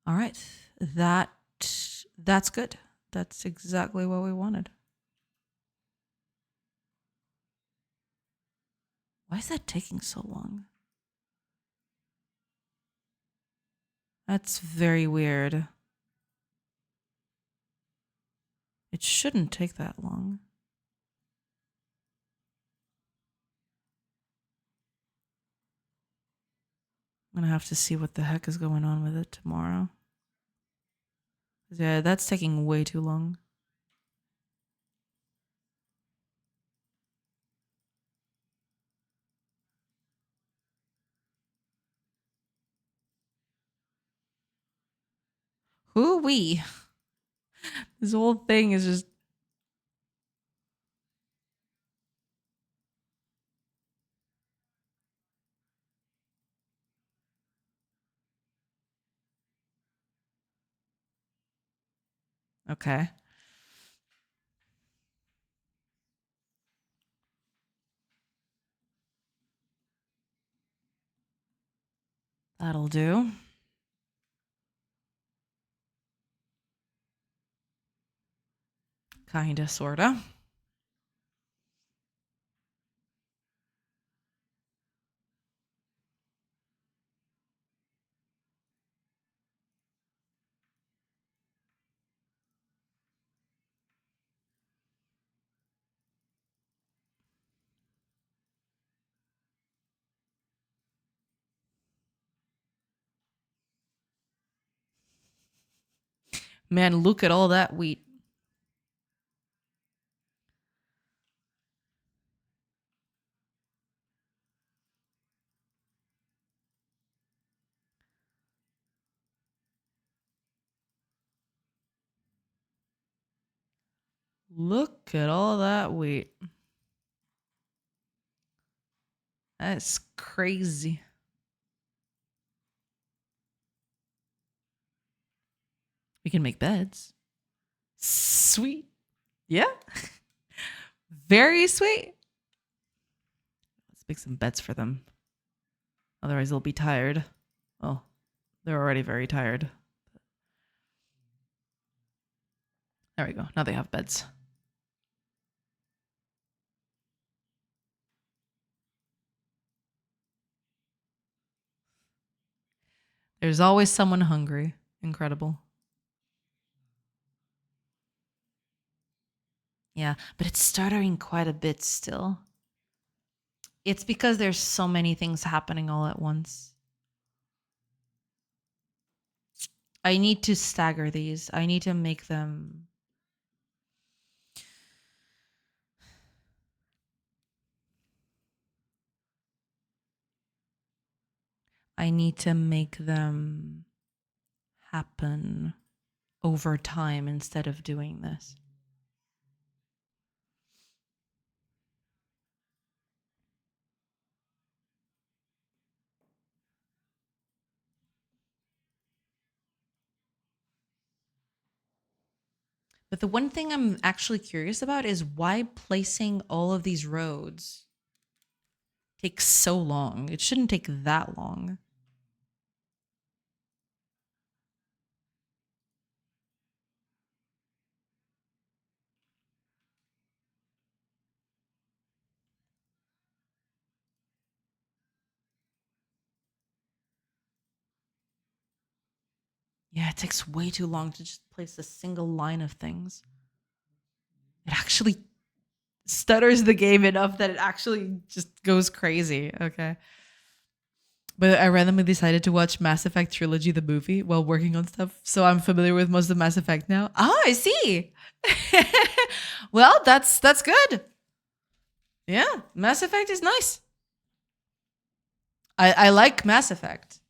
All right. That's good. That's exactly what we wanted. Why is that taking so long? That's very weird. It shouldn't take that long. I'm gonna have to see what the heck is going on with it tomorrow. Yeah, that's taking way too long. Who we? This whole thing is just. Okay. That'll do. Kinda, sorta. Man, look at all that wheat. Look at all that wheat. That's crazy. We can make beds. Sweet. Yeah. Very sweet. Let's make some beds for them. Otherwise, they'll be tired. Well, they're already very tired. There we go. Now they have beds. There's always someone hungry. Incredible. Yeah, but it's stuttering quite a bit still. It's because there's so many things happening all at once. I need to stagger these. I need to make them. I need to make them happen over time instead of doing this. But the one thing I'm actually curious about is why placing all of these roads takes so long. It shouldn't take that long. Yeah, it takes way too long to just place a single line of things. It actually stutters the game enough that it actually just goes crazy. Okay. But I randomly decided to watch Mass Effect Trilogy, the movie, while working on stuff. So I'm familiar with most of Mass Effect now. Oh, I see. Well, that's good. Yeah, Mass Effect is nice. I like Mass Effect,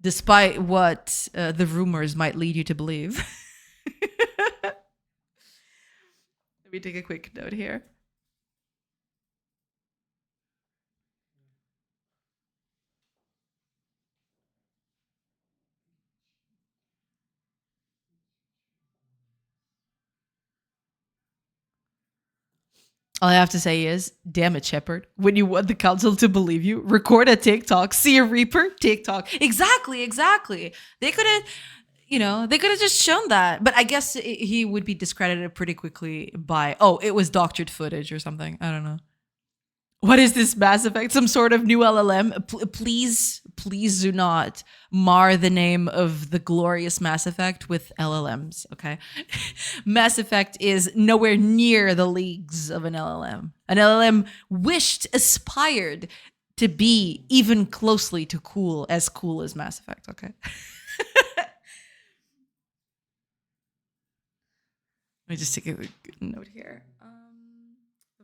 despite what the rumors might lead you to believe. Let me take a quick note here. All I have to say is, damn it, Shepard. When you want the council to believe you, record a TikTok, see a Reaper, TikTok. Exactly. They could have, they could have just shown that. But I guess he would be discredited pretty quickly by, oh, it was doctored footage or something. I don't know. What is this Mass Effect? Some sort of new LLM? Please do not mar the name of the glorious Mass Effect with LLMs, okay? Mass Effect is nowhere near the leagues of an LLM. An LLM aspired to be even closely to cool as Mass Effect, okay? Let me just take a note here.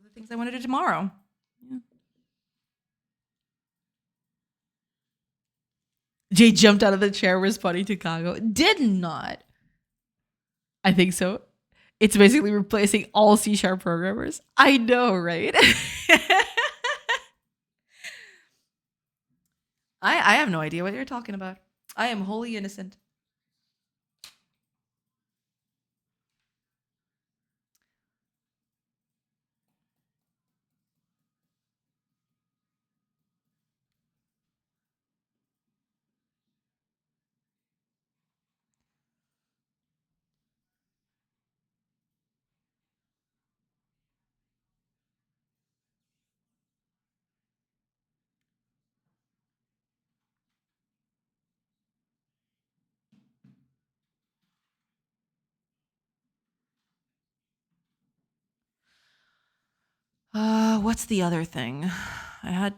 The things I want to do tomorrow. Yeah. Jay jumped out of the chair responding to Kago. Did not. I think so. It's basically replacing all C# programmers. I know, right? I have no idea what you're talking about. I am wholly innocent. What's the other thing? I had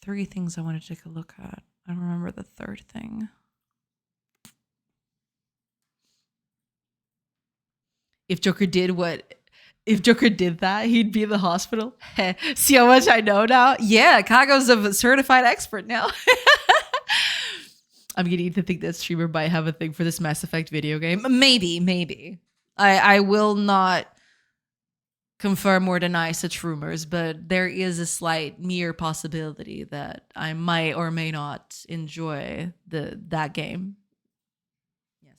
3 things I wanted to take a look at. I don't remember the third thing. If Joker did that, he'd be in the hospital. See how much I know now? Yeah, Kago's a certified expert now. I'm beginning to think that streamer might have a thing for this Mass Effect video game. Maybe. I will not confirm or deny such rumors, but there is a slight mere possibility that I might or may not enjoy that game. Yes.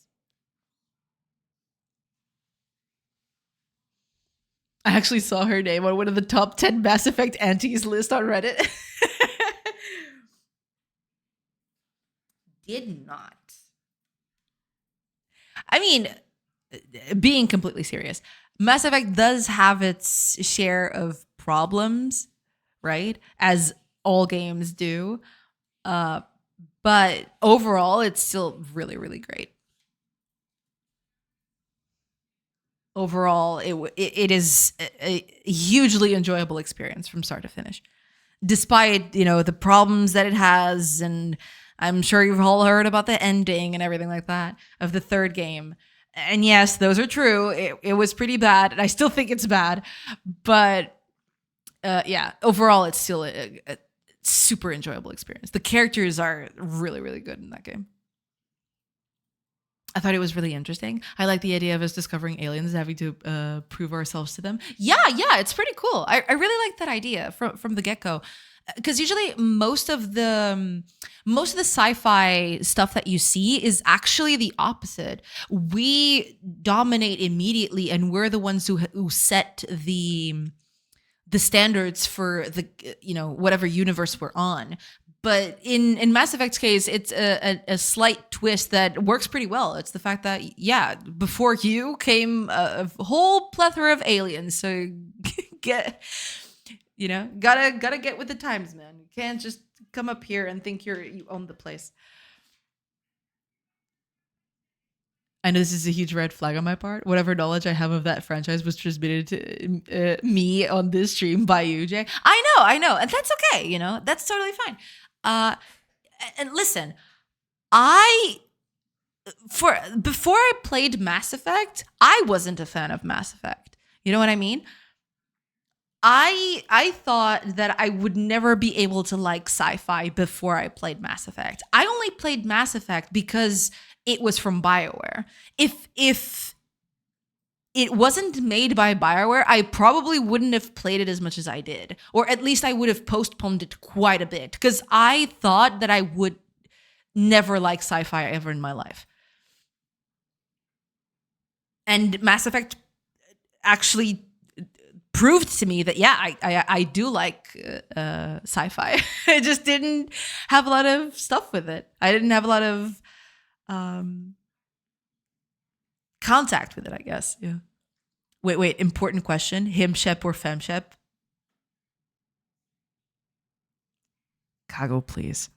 I actually saw her name on one of the top 10 Mass Effect antis list on Reddit. Did not. I mean, being completely serious, Mass Effect does have its share of problems, right? As all games do. But overall, it's still really, really great. Overall, it is a hugely enjoyable experience from start to finish, despite the problems that it has and I'm sure you've all heard about the ending and everything like that of the third game. And yes, those are true. It was pretty bad, and I still think it's bad. But yeah, overall, it's still a super enjoyable experience. The characters are really, really good in that game. I thought it was really interesting. I like the idea of us discovering aliens, having to prove ourselves to them. Yeah, it's pretty cool. I really like that idea from the get-go. Because usually most of the sci-fi stuff that you see is actually the opposite. We dominate immediately, and we're the ones who set the standards for the whatever universe we're on. But in Mass Effect's case, it's a slight twist that works pretty well. It's the fact that before you came a whole plethora of aliens. So gotta get with the times, man. You can't just come up here and think you own the place. I know this is a huge red flag on my part. Whatever knowledge I have of that franchise was transmitted to me on this stream by you, Jay. I know, and that's okay. That's totally fine. And listen, before I played Mass Effect, I wasn't a fan of Mass Effect. You know what I mean? I thought that I would never be able to like sci-fi before I played Mass Effect. I only played Mass Effect because it was from BioWare. If it wasn't made by BioWare, I probably wouldn't have played it as much as I did. Or at least I would have postponed it quite a bit, because I thought that I would never like sci-fi ever in my life. And Mass Effect actually proved to me that I do like sci-fi. I just didn't have a lot of stuff with it. I didn't have a lot of contact with it, I guess. Yeah. Wait, important question. Him-shep or fem-shep? Kago, please.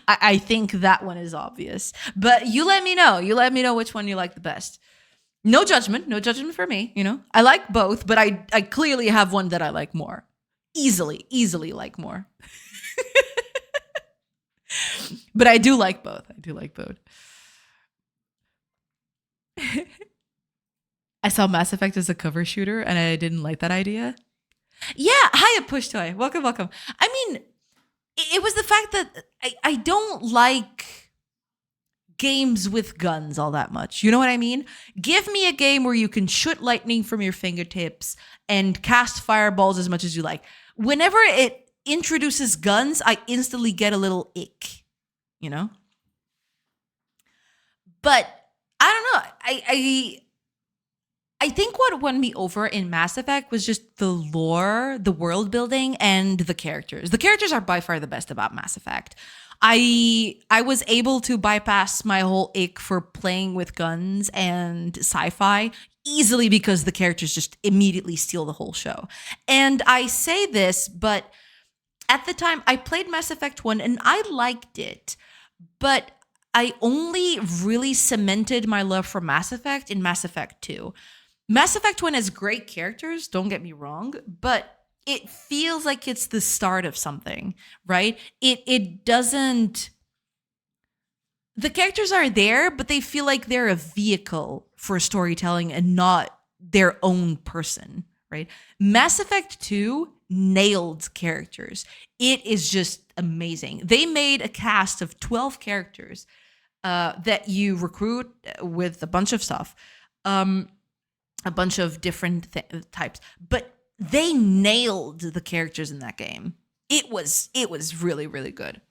I think that one is obvious. But you let me know. You let me know which one you like the best. No judgment. No judgment for me. I like both, but I clearly have one that I like more. Easily like more. But I do like both. I saw Mass Effect as a cover shooter, and I didn't like that idea. Yeah, hiya, Push Toy. Welcome. I mean, it was the fact that I don't like games with guns all that much. You know what I mean? Give me a game where you can shoot lightning from your fingertips and cast fireballs as much as you like. Whenever it introduces guns, I instantly get a little ick, But I don't know. I think what won me over in Mass Effect was just the lore, the world building, and the characters. The characters are by far the best about Mass Effect. I was able to bypass my whole ick for playing with guns and sci-fi easily because the characters just immediately steal the whole show. And I say this, but at the time I played Mass Effect 1 and I liked it, but I only really cemented my love for Mass Effect in Mass Effect 2. Mass Effect 1 has great characters, don't get me wrong, but it feels like it's the start of something, right? It doesn't... The characters are there, but they feel like they're a vehicle for storytelling and not their own person, right? Mass Effect 2 nailed characters. It is just amazing. They made a cast of 12 characters that you recruit with a bunch of stuff. A bunch of different types, but they nailed the characters in that game. It was really, really good.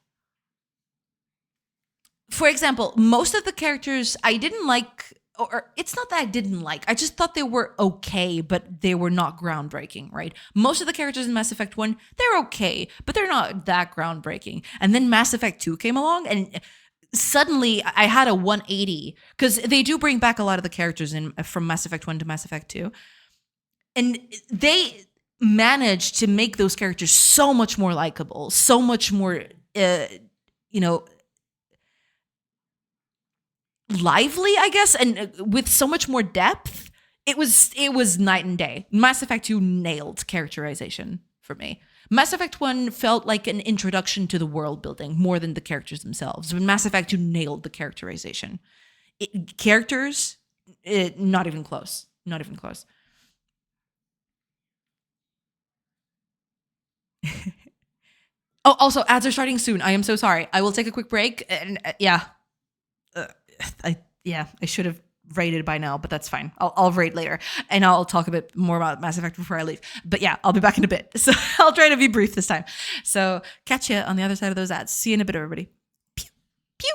For example, most of the characters I didn't like, or it's not that I didn't like, I just thought they were okay, but they were not groundbreaking, right? Most of the characters in Mass Effect 1, they're okay, but they're not that groundbreaking. And then Mass Effect 2 came along, and suddenly I had a 180, because they do bring back a lot of the characters from Mass Effect 1 to Mass Effect 2. And they managed to make those characters so much more likable, so much more, lively, I guess, and with so much more depth. It was night and day. Mass Effect 2 nailed characterization for me. Mass Effect 1 felt like an introduction to the world building more than the characters themselves. When Mass Effect 2 nailed the characterization. Characters, not even close. Not even close. Oh, also, ads are starting soon. I am so sorry. I will take a quick break. And uh, I should have rated by now, but that's fine. I'll rate later, and I'll talk a bit more about Mass Effect before I leave. But yeah, I'll be back in a bit. So I'll try to be brief this time. So catch you on the other side of those ads. See you in a bit, everybody. Pew pew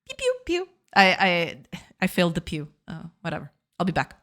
pew pew pew. I failed the pew. Whatever. I'll be back.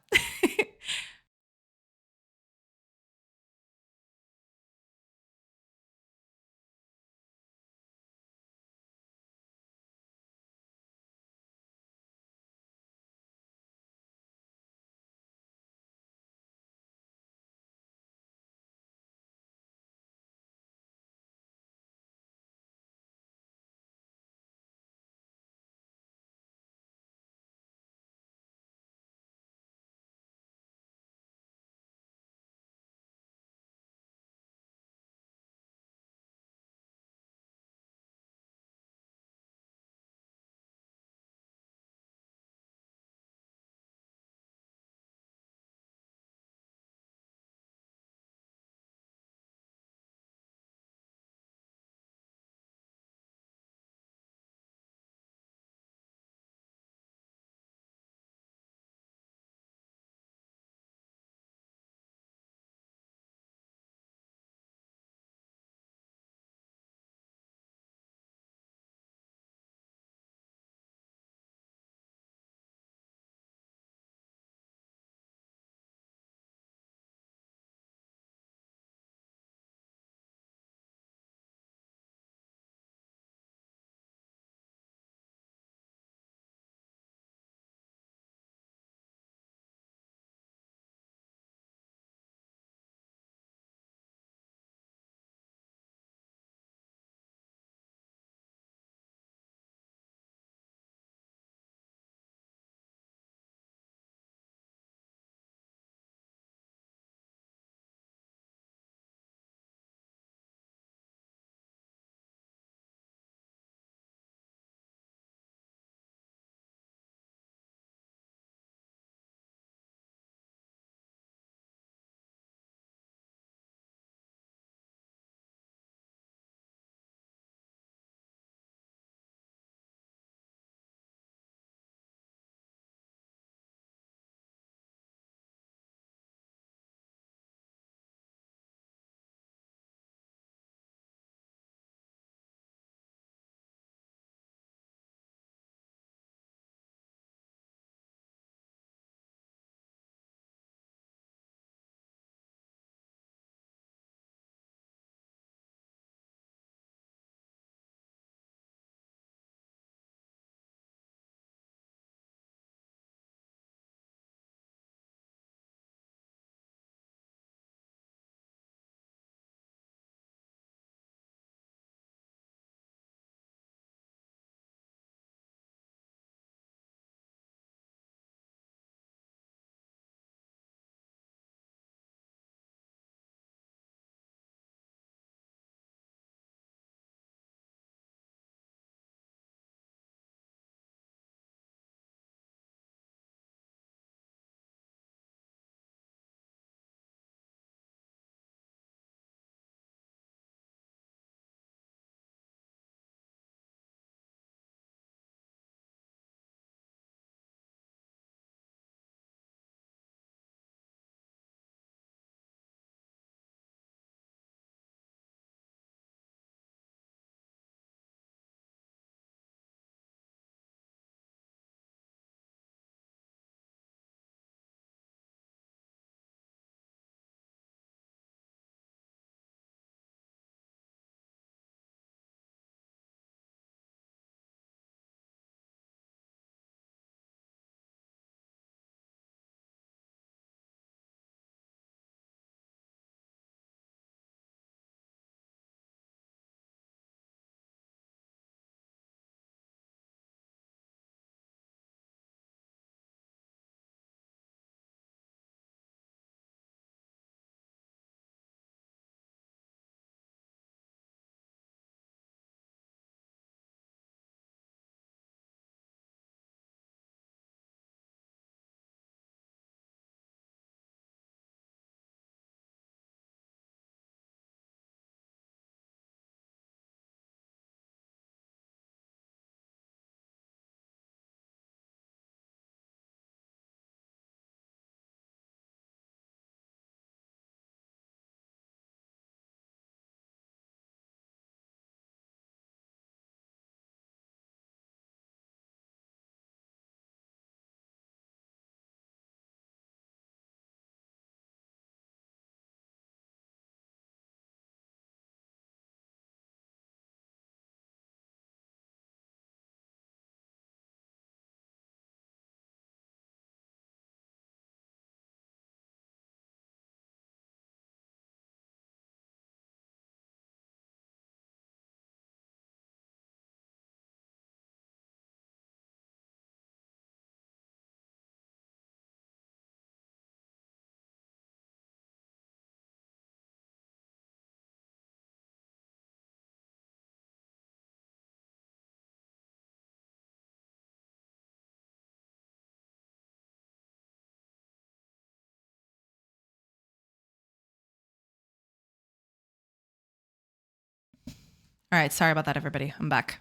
All right, sorry about that, everybody. I'm back.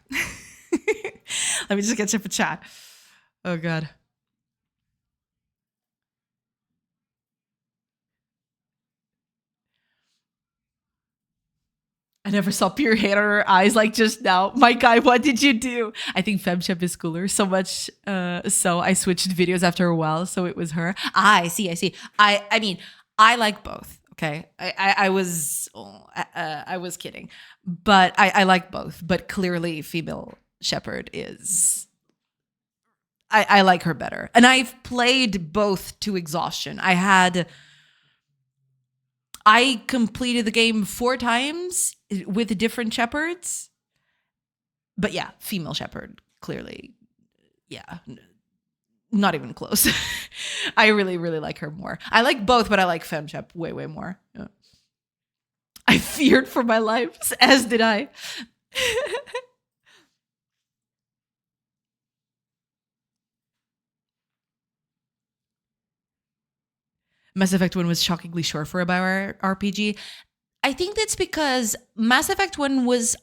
Let me just catch up a chat. Oh god. I never saw pure hate on her eyes like just now. My guy, what did you do? I think FemShep is cooler. So much so I switched videos after a while, so it was her. I see. I mean, I like both. Okay. I was kidding. But I like both. But clearly female shepherd is I like her better. And I've played both to exhaustion. I completed the game 4 times with different shepherds. But yeah, female shepherd, clearly. Yeah, not even close. I really, really like her more. I like both, but I like FemShep way, way more. Yeah. I feared for my life, as did I. Mass Effect 1 was shockingly short for a Bioware RPG. I think that's because Mass Effect 1 was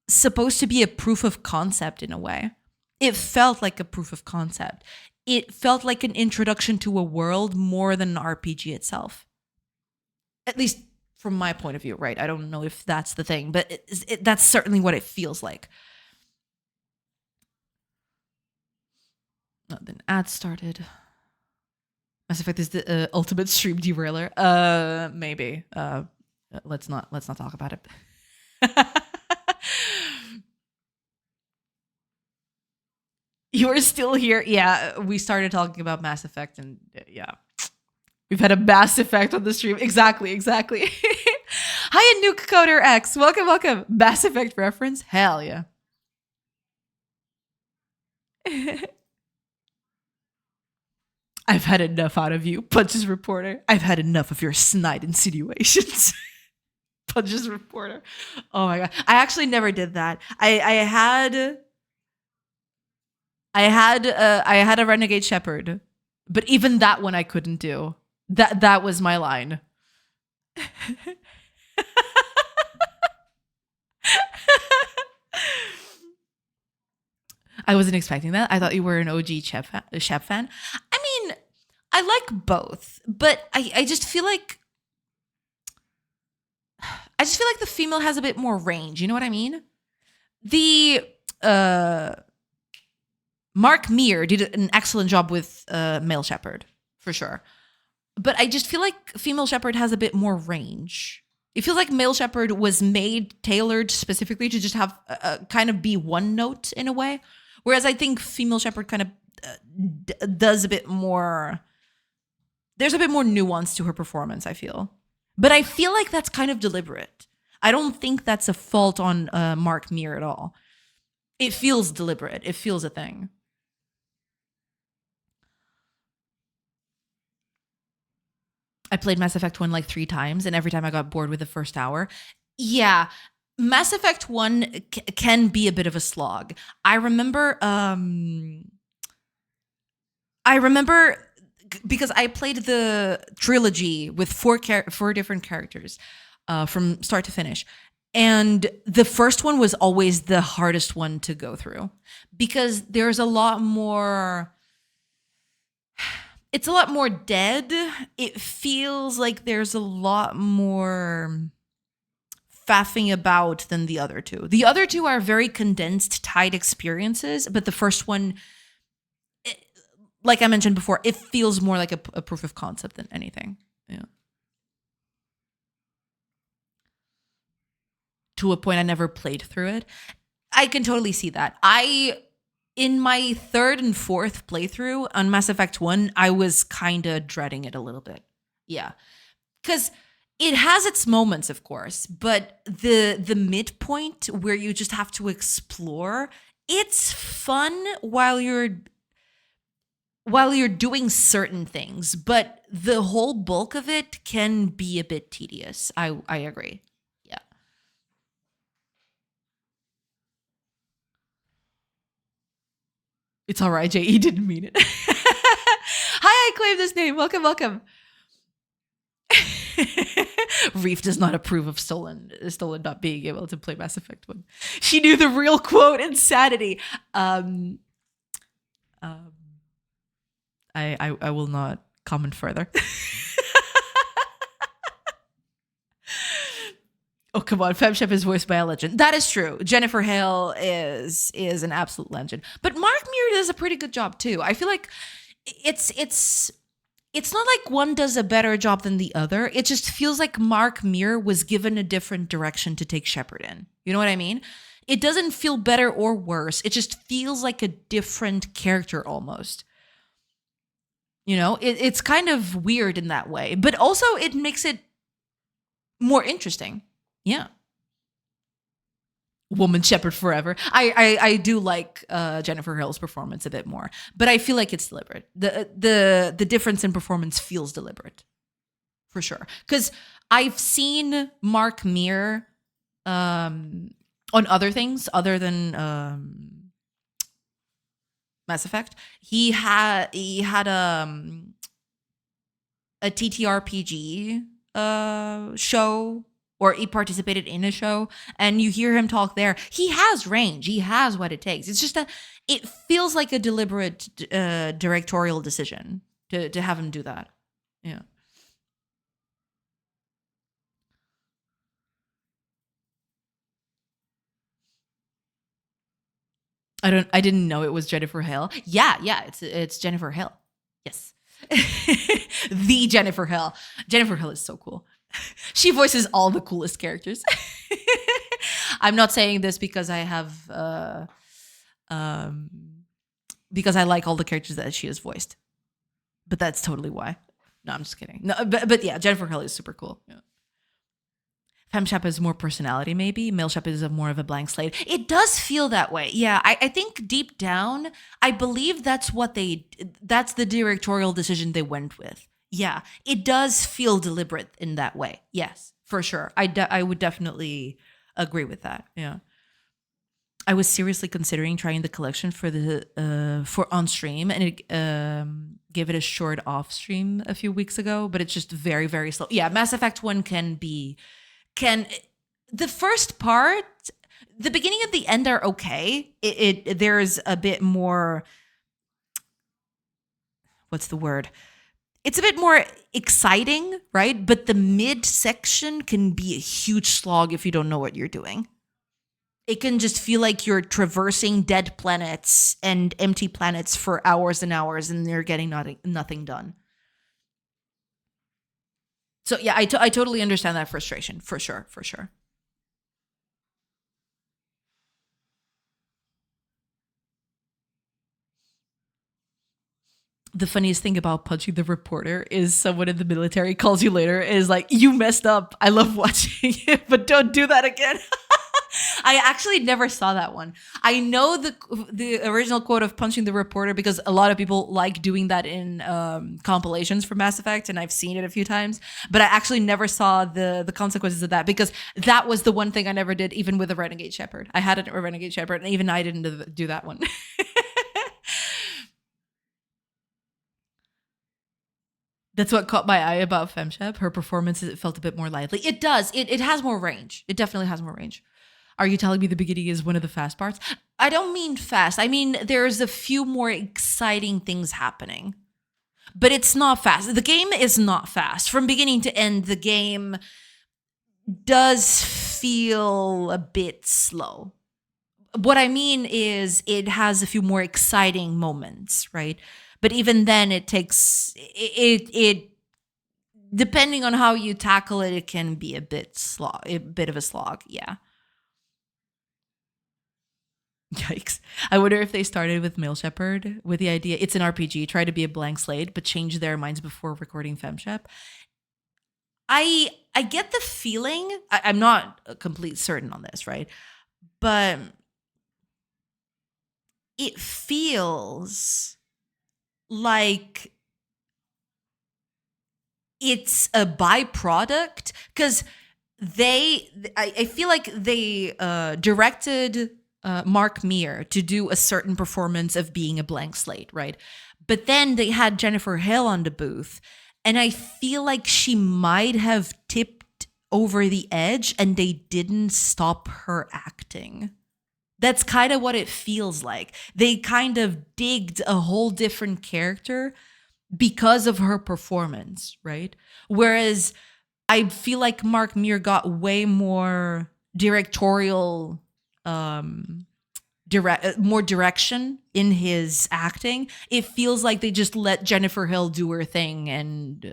supposed to be a proof of concept in a way. It felt like a proof of concept. It felt like an introduction to a world more than an RPG itself. At least from my point of view, right? I don't know if that's the thing, but that's certainly what it feels like. Oh, then ads started. Mass Effect is the ultimate stream derailer. Maybe. Let's not talk about it. You are still here. Yeah, we started talking about Mass Effect, and yeah, we've had a Mass Effect on the stream. Exactly. Hi, Nuke Coder X. Welcome. Mass Effect reference. Hell yeah. I've had enough out of you, Punches Reporter. I've had enough of your snide insinuations. Punches Reporter. Oh my god. I actually never did that. I had a Renegade Shepherd, but even that one I couldn't do. That was my line. I wasn't expecting that. I thought you were an OG Shep fan. I mean, I like both, but I just feel like the female has a bit more range. You know what I mean? The Mark Meir did an excellent job with male shepherd for sure, but I just feel like female shepherd has a bit more range. It feels like male shepherd was tailored specifically to just have kind of be one note in a way. Whereas I think female shepherd kind of does a bit more. There's a bit more nuance to her performance, I feel. But I feel like that's kind of deliberate. I don't think that's a fault on Mark Meir at all. It feels deliberate. It feels a thing. I played Mass Effect 1 like 3 times, and every time I got bored with the first hour. Yeah. Mass Effect 1 can be a bit of a slog. I remember because I played the trilogy with 4 different characters from start to finish. And the first one was always the hardest one to go through because there's a lot more. It's a lot more dead. It feels like there's a lot more faffing about than the other 2. The other 2 are very condensed, tight experiences, but the first one, like I mentioned before, it feels more like a proof of concept than anything. Yeah. To a point I never played through it. I can totally see that. In my 3rd and 4th playthrough on Mass Effect 1, I was kind of dreading it a little bit. Yeah. Because it has its moments, of course, but the midpoint where you just have to explore, it's fun while you're doing certain things, but the whole bulk of it can be a bit tedious. I agree. Yeah. It's all right, Jay. He didn't mean it. Hi, I claim this name. Welcome. Reef does not approve of Stolen not being able to play Mass Effect 1. She knew the real quote, insanity. I will not comment further. Oh, come on. FemShep is voiced by a legend. That is true. Jennifer Hale is an absolute legend. But Mark Muir does a pretty good job too. I feel like it's not like one does a better job than the other. It just feels like Mark Muir was given a different direction to take Shepard in. You know what I mean? It doesn't feel better or worse. It just feels like a different character almost. You know, it's kind of weird in that way. But also it makes it more interesting. Yeah. Woman Shepherd forever. I do like Jennifer Hill's performance a bit more, but I feel like it's deliberate. The difference in performance feels deliberate, for sure. Because I've seen Mark Muir on other things other than Mass Effect. He had a TTRPG show. Or he participated in a show, and you hear him talk there. He has range. He has what it takes. It's just it feels like a deliberate directorial decision to have him do that. Yeah. I didn't know it was Jennifer Hale. Yeah, it's Jennifer Hale. Yes. The Jennifer Hale. Jennifer Hale is so cool. She voices all the coolest characters. I'm not saying this because I have because I like all the characters that she has voiced. But that's totally why. No, I'm just kidding. No, but yeah, Jennifer Hale is super cool. Yeah. FemShep has more personality, maybe. MaleShep is more of a blank slate. It does feel that way. Yeah, I think deep down, I believe that's the directorial decision they went with. Yeah, it does feel deliberate in that way. Yes, for sure. I would definitely agree with that. Yeah. I was seriously considering trying the collection for on stream, and it gave it a short off stream a few weeks ago, but it's just very, very slow. Yeah, Mass Effect 1 the first part, the beginning and the end are okay. There's a bit more, what's the word? It's a bit more exciting, right? But the mid section can be a huge slog if you don't know what you're doing. It can just feel like you're traversing dead planets and empty planets for hours and hours, and you're getting nothing done. So yeah, I totally understand that frustration, for sure. The funniest thing about punching the reporter is someone in the military calls you later is like, you messed up. I love watching it, but don't do that again. I actually never saw that one. I know the original quote of punching the reporter because a lot of people like doing that in compilations for Mass Effect, and I've seen it a few times. But I actually never saw the consequences of that because that was the one thing I never did, even with a Renegade Shepherd. I had a Renegade Shepherd, and even I didn't do that one. That's what caught my eye about FemShep. Her performance, it felt a bit more lively. It does. It has more range. It definitely has more range. Are you telling me the beginning is one of the fast parts? I don't mean fast. I mean, there's a few more exciting things happening. But it's not fast. The game is not fast. From beginning to end, the game does feel a bit slow. What I mean is it has a few more exciting moments, right? But even then, it takes it depending on how you tackle it, it can be a bit of a slog. Yeah. Yikes. I wonder if they started with Male Shepherd with the idea it's an RPG, try to be a blank slate, but change their minds before recording FemShep. I get the feeling, I'm not complete certain on this, right? But it feels like it's a byproduct because I feel like they directed Mark Muir to do a certain performance of being a blank slate, right? But then they had Jennifer Hale on the booth, And I feel like she might have tipped over the edge and they didn't stop her acting. That's kind of what it feels like. They kind of digged a whole different character because of her performance, right? Whereas I feel like Mark Meer got way more directorial more direction in his acting. It feels like they just let Jennifer Hill do her thing and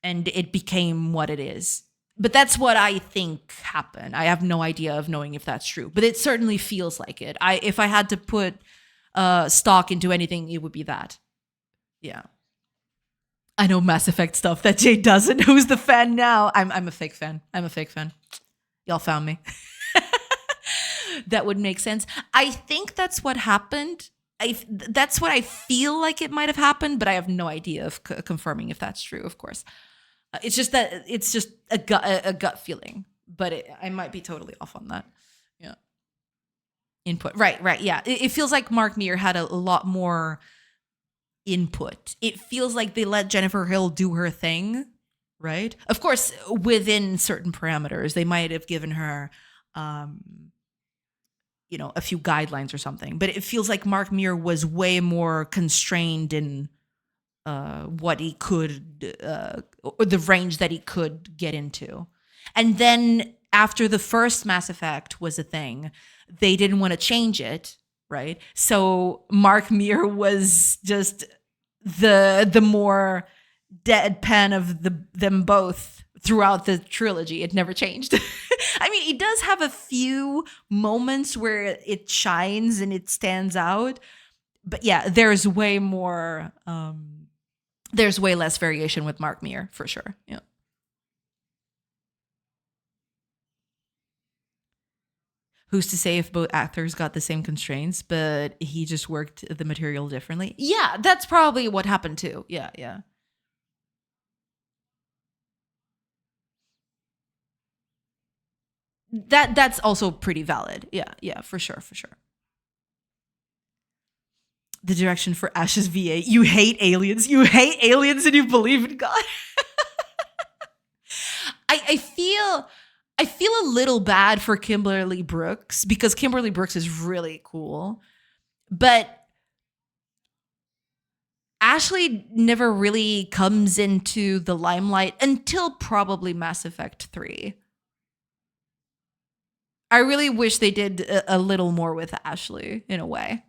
it became what it is. But that's what I think happened. I have no idea of knowing if that's true, but it certainly feels like it. If I had to put stock into anything, it would be that. Yeah. I know Mass Effect stuff that Jay doesn't. Who's the fan now? I'm a fake fan. I'm a fake fan. Y'all found me. That would make sense. I think that's what happened. That's what I feel like it might have happened, but I have no idea of confirming if that's true. Of course, it's just a gut feeling, but I might be totally off on that. Yeah. Input. Right. Yeah. It feels like Mark Meer had a lot more input. It feels like they let Jennifer Hill do her thing, right? Of course, within certain parameters, they might have given her, a few guidelines or something. But it feels like Mark Meer was way more constrained in what he could, or the range that he could get into. And then after the first Mass Effect was a thing, they didn't want to change it, right? So Mark Meer was just the more deadpan of them both throughout the trilogy. It never changed. I mean, it does have a few moments where it shines and it stands out, but yeah, there's way more. There's way less variation with Mark Meer for sure. Yeah. Who's to say if both actors got the same constraints, but he just worked the material differently? Yeah, that's probably what happened too. Yeah. That's also pretty valid. Yeah, for sure. The direction for Ash's VA. You hate aliens. You hate aliens and you believe in God. I feel a little bad for Kimberly Brooks because Kimberly Brooks is really cool. But Ashley never really comes into the limelight until probably Mass Effect 3. I really wish they did a little more with Ashley in a way.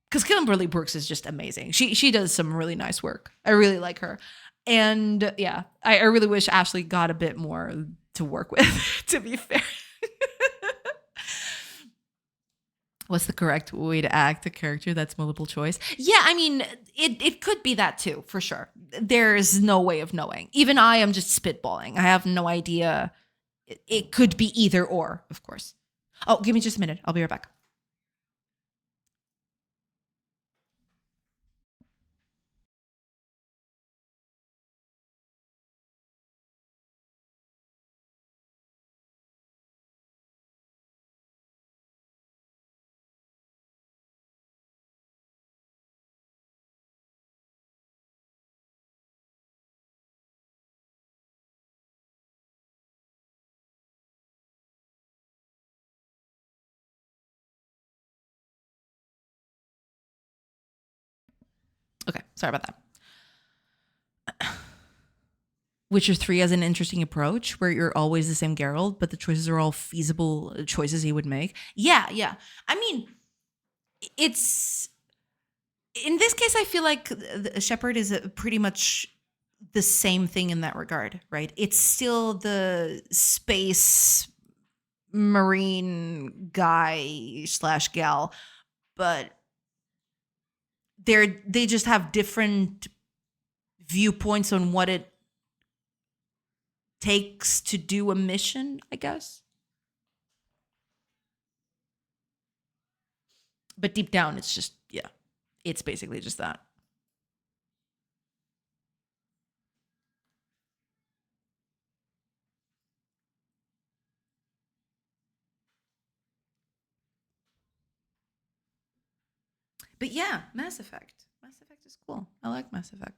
Because Kimberly Brooks is just amazing. She does some really nice work. I really like her. And yeah, I really wish Ashley got a bit more to work with, to be fair. What's the correct way to act a character that's multiple choice? Yeah, I mean, it could be that too, for sure. There's no way of knowing. Even I am just spitballing. I have no idea. It could be either or, of course. Oh, give me just a minute. I'll be right back. Okay, sorry about that. Witcher 3 has an interesting approach where you're always the same Geralt, but the choices are all feasible choices he would make. Yeah. I mean, it's in this case, I feel like Shepard is pretty much the same thing in that regard, right? It's still the space marine guy slash gal, but they just have different viewpoints on what it takes to do a mission, I guess. But deep down, it's just, yeah, it's basically just that. But yeah, Mass Effect. Mass Effect is cool. I like Mass Effect.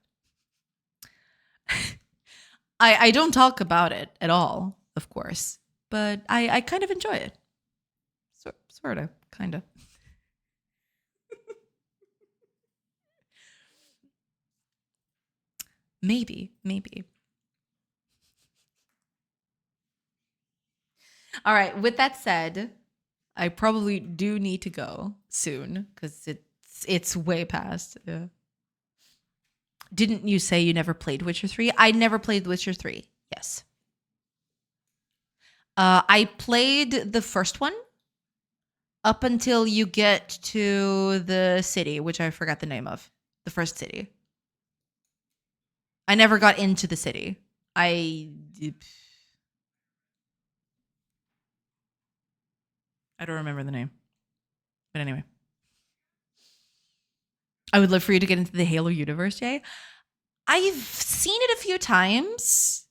I don't talk about it at all, of course, but I kind of enjoy it. Sort of, kind of. Maybe. All right. With that said, I probably do need to go soon because it's way past. Yeah. Didn't you say you never played Witcher 3? I never played Witcher 3. Yes. I played the first one up until you get to the city, which I forgot the name of. The first city. I never got into the city. I don't remember the name. But anyway. I would love for you to get into the Halo universe, Jay. I've seen it a few times.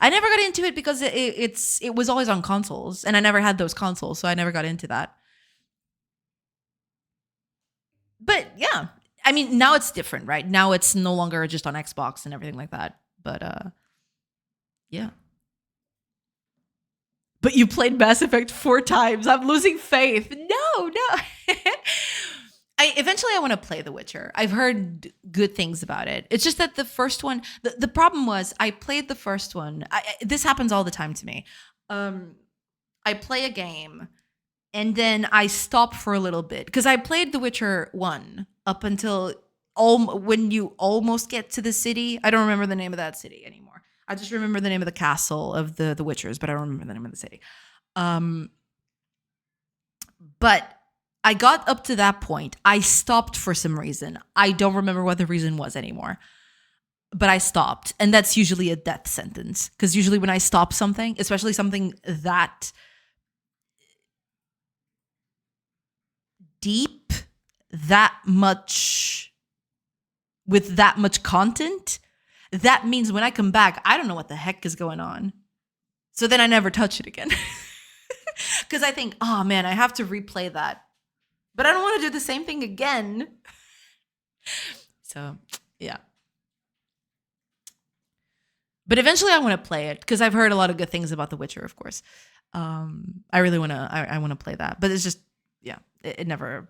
I never got into it because it was always on consoles, and I never had those consoles, so I never got into that. But yeah, I mean, now it's different, right? Now it's no longer just on Xbox and everything like that. But yeah. But you played Mass Effect 4 times. I'm losing faith. No. I want to play The Witcher. I've heard good things about it. It's just that the first one, the problem was I played the first one. This happens all the time to me. I play a game and then I stop for a little bit because I played The Witcher 1 up until when you almost get to the city. I don't remember the name of that city anymore. I just remember the name of the castle of the Witchers, but I don't remember the name of the city. But I got up to that point. I stopped for some reason. I don't remember what the reason was anymore. But I stopped. And that's usually a death sentence. Because usually when I stop something, especially something that deep, that much, with that much content, that means when I come back, I don't know what the heck is going on. So then I never touch it again. Because I think, oh man, I have to replay that. But I don't want to do the same thing again. So, yeah. But eventually I want to play it because I've heard a lot of good things about The Witcher, of course. I really want to I want to play that. But it's just, yeah, it never,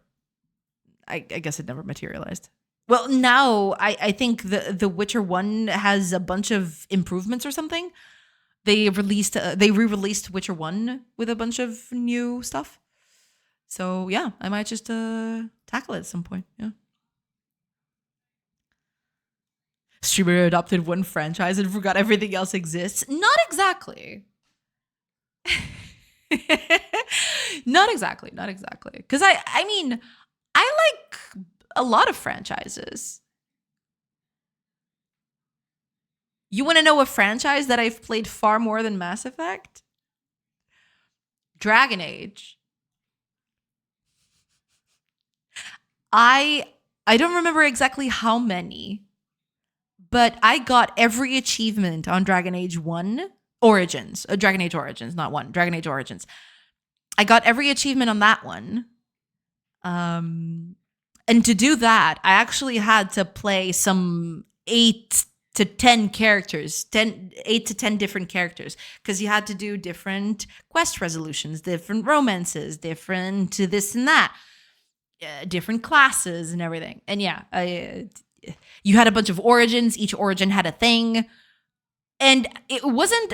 I guess it never materialized. Well, now I think the Witcher 1 has a bunch of improvements or something. They re-released Witcher 1 with a bunch of new stuff. So yeah, I might just tackle it at some point. Yeah. Streamer adopted one franchise and forgot everything else exists. Not exactly. Not exactly. Because I mean, I like a lot of franchises. You want to know a franchise that I've played far more than Mass Effect? Dragon Age. I don't remember exactly how many, but I got every achievement on Dragon Age 1 Origins. Dragon Age Origins, not 1. Dragon Age Origins. I got every achievement on that one. And to do that, I actually had to play some 8 to 10 characters, 8 to 10 different characters, because you had to do different quest resolutions, different romances, different this and that. Different classes and everything. And yeah, you had a bunch of origins. Each origin had a thing. And it wasn't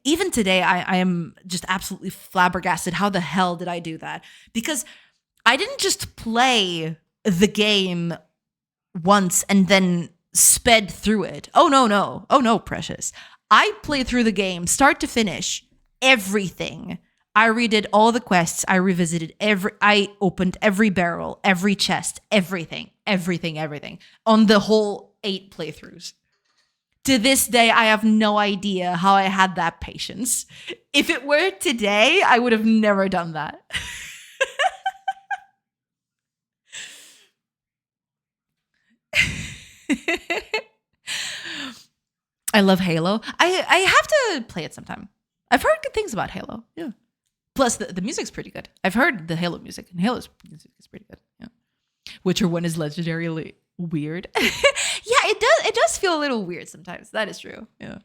even today, I am just absolutely flabbergasted. How the hell did I do that? Because I didn't just play the game once and then sped through it. Oh, no, precious. I played through the game, start to finish, everything. I redid all the quests. I revisited I opened every barrel, every chest, everything on the whole 8 playthroughs. To this day, I have no idea how I had that patience. If it were today, I would have never done that. I love Halo. I have to play it sometime. I've heard good things about Halo. Yeah. Plus, the music's pretty good. I've heard the Halo music, and Halo's music is pretty good. Yeah. Witcher 1 is legendarily weird. Yeah, it does. does feel a little weird sometimes. That is true. Yeah.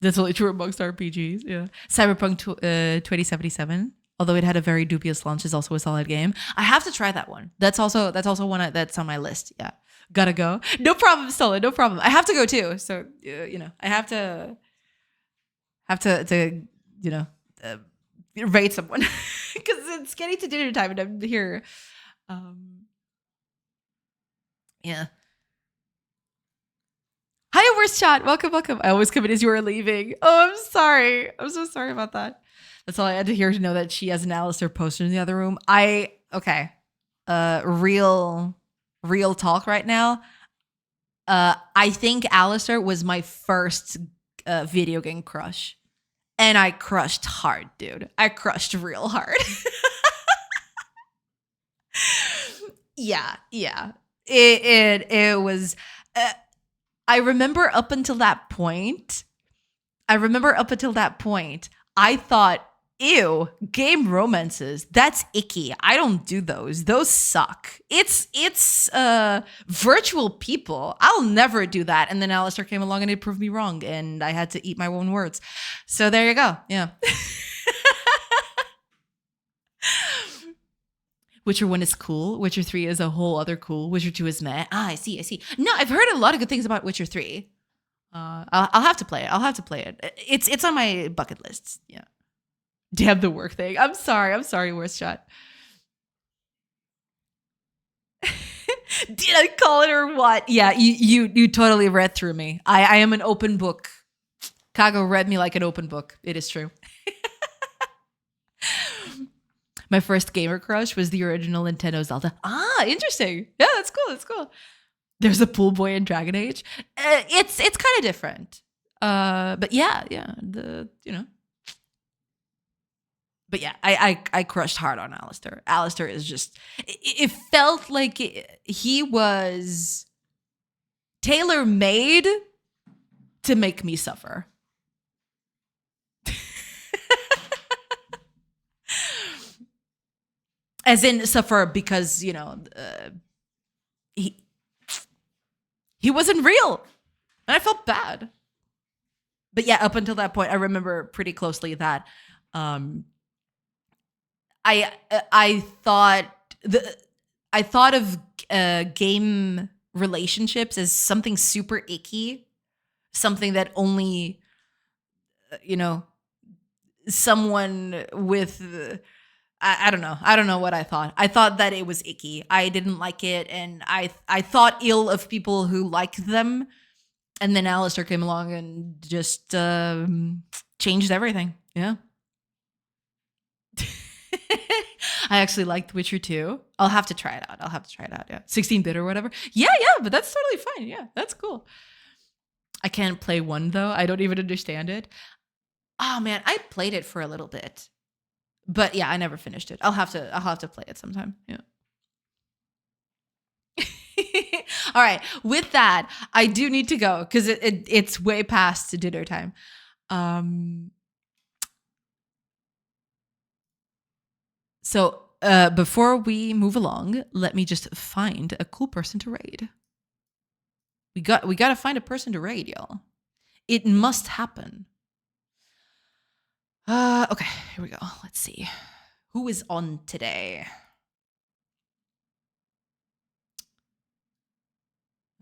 That's only true amongst RPGs. Yeah. Cyberpunk 2077, although it had a very dubious launch, is also a solid game. I have to try that one. That's also one that's on my list. Yeah. Gotta go. No problem, Stolen. No problem. I have to go too. So, I have to rate someone because it's getting to dinner time and I'm here. Yeah. Hi, worst chat. Welcome. I always come in as you are leaving. Oh, I'm sorry. I'm so sorry about that. That's all I had to hear to know that she has an Alistair poster in the other room. Okay. Real talk right now. I think Alistair was my first video game crush. And I crushed hard, dude. I crushed real hard. Yeah. It was. I remember up until that point, I thought, ew, game romances. That's icky. I don't do those. Those suck. It's virtual people. I'll never do that. And then Alistair came along and it proved me wrong. And I had to eat my own words. So there you go. Yeah. Witcher 1 is cool. Witcher 3 is a whole other cool. Witcher 2 is meh. I see. No, I've heard a lot of good things about Witcher 3. I'll have to play it. It's on my bucket list. Yeah. Damn the work thing. I'm sorry, worst shot. Did I call it or what? Yeah, you totally read through me. I am an open book. Kago read me like an open book. It is true. My first gamer crush was the original Nintendo Zelda. Interesting. Yeah, that's cool. There's a pool boy in Dragon Age. It's kind of different. But yeah. But yeah, I crushed hard on Alistair. Alistair is just. It felt like he was tailor-made to make me suffer. As in suffer because, he wasn't real. And I felt bad. But yeah, up until that point, I remember pretty closely that I thought of game relationships as something super icky, something that only, someone with... I don't know. I don't know what I thought. I thought that it was icky. I didn't like it. And I thought ill of people who liked them. And then Alistair came along and just changed everything. Yeah. I actually liked Witcher 2. I'll have to try it out. Yeah. 16-bit or whatever. Yeah. But that's totally fine. Yeah. That's cool. I can't play 1 though. I don't even understand it. Oh man. I played it for a little bit. But yeah, I never finished it. I'll have to play it sometime. Yeah. All right. With that, I do need to go because it's way past dinner time. So before we move along, let me just find a cool person to raid. We got to find a person to raid, y'all. It must happen. Okay, here we go. Let's see. Who is on today?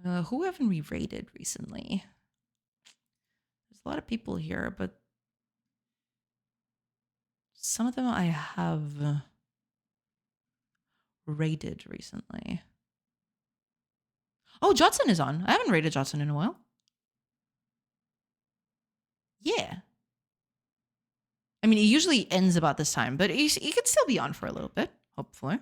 Who haven't we raided recently? There's a lot of people here, but some of them I have raided recently. Oh, Jotson is on. I haven't raided Jotson in a while. Yeah. I mean, it usually ends about this time, but he could still be on for a little bit, hopefully.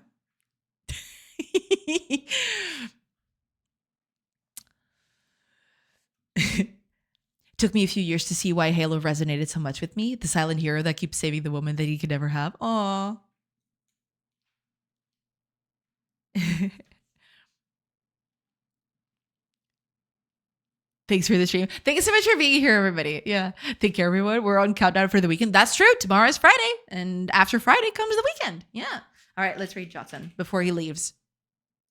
Took me a few years to see why Halo resonated so much with me. The silent hero that keeps saving the woman that he could never have. Aww. Thanks for the stream. Thank you so much for being here, everybody. Yeah. Take care, everyone. We're on countdown for the weekend. That's true. Tomorrow is Friday. And after Friday comes the weekend. Yeah. All right. Let's read Johnson before he leaves.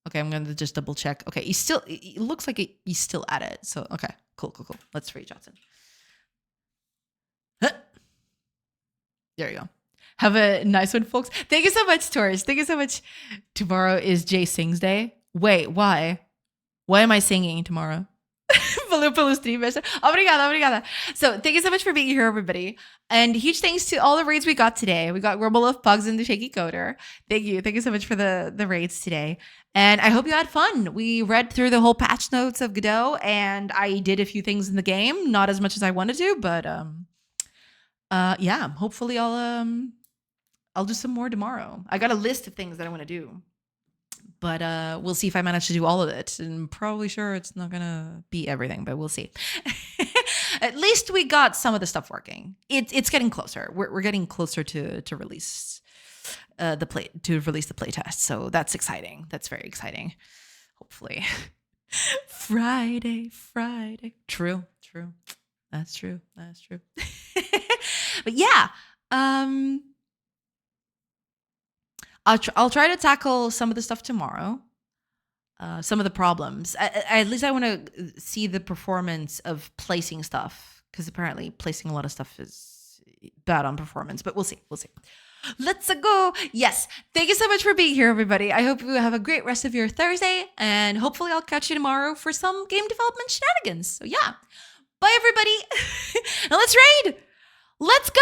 Okay, I'm gonna just double check. Okay, it looks like he's still at it. So okay, cool. Let's raid Johnson. Huh. There you go. Have a nice one, folks. Thank you so much, Taurus. Thank you so much. Tomorrow is Jay Sings Day. Wait, why? Why am I singing tomorrow? Obrigada. So thank you so much for being here, everybody. And huge thanks to all the raids we got today. We got Rumble of Pugs and the Shaky Coder. Thank you. Thank you so much for the raids today. And I hope you had fun. We read through the whole patch notes of Godot, and I did a few things in the game. Not as much as I wanted to, but yeah, hopefully I'll do some more tomorrow. I got a list of things that I want to do. But we'll see if I manage to do all of it. And probably sure it's not going to be everything, but we'll see. At least we got some of the stuff working. It's getting closer. We're getting closer to release the playtest. So that's exciting. That's very exciting. Hopefully. Friday. True. That's true. But yeah. I'll try to tackle some of the stuff tomorrow. Some of the problems. At least I want to see the performance of placing stuff, because apparently placing a lot of stuff is bad on performance. But we'll see. Let's go. Yes. Thank you so much for being here, everybody. I hope you have a great rest of your Thursday, and hopefully I'll catch you tomorrow for some game development shenanigans. So yeah. Bye, everybody. Now let's raid. Let's go.